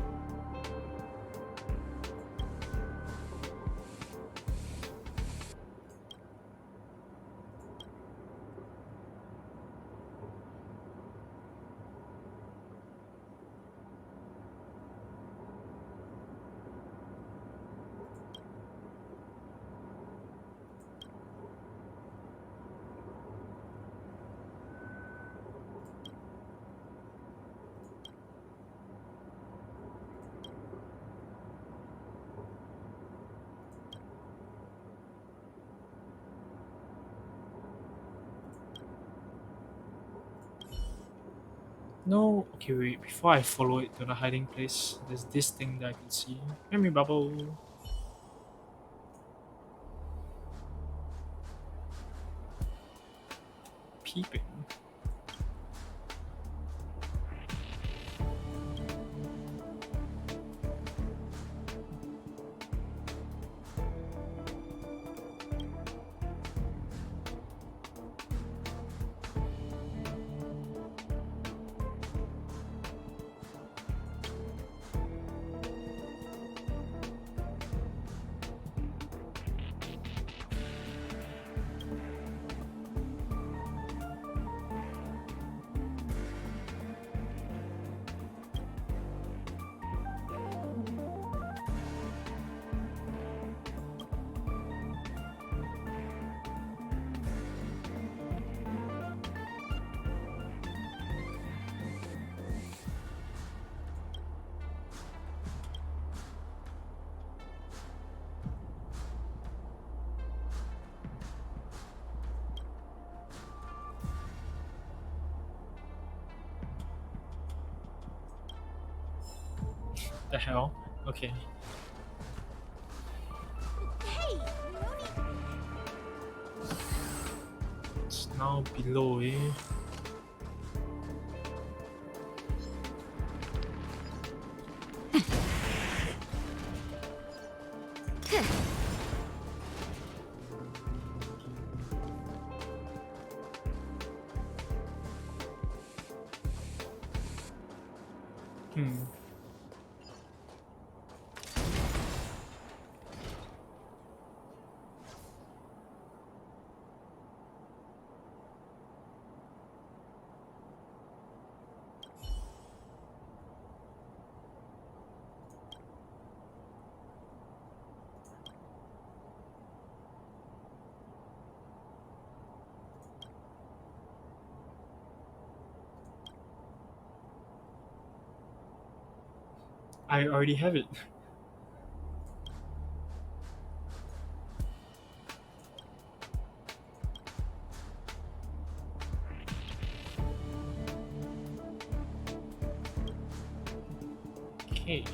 No, okay, wait. Before I follow it to the hiding place, there's this thing that I can see. Memory bubble. Peeping. The hell? Okay. Hey, It's now below, eh? Hmm. I already have it. Okay.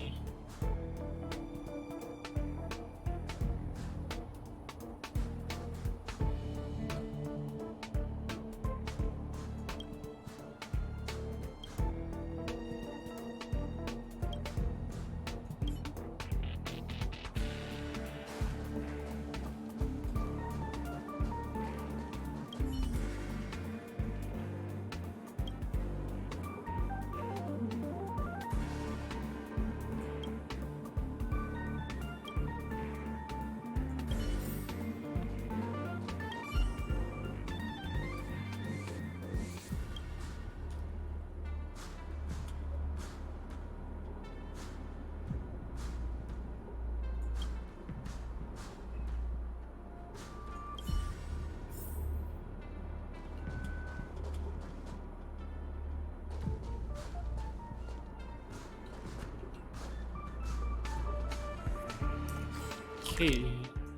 Okay,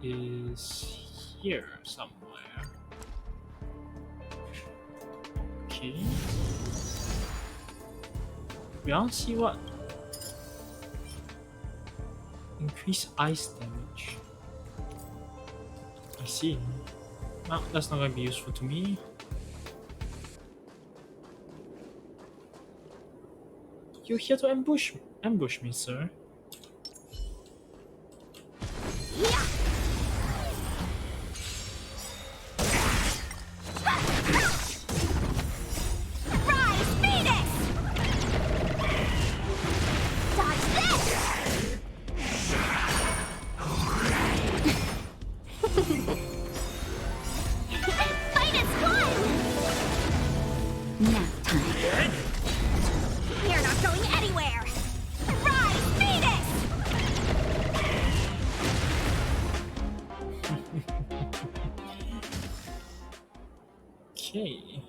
is here somewhere. Okay. We don't see what. Increase ice damage. I see. No, that's not going to be useful to me. You're here to ambush me, sir. Nap time. You're not going anywhere! Rise, Venus! Okay.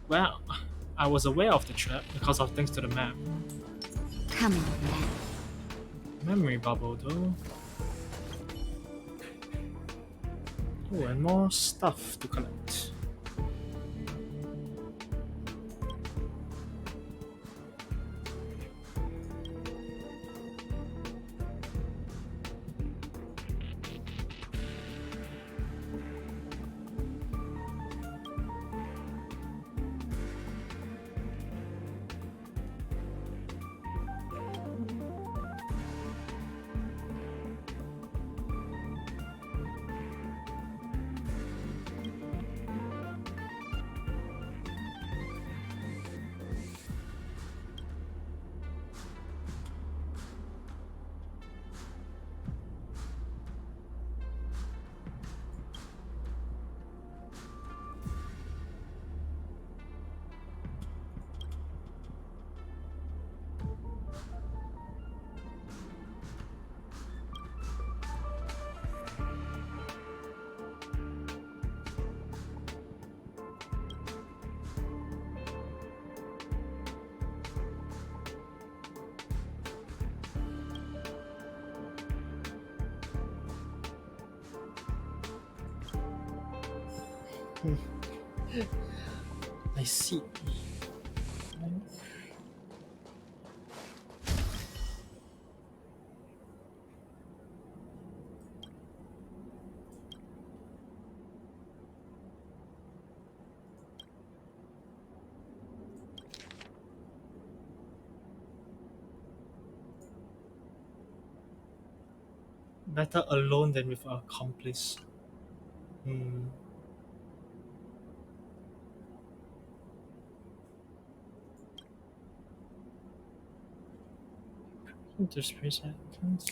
Well, I was aware of the trap because of thanks to the map. Come on then. Memory bubble though. Oh, and more stuff to collect. I see. Better alone than with an accomplice. Hmm. Interspace icons.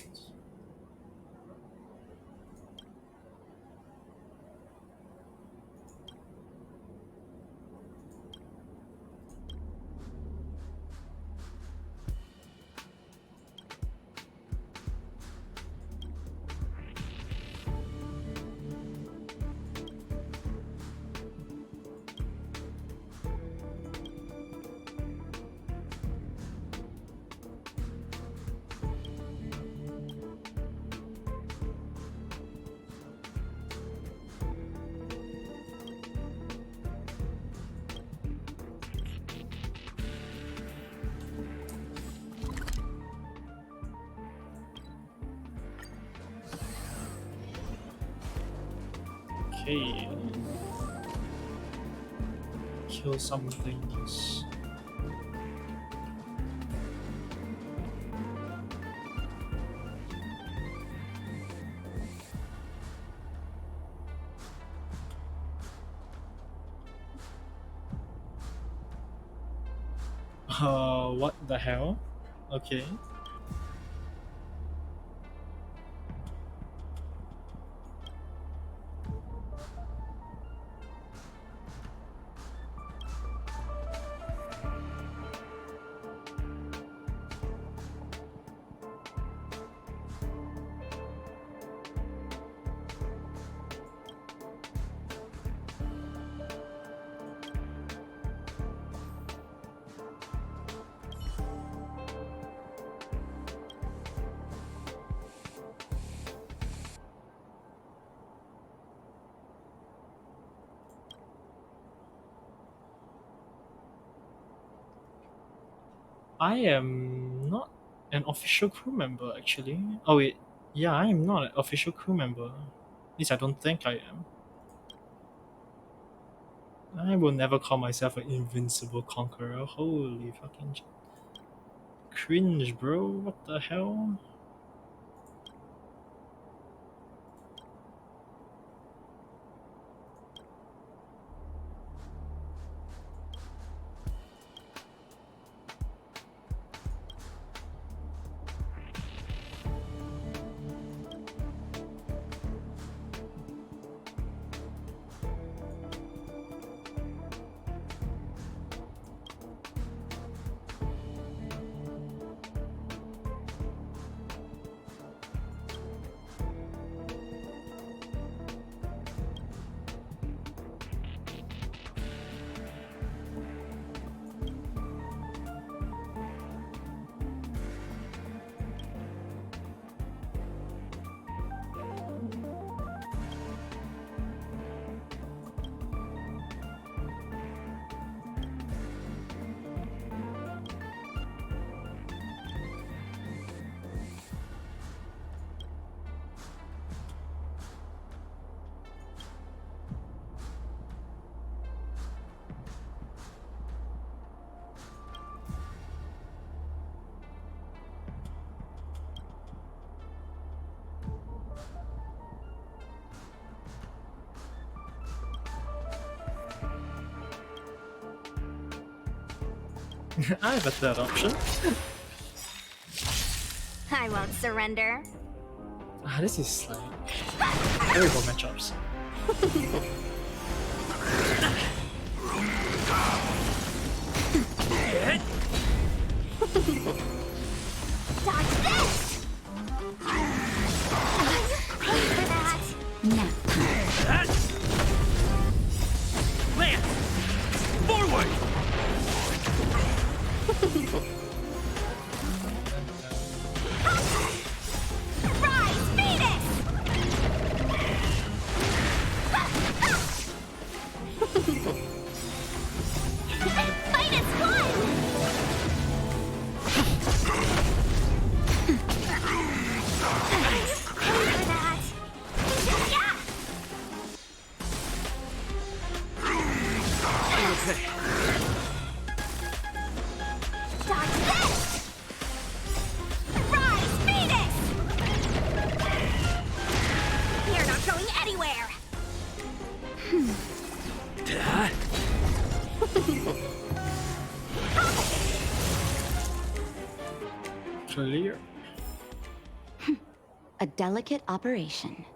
Okay. Kill some things. What the hell? Okay. I am not an official crew member actually. Oh wait, yeah, I am not an official crew member. At least I don't think I am. I will never call myself an invincible conqueror. Holy fucking shit. Cringe, bro. What the hell? I have a third option. I won't surrender. This is like terrible matchups. Dodge this! Wait for that! Nap time. Lance! Forward! Rise, Phoenix! Dodge this! Rise, Phoenix! You're not going anywhere! Clear. A delicate operation.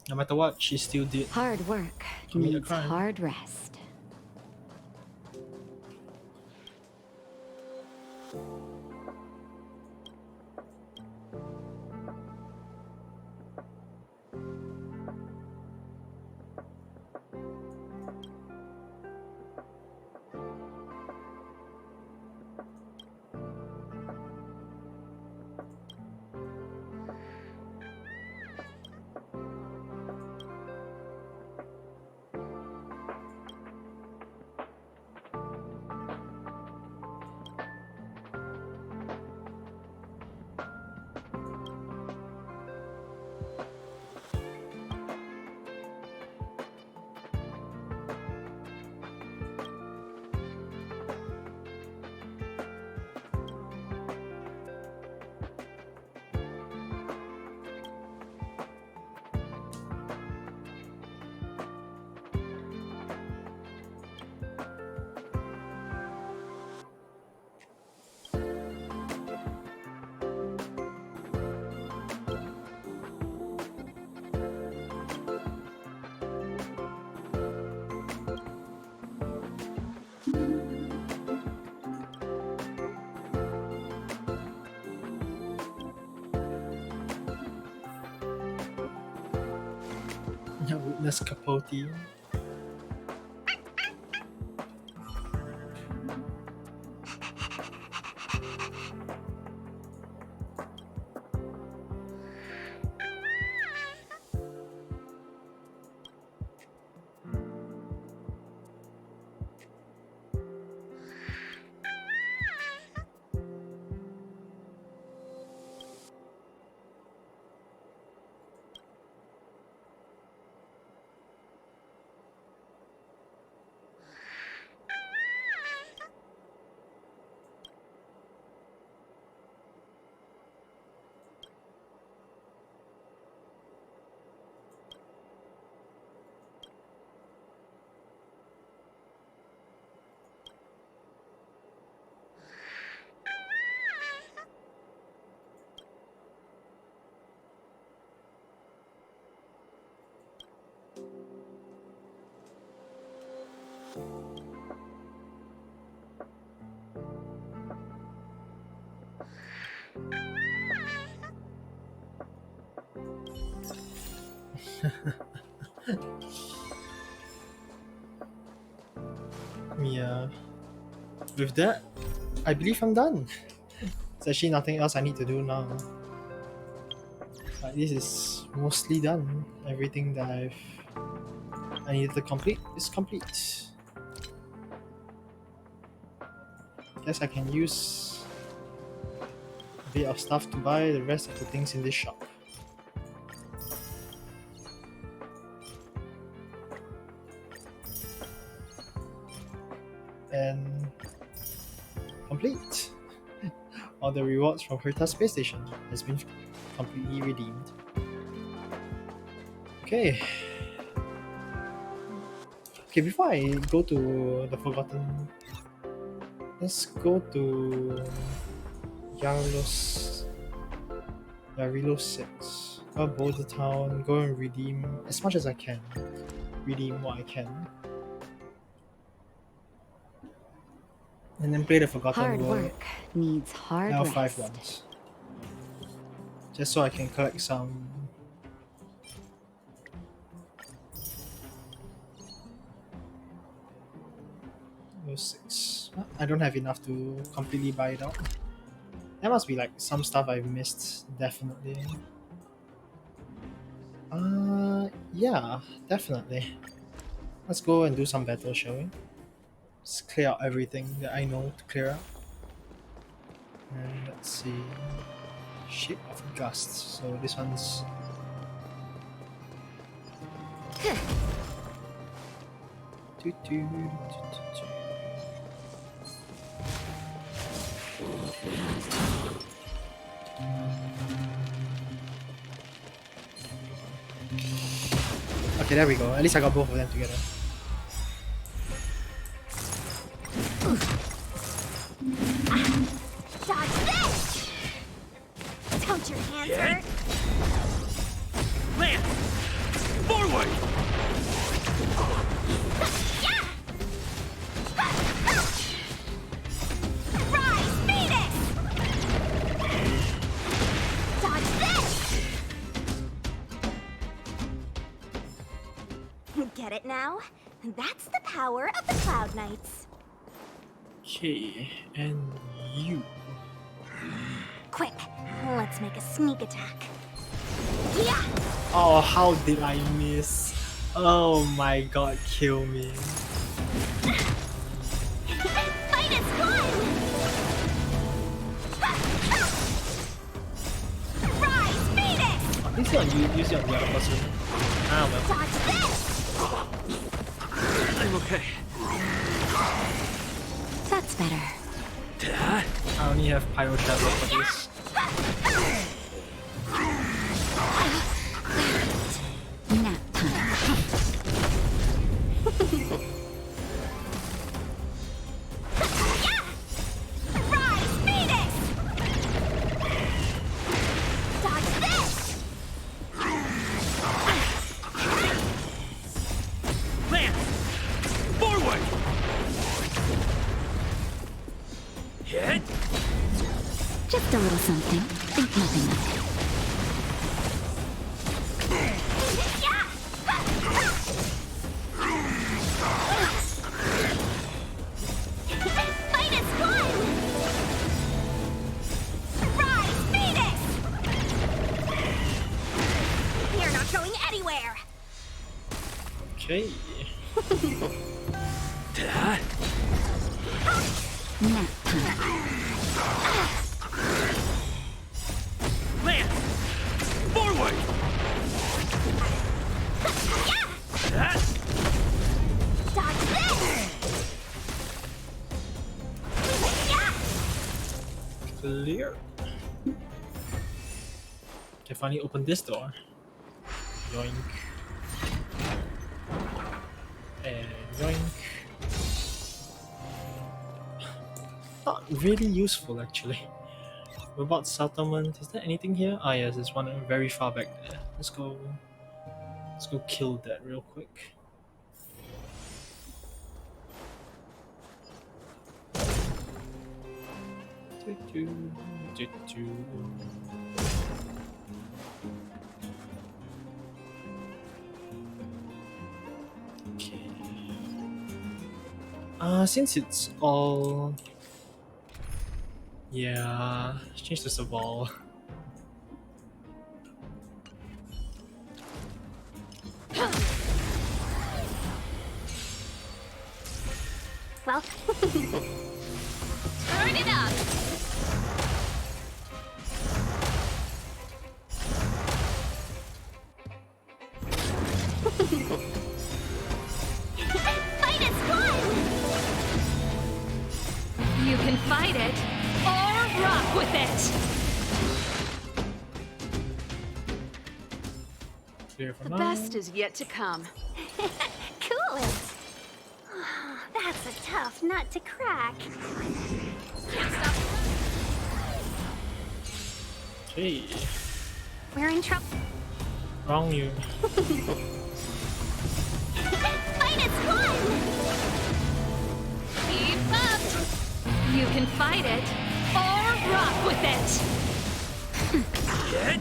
No matter what, she still did Hard work commit a needs crime. hard rest. Witness Capote. Yeah. With that, I believe I'm done. There's actually nothing else I need to do now. But this is mostly done. Everything that I needed to complete is complete. Guess I can use a bit of stuff to buy the rest of the things in this shop. And complete. All the rewards from Herta Space Station has been completely redeemed. Okay. Okay, before I go to the Forgotten, let's go to Yarlos 6. I'll bowl the town, go and redeem as much as I can. Redeem what I can. And then play the Forgotten Hard World work needs hard L5 rest. once. Just so I can collect some L6. I don't have enough to completely buy it out. There must be like some stuff I've missed, definitely. Yeah, definitely. Let's go and do some battle, shall we? Just clear out everything that I know to clear out. And let's see. Shape of Gust. So this one's. Doo -doo -doo -doo -doo. Okay, there we go. At least I got both of them together. Dodge this! Don't your hands hurt? Land! Forward! Rise, Phoenix! Dodge this! Get it now? That's the power of the Cloud Knights. Okay, and you. Quick, let's make a sneak attack. Yeah! Oh, how did I miss? Oh my god, kill me. Minus one! Rise, Phoenix! I think you use it on the other person. Ah, well. Dodge this! I'm okay. That's better. I only have Pyro Shadow for this. Nap time. Rise, Phoenix! Dodge this! Land! Forward! Hit! Just a little something. Think nothing of it. Minus one! Rise, Phoenix! You're not going anywhere! Okay. Nap time. Land! Forward! Dodge this! Clear. Can finally open this door. Yoink. And yoink. Not really useful actually. Robot settlement. Is there anything here? Ah yes, there's one very far back there. Let's go kill that real quick. Okay. Since it's all, yeah, change this of all. Well, Turn it up! fight is fun! You can fight it, or rock with it! Clear for The now. best is yet to come. Cool it! That's a tough nut to crack. Okay. We're in trouble. Wrong you. Fight is fun! Keep up! You can fight it, or rock with it! Get?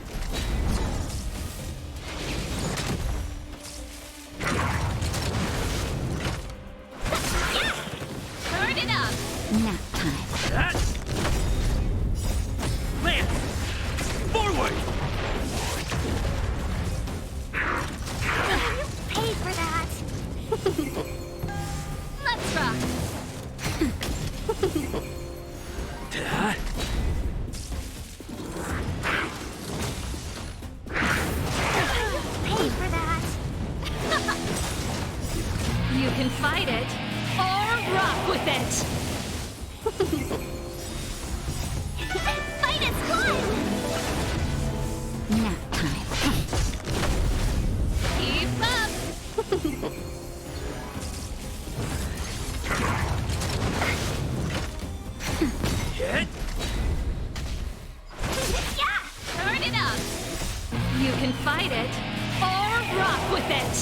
Turn it up! Nap time. That? Lance! Forward! Pay for that! Let's rock! Da? Pay for that! You can fight it, or rock with it! Fight is fun! Nap time. Keep up! Get? Yeah! Turn it up! You can fight it, or rock with it!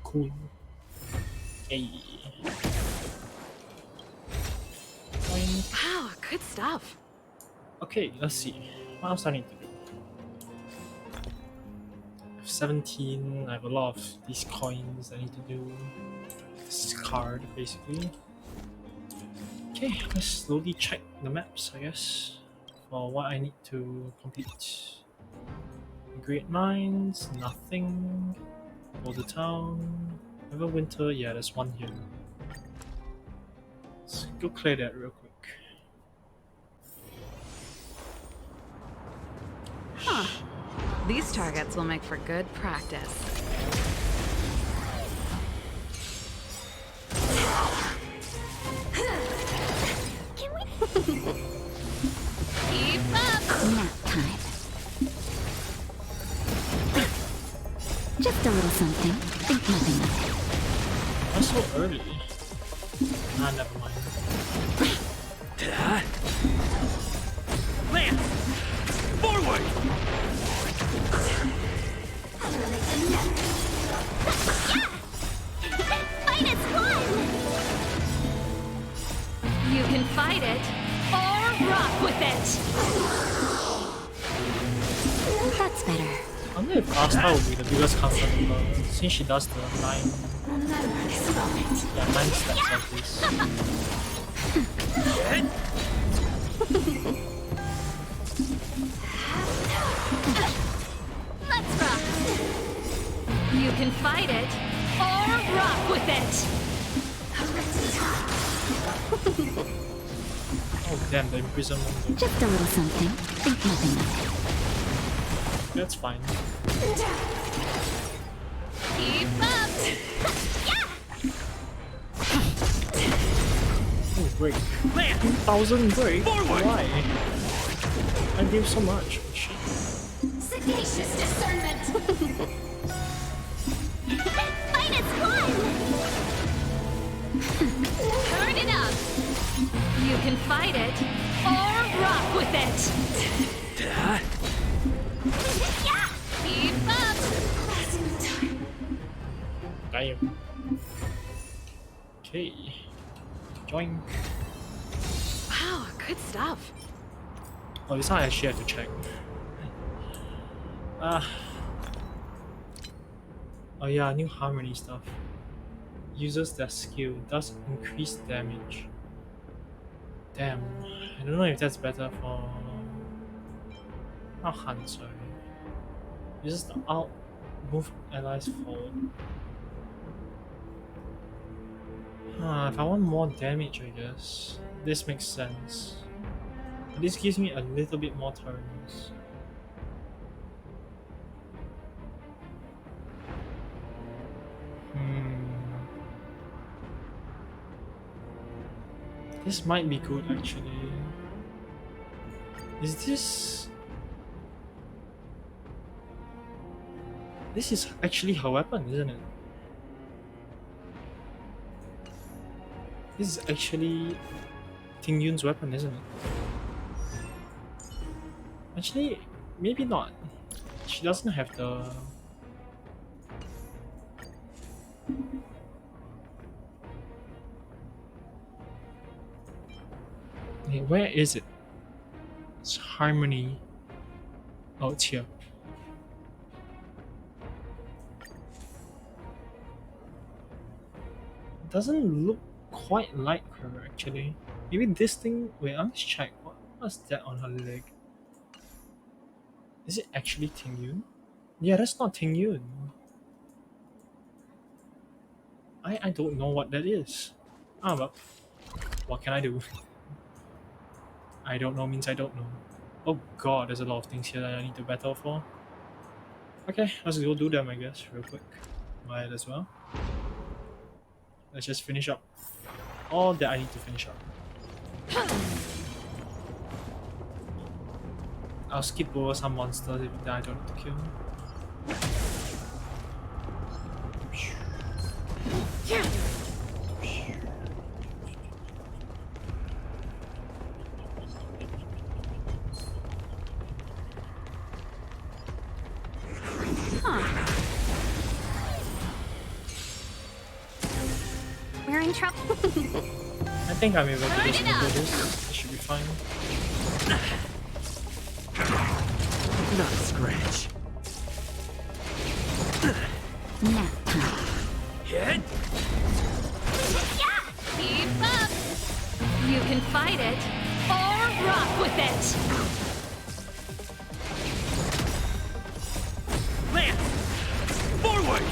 Cool. Hey. Point. Wow, good stuff. Okay, let's see. What else I need to do? I have 17. I have a lot of these coins I need to do. This card, basically. Okay, let's slowly check the maps, I guess, for what I need to complete. Great Mines, nothing. Boulder Town. Neverwinter, yeah, there's one here. Let's go clear that real quick. Huh. These targets will make for good practice. Can we? Keep up! Nap time. Just a little something. Think nothing of it. Why so early? Ah, never mind. Da? Lance! Forward! Fight is fun! You can fight it, or rock with it! That's better. I wonder if Asta will be the biggest comfort for her, since she does the 9, yeah, 9 steps of this. Get? Let's rock! You can fight it, or rock with it! Oh damn, the imprisonment. Just a little something. Think nothing of it. That's fine. Keep up! Oh, break. Lance! 2,000 break? Forward! Why? I gave so much. Shit. Sagacious discernment! Fight is fun! Turn it up! You can fight it, or rock with it! Da? Yeah! Keep up! Damn. Okay. Join. Wow, good stuff. Oh, this one I actually have to check. Oh yeah, new harmony stuff. Uses their skill, does increase damage. Damn, I don't know if that's better for... Not Han, sorry. Uses the out, move allies forward. If I want more damage, I guess. This makes sense. This gives me a little bit more turns. This might be good actually. Is this... This is actually her weapon, isn't it? This is actually Ting Yun's weapon, isn't it? Actually, maybe not. She doesn't have the... Hey, where is it? It's Harmony. Oh, it's here. Doesn't look quite like her actually. Maybe this thing... Wait, let's check. What's that on her leg? Is it actually Ting Yun? Yeah, that's not Ting Yun. I don't know what that is. Ah, well, what can I do? I don't know means I don't know. Oh god, there's a lot of things here that I need to battle for. Okay, let's go do them, I guess, real quick. Might as well. Let's just finish up all that I need to finish up. I'll skip over some monsters if I don't need to kill. We're in trouble. I think I'm able to just do this. It should be fine. Not a scratch. Nap time. Hit. Keep up! You can fight it, or rock with it! Lance! Forward!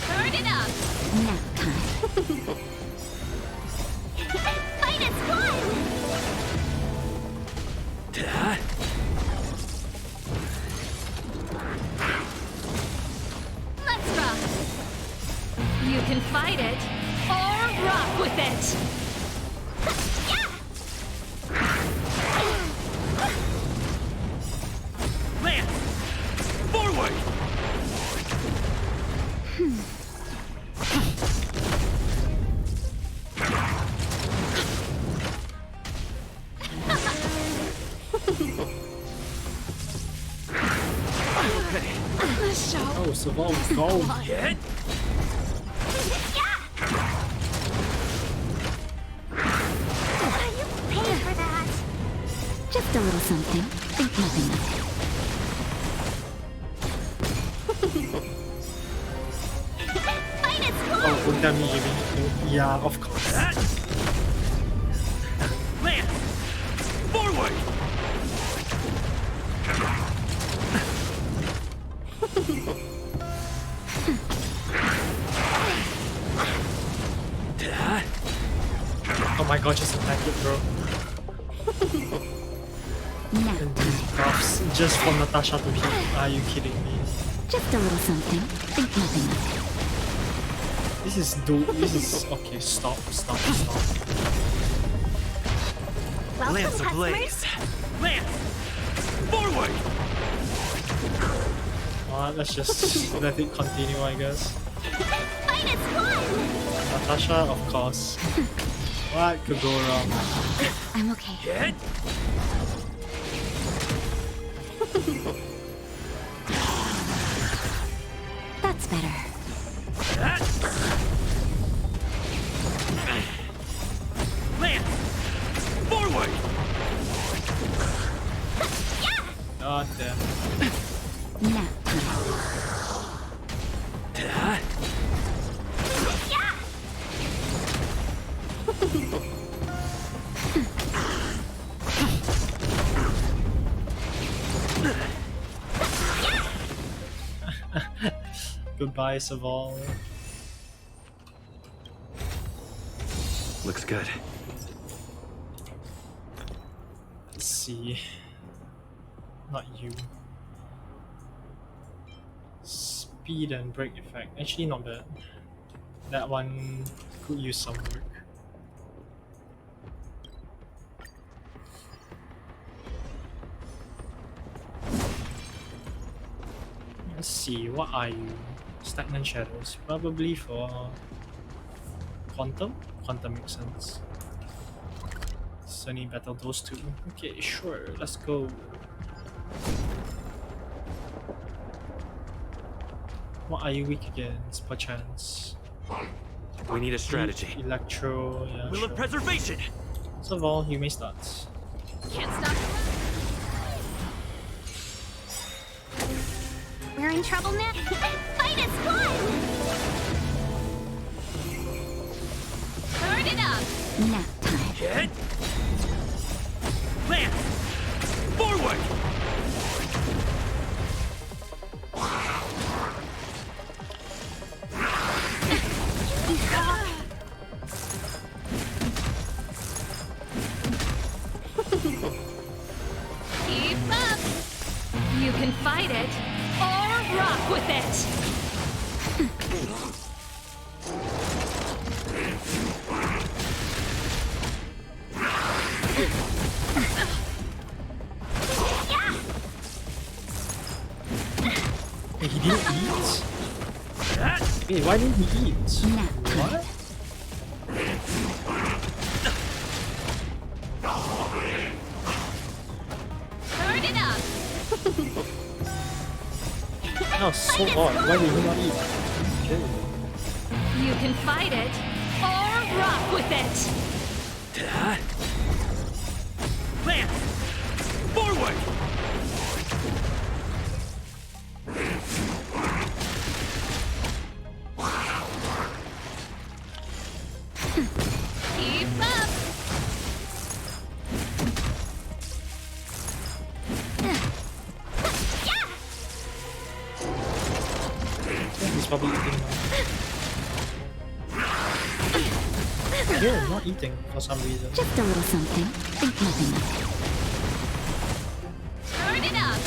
Turn it up! Nap time. Fight is one! Let's rock! You can fight it, or rock with it! Lance! Forward! Oh, Savon, go! Hit. You paid for that! Just a little something. Think nothing of it. Fight is one! Oh, don't tell me giving it to... Yeah, of course. Lance! Forward! Oh my god, just attack it, bro. Nap And these buffs just for Natasha to hit. Are you kidding me? Just a little something. Think nothing of it. This is this is okay, stop. Welcome, Lance customers. ablaze. Lance! Forward! Let's just let it continue, I guess. Fight is one! Natasha, of course. What could go wrong? I'm okay. Hit. God damn. Nap Goodbye, Saval. Looks good. Let's see. Not you. Speed and brake effect. Actually, not bad. That one could use some work. Let's see, what are you? Stagnant shadows. Probably for quantum? Quantum makes sense. So need battle those two. Okay, sure, let's go. What are you weak against, perchance? We need a strategy. Electro, yeah, Will sure. of preservation! So Vol, you may start. Can't stop. We're in trouble now. Fight is fun! Turn it up! nap time. Hit! Land! Forward! Keep up! You can fight it, or rock with it! Hey, he didn't eat? Wait, why didn't he eat? What? Turn it up! That was so odd. Why did he not eat? Okay. You can fight it, or rock with it! Land! Forward! Keep up! Yeah, he's probably eating now. Yeah, not eating for some reason. Just a little something. Think nothing of it. Turn it up!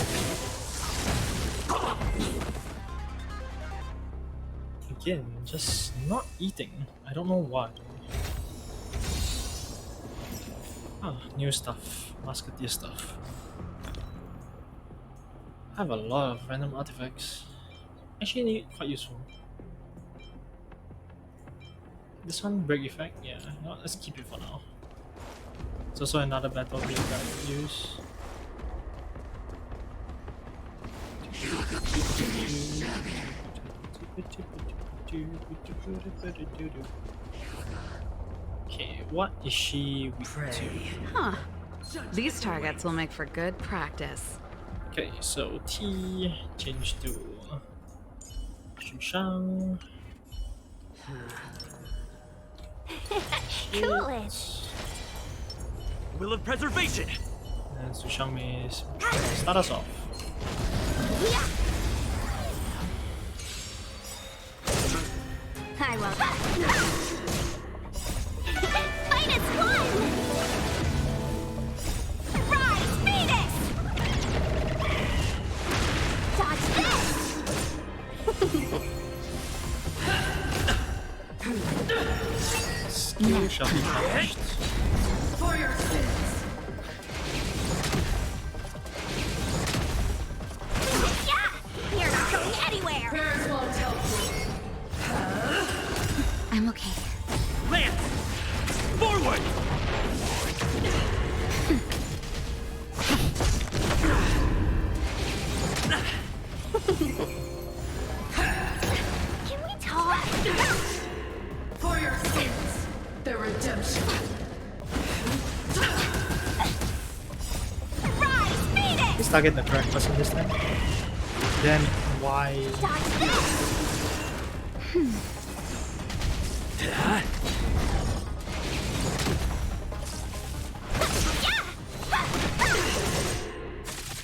Again, just not eating. I don't know why. Ah, new stuff. Musketeer stuff. I have a lot of random artifacts. Actually, quite useful. This one, break effect? Yeah, no, let's keep it for now. It's also another battle gear that I could use. Okay, what is she weak to? Huh. These targets will make for good practice. Okay, so T change to Shushang. Coolish. Will of preservation! And Sushang may start us off. I will. Fight is fun! Rise, Phoenix! Dodge this! Skill shall be punished. For your sins! You're not going anywhere! Prayers won't help you. I'm okay. Land! Forward! Can we talk? For your sins, the redemption. Rise, Phoenix! least target the correct person this time. Then why?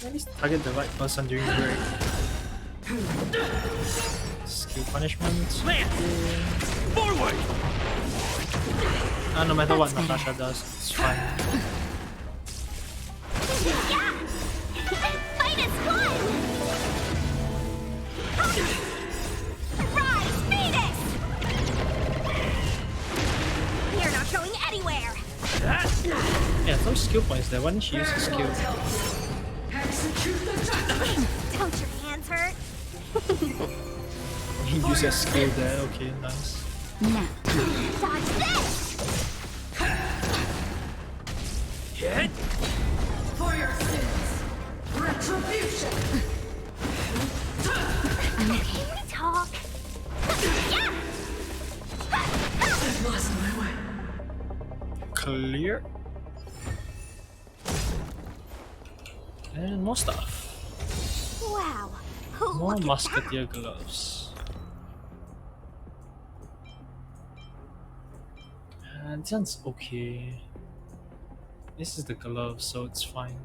At least target the right person during break. Skill punishment. Forward! No matter what Natasha does, it's fine. Fight is fun! Rise, Phoenix! You're not going anywhere! Yeah, those skill points there. Why didn't she use the skill? Don't your hands hurt? Use a skill there. Okay, nice. Now. Dodge this! Hit! For your sins, retribution. Can we talk? Yeah! I've lost my way. Clear. And more stuff. Wow. More Look at musketeer gloves. This one's okay. This is the glove, so it's fine.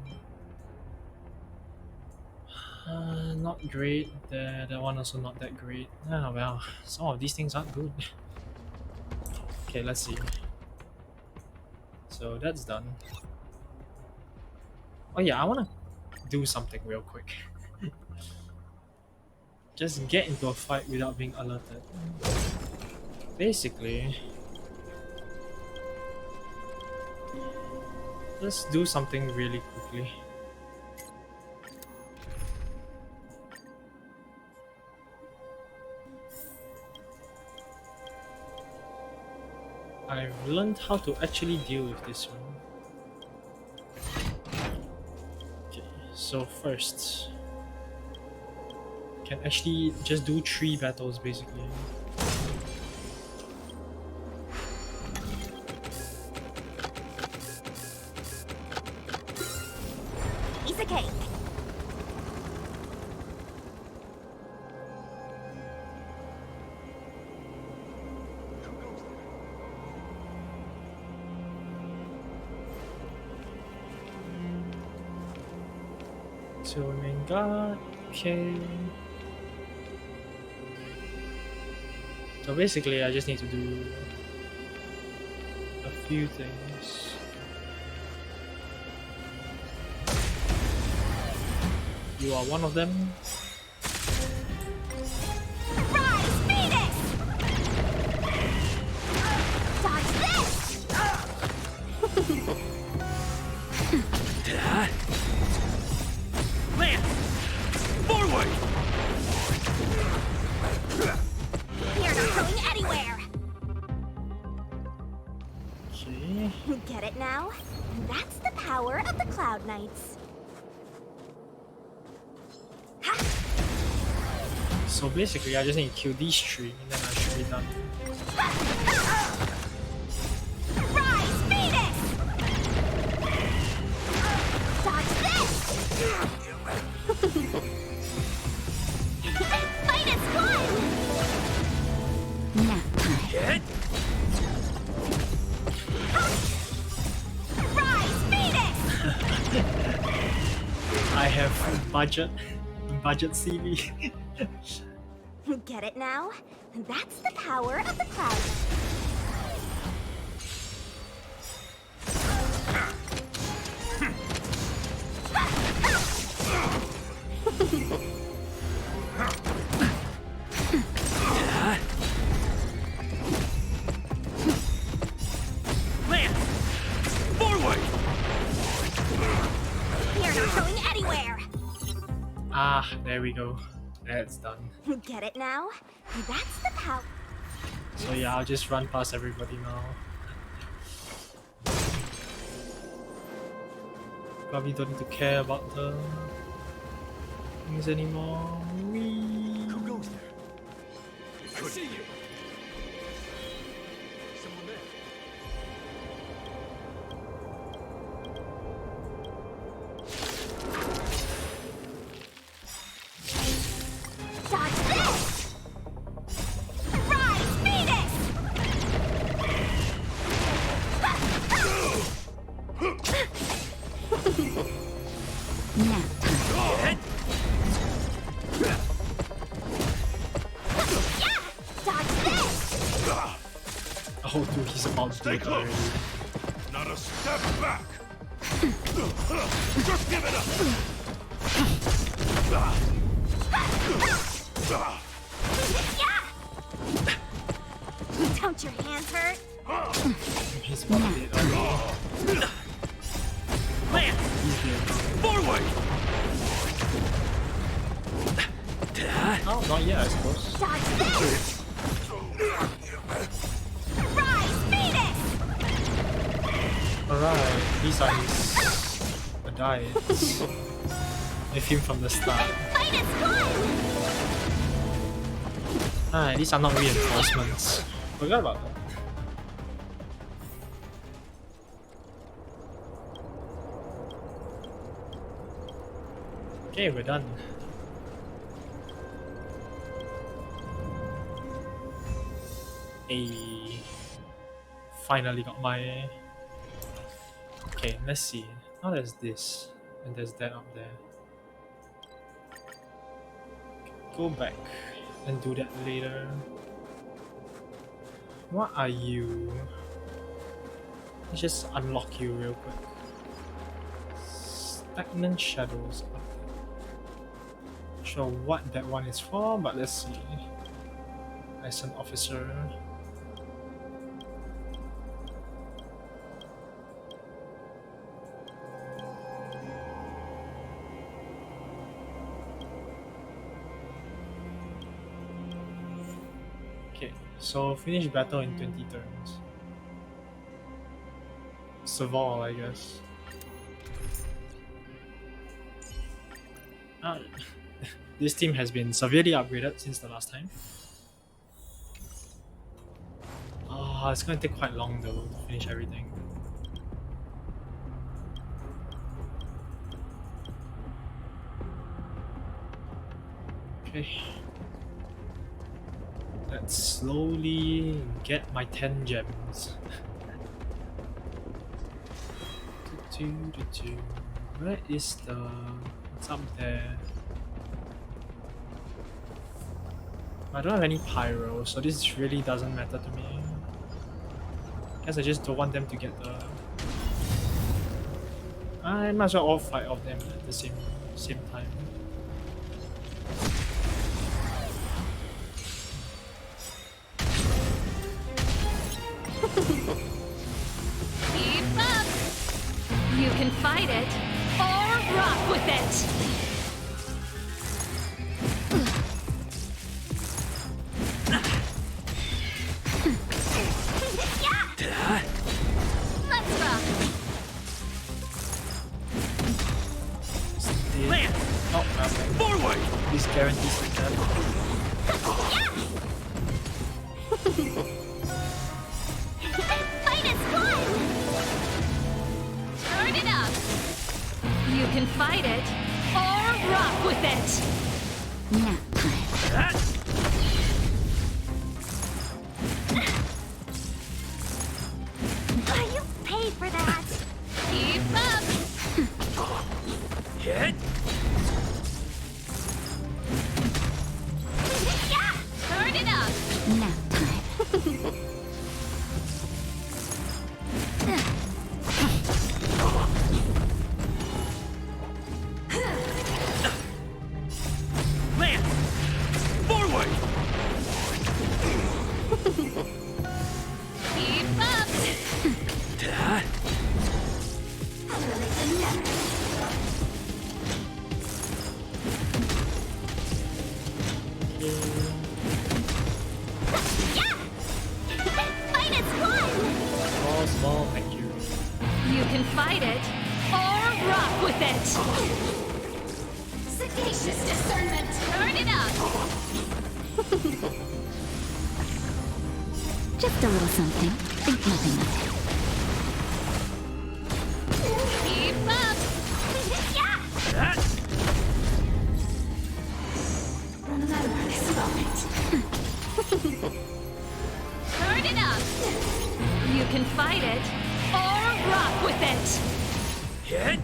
Not great. That one also not that great. Ah well, some of these things aren't good. Okay, let's see. So that's done. Oh yeah, I wanna do something real quick. Just get into a fight without being alerted. Basically, let's do something really quickly. I've learned how to actually deal with this one. Okay, so first, can actually just do 3 battles basically. piece of cake. So remain guard. Okay. So basically, I just need to do a few things. You are one of them. Rise, Phoenix! Dodge this! Lance! Forward! You're not going anywhere! Okay. Get it now? That's the power of the Cloud Knights. So basically, I just need to kill these 3 and then I should be done. Rise, Phoenix! Dodge this! Fight is fun! Now. Hit! Rise, Phoenix! I have budget CV. Get it now? That's the power of the Cloud. Lance! Forward! You're not going anywhere! Ah, there we go. That's done. Get it now? That's the power. So yeah, I'll just run past everybody now. Probably don't need to care about the things anymore. Whee! Who goes there? I see you. Someone there. Nap time. Oh, dude, he's about to dead already. Not a step back. Just give it up. Don't your hands hurt? He's about to dead already. Man, He's dead. forward. Oh, not yet, I suppose. Dodge this! Rise, Phoenix! Alright, these are his diets. With him from the start. Fight is fun! Ah, these are not reinforcements. Forgot about that. Okay, we're done. Hey, finally got my. Okay, let's see. Now there's this, and there's that up there. Go back and do that later. What are you? Let's just unlock you real quick. Stagnant shadows. Not sure what that one is for, but let's see. As an officer. Okay, so finish battle in 20 turns. Saval, I guess. This team has been severely upgraded since the last time. It's gonna take quite long though to finish everything. Okay. Let's slowly get my 10 gems. Where is the... what's up there? I don't have any pyro, so this really doesn't matter to me. Guess I just don't want them to get the... I might as well all 5 of them at the same time. Keep up! You can fight it, or rock with it! Let's rock! Land! Oh, nothing. Forward! This guarantees like that. Fight is fun! Turn it up! You can fight it, or rock with it! Nap time. You paid for that! Keep up! Hit! Turn it up! Nap time. Land! Forward! Keep up! Fight is fun! Small, thank you. You can fight it, or rock with it! Sagacious discernment! Turn it up! Just a little something. Think nothing of it. Keep up! Remember this moment. Turn it up! You can fight it, or rock with it! Hit!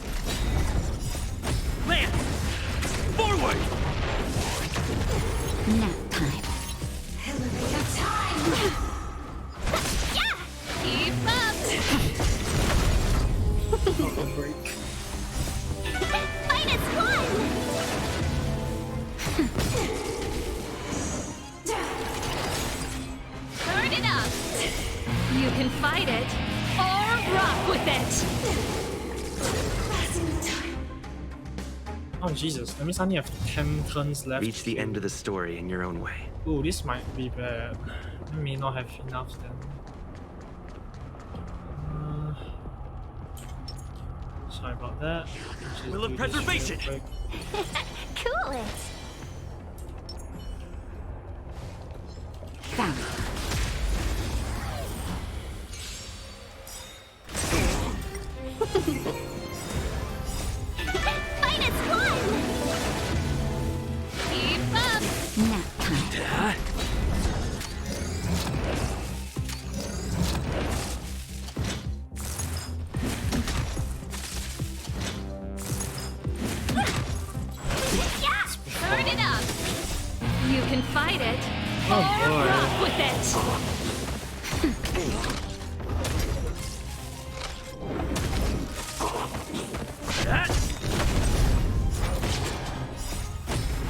fight it or rock with it. Oh Jesus, that means I only have 10 turns left. Reach the end of the story in your own way. Oh, this might be bad. I may not have enough then. Sorry about that. Will of preservation! Cool it! Found. Fight is fun! Keep up! Nap time. Turn it up! You can fight it Oh, or boy. rock with it.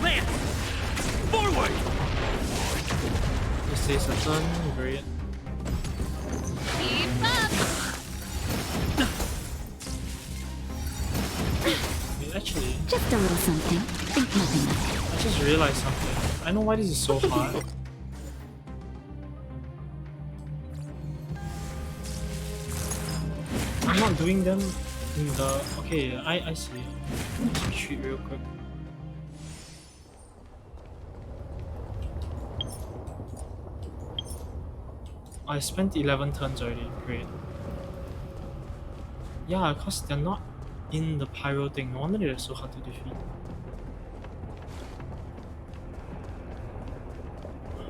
Land! Forward! This is a turn, great. Keep up! Wait, actually, Just a little something. Think nothing of it. I just realized something. I know why this is so hard. I'm not doing them in the... Okay, I see. Let's retreat real quick. I spent 11 turns already, great. Yeah, cause they're not in the pyro thing, no wonder they're so hard to defeat.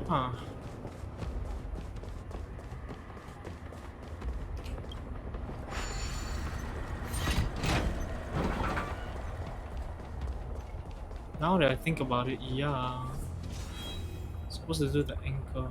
Huh. Now that I think about it, yeah. Supposed to do the anchor.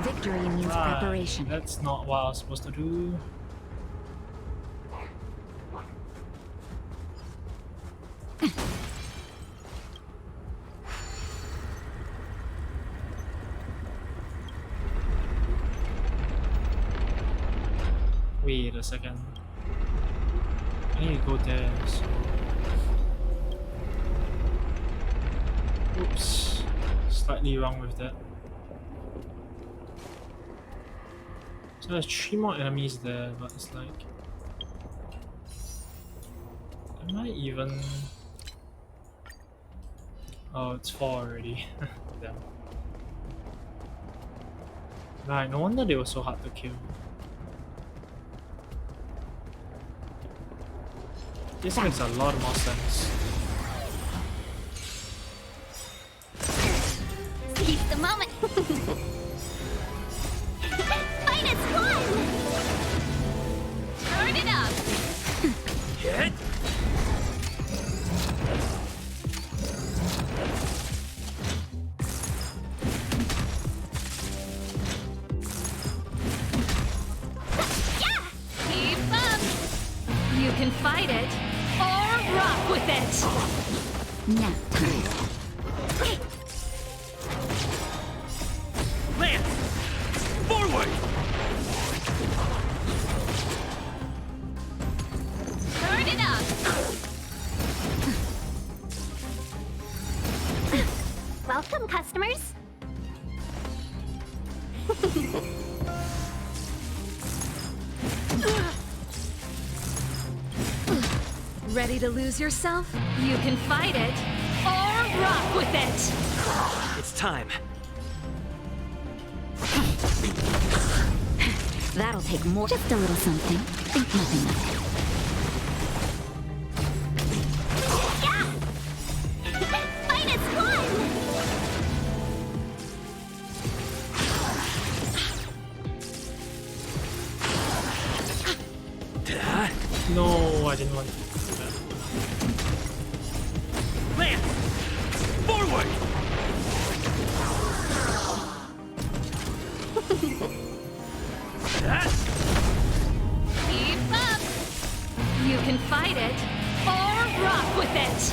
Victory means preparation. That's not what I was supposed to do. Wait a second. I need to go there. So... Oops. Slightly wrong with that. So there's 3 more enemies there, but it's like... Am I even... Oh, it's 4 already. Damn. Right, no wonder they were so hard to kill. This makes a lot more sense. Seize the moment! Fight is fun! Turn it up! Hit! Keep up! You can fight it or rock with it. Nap time. Land! Forward! Turn it up! Welcome, customers! Ready to lose yourself? You can fight it or rock with it. It's time. That'll take more. Just a little something. Think nothing of it. Fight is fun! No, I didn't want to do that. Land! Forward! Keep up! You can fight it, or rock with it!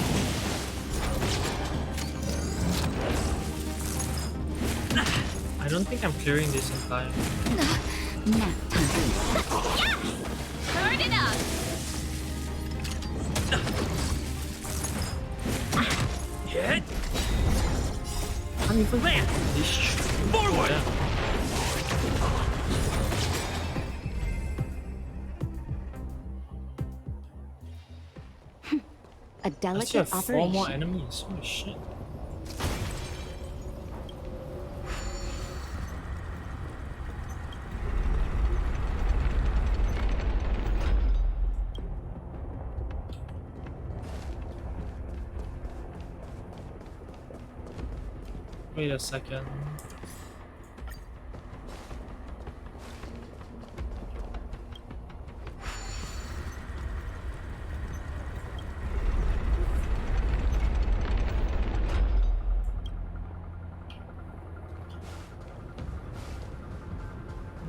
I don't think I'm clearing this in time. Nap time. Yeah! Turn it up! Hit! I'm even Land! Forward! A I still delicate have 4 operation. more enemies. Holy shit. Wait a second.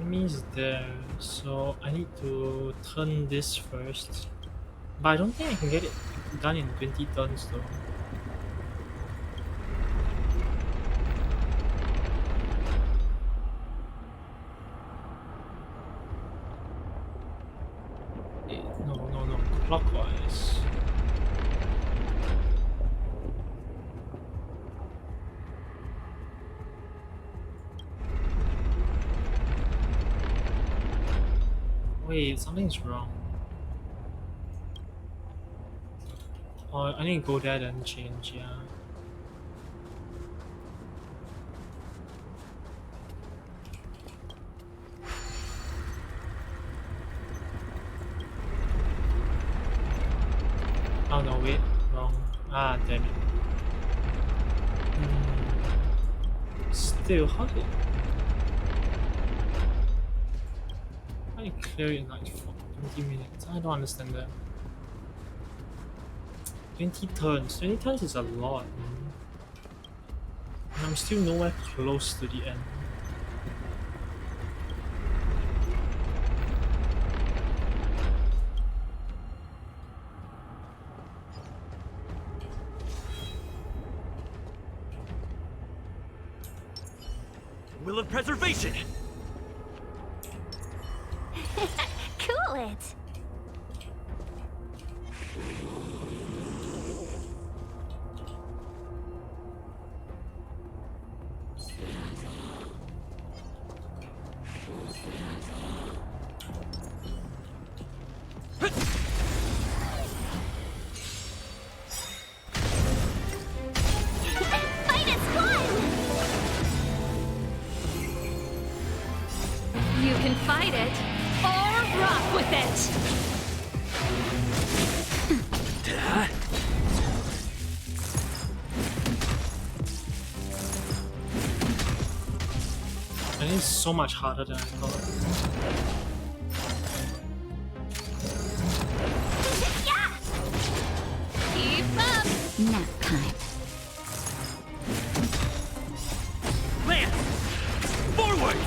Enemies there, so I need to turn this first. But I don't think I can get it done in 20 turns though. No, clockwise. Wait, something's wrong. Oh, I need to go there and change, yeah. Oh no, wait, wrong. Ah, damn it. Still, how did I clear it in like 20 minutes? I don't understand that. 20 turns. 20 turns is a lot, man. And I'm still nowhere close to the end. Will of preservation! Cool it. Fight is fun! You can fight it, or rock with it! And it's so much harder than I thought. Keep up! Nap time. Land! Forward!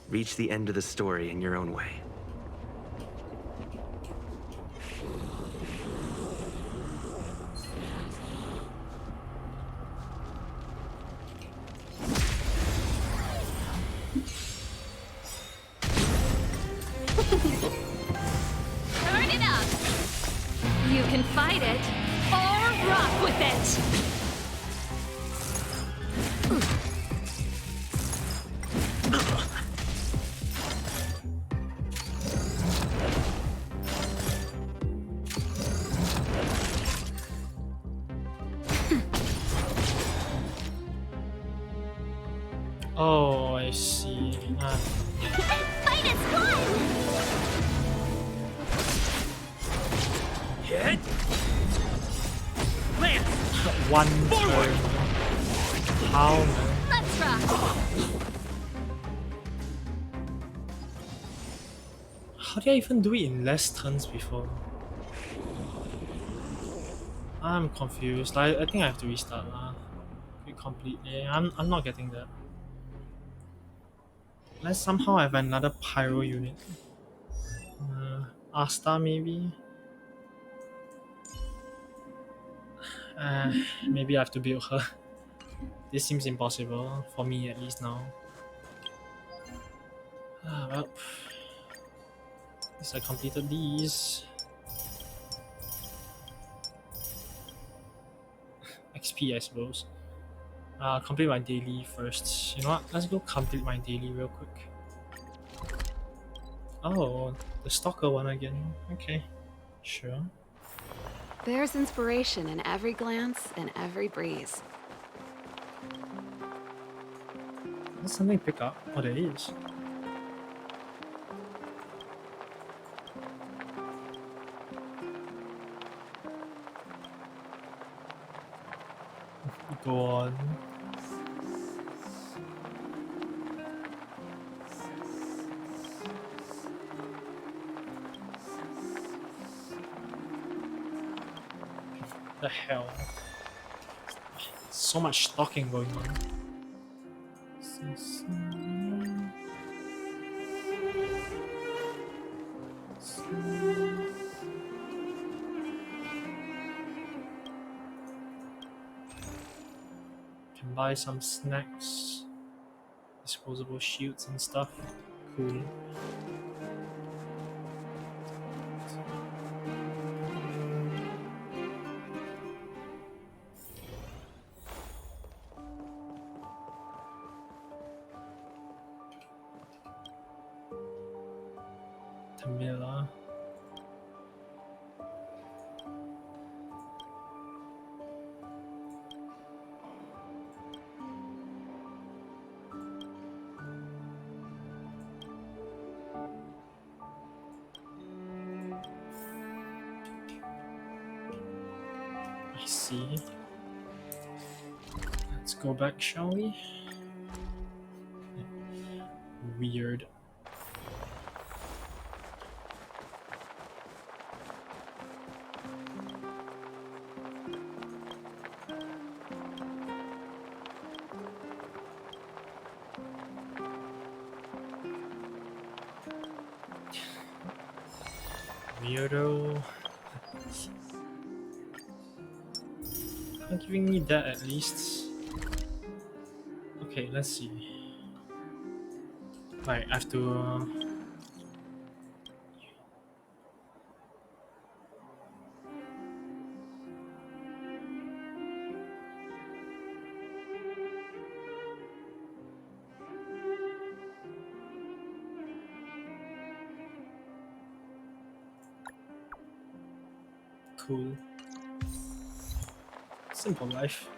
Reach the end of the story in your own way. Turn it up! You can fight it, or rock with it! Oh, I see. Ah. Fight is fun! Hit! Land! One Forward! turn. How, man? Let's rock! How did I even do it in less turns before? I'm confused. I think I have to restart completely. I'm not getting that. Let's somehow have another pyro unit. Asta maybe? Maybe I have to build her. This seems impossible, for me at least now. Well, at least I completed these. XP I suppose. Complete my daily first. You know what? Let's go complete my daily real quick. Oh, the stalker one again. Okay, sure. There's inspiration in every glance and every breeze. There's something to pick up. Oh, there is. Go on. The hell? So much stalking going on. Can buy some snacks, disposable shields and stuff. Cool. Tamila. I see. Let's go back, shall we? Weird. Weirdo. Not giving me that at least. Okay, let's see. Right, I have to. Cool. Simple life.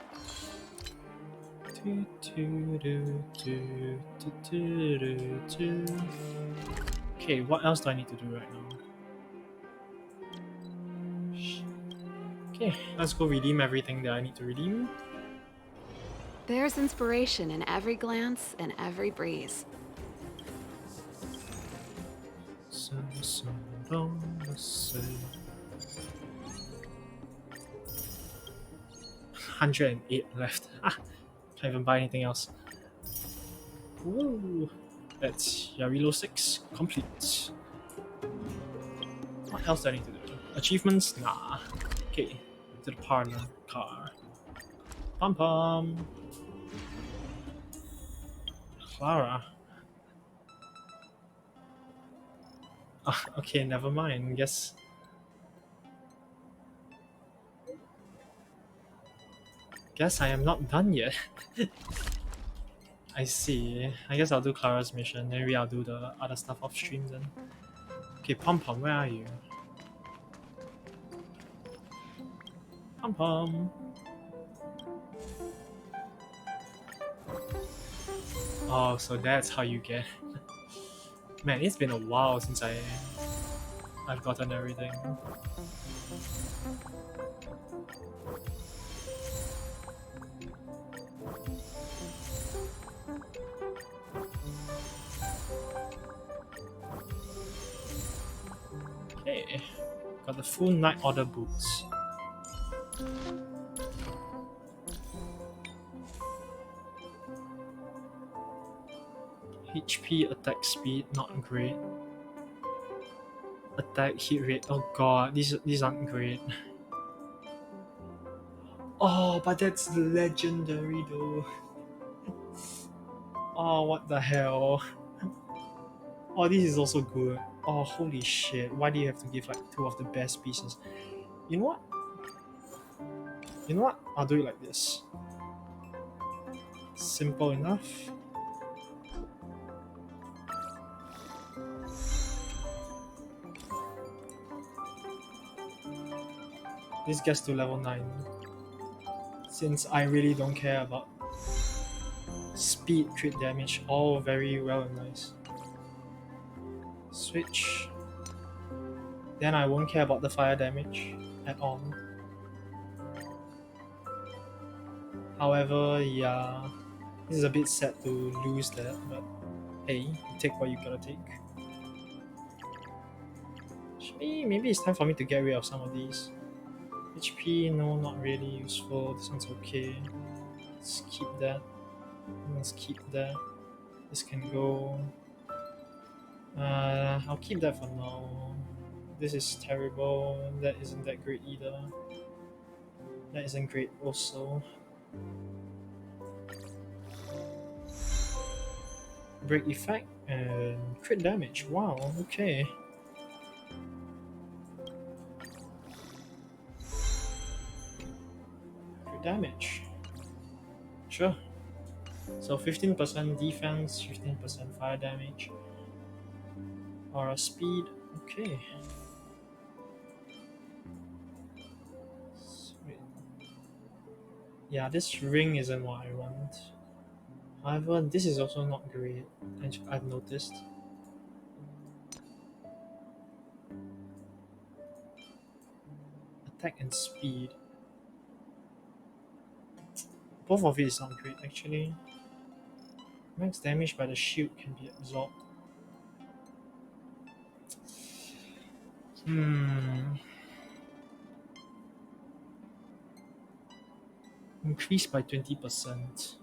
Okay, what else do I need to do right now? Okay, let's go redeem everything that I need to redeem. There's inspiration in every glance and every breeze. 108 left. Can't even buy anything else. Woo! That's Yarilo 6 complete. What else do I need to do? Achievements? Nah. Okay, to the partner car. Pum pum. Clara. Okay, never mind. Guess I am not done yet. I see. I guess I'll do Clara's mission. Maybe I'll do the other stuff off stream then. Okay, Pom Pom, where are you? Pom Pom. Oh, so that's how you get. Man, it's been a while since I've gotten everything. Okay, got the full night order boots. HP, attack speed, not great. Attack hit rate, oh god, these aren't great. Oh, but that's legendary though. Oh, what the hell? Oh, this is also good. Oh, holy shit. Why do you have to give like 2 of the best pieces? You know what? You know what? I'll do it like this. Simple enough. This gets to level 9. Since I really don't care about speed, crit damage, all very well and nice. Switch. Then I won't care about the fire damage at all. However, yeah, this is a bit sad to lose that, but hey, take what you gotta take. Maybe it's time for me to get rid of some of these. HP, no, not really useful. This one's okay. Let's keep that. Let's keep that. This can go. I'll keep that for now. This is terrible. That isn't that great either. That isn't great also. Break effect and crit damage. Wow, okay. Crit damage. Sure. So 15% defense, 15% fire damage. Aura speed, okay. Sweet. Yeah, this ring isn't what I want. However, this is also not great, I've noticed. Attack and speed. Both of it is not great actually. Max damage by the shield can be absorbed. Increased by 20%.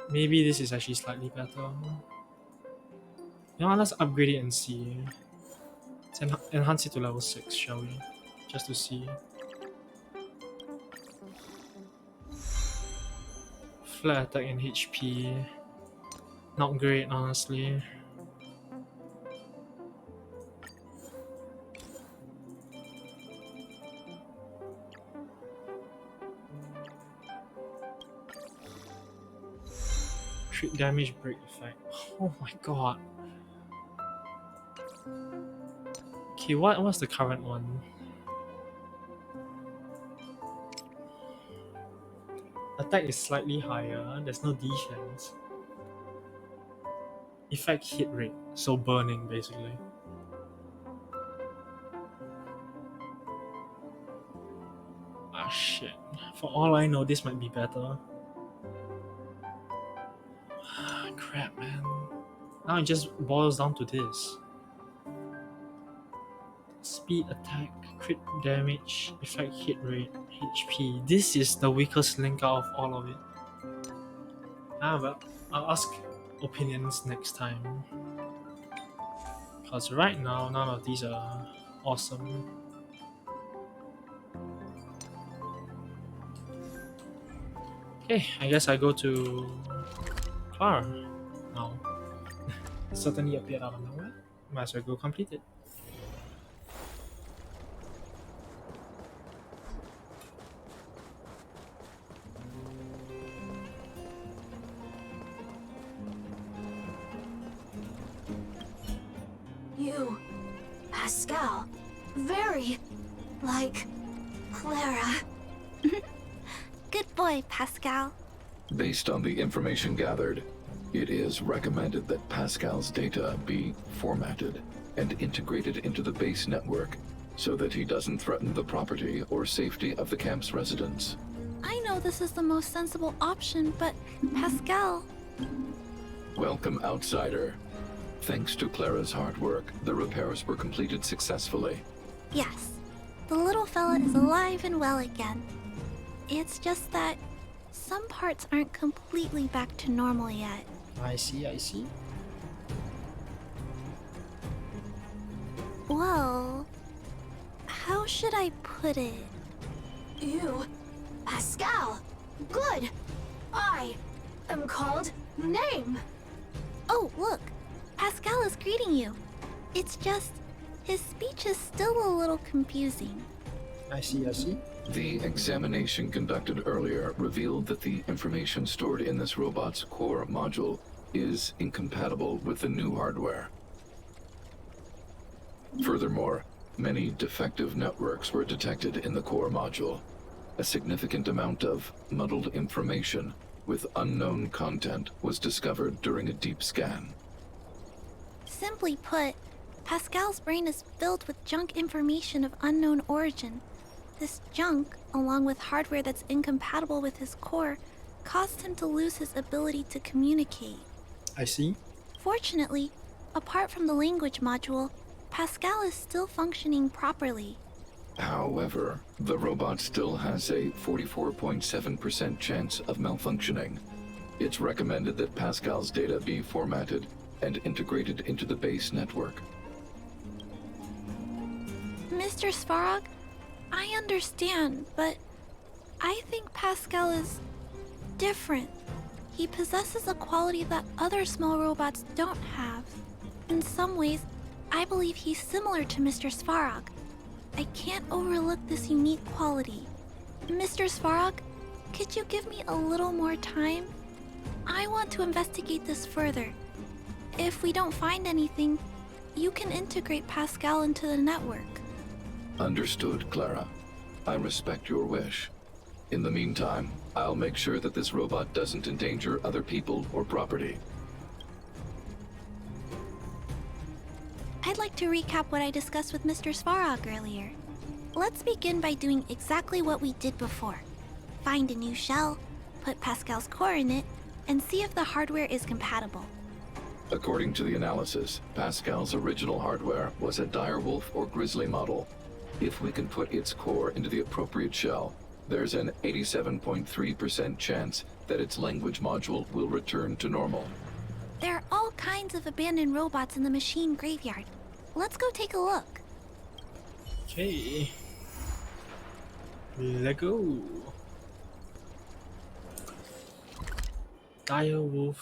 Maybe this is actually slightly better. You know, let's upgrade it and see. Let's enhance it to level 6, shall we? Just to see. Flat attack and HP. Not great, honestly. Crit damage, break effect. Oh my god. Okay, what's the current one? Attack is slightly higher, there's no defense. Effect hit rate, so burning basically. Ah shit. For all I know, this might be better. Crap, man. Now it just boils down to this. Speed, attack, crit damage, effect hit rate, HP. This is the weakest link out of all of it. But I'll ask opinions next time. Because right now, none of these are awesome. Okay, I guess I go to Clara now. Certainly appeared out of nowhere. Might as well go complete it. You, Pascal, very like Clara. Good boy, Pascal. Based on the information gathered, it is recommended that Pascal's data be formatted and integrated into the base network so that he doesn't threaten the property or safety of the camp's residents. I know this is the most sensible option, but Pascal... Welcome, outsider. Thanks to Clara's hard work, the repairs were completed successfully. Yes, the little fella is alive and well again. It's just that some parts aren't completely back to normal yet. I see, I see. Well, how should I put it? Ew. Pascal! Good! I am called Name! Oh, look! Pascal is greeting you. It's just, his speech is still a little confusing. I see, I see. The examination conducted earlier revealed that the information stored in this robot's core module is incompatible with the new hardware. Furthermore, many defective networks were detected in the core module. A significant amount of muddled information with unknown content was discovered during a deep scan. Simply put, Pascal's brain is filled with junk information of unknown origin. This junk, along with hardware that's incompatible with his core, caused him to lose his ability to communicate. I see. Fortunately, apart from the language module, Pascal is still functioning properly. However, the robot still has a 44.7% chance of malfunctioning. It's recommended that Pascal's data be formatted and integrated into the base network. Mr. Svarog, I understand, but I think Pascal is different. He possesses a quality that other small robots don't have. In some ways, I believe he's similar to Mr. Svarog. I can't overlook this unique quality. Mr. Svarog, could you give me a little more time? I want to investigate this further. If we don't find anything, you can integrate Pascal into the network. Understood, Clara. I respect your wish. In the meantime, I'll make sure that this robot doesn't endanger other people or property. I'd like to recap what I discussed with Mr. Svarog earlier. Let's begin by doing exactly what we did before. Find a new shell, put Pascal's core in it, and see if the hardware is compatible. According to the analysis, Pascal's original hardware was a direwolf or grizzly model. If we can put its core into the appropriate shell, there's an 87.3% chance that its language module will return to normal. There are all kinds of abandoned robots in the machine graveyard. Let's go take a look. Okay. Lego. Direwolf.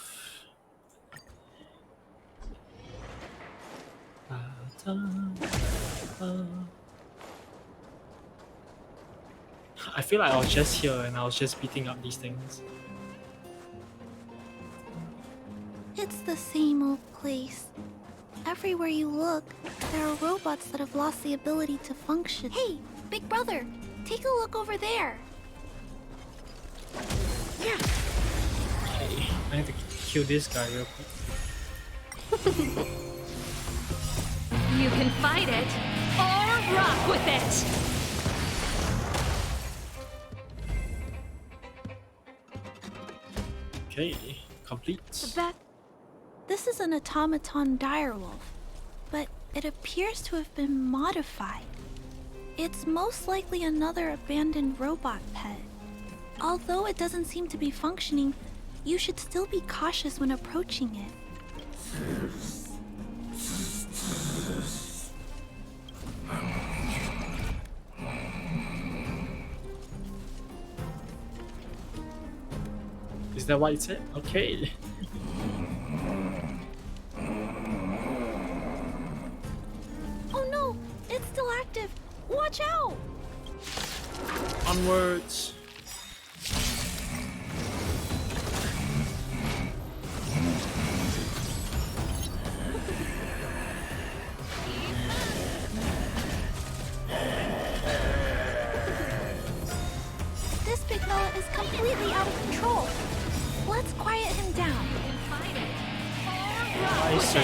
I feel like I was just here and I was just beating up these things. It's the same old place. Everywhere you look, there are robots that have lost the ability to function. Hey, big brother, take a look over there. Okay, I need to kill this guy real quick. You can fight it or rock with it! Okay, complete. This is an automaton direwolf, but it appears to have been modified. It's most likely another abandoned robot pet. Although it doesn't seem to be functioning, you should still be cautious when approaching it. Is that what it said? Okay. Oh no, it's still active. Watch out! Onwards. This big fella is completely out of control. Let's quiet him down. Nice.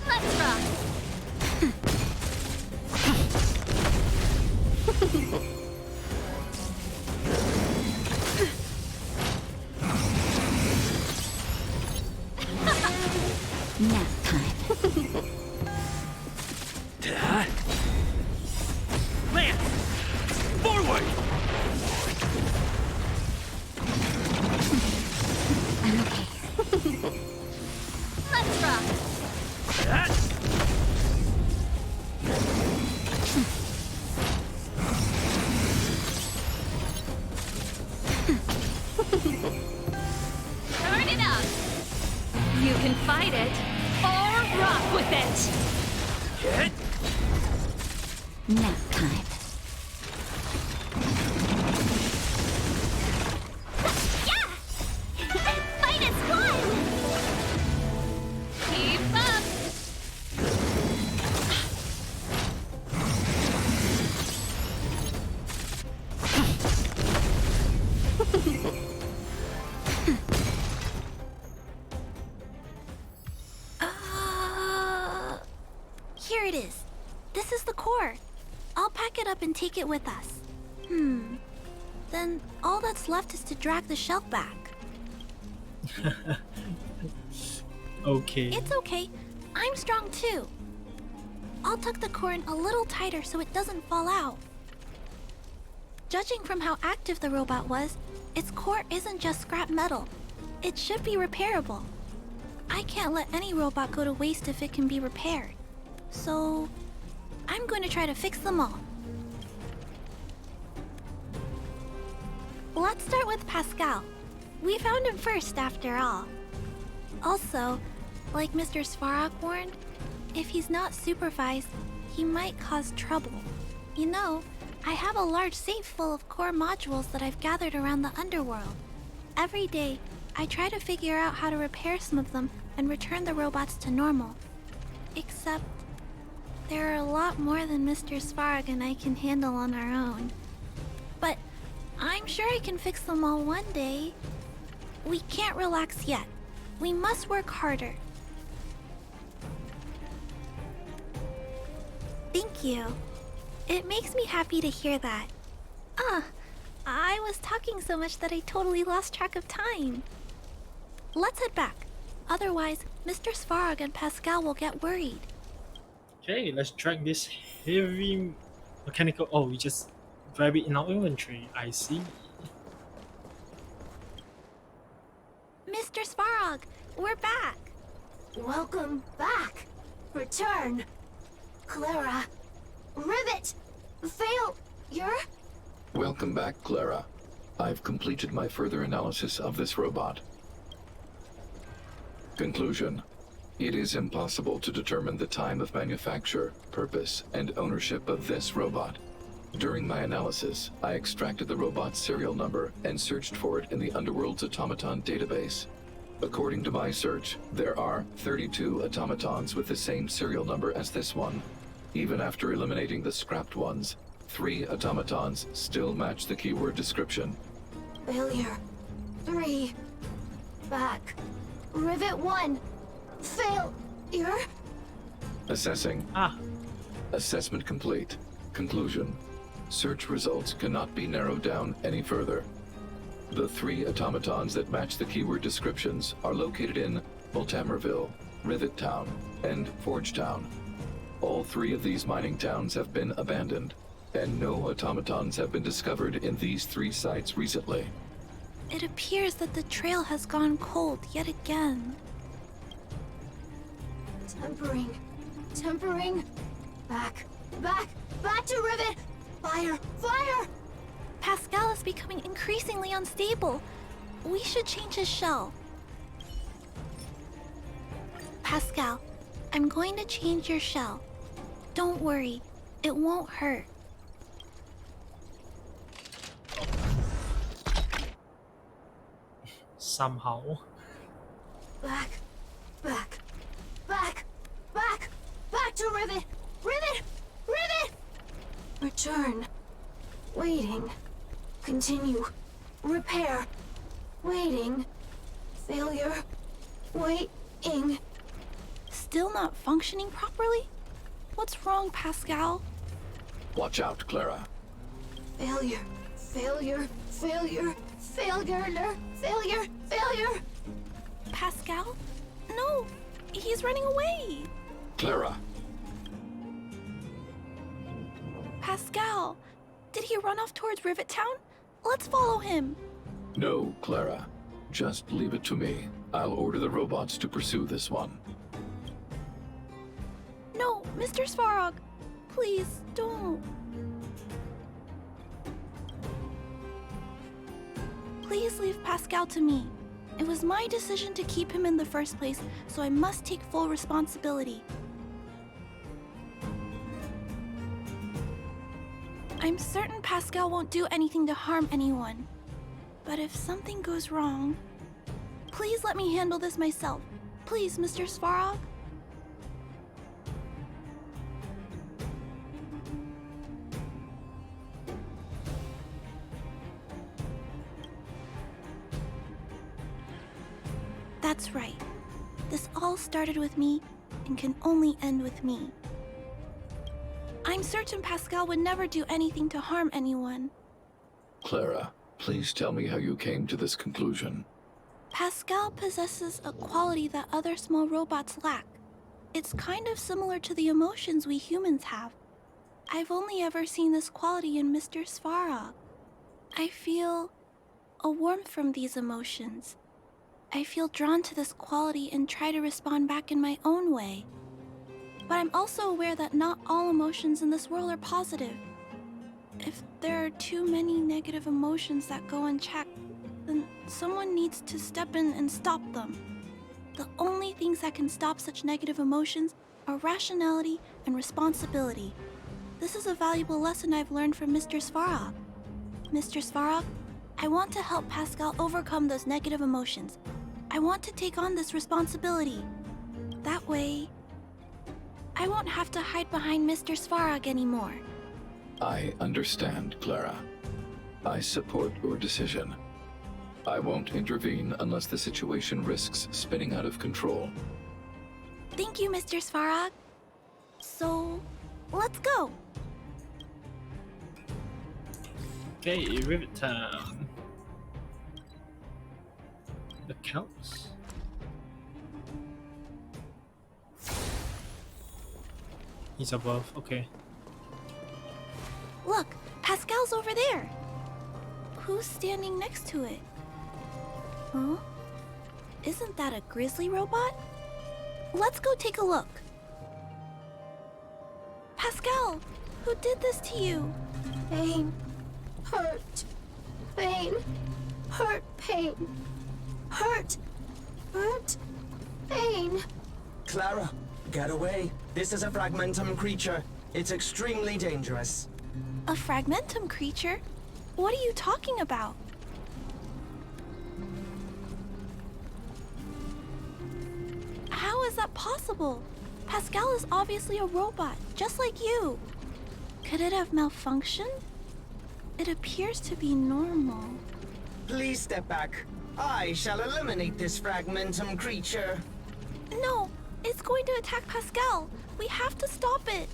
Let's rock. Nap time. Lance! Forward! can fight it, or rock with it! Nap time. Fight is fun! Keep up! Here it is. This is the core. I'll pack it up and take it with us. Then all that's left is to drag the shell back. Okay. It's okay. I'm strong too. I'll tuck the core in a little tighter so it doesn't fall out. Judging from how active the robot was, its core isn't just scrap metal. It should be repairable. I can't let any robot go to waste if it can be repaired. So, I'm going to try to fix them all. Let's start with Pascal. We found him first, after all. Also, like Mr. Svarog warned, if he's not supervised, he might cause trouble. You know, I have a large safe full of core modules that I've gathered around the underworld. Every day, I try to figure out how to repair some of them and return the robots to normal. Except, there are a lot more than Mr. Svarog and I can handle on our own. But I'm sure I can fix them all one day. We can't relax yet. We must work harder. Thank you. It makes me happy to hear that. I was talking so much that I totally lost track of time. Let's head back. Otherwise, Mr. Svarog and Pascal will get worried. Okay, let's drag this heavy mechanical. Oh, we just grab it in our inventory. I see. Mr. Svarog, we're back. Welcome back. Return. Clara. Rivet. Failure. Welcome back, Clara. I've completed my further analysis of this robot. Conclusion. It is impossible to determine the time of manufacture, purpose, and ownership of this robot. During my analysis, I extracted the robot's serial number and searched for it in the Underworld's automaton database. According to my search, there are 32 automatons with the same serial number as this one. Even after eliminating the scrapped ones, 3 automatons still match the keyword description. Failure. 3. Back. Rivet 1. Failure. Assessing. Assessment complete. Conclusion. Search results cannot be narrowed down any further. The 3 automatons that match the keyword descriptions are located in Boltamerville, Rivet Town, and Forge Town. All 3 of these mining towns have been abandoned, and no automatons have been discovered in these 3 sites recently. It appears that the trail has gone cold yet again. Tempering. Back to Rivet. Fire. Pascal is becoming increasingly unstable. We should change his shell. Pascal, I'm going to change your shell. Don't worry, it won't hurt. Somehow. Back to Rivet. Return. Waiting. Continue. Repair. Waiting. Failure. Waiting. Still not functioning properly? What's wrong, Pascal? Watch out, Clara. Failure. Pascal? No, he's running away. Clara. Pascal, did he run off towards Rivet Town? Let's follow him. No, Clara. Just leave it to me. I'll order the robots to pursue this one. No, Mr. Svarog, please don't. Please leave Pascal to me. It was my decision to keep him in the first place, so I must take full responsibility. I'm certain Pascal won't do anything to harm anyone. But if something goes wrong, please let me handle this myself. Please, Mr. Svarog? That's right. This all started with me and can only end with me. I'm certain Pascal would never do anything to harm anyone. Clara, please tell me how you came to this conclusion. Pascal possesses a quality that other small robots lack. It's kind of similar to the emotions we humans have. I've only ever seen this quality in Mr. Svarog. I feel a warmth from these emotions. I feel drawn to this quality and try to respond back in my own way. But I'm also aware that not all emotions in this world are positive. If there are too many negative emotions that go unchecked, then someone needs to step in and stop them. The only things that can stop such negative emotions are rationality and responsibility. This is a valuable lesson I've learned from Mr. Svarog. Mr. Svarog, I want to help Pascal overcome those negative emotions. I want to take on this responsibility. That way, I won't have to hide behind Mr. Svarog anymore. I understand, Clara. I support your decision. I won't intervene unless the situation risks spinning out of control. Thank you, Mr. Svarog. So, let's go. Okay, Rivet Town. The counts. He's above, okay. Look, Pascal's over there. Who's standing next to it? Huh? Isn't that a grizzly robot? Let's go take a look. Pascal, who did this to you? Pain. Hurt. Pain. Hurt. Pain. Hurt. Hurt. Pain. Clara, get away. This is a fragmentum creature. It's extremely dangerous. A fragmentum creature? What are you talking about? How is that possible? Pascal is obviously a robot, just like you. Could it have malfunctioned? It appears to be normal. Please step back. I shall eliminate this fragmentum creature. No, it's going to attack Pascal. We have to stop it.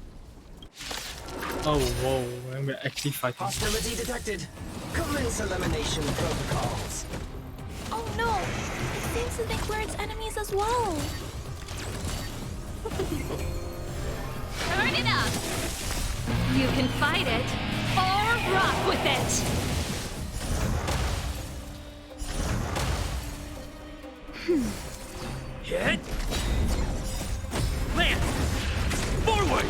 Oh, whoa, we're actually fighting. Hostility detected. Commence elimination protocols. Oh no, it seems to think we're its enemies as well. Turn it up! You can fight it, or rock with it! Hit! Lance! Forward!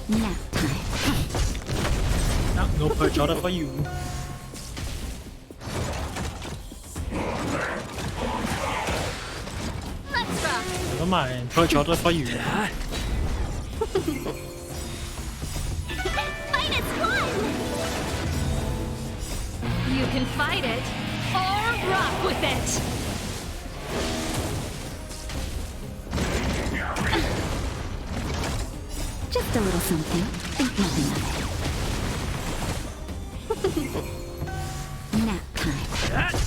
Nap time. No perch order for you. Let's rock! Never mind, perch order for you. Fight its one! You can fight it, or rock with it! Just a little something. Think nothing of it. Nap time.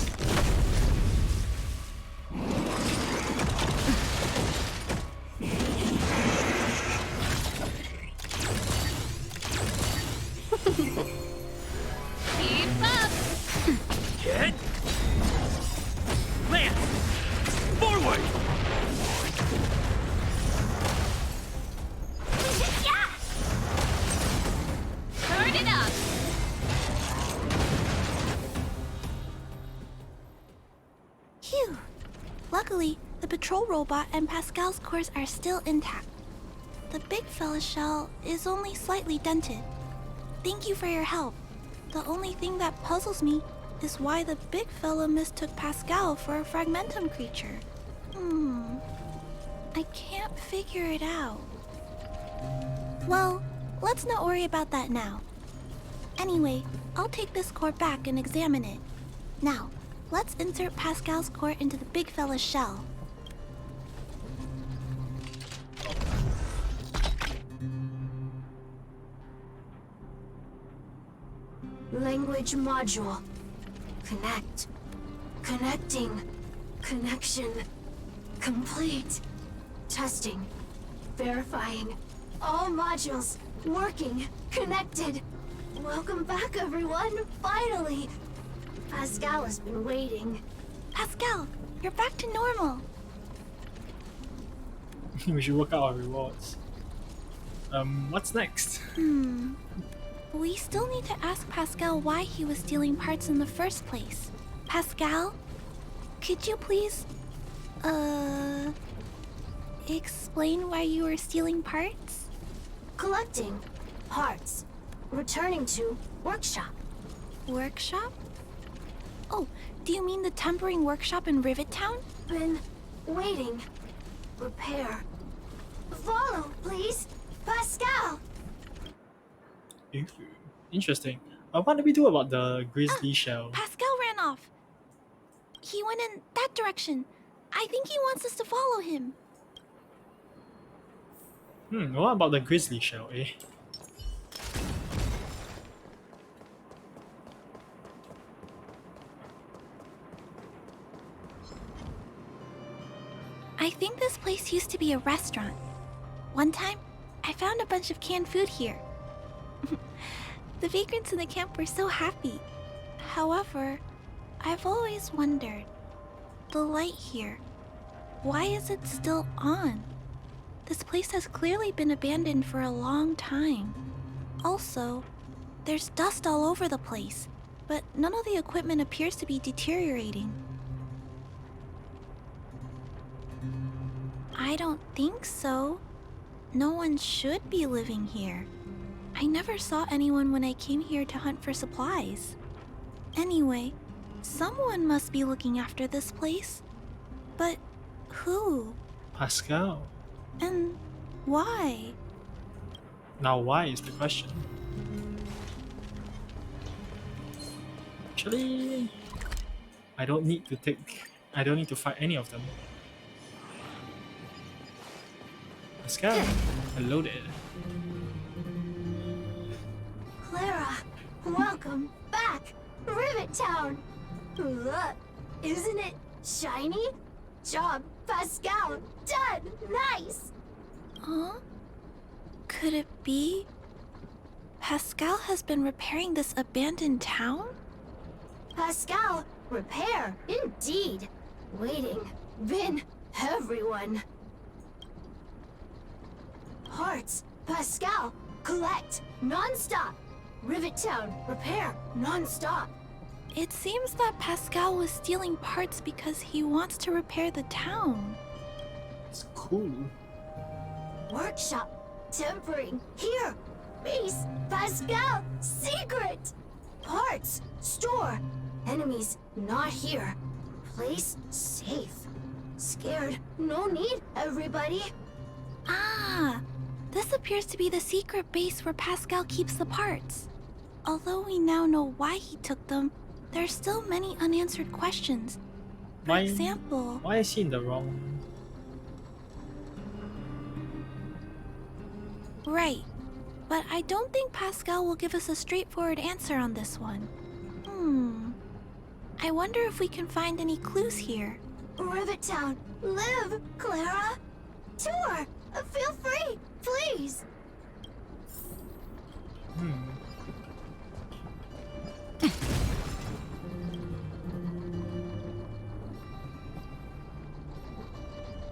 Keep up! Hit! Lance! Forward! Turn it up! Phew. Luckily, the patrol robot and Pascal's cores are still intact. The big fella shell is only slightly dented. Thank you for your help. The only thing that puzzles me is why the big fella mistook Pascal for a fragmentum creature. I can't figure it out. Well, let's not worry about that now. Anyway, I'll take this core back and examine it. Now, let's insert Pascal's core into the big fella's shell. Language module. Connect. Connecting. Connection. Complete. Testing. Verifying. All modules. Working. Connected. Welcome back, everyone. Finally. Pascal has been waiting. Pascal, you're back to normal. We should work out our rewards. What's next? We still need to ask Pascal why he was stealing parts in the first place. Pascal, could you please, explain why you were stealing parts? Collecting. Parts. Returning to workshop. Workshop? Oh, do you mean the tempering workshop in Rivet Town? Been waiting. Repair. Follow, please. Pascal! Interesting. What do we do about the grizzly shell? Pascal ran off. He went in that direction. I think he wants us to follow him. What about the grizzly shell, eh? I think this place used to be a restaurant. One time, I found a bunch of canned food here. The vagrants in the camp were so happy. However, I've always wondered, the light here, why is it still on? This place has clearly been abandoned for a long time. Also, there's dust all over the place, but none of the equipment appears to be deteriorating. I don't think so. No one should be living here. I never saw anyone when I came here to hunt for supplies. Anyway, someone must be looking after this place. But who? Pascal. And why? Now why is the question. Actually, I don't need to fight any of them. Pascal, loaded. Clara, welcome back. Rivet Town. Look, isn't it shiny? Job, Pascal. Done. Nice. Huh? Could it be Pascal has been repairing this abandoned town? Pascal, repair. Indeed. Waiting. Been everyone. Parts. Pascal, collect. Non-stop. Rivet Town, repair. Non-stop. It seems that Pascal was stealing parts because he wants to repair the town. It's cool. Workshop. Tempering. Here. Base. Pascal. Secret. Parts. Store. Enemies not here. Place safe. Scared. No need, everybody. Ah, this appears to be the secret base where Pascal keeps the parts. Although we now know why he took them, there's still many unanswered questions. For example... Why is he in the wrong... Right. But I don't think Pascal will give us a straightforward answer on this one. I wonder if we can find any clues here. Rivet Town. Live, Clara. Tour. Feel free, please.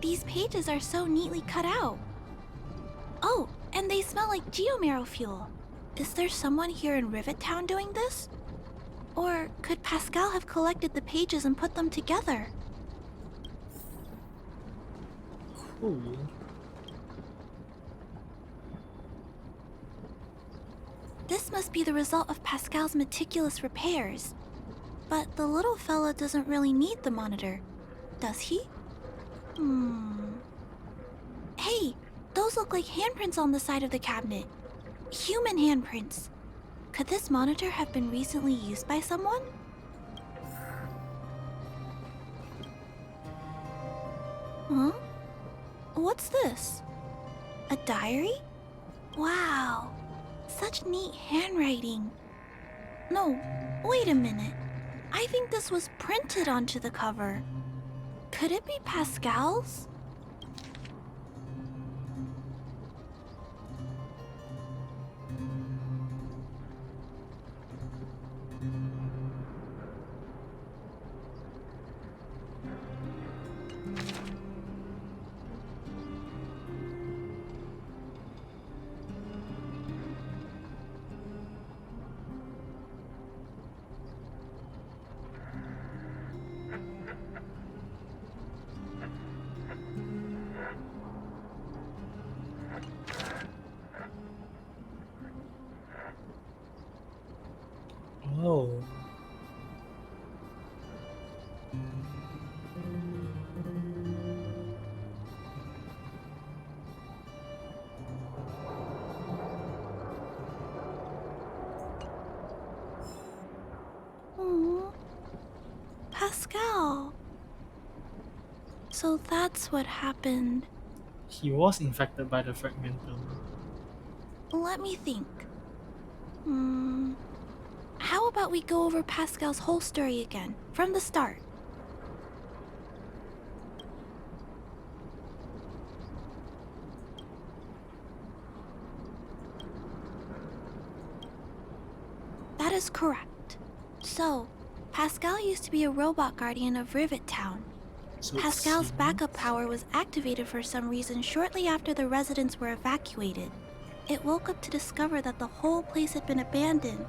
These pages are so neatly cut out. Oh, and they smell like geomarrow fuel. Is there someone here in Rivet Town doing this? Or could Pascal have collected the pages and put them together? Cool. must be the result of Pascal's meticulous repairs. But the little fella doesn't really need the monitor, does he? Hey, those look like handprints on the side of the cabinet. Human handprints. Could this monitor have been recently used by someone? Huh? What's this? A diary? Wow, such neat handwriting. No, wait a minute. I think this was printed onto the cover. Could it be Pascal's? Oh. Aww. Pascal. So that's what happened. He was infected by the fragmentum. Let me think. How about we go over Pascal's whole story again, from the start? That is correct. So, Pascal used to be a robot guardian of Rivet Town. So Pascal's backup power was activated for some reason shortly after the residents were evacuated. It woke up to discover that the whole place had been abandoned.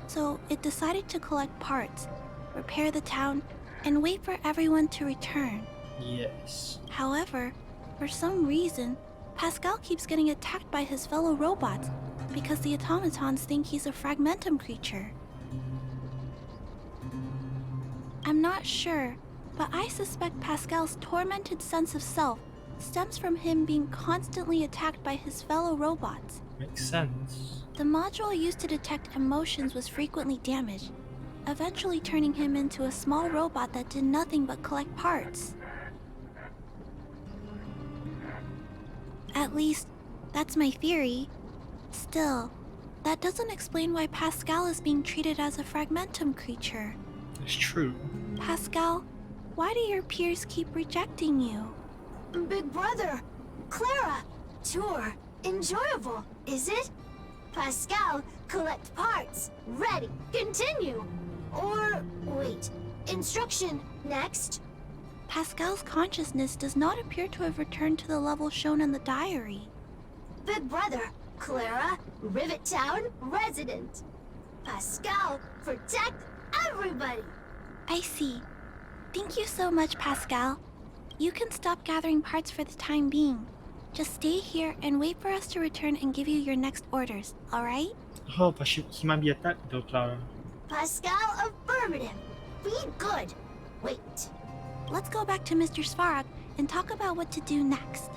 So it decided to collect parts, repair the town, and wait for everyone to return. Yes. However, for some reason, Pascal keeps getting attacked by his fellow robots because the automatons think he's a fragmentum creature. I'm not sure, but I suspect Pascal's tormented sense of self stems from him being constantly attacked by his fellow robots. Makes sense. The module used to detect emotions was frequently damaged, eventually turning him into a small robot that did nothing but collect parts. At least, that's my theory. Still, that doesn't explain why Pascal is being treated as a fragmentum creature. It's true. Pascal, why do your peers keep rejecting you? Big brother, Clara, tour, enjoyable, is it? Pascal, collect parts, ready, continue. Or, wait, instruction, next. Pascal's consciousness does not appear to have returned to the level shown in the diary. Big brother, Clara, Rivet Town, resident. Pascal, protect everybody. I see. Thank you so much, Pascal. You can stop gathering parts for the time being. Just stay here and wait for us to return and give you your next orders, alright? Oh, but he might be attacked though, Clara. Pascal, affirmative. Be good. Wait. Let's go back to Mr. Svarog and talk about what to do next.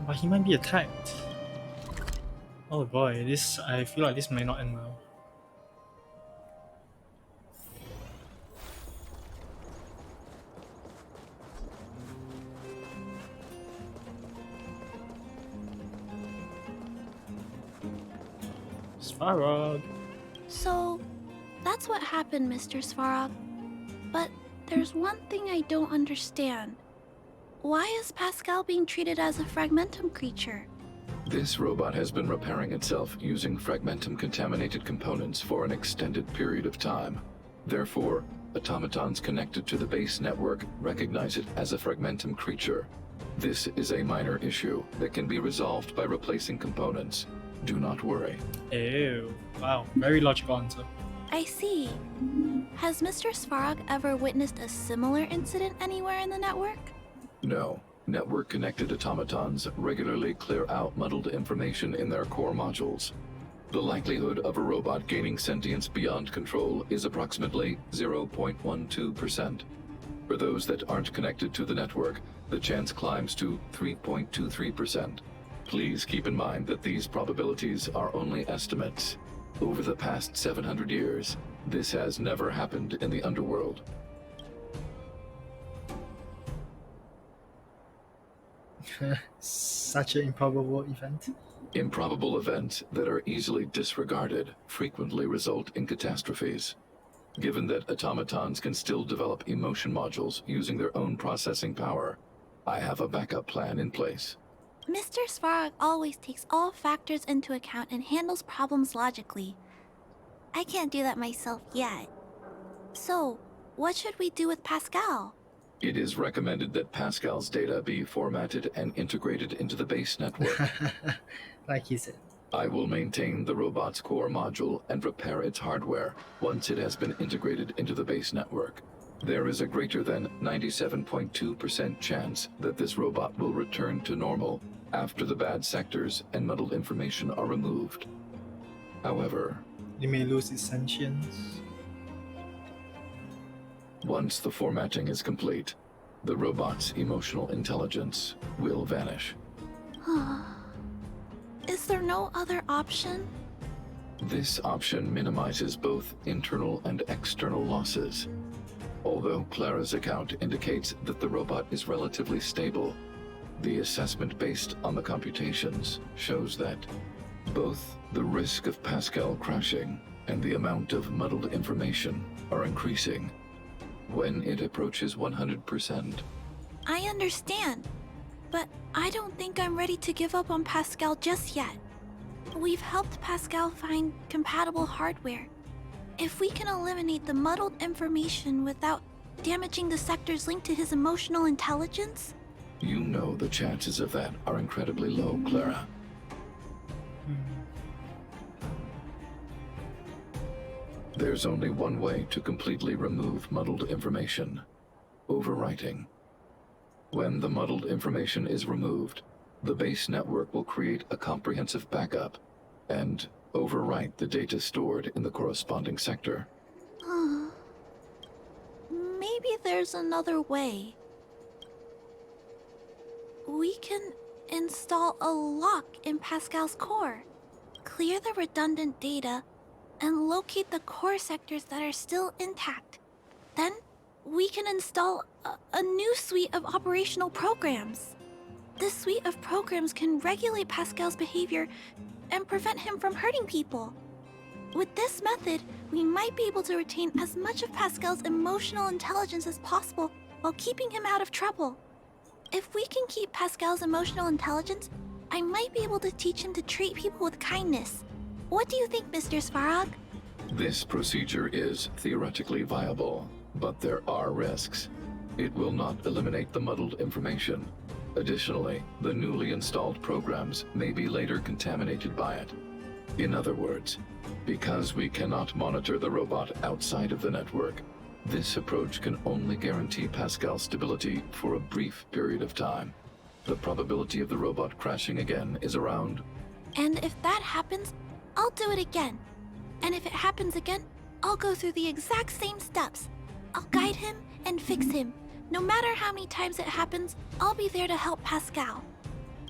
But he might be attacked. Oh boy, I feel like this may not end well. Svarog. So, that's what happened, Mr. Svarog. But there's one thing I don't understand. Why is Pascal being treated as a fragmentum creature? This robot has been repairing itself using fragmentum-contaminated components for an extended period of time. Therefore, automatons connected to the base network recognize it as a fragmentum creature. This is a minor issue that can be resolved by replacing components. Do not worry. Ew. Wow, very logical answer. I see. Has Mr. Svarog ever witnessed a similar incident anywhere in the network? No, Network-connected automatons regularly clear out muddled information in their core modules. The likelihood of a robot gaining sentience beyond control is approximately 0.12%. For those that aren't connected to the network, the chance climbs to 3.23%. Please keep in mind that these probabilities are only estimates. Over the past 700 years, this has never happened in the underworld. Such an improbable event. Improbable events that are easily disregarded frequently result in catastrophes. Given that automatons can still develop emotion modules using their own processing power, I have a backup plan in place. Mr. Svarog always takes all factors into account and handles problems logically. I can't do that myself yet. So, what should we do with Pascal? It is recommended that Pascal's data be formatted and integrated into the base network. Like he said. I will maintain the robot's core module and repair its hardware once it has been integrated into the base network. There is a greater than 97.2% chance that this robot will return to normal after the bad sectors and muddled information are removed. However, it may lose its sentience. Once the formatting is complete, the robot's emotional intelligence will vanish. Is there no other option? This option minimizes both internal and external losses. Although Clara's account indicates that the robot is relatively stable, the assessment based on the computations shows that both the risk of Pascal crashing and the amount of muddled information are increasing. When it approaches 100%. I understand, but I don't think I'm ready to give up on Pascal just yet. We've helped Pascal find compatible hardware. If we can eliminate the muddled information without damaging the sectors linked to his emotional intelligence... You know the chances of that are incredibly low, Clara. There's only one way to completely remove muddled information: overwriting. When the muddled information is removed, the base network will create a comprehensive backup and overwrite the data stored in the corresponding sector. Maybe there's another way. We can install a lock in Pascal's core, clear the redundant data, and locate the core sectors that are still intact. Then, we can install a new suite of operational programs. This suite of programs can regulate Pascal's behavior and prevent him from hurting people. With this method, we might be able to retain as much of Pascal's emotional intelligence as possible while keeping him out of trouble. If we can keep Pascal's emotional intelligence, I might be able to teach him to treat people with kindness. What do you think, Mr. Svarog? This procedure is theoretically viable, but there are risks. It will not eliminate the muddled information. Additionally, the newly installed programs may be later contaminated by it. In other words, because we cannot monitor the robot outside of the network, this approach can only guarantee Pascal's stability for a brief period of time. The probability of the robot crashing again is around... And if that happens, I'll do it again. And if it happens again, I'll go through the exact same steps. I'll guide him and fix him. No matter how many times it happens, I'll be there to help Pascal.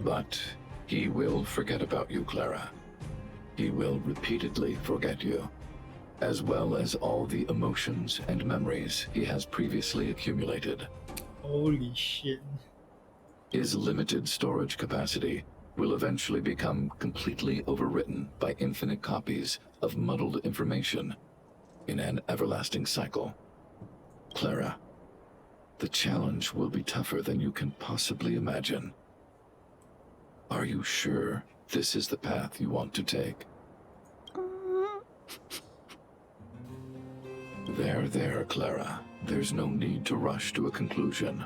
But he will forget about you, Clara. He will repeatedly forget you, as well as all the emotions and memories he has previously accumulated. Holy shit. His limited storage capacity will eventually become completely overwritten by infinite copies of muddled information in an everlasting cycle. Clara, the challenge will be tougher than you can possibly imagine. Are you sure this is the path you want to take? There, Clara. There's no need to rush to a conclusion.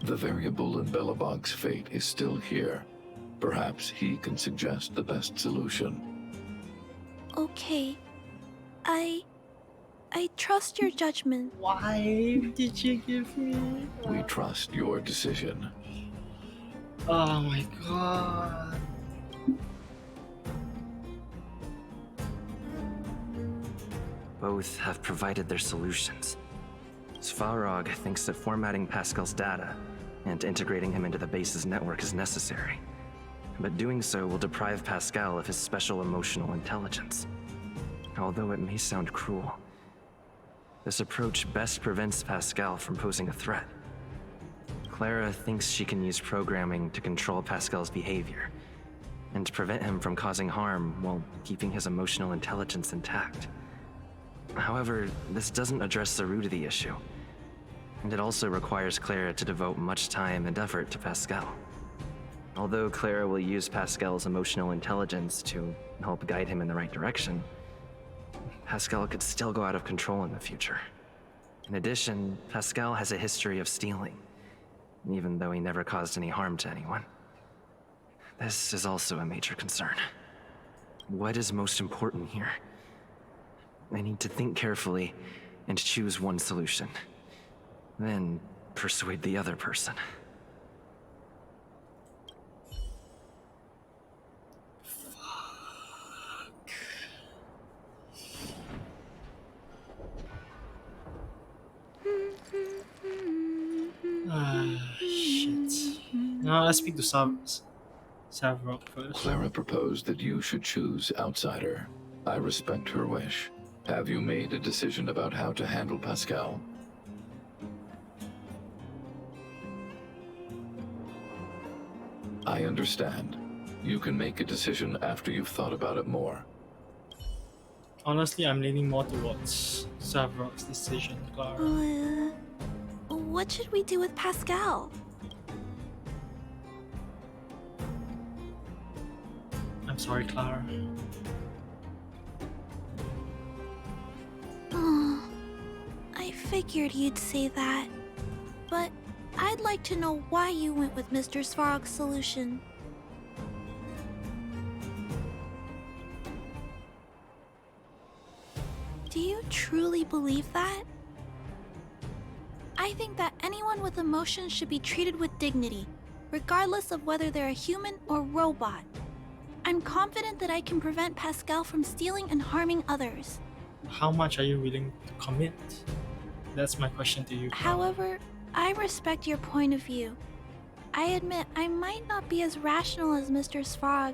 The variable in Belobog's fate is still here. Perhaps he can suggest the best solution. Okay. I trust your judgment. Why did you give me... We trust your decision. Oh my god. Both have provided their solutions. Svarog thinks that formatting Pascal's data and integrating him into the base's network is necessary. But doing so will deprive Pascal of his special emotional intelligence. Although it may sound cruel, this approach best prevents Pascal from posing a threat. Clara thinks she can use programming to control Pascal's behavior and prevent him from causing harm while keeping his emotional intelligence intact. However, this doesn't address the root of the issue, and it also requires Clara to devote much time and effort to Pascal. Although Clara will use Pascal's emotional intelligence to help guide him in the right direction, Pascal could still go out of control in the future. In addition, Pascal has a history of stealing, even though he never caused any harm to anyone. This is also a major concern. What is most important here? I need to think carefully and choose one solution. Then persuade the other person. Shit. No, let's speak to Savrok first. Clara proposed that you should choose Outsider. I respect her wish. Have you made a decision about how to handle Pascal? I understand. You can make a decision after you've thought about it more. Honestly, I'm leaning more towards Savrok's decision, Clara. What should we do with Pascal? I'm sorry, Clara. Oh, I figured you'd say that. But I'd like to know why you went with Mr. Svarog's solution. Do you truly believe that? I think that anyone with emotions should be treated with dignity, regardless of whether they're a human or robot. I'm confident that I can prevent Pascal from stealing and harming others. How much are you willing to commit? That's my question to you, Clara. However, I respect your point of view. I admit I might not be as rational as Mr. Svarog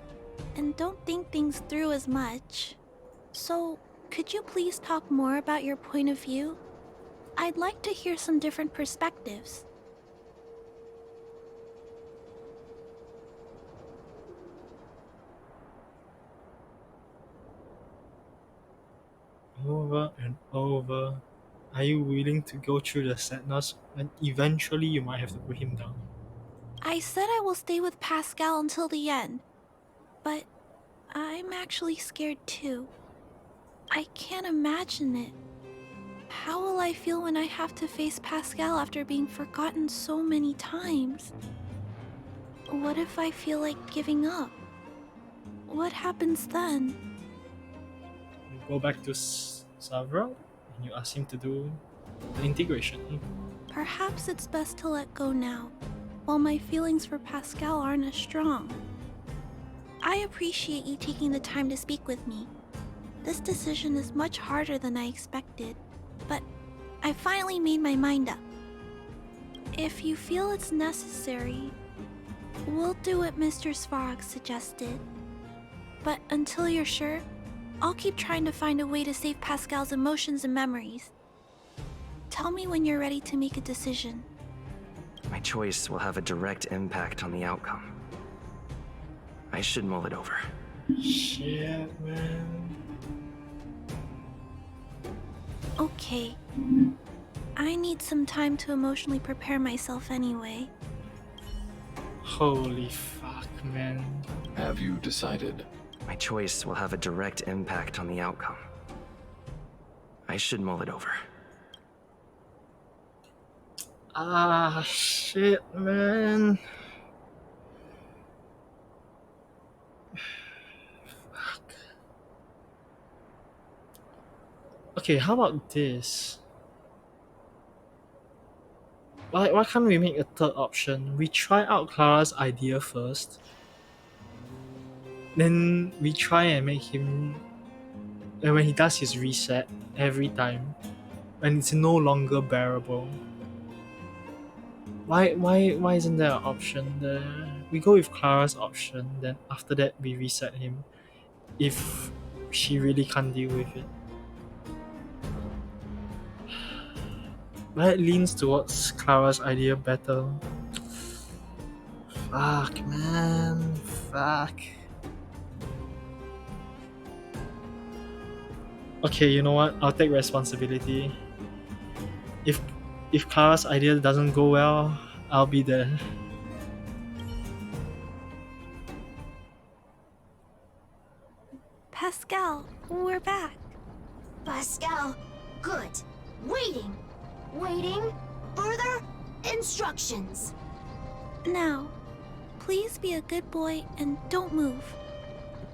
and don't think things through as much. So, could you please talk more about your point of view? I'd like to hear some different perspectives. Over and over. Are you willing to go through the sadness when eventually you might have to put him down? I said I will stay with Pascal until the end, but I'm actually scared too. I can't imagine it. How will I feel when I have to face Pascal after being forgotten so many times? What if I feel like giving up? What happens then? You go back to Savrok and you ask him to do the integration. Perhaps it's best to let go now, while my feelings for Pascal aren't as strong. I appreciate you taking the time to speak with me. This decision is much harder than I expected, but I finally made my mind up. If you feel it's necessary, we'll do what Mr. Svarog suggested. But until you're sure, I'll keep trying to find a way to save Pascal's emotions and memories. Tell me when you're ready to make a decision. My choice will have a direct impact on the outcome. I should mull it over. Shit, man. Okay. I need some time to emotionally prepare myself anyway. Holy fuck, man. Have you decided? My choice will have a direct impact on the outcome. I should mull it over. Ah, shit, man. Fuck. Okay, how about this? Why can't we make a third option? We try out Clara's idea first. Then we try and make him, and when he does his reset every time, and it's no longer bearable. Why isn't there an option there? We go with Clara's option, then after that we reset him if she really can't deal with it. But it leans towards Clara's idea better. Fuck, man. Fuck. Okay, you know what? I'll take responsibility. If Clara's idea doesn't go well, I'll be there. Pascal, we're back. Pascal, good. Waiting. Waiting. Further instructions. Now, please be a good boy and don't move.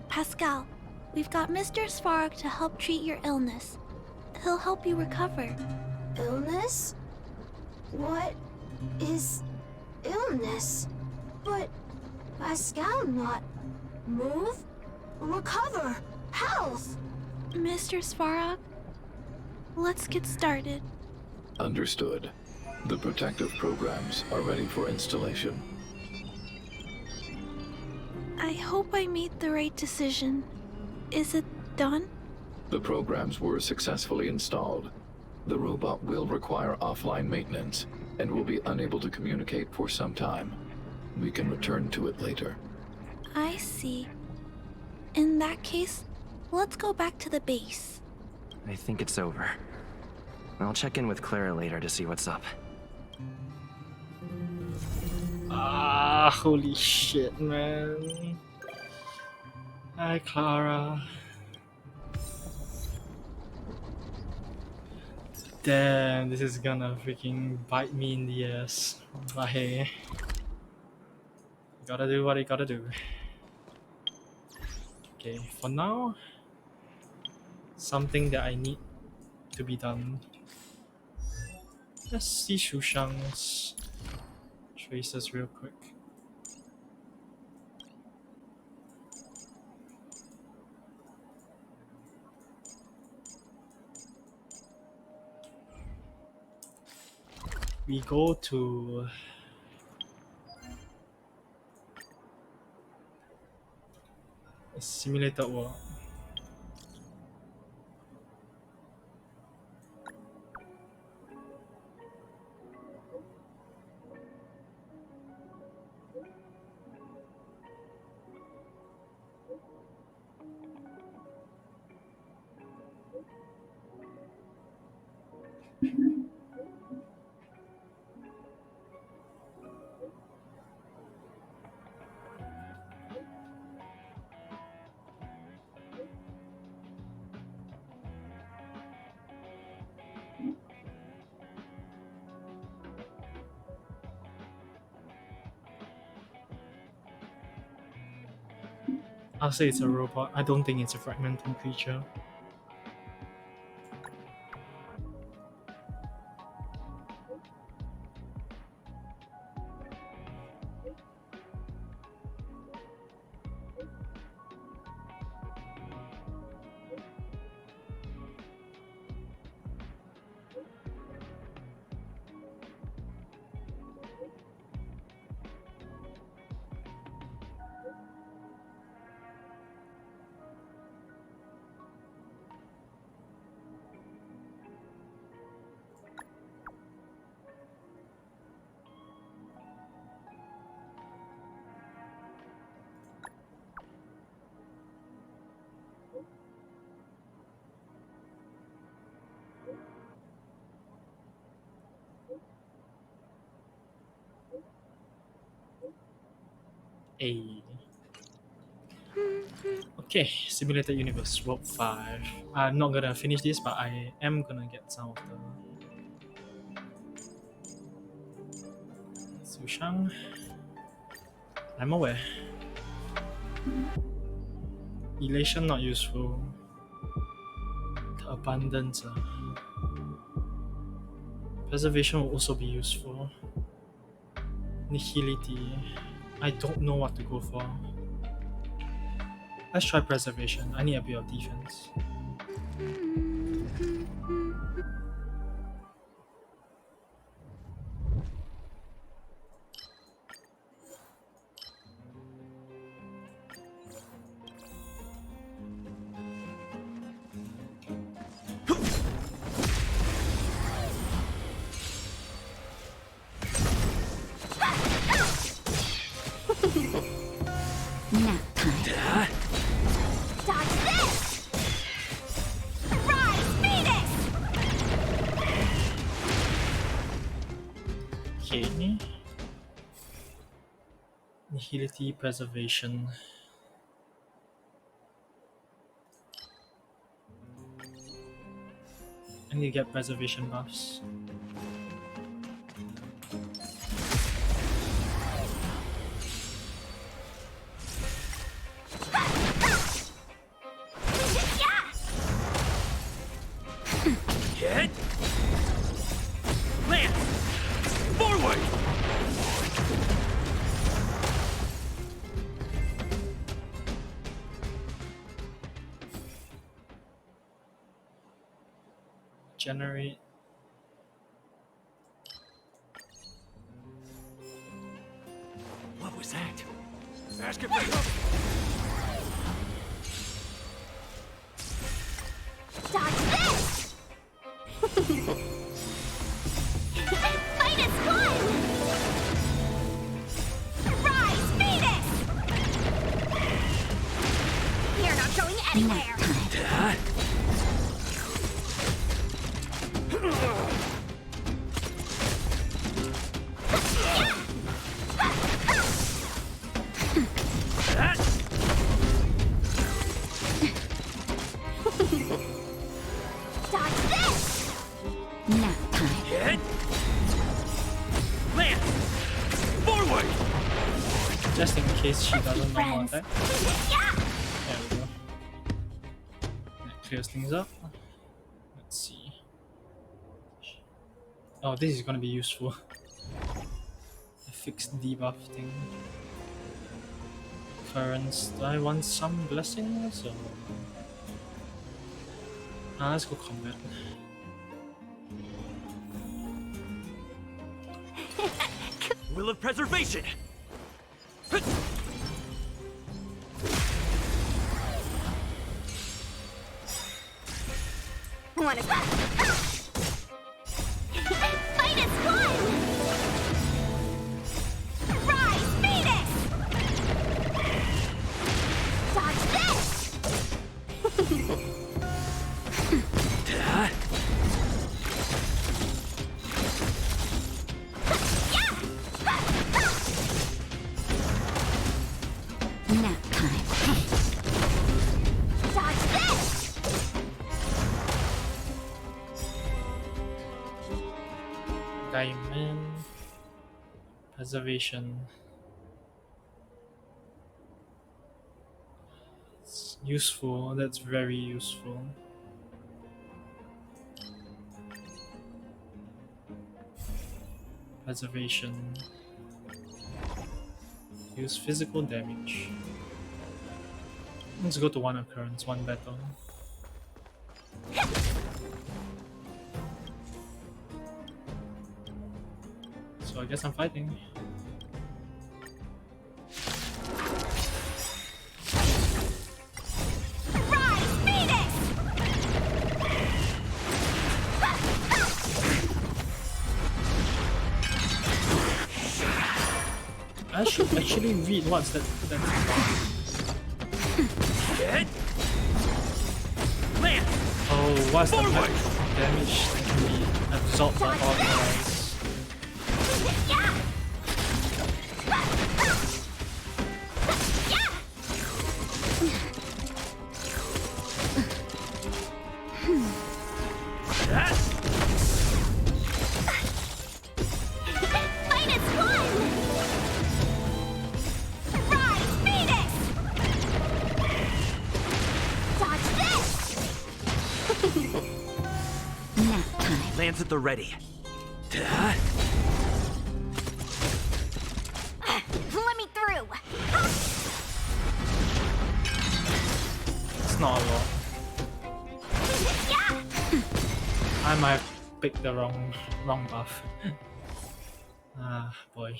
Pascal, we've got Mr. Svarog to help treat your illness. He'll help you recover. Illness? What is illness? But Pascal not move, recover, health. Mr. Svarog, let's get started. Understood. The protective programs are ready for installation. I hope I made the right decision. Is it done? The programs were successfully installed. The robot will require offline maintenance and will be unable to communicate for some time. We can return to it later. I see. In that case, let's go back to the base. I think it's over. I'll check in with Clara later to see what's up. Ah, holy shit, man. Hi, Clara. Damn, this is gonna freaking bite me in the ass. But hey, you gotta do what you gotta do. Okay, for now, something that I need to be done. Let's see Shushang's traces real quick. We go to a simulated world. I'll say it's a robot. I don't think it's a fragmentum creature. A. Okay, simulated universe, world 5. I'm not gonna finish this, but I am gonna get some of the Sushang. I'm aware. Elation not useful. The abundance. Preservation will also be useful. Nihility. I don't know what to go for. Let's try Preservation. I need a bit of defense. Nap time. Dodge this! Rise, Phoenix! Okay. Nihility, Preservation. I need to get Preservation buffs. Hit! Lance! Forward! Generate. What was that? Ask it for help! Dodge this! Minus one! Rise, Phoenix! You're not going anywhere! Dodge this! Nap time. Hit! Lance! Forward! Just in case she doesn't know about that. Yeah! There we go. That clears things up. Let's see. Oh, this is gonna be useful. A fixed debuff thing. Currents. Do I want some blessings or? Let's go combat. Will of Preservation! Minus one! Rise, Phoenix! Dodge this! Nap time. Dodge this! Diamond. Preservation. It's useful. That's very useful. Preservation. Use physical damage. Let's go to one occurrence, one battle. So I guess I'm fighting. Rise, Phoenix! I should actually read what's that. Hit! Lance! Oh, what's the Forward! damage that can be absorbed by all guys? Minus one! Rise, Phoenix! Dodge this! Nap time. Lance at the ready. That's not a lot. I might have picked the wrong buff. Ah, boy.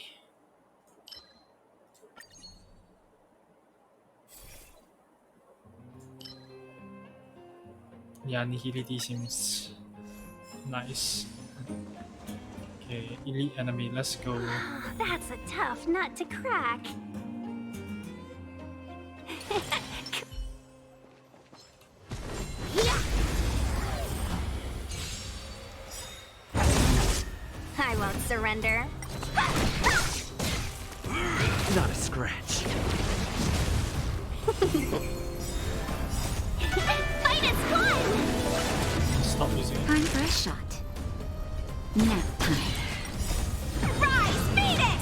Yeah, Nihility seems nice. Okay, elite enemy, let's go. That's a tough nut to crack. I won't surrender. Not a scratch. Fight is fun! Stop using it. Time for a shot. Nap time. Rise, Phoenix!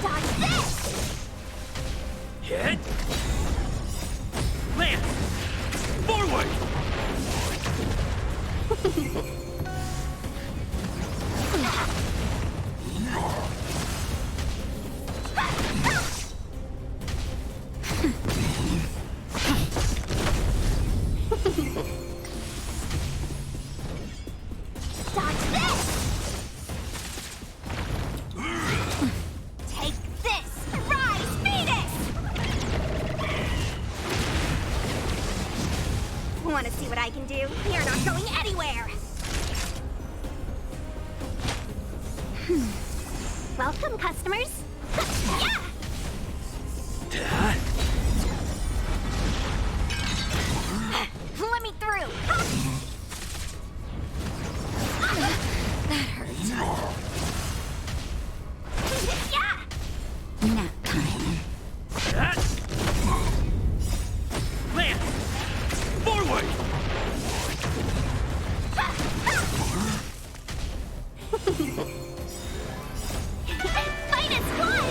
Dodge this! Hit! Lance! Forward! Dodge this! Take this! Rise, Phoenix! Want to see what I can do? You're not going anywhere! Welcome, customers! Yeah! Let me through! That hurts. Yeah! Nap time. Lance! Forward! Fight is fun!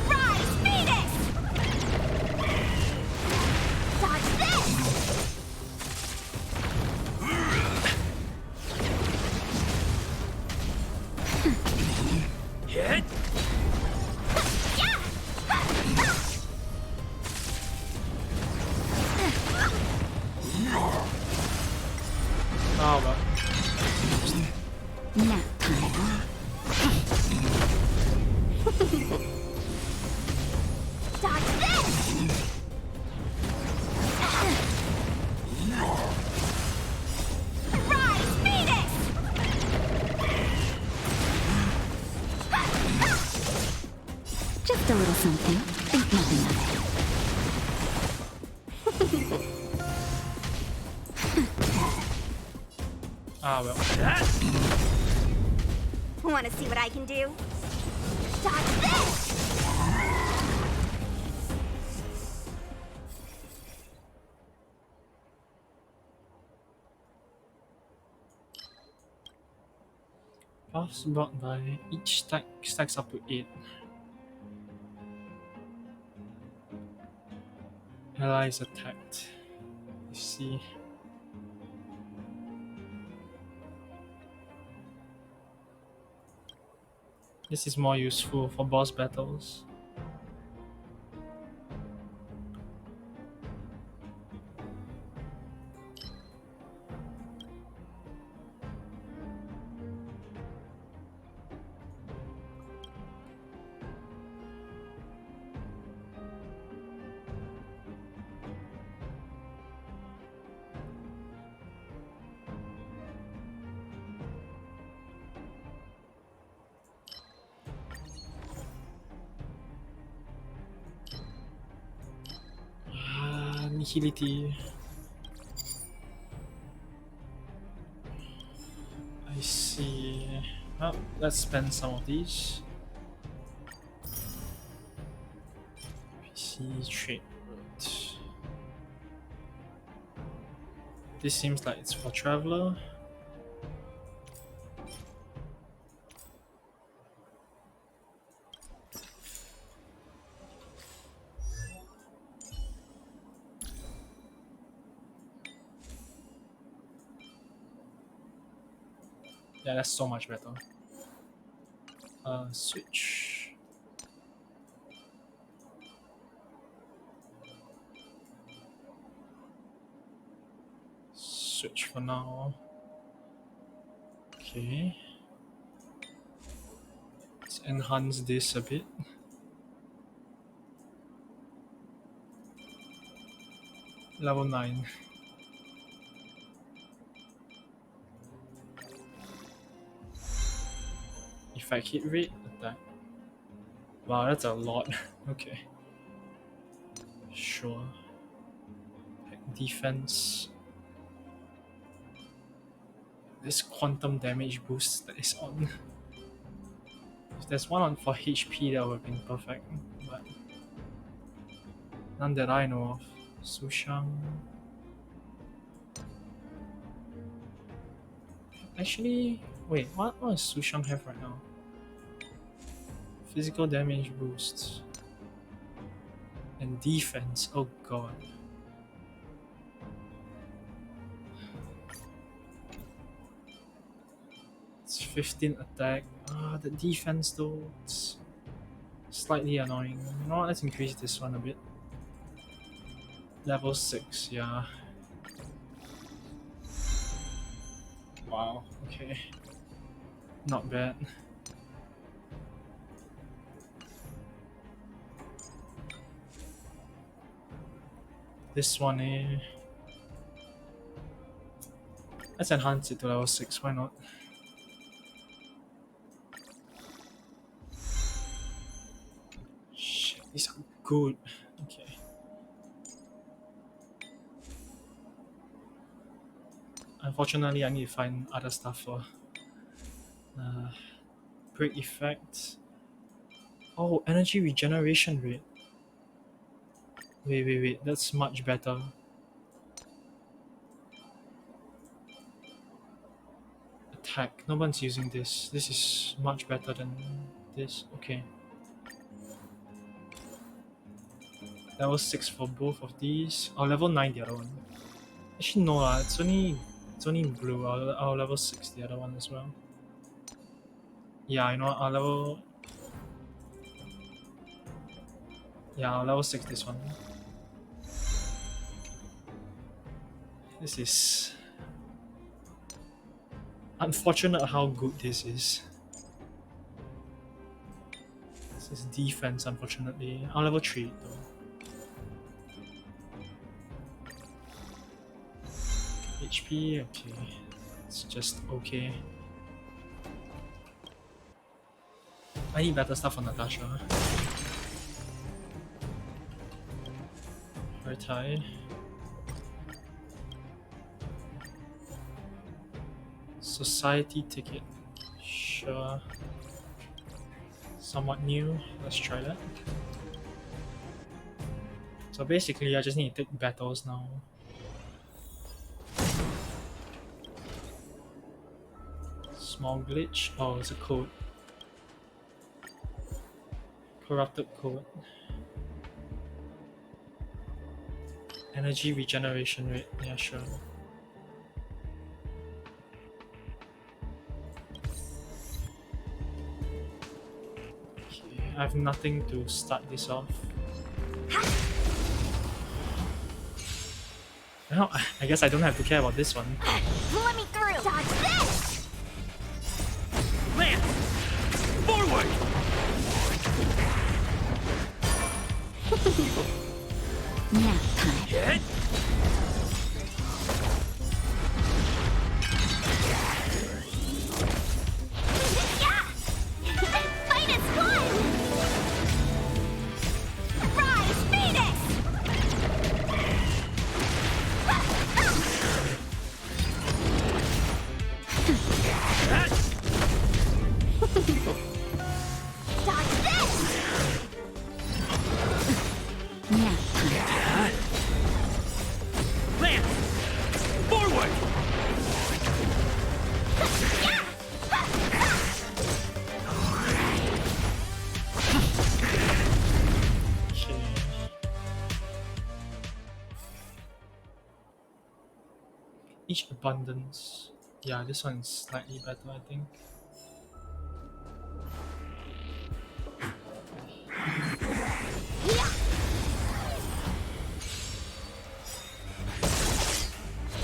Rise, Phoenix! Dodge this! Hit! Yeah! Oh, well. Nap time. Dodge this! Rise, Phoenix! Just a little something. Think nothing of it. Ah, well. Want to see what I can do? Dodge this! Buffs brought by each stack stacks up to 8. Allies attacked. You see. This is more useful for boss battles. Nihility. I see. Oh, let's spend some of these. PC trade route. This seems like it's for traveler. Yeah, that's so much better. Switch. switch for now. Okay. Let's enhance this a bit. Level 9. Effect hit rate, attack. Wow, that's a lot. Okay. Sure. Defense. This quantum damage boost that is on. If there's one on for HP, that would have been perfect. But none that I know of. Sushang. Actually, wait, what does Sushang have right now? Physical damage boosts. And defense. Oh god. It's 15 attack. Ah, the defense though, it's slightly annoying. You know what, let's increase this one a bit. Level 6, yeah. Wow, okay. Not bad. This one, let's enhance it to level 6, why not? Shit, these are good. Okay. Unfortunately, I need to find other stuff for break effect. Oh, energy regeneration rate. Wait, that's much better. Attack. No one's using this. This is much better than this. Okay. Level 6 for both of these. Oh, level 9 the other one. Actually no lah, it's only blue. I'll level 6 the other one as well. Yeah, you know what, I'll level 6 this one. This is unfortunate how good this is. This is defense, unfortunately. I'll level 3 though. HP, okay. It's just okay. I need better stuff on Natasha. Very high. Society ticket. Sure. Somewhat new. Let's try that. So basically, I just need to take battles now. Small glitch. Oh, it's a code. Corrupted code. Energy regeneration rate. Yeah, sure. Okay, I have nothing to start this off. Well, I guess I don't have to care about this one. Let me through! Dodge this! Lance! Forward! Nap time. Hit! Fight is one! Rise, Phoenix! Dodge this! Nap time. Lance! Forward! Each abundance. Yeah, this one is slightly better, I think.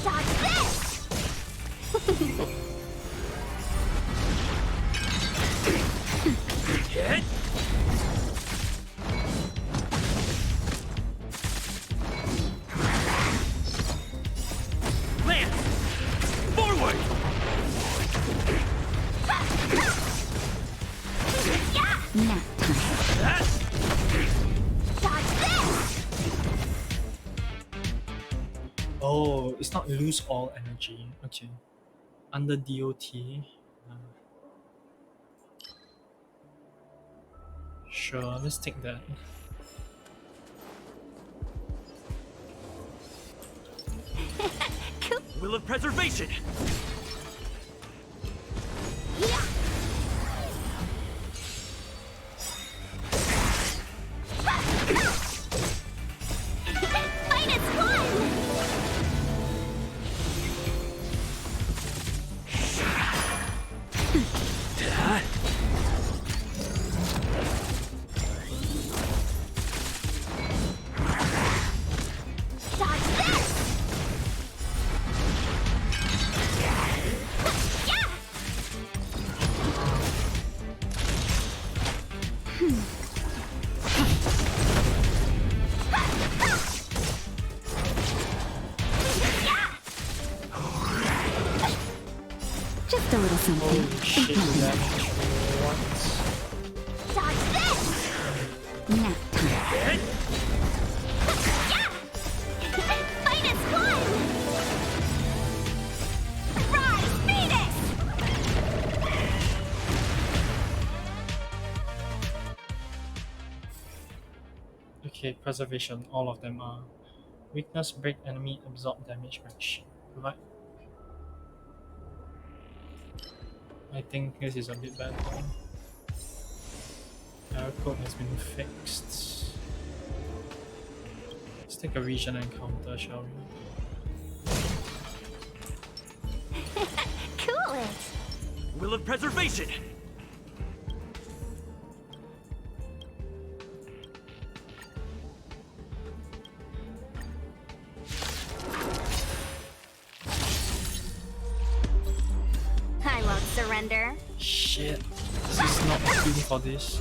Dodge this! it's not lose all energy. Okay. Under DOT. Uh, sure, let's take that. Will of Preservation! Minus one! Dodge this! Just a little something. Holy shit, Nothing. damage. What? Dodge this! Nap time. Minus one! Rise, Phoenix! Okay, preservation. All of them are. Weakness, break enemy, absorb damage, match. Right. I think this is a bit better. Error code has been fixed. Let's take a region encounter, shall we? Cool it! Will of Preservation! I won't surrender. Shit. This is not a team for this.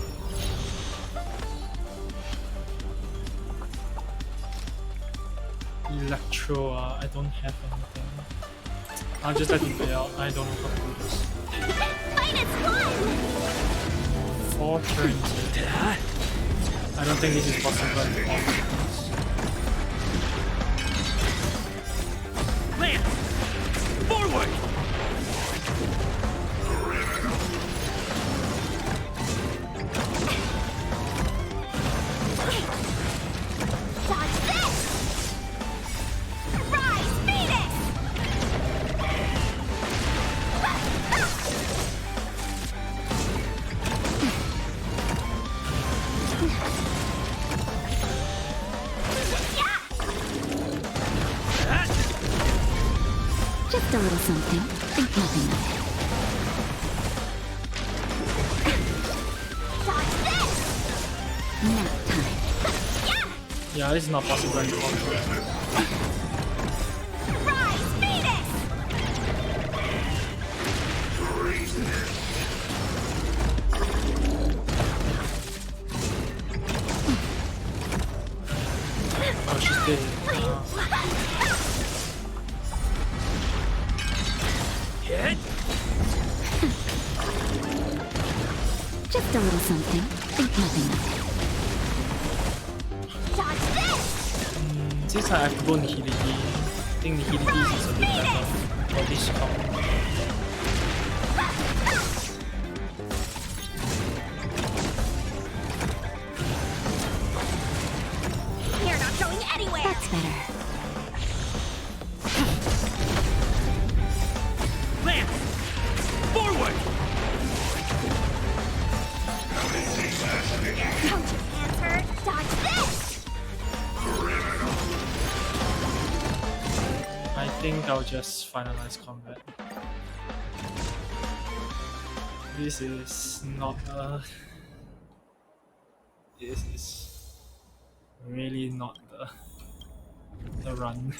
Electro, I don't have anything. I'll just let him play out. I don't know how to do this. Minus one! 4 turns. I don't think this is possible. Lance! Forward! Dodge this! Rise, Phoenix! Just a little something. Think nothing of it. Dodge this! Nap time. Yeah, this is not possible anymore. Rise, Phoenix! Oh, she's dead. Hit! Just a little something. Think nothing of it. Dodge this! Since I have to go Nihility, I think Nihility is a bit better for this comp. You're not going anywhere! That's better. Lance! Forward! Don't you answer! Dodge this! I think I'll just finalize combat. This is not a... This is really not the run.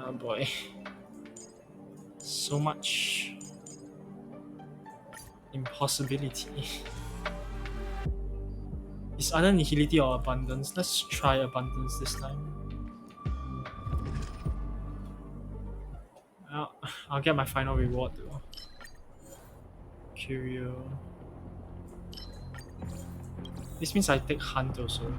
Oh boy. So much impossibility. It's either Nihility or Abundance. Let's try Abundance this time. I'll get my final reward though. Curio. This means I take Hunt also.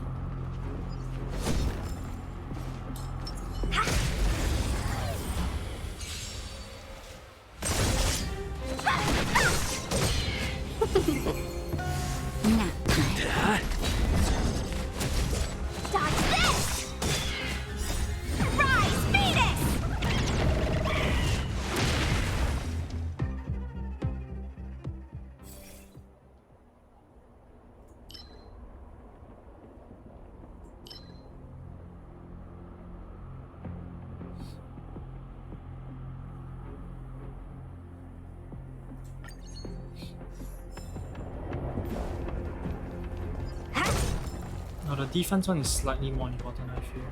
The defense one is slightly more important, I feel.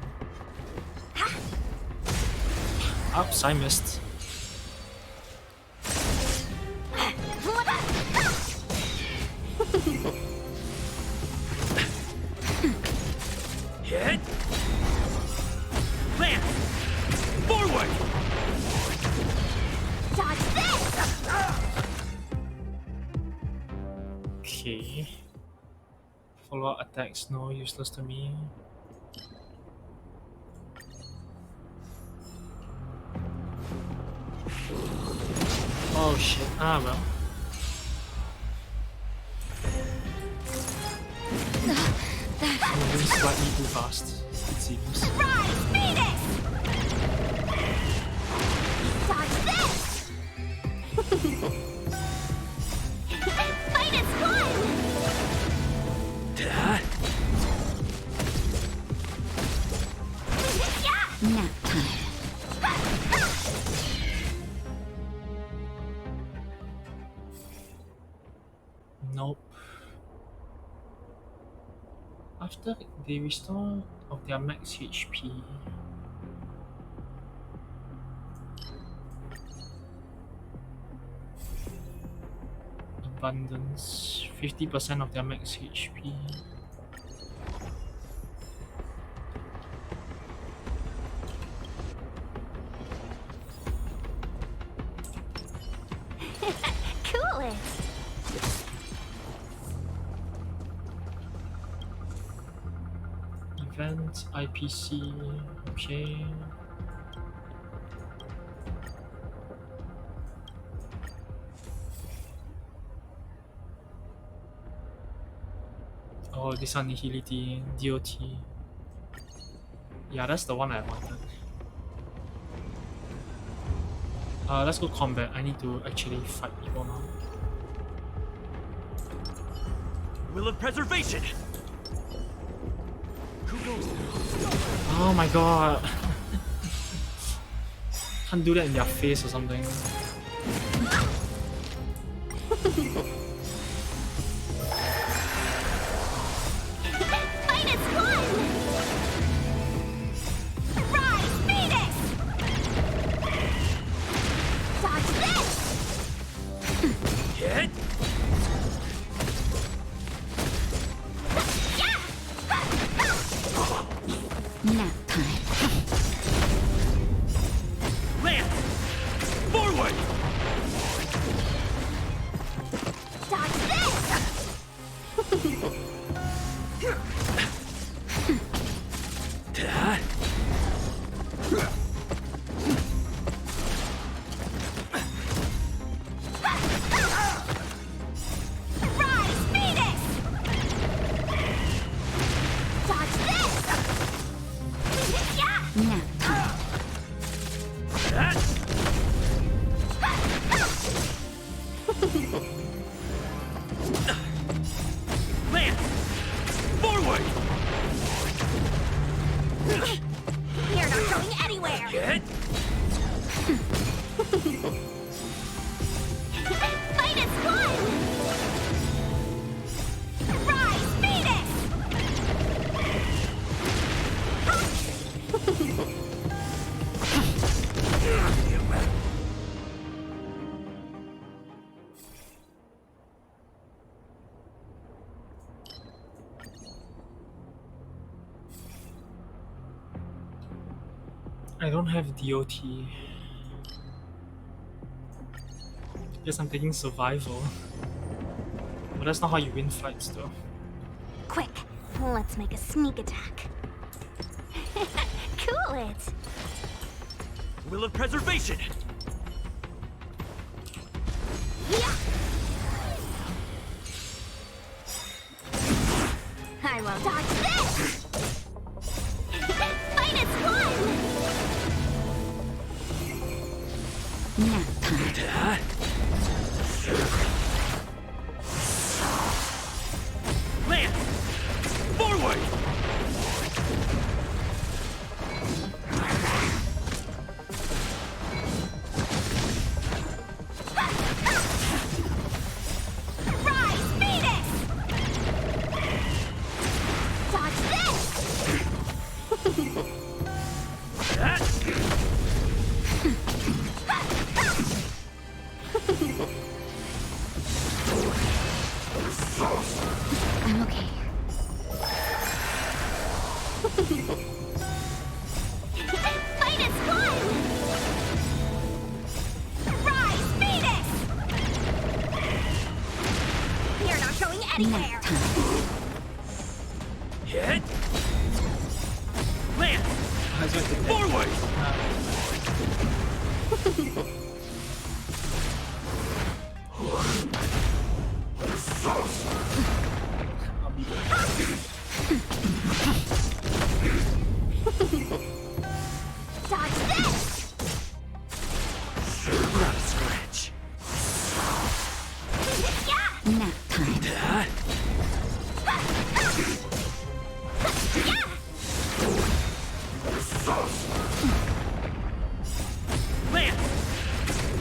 Oops, I missed. Hit! Land! Forward! Dodge this! Okay. Follow-up attacks, no, useless to me. Oh shit, ah well. Moving slightly too fast, it seems. Rise, Phoenix! Dodge this! Minus one! Nap time. Nope. After they restore of their max HP. Abundance, 50% of their max HP. Coolest! Event, IPC, okay. Oh, this one Nihility, DOT. Yeah, that's the one I wanted. Let's go combat. I need to actually fight people now. Will of preservation! Who goes there? Oh my god. Can't do that in their face or something. Minus one! Rise, Phoenix! Dodge this! Hit! Nap time. Land! Forward! Dodge this! Rise, Phoenix! Dodge this! Nap time. Land! Forward! You're not going anywhere! Hit! Minus one! Rise, Phoenix! I don't have DOT. Guess I'm taking survival. But that's not how you win fights though. Quick, let's make a sneak attack. Cool it! Will of preservation! I will dodge this! Minus one! Nap time. Land! Forward! Rise, Phoenix! Dodge this! anywhere! Hit! Land! Forward! Dodge this! Not a scratch. Nap time. Land!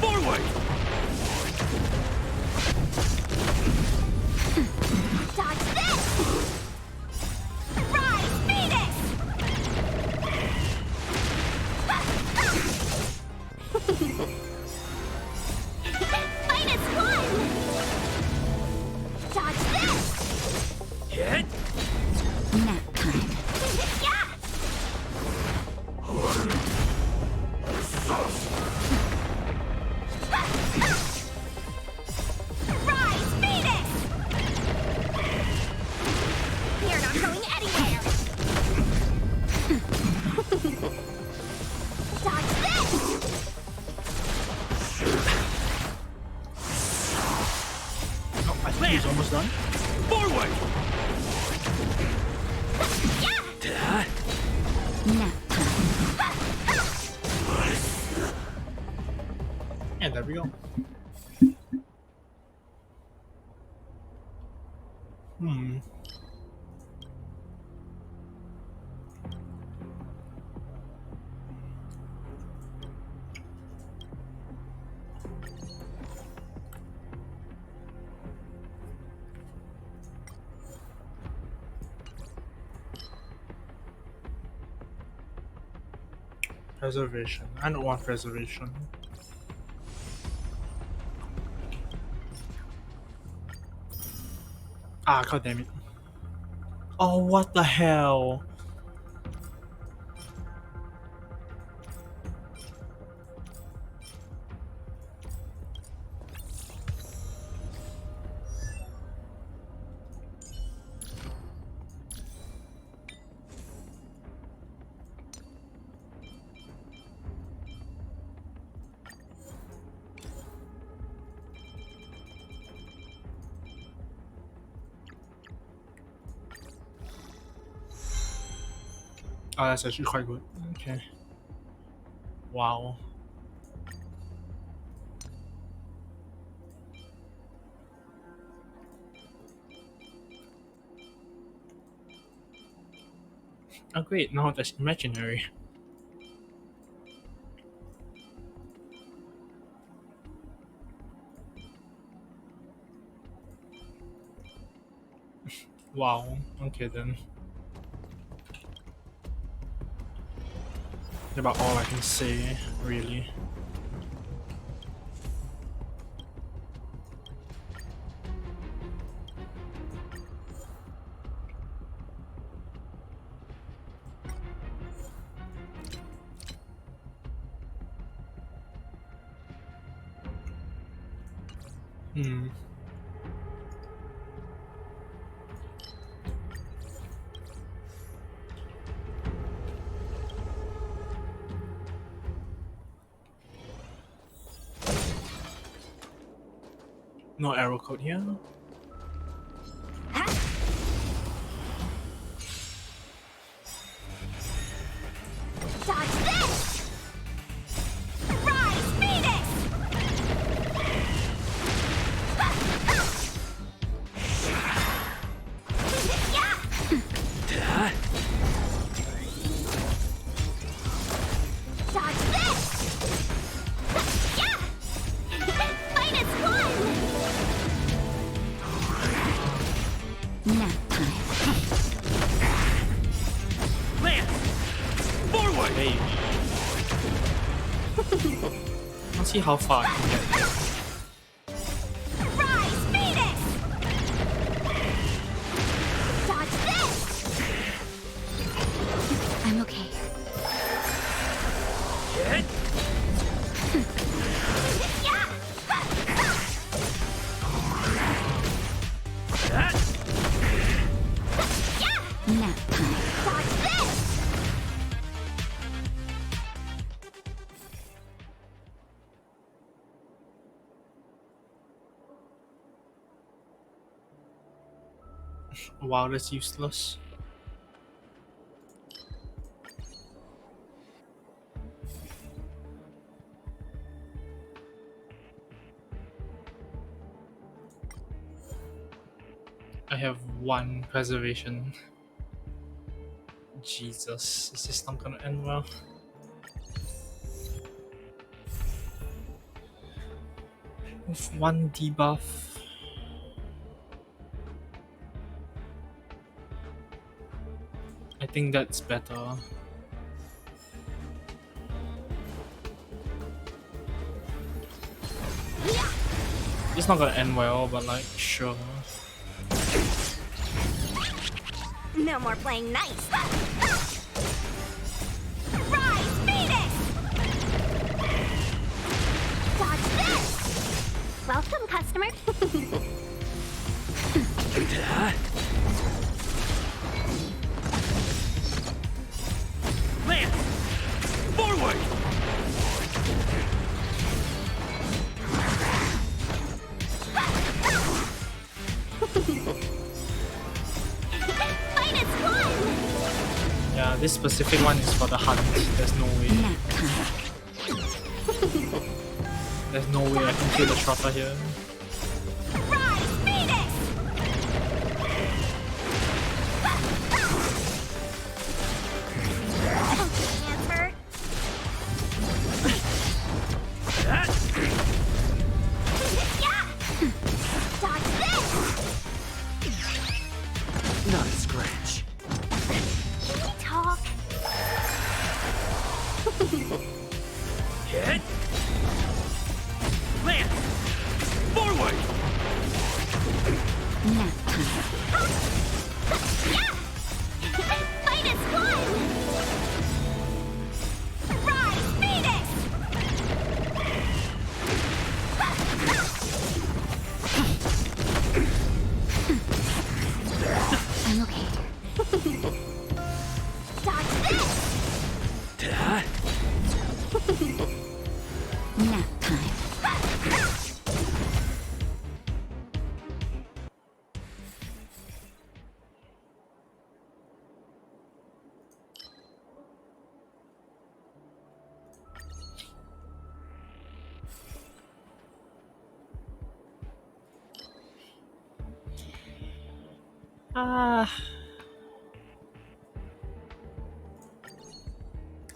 Forward! Dodge this! Rise, Phoenix! Minus one! Dodge this! Hit! Nap time. Rise, Phoenix! You're not going anywhere! Dodge this! Oh, I think he's almost done. Forward! Nap time. And there we go. Hmm. Preservation. I don't want preservation. Ah, god damn it. Oh, what the hell? Oh, that's actually quite good. Okay. Wow. Oh great, now that's imaginary. Wow, okay then. That's about all I can say, really. Hmm. No arrow code here. Dodge this! Rise, Phoenix! Dodge this! Minus one! Nap time. Land! Forward! Hey. Let's see how far I can get. Rise, Phoenix! Dodge this! I'm okay. Hit! That! Wow, that's useless. I have one preservation. Jesus, is this not gonna end well? With one debuff. I think that's better. It's not gonna end well, but like, sure. No more playing nice. Rise, Phoenix! Dodge this! Welcome, customer. Lance! Forward! Yeah, this specific one is for the hunt. There's no way. There's no way I can kill the trotter here. Not a scratch. Talk. Hit! Lance! Forward! Minus one! Rise, Phoenix! I'm okay. Dodge this! Nap time.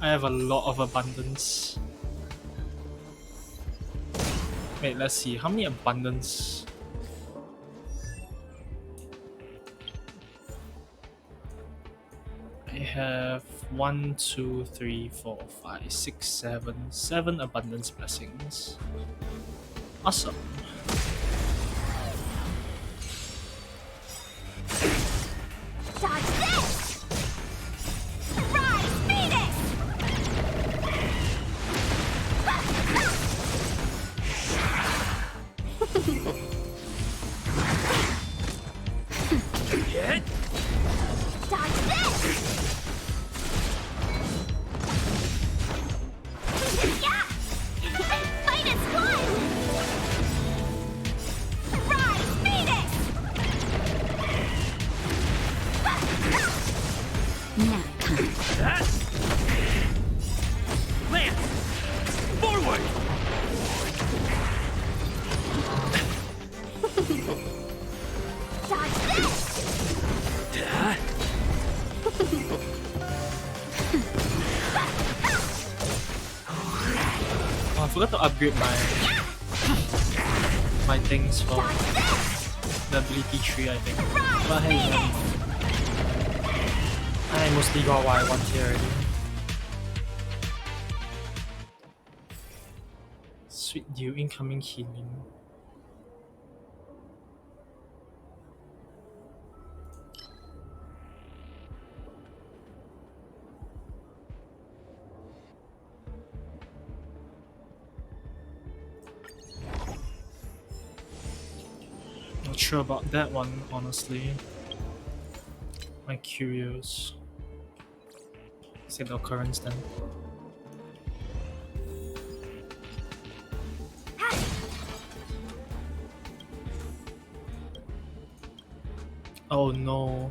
I have a lot of abundance. Wait, let's see. How many abundance? I have 1, 2, 3, 4, 5, 6, 7 abundance blessings. Awesome. Dodge this! Rise, Phoenix! Hit! Dodge this! Yeah! Minus one! Rise, Phoenix! Nap time. Lance! Forward! Dodge this! Oh, I forgot to upgrade my things for the ability tree, I think. But hey, never mind. I mostly got what I want here already. Sweet dew, incoming healing. Not sure about that one, honestly. I'm curious. Is it the occurrence then? Oh no.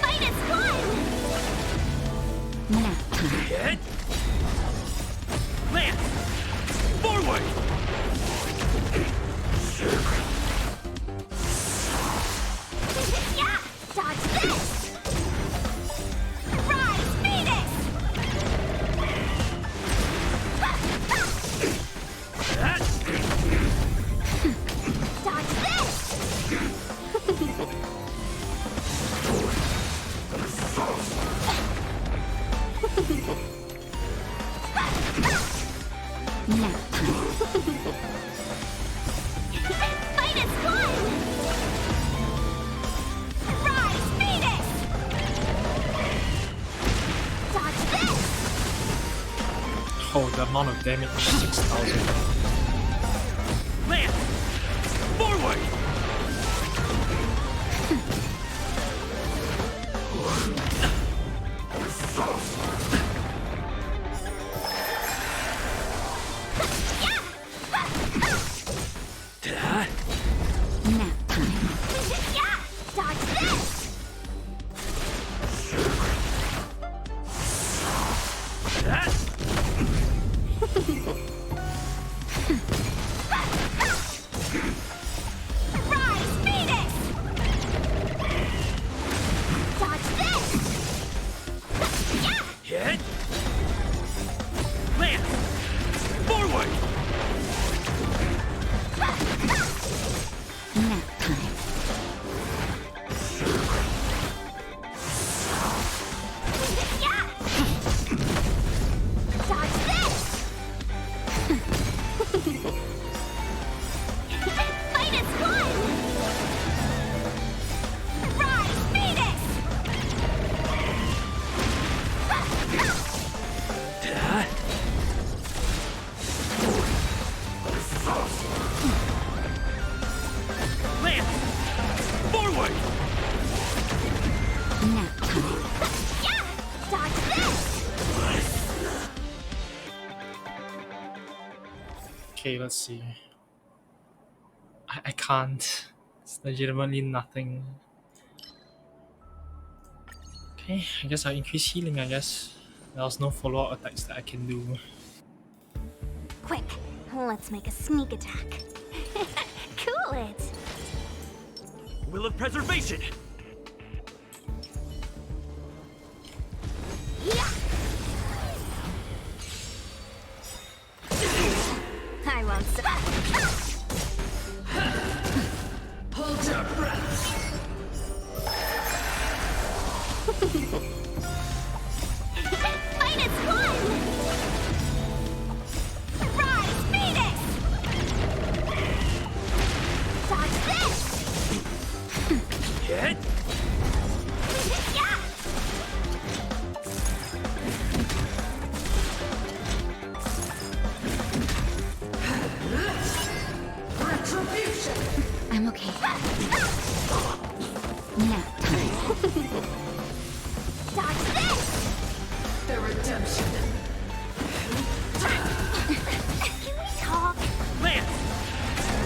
Fight is fun! Nap time. Hit! Lance! Forward! Yeah! Dodge this! Rise, Phoenix! Dodge this! Nap time. Fight is fun! Rise, Phoenix! Dodge this! Oh, the amount of damage, 6,000. Lance! Forward! Nap time. Yeah! Dodge this! Rise, Phoenix! Dodge this! Yeah! Hit! Lance! Forward! Nap time. Yeah! Dodge this! Fight is fun! Rise, Phoenix! Lance! Forward! Nap time. Yeah! Dodge this! Okay, let's see. I can't. It's legitimately nothing. Okay, I guess I'll increase healing, I guess. There's no follow-up attacks that I can do. Quick, let's make a sneak attack. Cool it! Will of Preservation! Yeah! I won't Hold your breath. Fight is fun! Rise, Phoenix! Dodge this! Hit! Yeah! Retribution. I'm okay. Nap time. Dodge this! The redemption. Can we talk? Lance!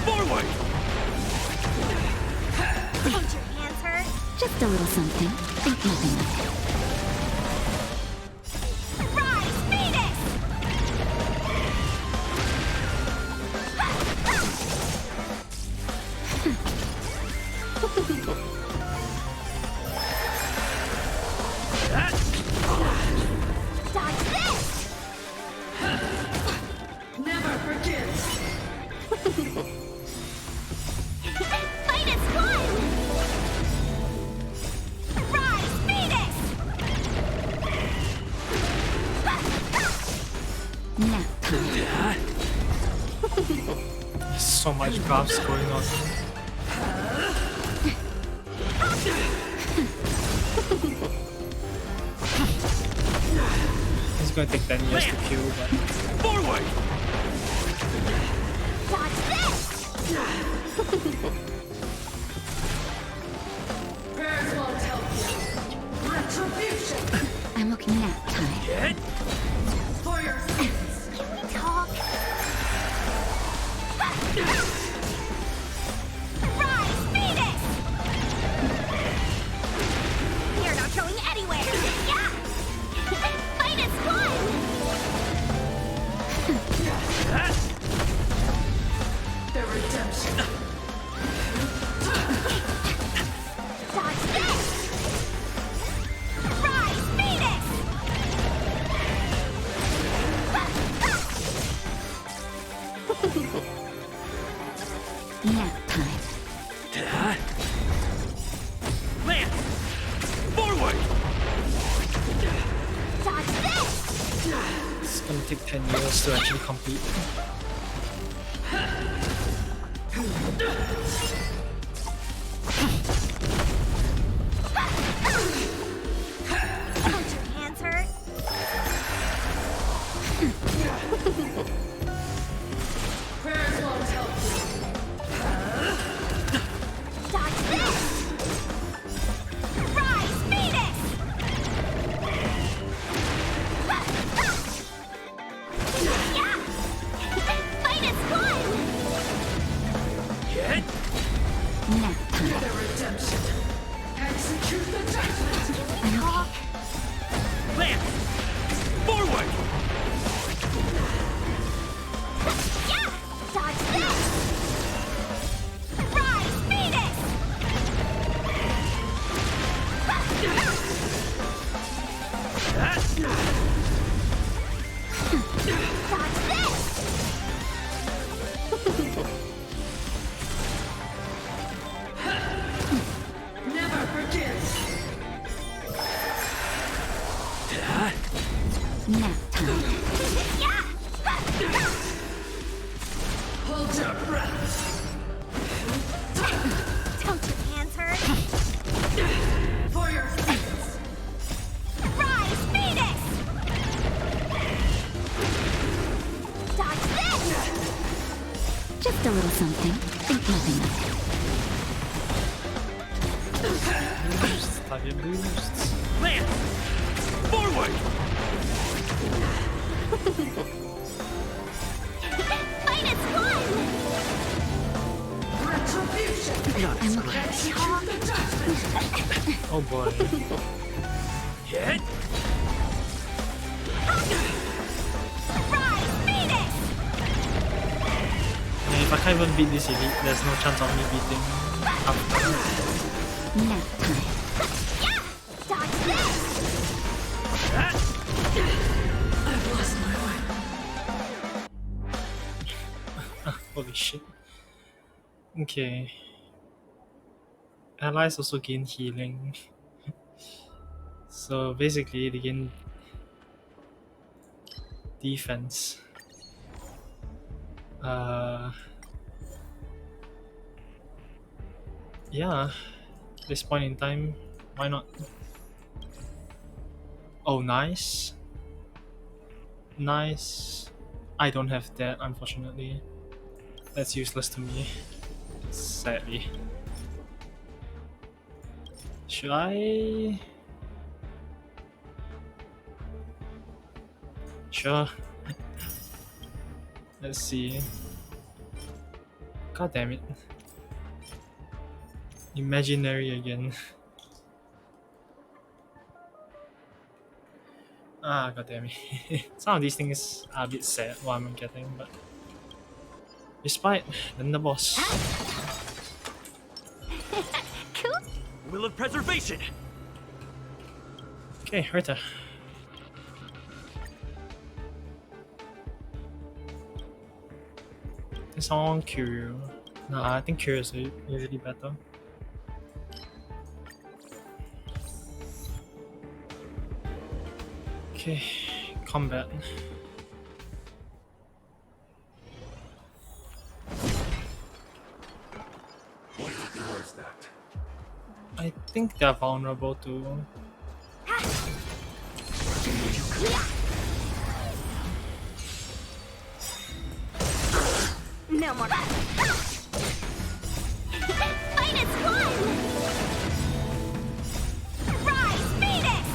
Forward! Don't your hands hurt? Just a little something. Think nothing of it. Rise, Phoenix! Dodge this! Never forget. Fight is fun! Rise, Phoenix! Nap time. There's so much buffs going on. It's gonna take 10 years to kill, but Forward! Dodge this! Rise, Phoenix! You're not going anywhere! Yeah! Fight as one! The redemption. Dodge this! Rise, Phoenix! Nap time. Lance! Forward! Dodge this! It's gonna take 10 years to actually complete. Don't your hands hurt? Prayers won't help you. Dodge this! Rise, Phoenix! Yeah! Fight as one! Hit! Nap time. The redemption. Execute the judgment. Lance! Forward! Yeah! Dodge this! Rise, Phoenix! Dodge this! Never forget. Nap time. Yeah! Hold your breath. Don't your hands hurt? For your sins. Rise, Phoenix! Dodge this! Just a little something. Think nothing of Boosts, target boosts. Lance! Forward! Fight as one! Retribution. Execute the judgment. Oh boy. Hit! Rise, Phoenix! Yeah, if I can't even beat this elite, there's no chance of me beating Kafka. it. Nap time. Yeah! Dodge this! I've lost my way. Holy shit. Okay. Allies also gain healing. So basically they gain defense. Yeah. This point in time, why not? Oh, nice. Nice. I don't have that, unfortunately. That's useless to me. Sadly. Should I? Sure. Let's see. God damn it. Imaginary again. Ah, god damn it. Some of these things are a bit sad what I'm getting, but despite, then the boss. Cool. Will of preservation! Okay, Herta. Is someone Curio? No, I think Curio is usually better. Okay, combat. What was that? I think they're vulnerable to. No more. Fight as one! Rise, Phoenix!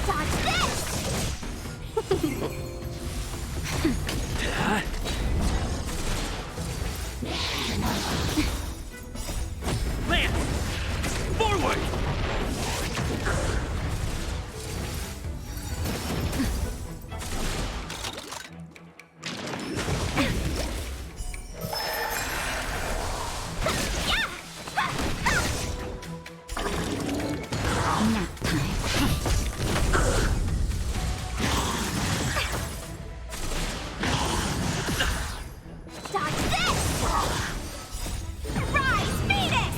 Dodge this! Land! Forward! Nap time. Dodge this! Rise, Phoenix!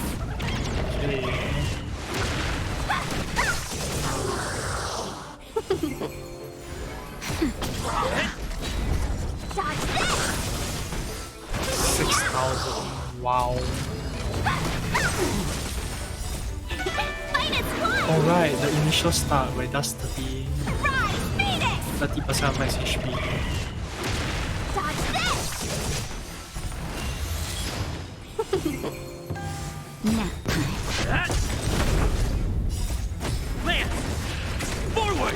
Dodge this! 6,000. Wow. Minus one! Alright, the initial start where it does 30% Rise, Phoenix! of max HP. Dodge this! Nap time. Land! Forward!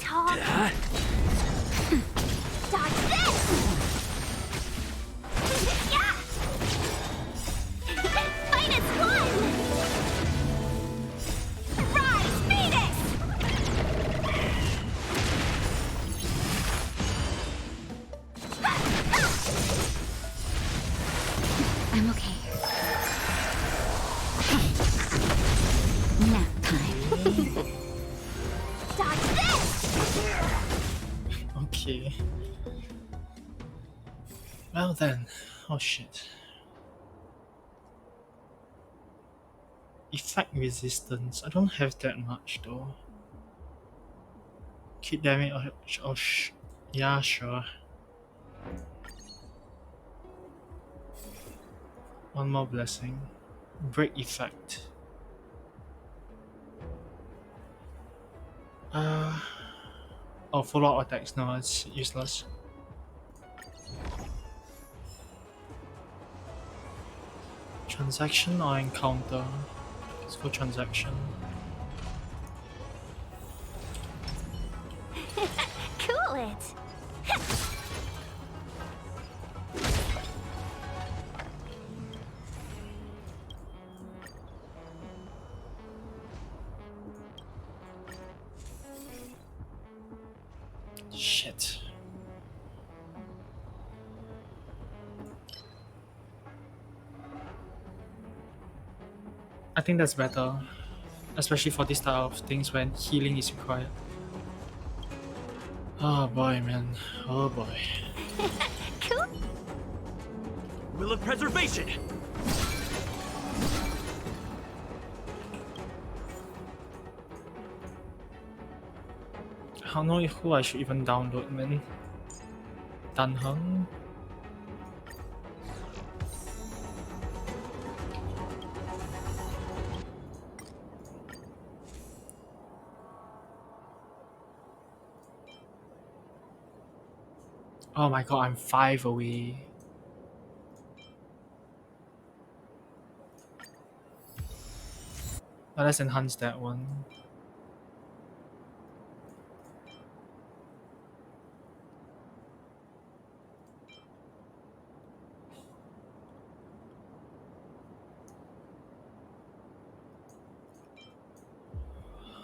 Talk. Dodge this! Yeah! Minus one! Rise, Phoenix! I'm okay. Nap time. Dodge this! Okay. Well then. Oh shit. Effect resistance. I don't have that much though. Kid damage. Yeah, sure. One more blessing. Break effect. Oh, follow-up attacks. No, it's useless. Transaction or encounter? Let's go transaction. Cool it! Shit. I think that's better, especially for this type of things when healing is required. Oh boy, man. Oh boy. Cool. Will of preservation! I don't know who I should even download, man. Dan Heng? Oh my god, I'm 5 away. Now let's enhance that one.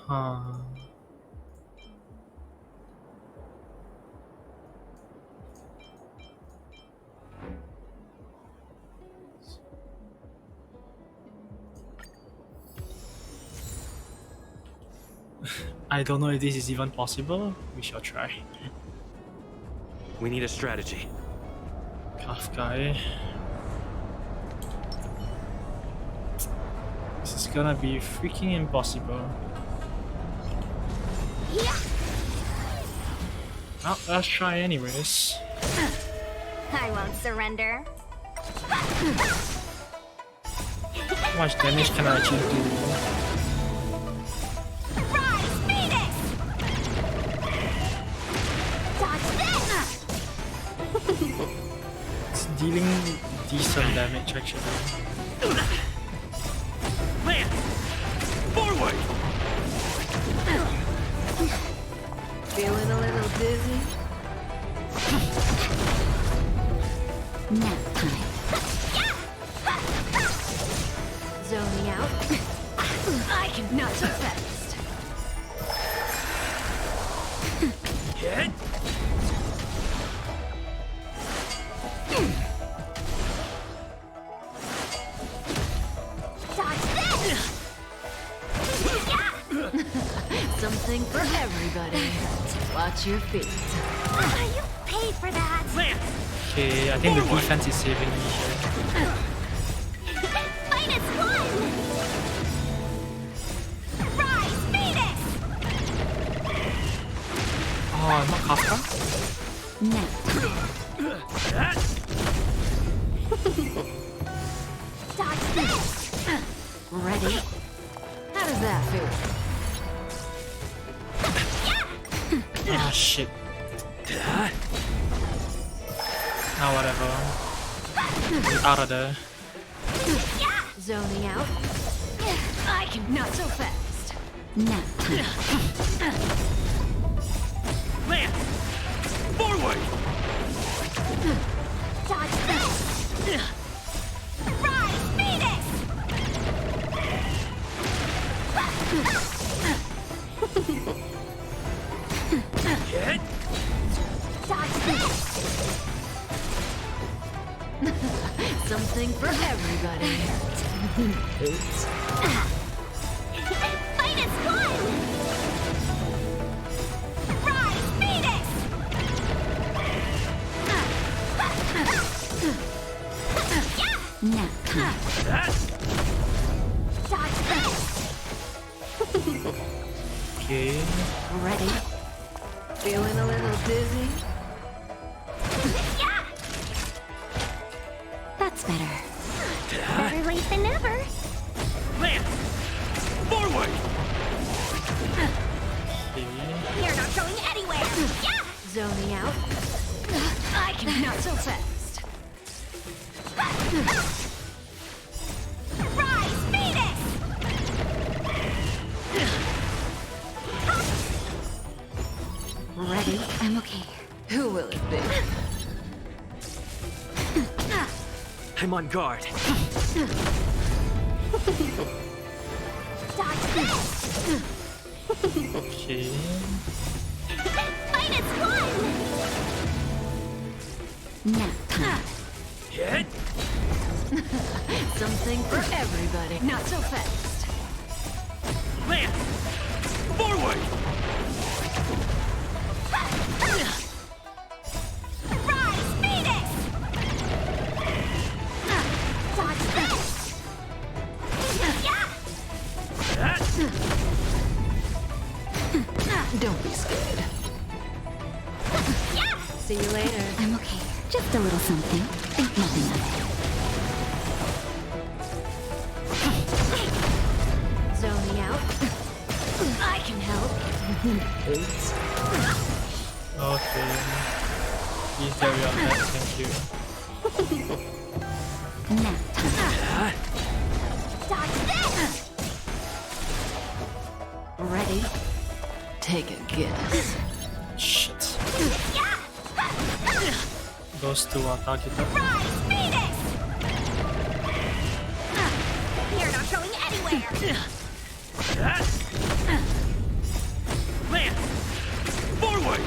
Huh. I don't know if this is even possible. We shall try. We need a strategy. Kafka, eh? This is gonna be freaking impossible. Oh, let's try anyways. I won't surrender. How much damage can I actually do? Rise, Phoenix! Dodge this! It's dealing decent damage actually. Forward! Feeling a little dizzy? Nap time. Zoning out. I can not so fast. Hit! Something for everybody. Watch your feet. You paid for that. Okay, I think the defense is saving me here. -1. Rise, Phoenix. Oh, not Kafka? Nap Dodge this. Ready? How does that feel? Ah, shit. Ah, whatever. Get out of there. Zoning out. I can not so fast. nap time. Land! Forward! Dodge this. Rise, Phoenix. Hit! Dodge this. Something for everybody. Oops. -1. Rise, Phoenix. Nap time. Dodge this. Okay. Ready? Feeling a little dizzy? That's better. Better late than never. Land! Forward! You're not going anywhere. Zoning out. I can not so fast. Rise, Phoenix. Ready? I'm okay. Who will it be? I'm on guard. Dodge this. Okay. -1. Nap time. Hit! Something for everybody. Not so fast. Land! Forward! Rise, Phoenix. Dodge this. Don't be scared. See you later. I'm okay. Just a little something. Think nothing of it. Zoning out. I can help. Oops. Okay. Please carry on that, thank you. Nap time. Dodge this. Ready? Take a guess. Shit. Those two are targeted. Rise, Phoenix. You're not going anywhere. Land! Forward!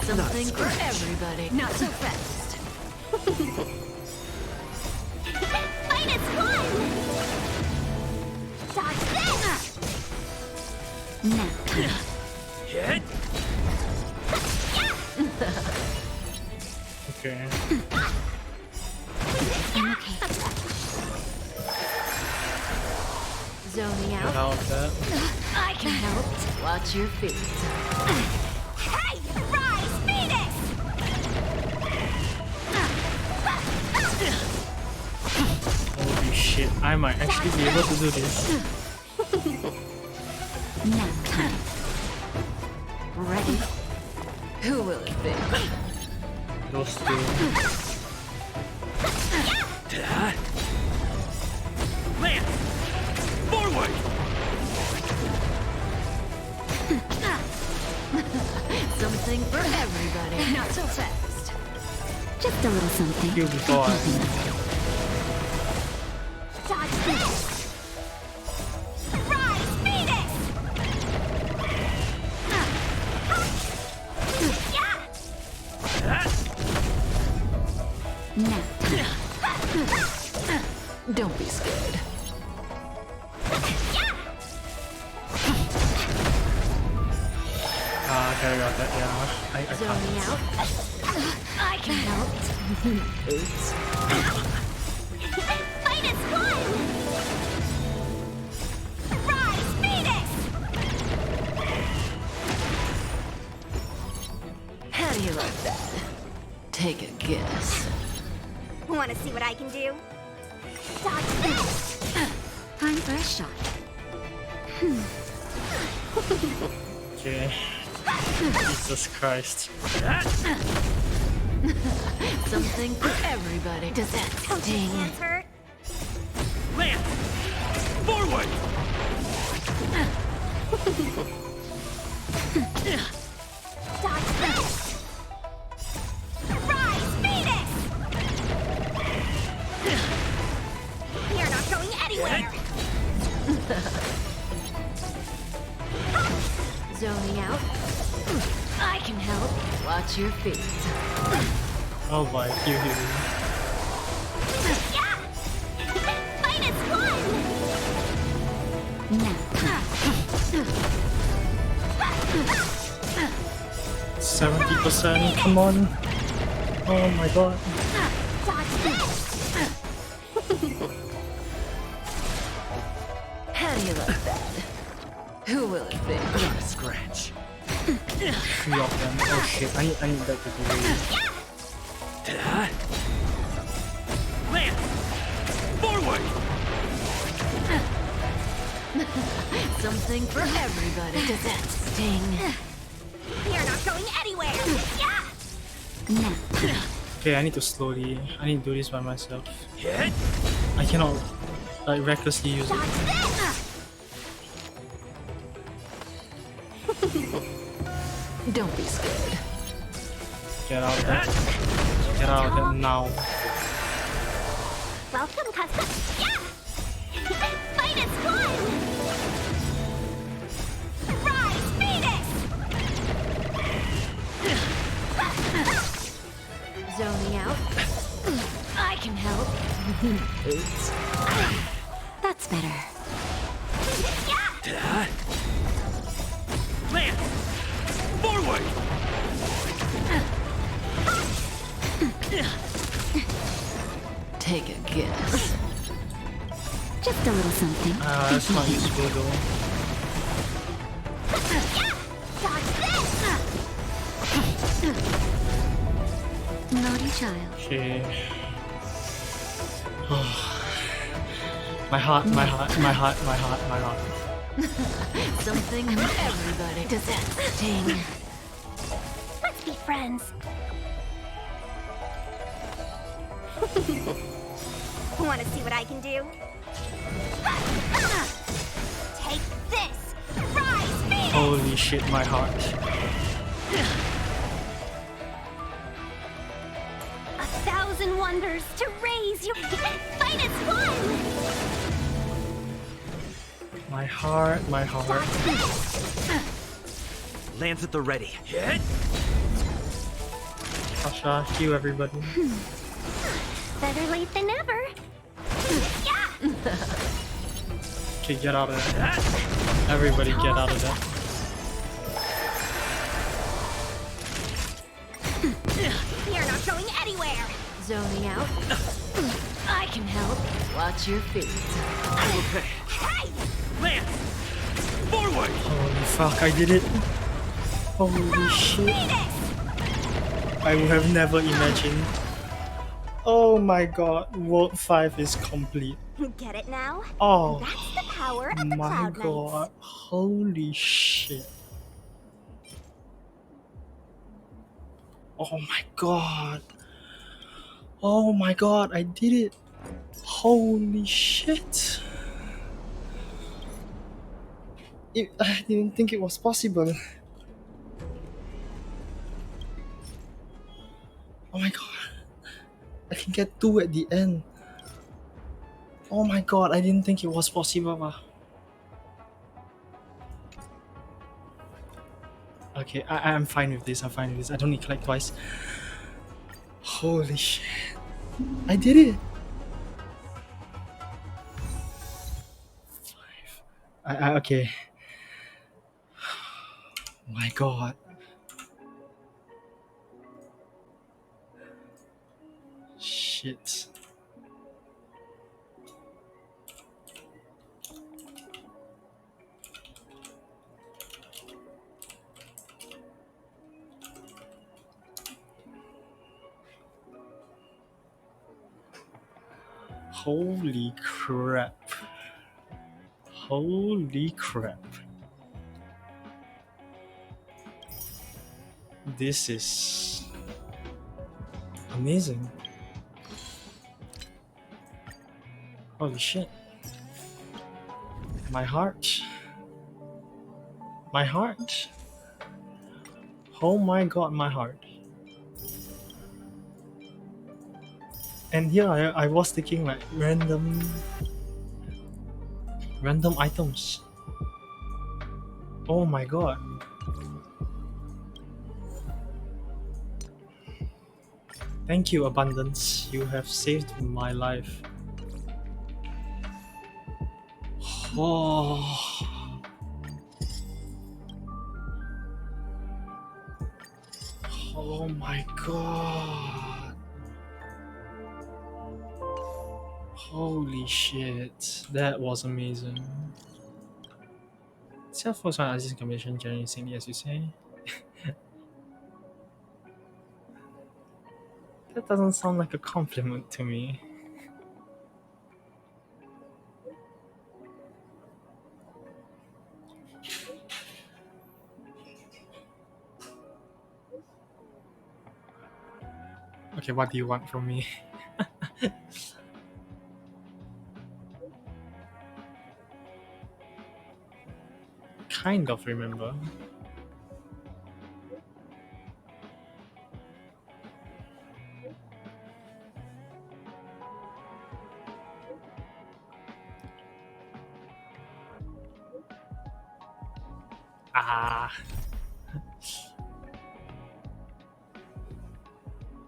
Something for everybody. Not so fast. -1. Dodge this. Nap time. Hit! Okay. I'm okay. Zoning Get out. out of that. I can help. Watch your feet. Hey, rise, Phoenix. Holy shit, I might actually be able to do this. Nap time. Ready? Who will it be? Those two. little something. Heal before I... Dodge this! Rise, Phoenix! Now. Don't be scared. Okay, I got that, yeah. I Zoning can't. out. I can help. Oops. Fight is one! Rise, Phoenix! How do you like that? Take a guess. Want to see what I can do? Dodge this! Time for a shot. Okay. Jesus Christ. Something for everybody. Does that sting? Hands hurt? Lance! Forward! Dodge this! Rise, Phoenix! You're not going anywhere! Zoning out. I can help. Watch your feet. Oh boy, heal. Fight is one! Now. 70%, come on. Oh my god. Dodge this! How do you like that? Who will it be? Scratch. 3 of them. Oh shit, I need that to be ready. Lance! Forward! Something for everybody. Does that sting? You're not going anywhere! Now. Okay, I need to slowly. I need to do this by myself. Hit! I cannot like recklessly use it. Dodge this! Don't be scared. Get out of that. Get out of that now. Welcome, Kafka! Fight is one! Rise, Phoenix! Zoning out. I can help. Oops. That's better. Lance! Forward! Take a guess. Just a little something. That's not useful though. Dodge this! Naughty child. Okay. My heart. Something for everybody. Does that sting? Let's be friends. Want to see what I can do? Take this! Rise, Phoenix! Holy shit, my heart. 1,000 wonders to raise you. Fight is one! My heart. Lance at the ready. Hit! Tasha, heal everybody. Better late than never. Okay, get out of that. Everybody get out of that. You're not going anywhere. Zoning out. I can help. Watch your feet. Okay. Hey! Lance! Forward! Holy fuck, I did it. Holy shit. I would have never imagined. Oh my god, World 5 is complete. Get it now? Oh That's the power of the my Cloud god, Knights. holy shit. Oh my god. Oh my god, I did it. Holy shit. I didn't think it was possible. Oh my god. I can get 2 at the end. Oh my god, I didn't think it was possible. Okay, I'm fine with this. I'm fine with this. I don't need to collect twice. Holy shit. I did it! Okay. My god. Shit. Holy crap. Holy crap. This is amazing. Holy shit. My heart. My heart. Oh my god, my heart. And here I was taking like random items. Oh my god. Thank you, Abundance. You have saved my life. Oh. Oh my god. Holy shit. That was amazing. Self-force on Aziz Commission generally singly as you say. That doesn't sound like a compliment to me. Okay, what do you want from me? Kind of remember. Ah.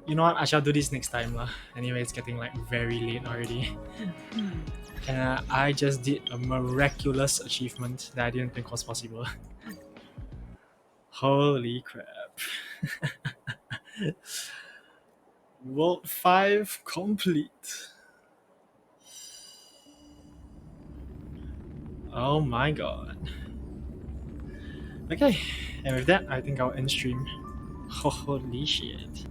You know what? I shall do this next time lah. Anyway, it's getting like very late already. And I just did a miraculous achievement that I didn't think was possible. Holy crap. World 5 complete. Oh my god. Okay, and with that, I think I'll end stream. Holy shit.